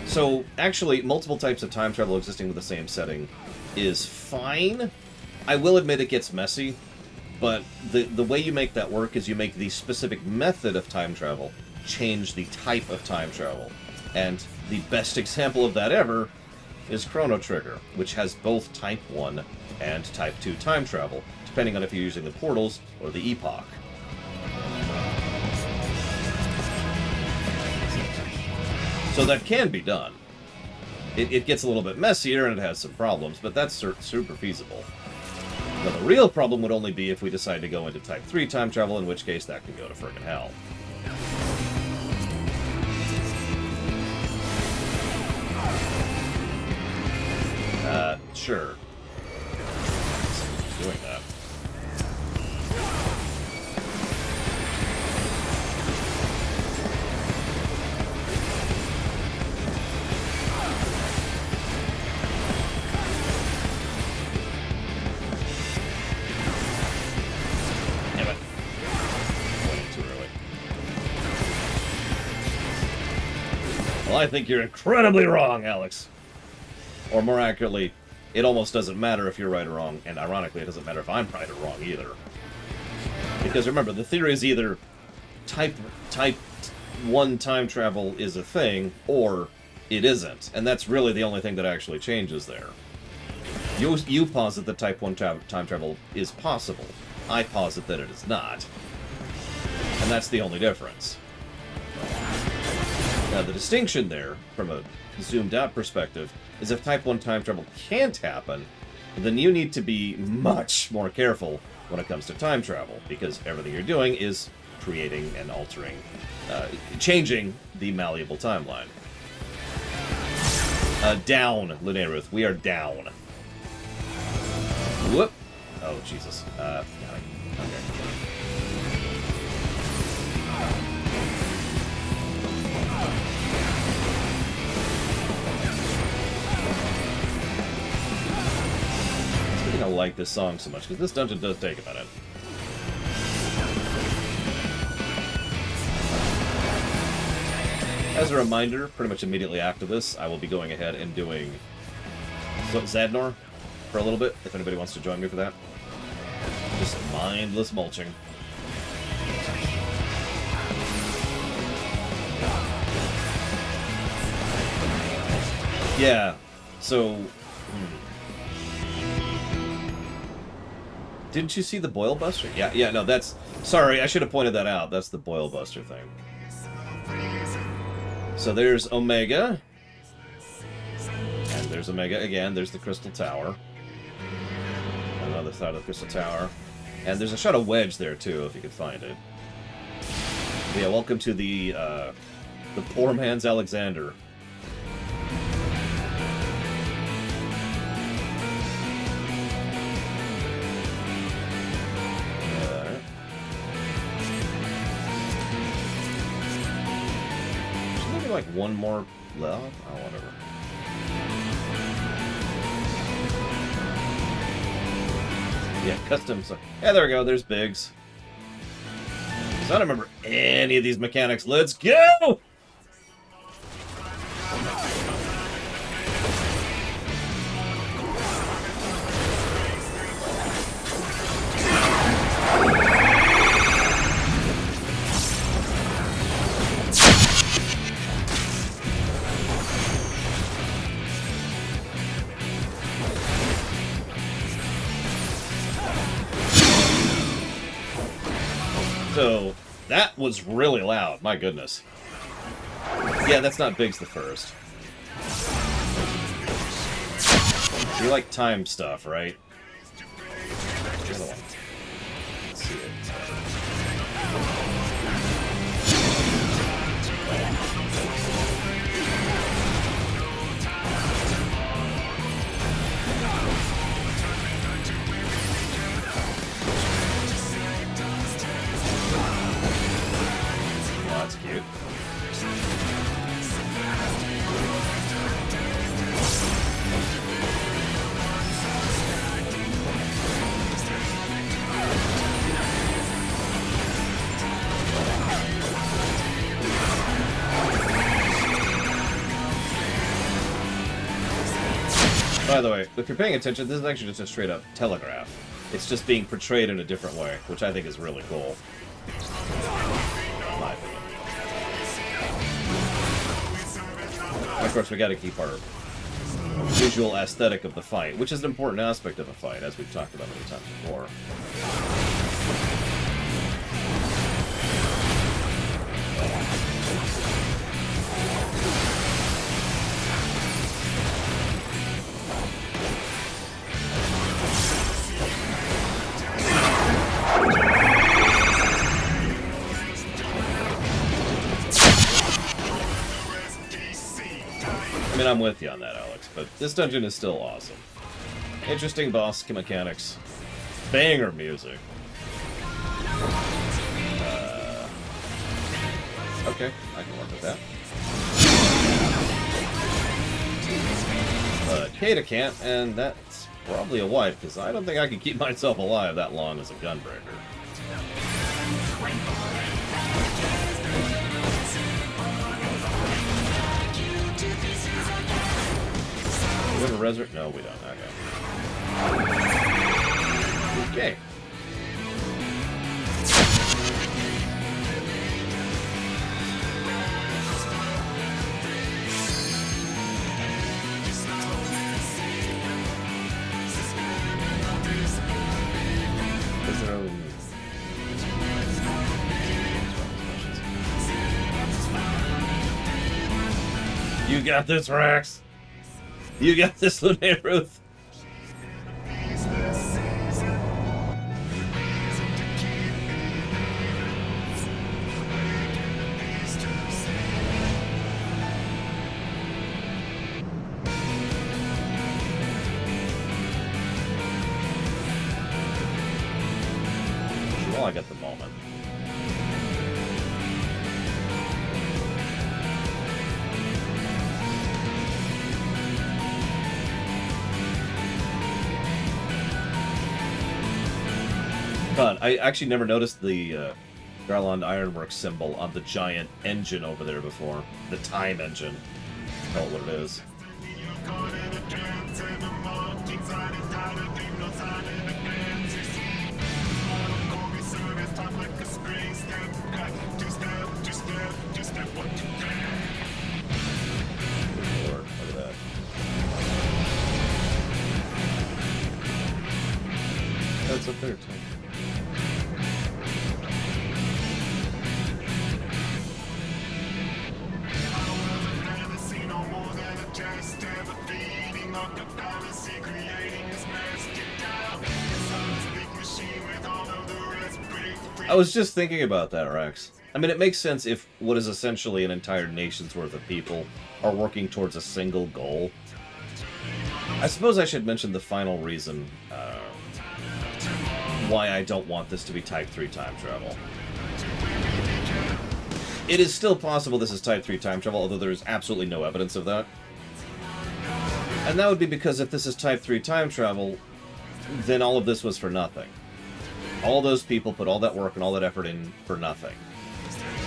So, actually, multiple types of time travel existing with the same setting is fine. I will admit it gets messy. But the way you make that work is you make the specific method of time travel change the type of time travel. And the best example of that ever is Chrono Trigger, which has both Type 1 and Type 2 time travel, depending on if you're using the portals or the epoch. So that can be done. It gets a little bit messier and it has some problems, but that's super feasible. Now, the real problem would only be if we decide to go into Type 3 time travel, in which case that can go to friggin' hell. Sure. doing that. Damn it. Went too early. Well, I think you're incredibly wrong, Alex. Or more accurately, it almost doesn't matter if you're right or wrong, and ironically, it doesn't matter if I'm right or wrong either. Because remember, the theory is either type 1 time travel is a thing, or it isn't. And that's really the only thing that actually changes there. You posit that type 1 time travel is possible. I posit that it is not. And that's the only difference. Now, the distinction there, from a zoomed-out perspective, is if type 1 time travel can't happen, then you need to be much more careful when it comes to time travel, because everything you're doing is creating and altering, changing the malleable timeline. Down, Lunaruth. We are down. Whoop. Oh, Jesus. Okay. I don't like this song so much, because this dungeon does take a minute. As a reminder, pretty much immediately after this, I will be going ahead and doing Zadnor for a little bit, if anybody wants to join me for that. Just mindless mulching. Yeah, so... Didn't you see the Boil Buster? Yeah, no, that's... Sorry, I should have pointed that out. That's the Boil Buster thing. So there's Omega. And there's Omega again. There's the Crystal Tower. Another side of the Crystal Tower. And there's a shot of Wedge there, too, if you could find it. Yeah, welcome to the poor man's Alexander. Like one more left? Oh, whatever. Yeah, custom. So yeah, there we go. There's Biggs. So I don't remember any of these mechanics. Let's go! So, that was really loud, my goodness. Yeah, that's not Biggs the first. You like time stuff, right? The other one. Let's see it. Oh, that's cute. By the way, if you're paying attention, this is actually just a straight-up telegraph. It's just being portrayed in a different way, which I think is really cool. My opinion. Of course, we got to keep our visual aesthetic of the fight, which is an important aspect of a fight, as we've talked about many times before. I mean, I'm with you on that, Alex, but this dungeon is still awesome. Interesting boss mechanics. Banger music. Okay, I can work with that. Kata can't, and that's probably a wipe, because I don't think I can keep myself alive that long as a gunbreaker. Do we have a resurrect? No, we don't. Okay. Okay. You got this, Rex. You got this, Linnea Ruth. Well, I got the moment. But I actually never noticed the Garland Ironworks symbol on the giant engine over there before. The time engine. Call it what it is. Lord, look at that. That's up there, too. I was just thinking about that, Rex. I mean, it makes sense if what is essentially an entire nation's worth of people are working towards a single goal. I suppose I should mention the final reason why I don't want this to be Type 3 time travel. It is still possible this is Type 3 time travel, although there is absolutely no evidence of that. And that would be because if this is Type 3 time travel, then all of this was for nothing. All those people put all that work and all that effort in for nothing.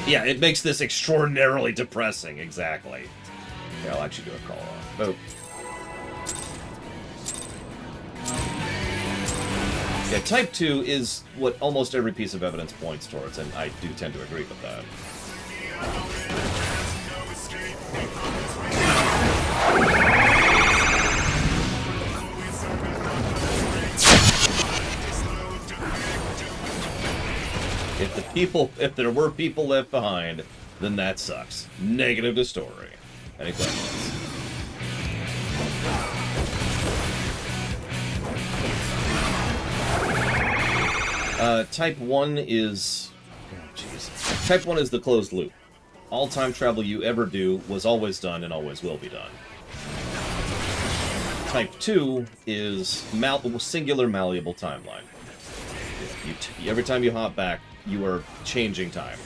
Yeah, it makes this extraordinarily depressing, exactly. Yeah, I'll actually do a call off. Oh. Yeah, Type 2 is what almost every piece of evidence points towards, and I do tend to agree with that. If there were people left behind, then that sucks. Negative to story. Any questions? Type 1 is... Oh, jeez. Type 1 is the closed loop. All time travel you ever do was always done and always will be done. Type 2 is singular malleable timeline. Every time you hop back, you are changing time.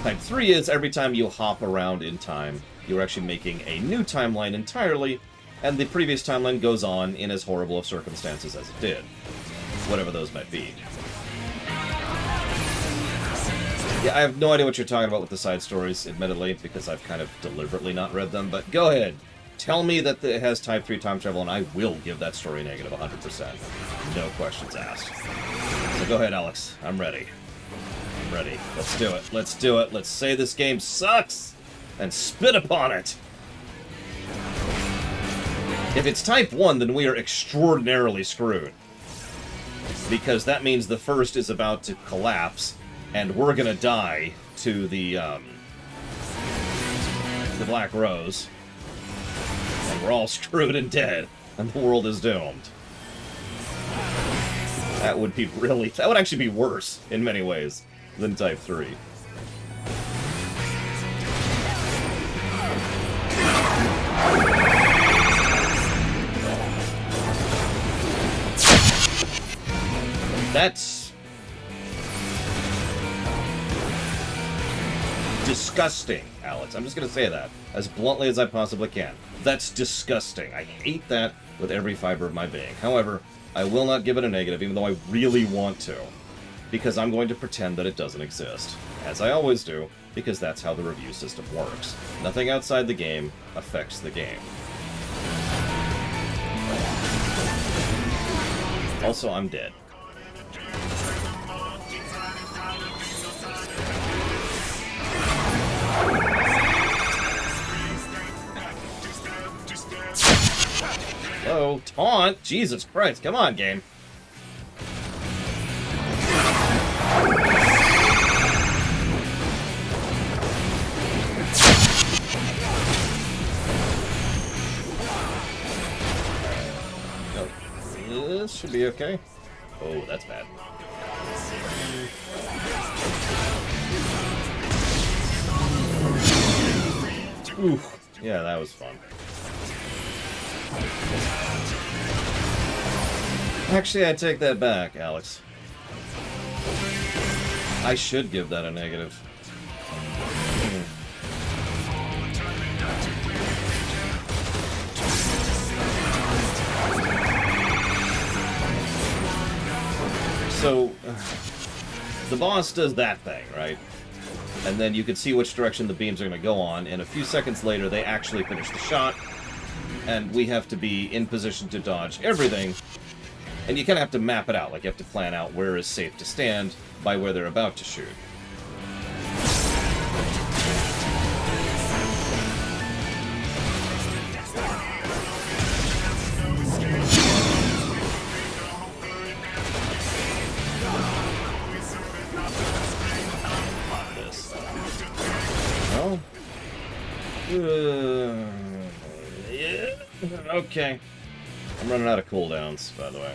Type 3 is every time you hop around in time, you're actually making a new timeline entirely, and the previous timeline goes on in as horrible of circumstances as it did. Whatever those might be. Yeah, I have no idea what you're talking about with the side stories, admittedly, because I've kind of deliberately not read them, but go ahead. Tell me that it has Type 3 time travel, and I will give that story negative 100%. No questions asked. So go ahead, Alex. I'm ready. I'm ready. Let's do it. Let's do it. Let's say this game sucks, and spit upon it. If it's Type 1, then we are extraordinarily screwed. Because that means the first is about to collapse, and we're gonna die to the Black Rose. And we're all screwed and dead, and the world is doomed. That would be really... That would actually be worse, in many ways, than Type 3. That's disgusting, Alex. I'm just going to say that as bluntly as I possibly can. That's disgusting. I hate that with every fiber of my being. However, I will not give it a negative, even though I really want to, because I'm going to pretend that it doesn't exist, as I always do, because that's how the review system works. Nothing outside the game affects the game. Also, I'm dead. Hello, taunt? Jesus Christ, come on, game. This should be okay. Oh, that's bad. Ooh, yeah, that was fun. Actually, I take that back, Alex. I should give that a negative. So, the boss does that thing, right? And then you can see which direction the beams are going to go on, and a few seconds later they actually finish the shot, and we have to be in position to dodge everything. And you kind of have to map it out, like you have to plan out where is safe to stand by where they're about to shoot. Yeah. Okay. I'm running out of cooldowns, by the way.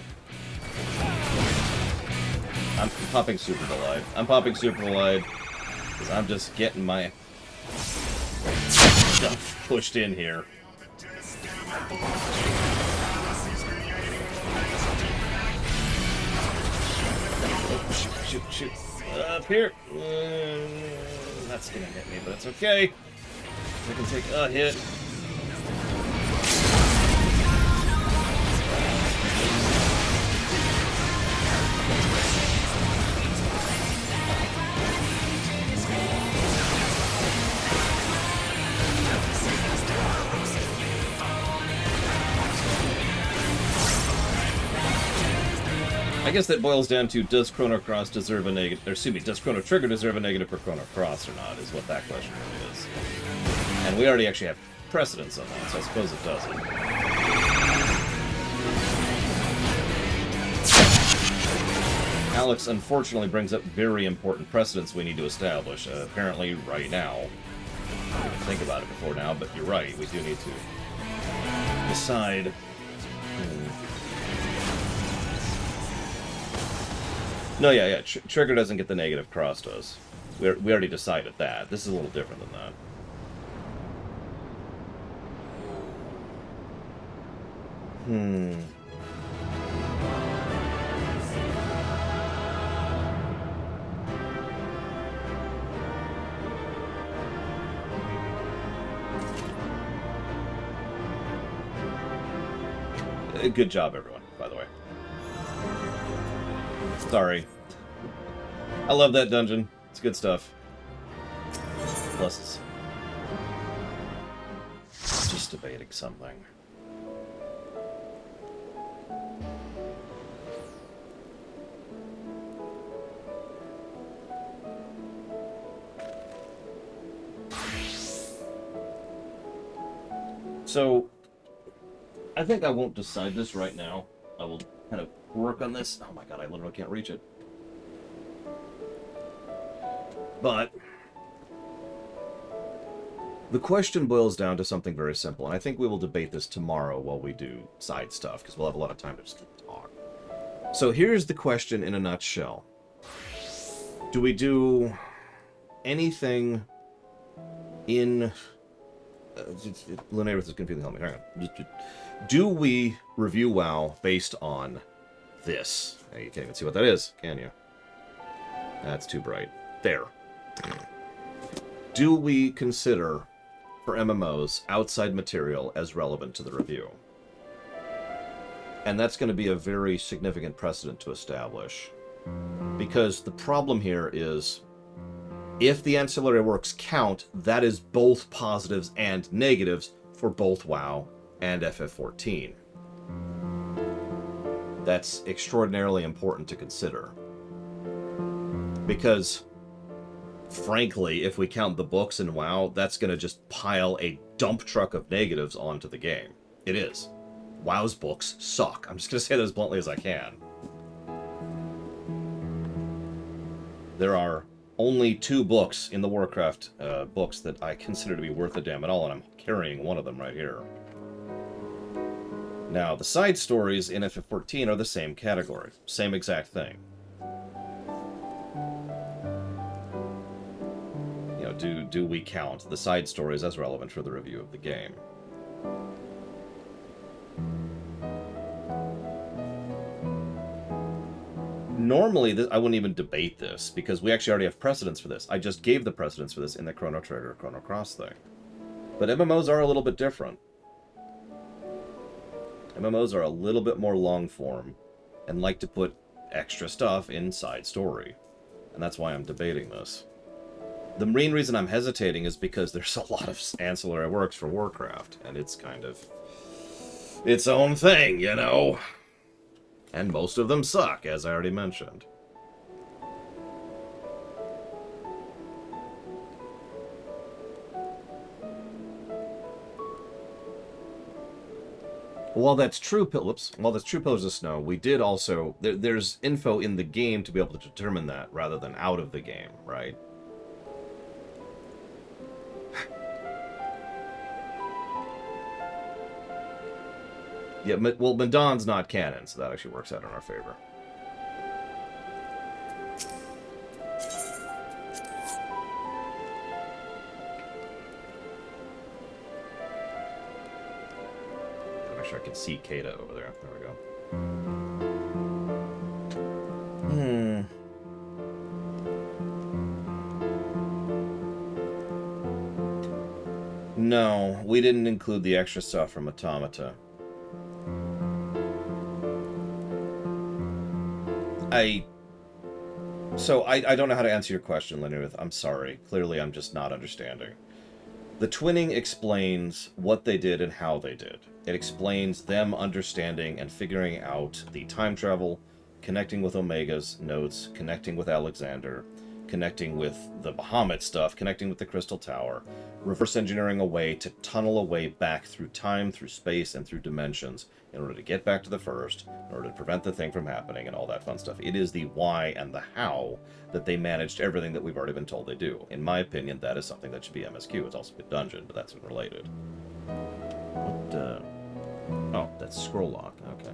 I'm popping Super Delight. I'm popping Super Delight because I'm just getting my stuff pushed in here. Oh, shoot. Up here. That's gonna hit me, but it's okay. I can take a hit. I guess that boils down to, does Chrono Cross deserve a negative, or excuse me, does Chrono Trigger deserve a negative for Chrono Cross or not, is what that question really is. And we already actually have precedence on that, so I suppose it doesn't. Alex unfortunately brings up very important precedents we need to establish, apparently right now. I didn't think about it before now, but you're right, we do need to decide. No, yeah, Trigger doesn't get the negative, Cross does. We already decided that. This is a little different than that. Good job, everyone, by the way. Sorry. I love that dungeon. It's good stuff. Pluses. Just debating something. So, I think I won't decide this right now. I will kind of work on this. Oh my god, I literally can't reach it. But the question boils down to something very simple, and I think we will debate this tomorrow while we do side stuff, because we'll have a lot of time to just talk. So here's the question in a nutshell. Do we do anything in... Lunaris is confusing. Help me. Hang on. Do we review WoW based on this. You can't even see what that is, can you? That's too bright. There. Do we consider, for MMOs, outside material as relevant to the review? And that's going to be a very significant precedent to establish. Because the problem here is, if the ancillary works count, that is both positives and negatives for both WoW and FF14. That's extraordinarily important to consider. Because, frankly, if we count the books in WoW, that's going to just pile a dump truck of negatives onto the game. It is. WoW's books suck. I'm just going to say that as bluntly as I can. There are only 2 books in the Warcraft books that I consider to be worth a damn at all, and I'm carrying one of them right here. Now, the side stories in FF14 are the same category. Same exact thing. You know, do we count the side stories as relevant for the review of the game? Normally, I wouldn't even debate this, because we actually already have precedents for this. I just gave the precedents for this in the Chrono Trigger, Chrono Cross thing. But MMOs are a little bit different. MMOs are a little bit more long-form, and like to put extra stuff in side story. And that's why I'm debating this. The main reason I'm hesitating is because there's a lot of ancillary works for Warcraft, and it's kind of its own thing, you know? And most of them suck, as I already mentioned. While that's true, Pillars of Snow, we did also... There's info in the game to be able to determine that, rather than out of the game, right? Yeah, well, Madaan's not canon, so that actually works out in our favor. Make sure I can see Kata over there. There we go. No, we didn't include the extra stuff from Automata. I don't know how to answer your question, Linurith. I'm sorry. Clearly, I'm just not understanding. The twinning explains what they did and how they did. It explains them understanding and figuring out the time travel, connecting with Omega's notes, connecting with Alexander, connecting with the Bahamut stuff, connecting with the Crystal Tower, reverse engineering a way to tunnel a way back through time, through space, and through dimensions in order to get back to the first, in order to prevent the thing from happening, and all that fun stuff. It is the why and the how that they managed everything that we've already been told they do. In my opinion, that is something that should be MSQ. It's also a dungeon, but that's unrelated. What, oh, that's scroll lock. Okay.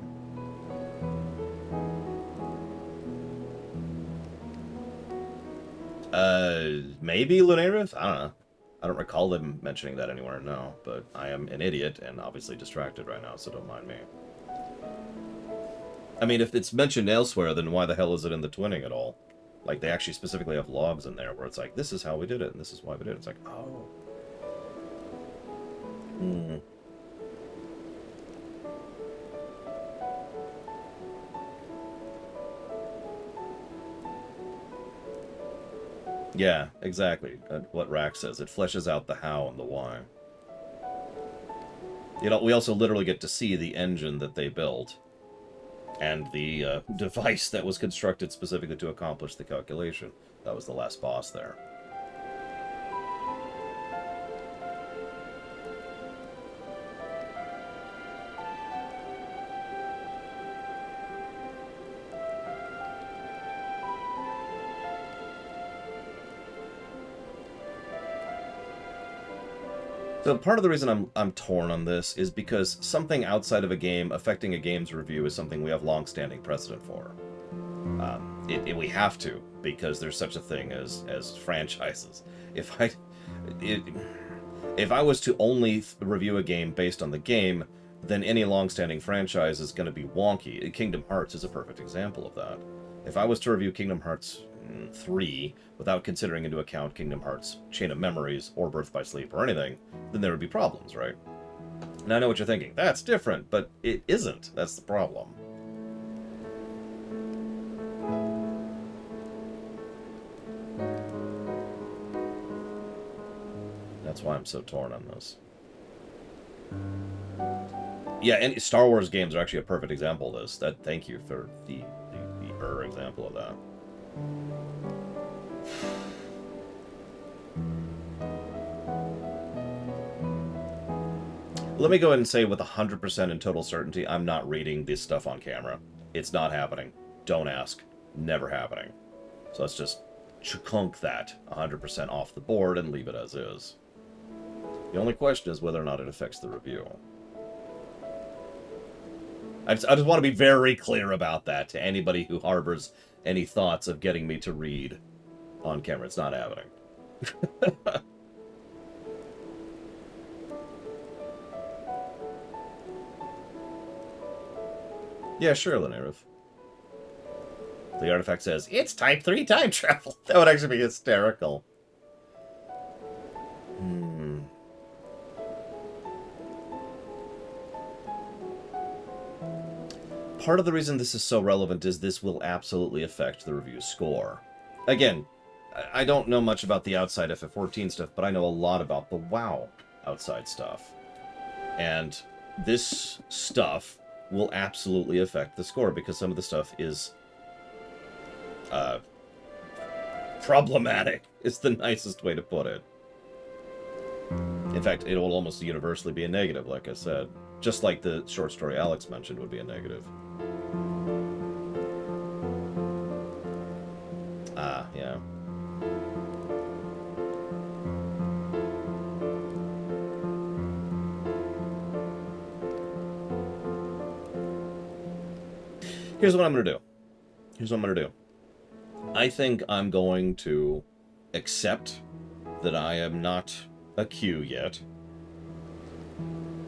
Maybe Lunarith? I don't know. I don't recall them mentioning that anywhere, no. But I am an idiot and obviously distracted right now, so don't mind me. I mean, if it's mentioned elsewhere, then why the hell is it in the twinning at all? Like, they actually specifically have logs in there where it's like, this is how we did it, and this is why we did it. It's like, oh. Yeah, exactly. What Rax says. It fleshes out the how and the why. You know, we also literally get to see the engine that they built and the device that was constructed specifically to accomplish the calculation. That was the last boss there. So part of the reason I'm torn on this is because something outside of a game affecting a game's review is something we have long-standing precedent for. We have to, because there's such a thing as franchises. If I was to only review a game based on the game, then any long-standing franchise is going to be wonky. Kingdom Hearts is a perfect example of that. If I was to review Kingdom Hearts 3 without considering into account Kingdom Hearts Chain of Memories or Birth by Sleep or anything, then there would be problems, right? And I know what you're thinking. That's different, but it isn't. That's the problem. That's why I'm so torn on this. Yeah, and Star Wars games are actually a perfect example of this. Thank you for the example of that. Let me go ahead and say with 100% in total certainty, I'm not reading this stuff on camera. It's not happening. Don't ask. Never happening. So let's just chunk that 100% off the board and leave it as is. The only question is whether or not it affects the review. I just want to be very clear about that to anybody who harbors any thoughts of getting me to read on camera. It's not happening. Yeah, sure, Lenarif. The artifact says, it's Type 3 time travel. That would actually be hysterical. Part of the reason this is so relevant is this will absolutely affect the review score. Again, I don't know much about the outside FF14 stuff, but I know a lot about the WoW outside stuff. And this stuff will absolutely affect the score, because some of the stuff is problematic, is the nicest way to put it. In fact, it will almost universally be a negative, like I said. Just like the short story Alex mentioned would be a negative. Ah, yeah. Here's what I'm going to do. I think I'm going to accept that I am not a Q yet.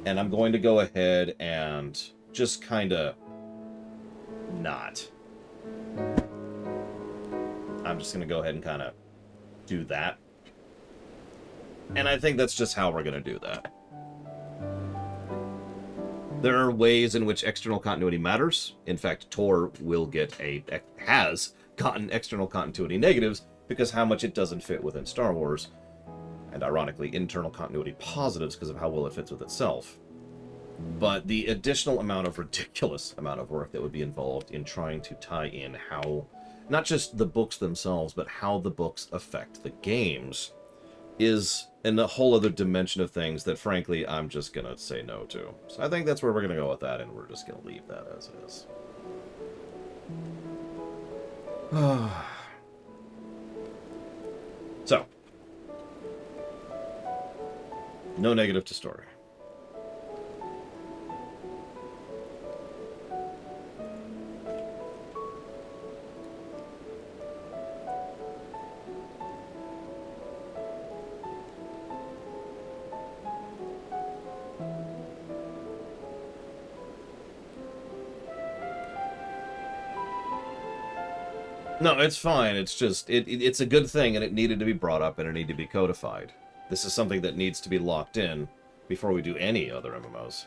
And I'm going to go ahead and just kind of not. I'm just going to go ahead and kind of do that. And I think that's just how we're going to do that. There are ways in which external continuity matters. In fact, Tor has gotten external continuity negatives because how much it doesn't fit within Star Wars. And ironically, internal continuity positives because of how well it fits with itself. But the additional ridiculous amount of work that would be involved in trying to tie in how, not just the books themselves, but how the books affect the games, is in a whole other dimension of things that, frankly, I'm just going to say no to. So I think that's where we're going to go with that, and we're just going to leave that as is. So, no negative to story. No, it's fine. It's just, it's a good thing, and it needed to be brought up, and it needed to be codified. This is something that needs to be locked in before we do any other MMOs.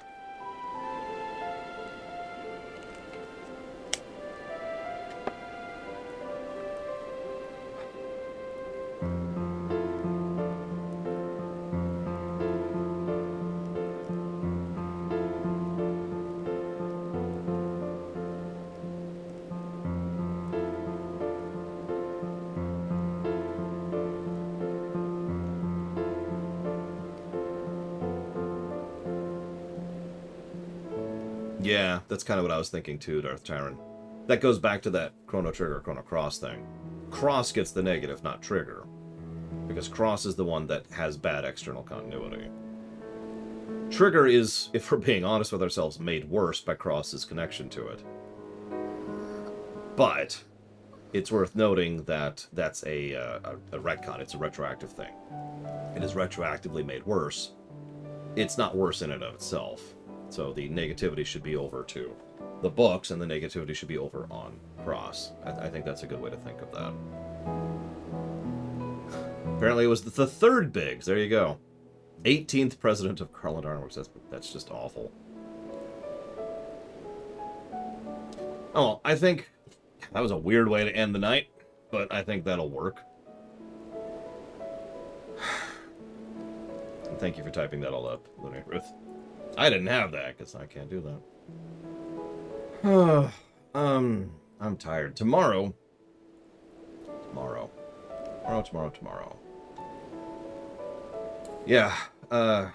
Yeah, that's kind of what I was thinking too, Darth Tyrant. That goes back to that Chrono Trigger, Chrono Cross thing. Cross gets the negative, not Trigger. Because Cross is the one that has bad external continuity. Trigger is, if we're being honest with ourselves, made worse by Cross's connection to it. But it's worth noting that that's a retcon. It's a retroactive thing. It is retroactively made worse. It's not worse in and of itself. So the negativity should be over to the books, and the negativity should be over on Cross. I think that's a good way to think of that. Apparently it was the third Biggs. There you go. 18th president of Carland Ironworks. That's just awful. Oh, I think that was a weird way to end the night, but I think that'll work. And thank you for typing that all up, Lunar Ruth. I didn't have that, because I can't do that. I'm tired. Tomorrow. Yeah,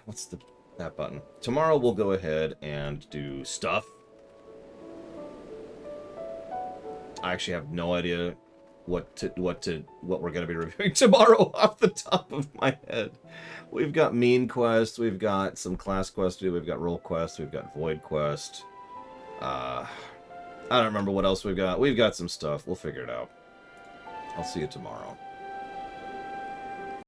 what's that button? Tomorrow we'll go ahead and do stuff. I actually have no idea what we're going to be reviewing tomorrow off the top of my head. We've got Mean Quest, we've got some Class Quest to do, we've got Roll Quest, we've got Void Quest. I don't remember what else we've got. We've got some stuff. We'll figure it out. I'll see you tomorrow.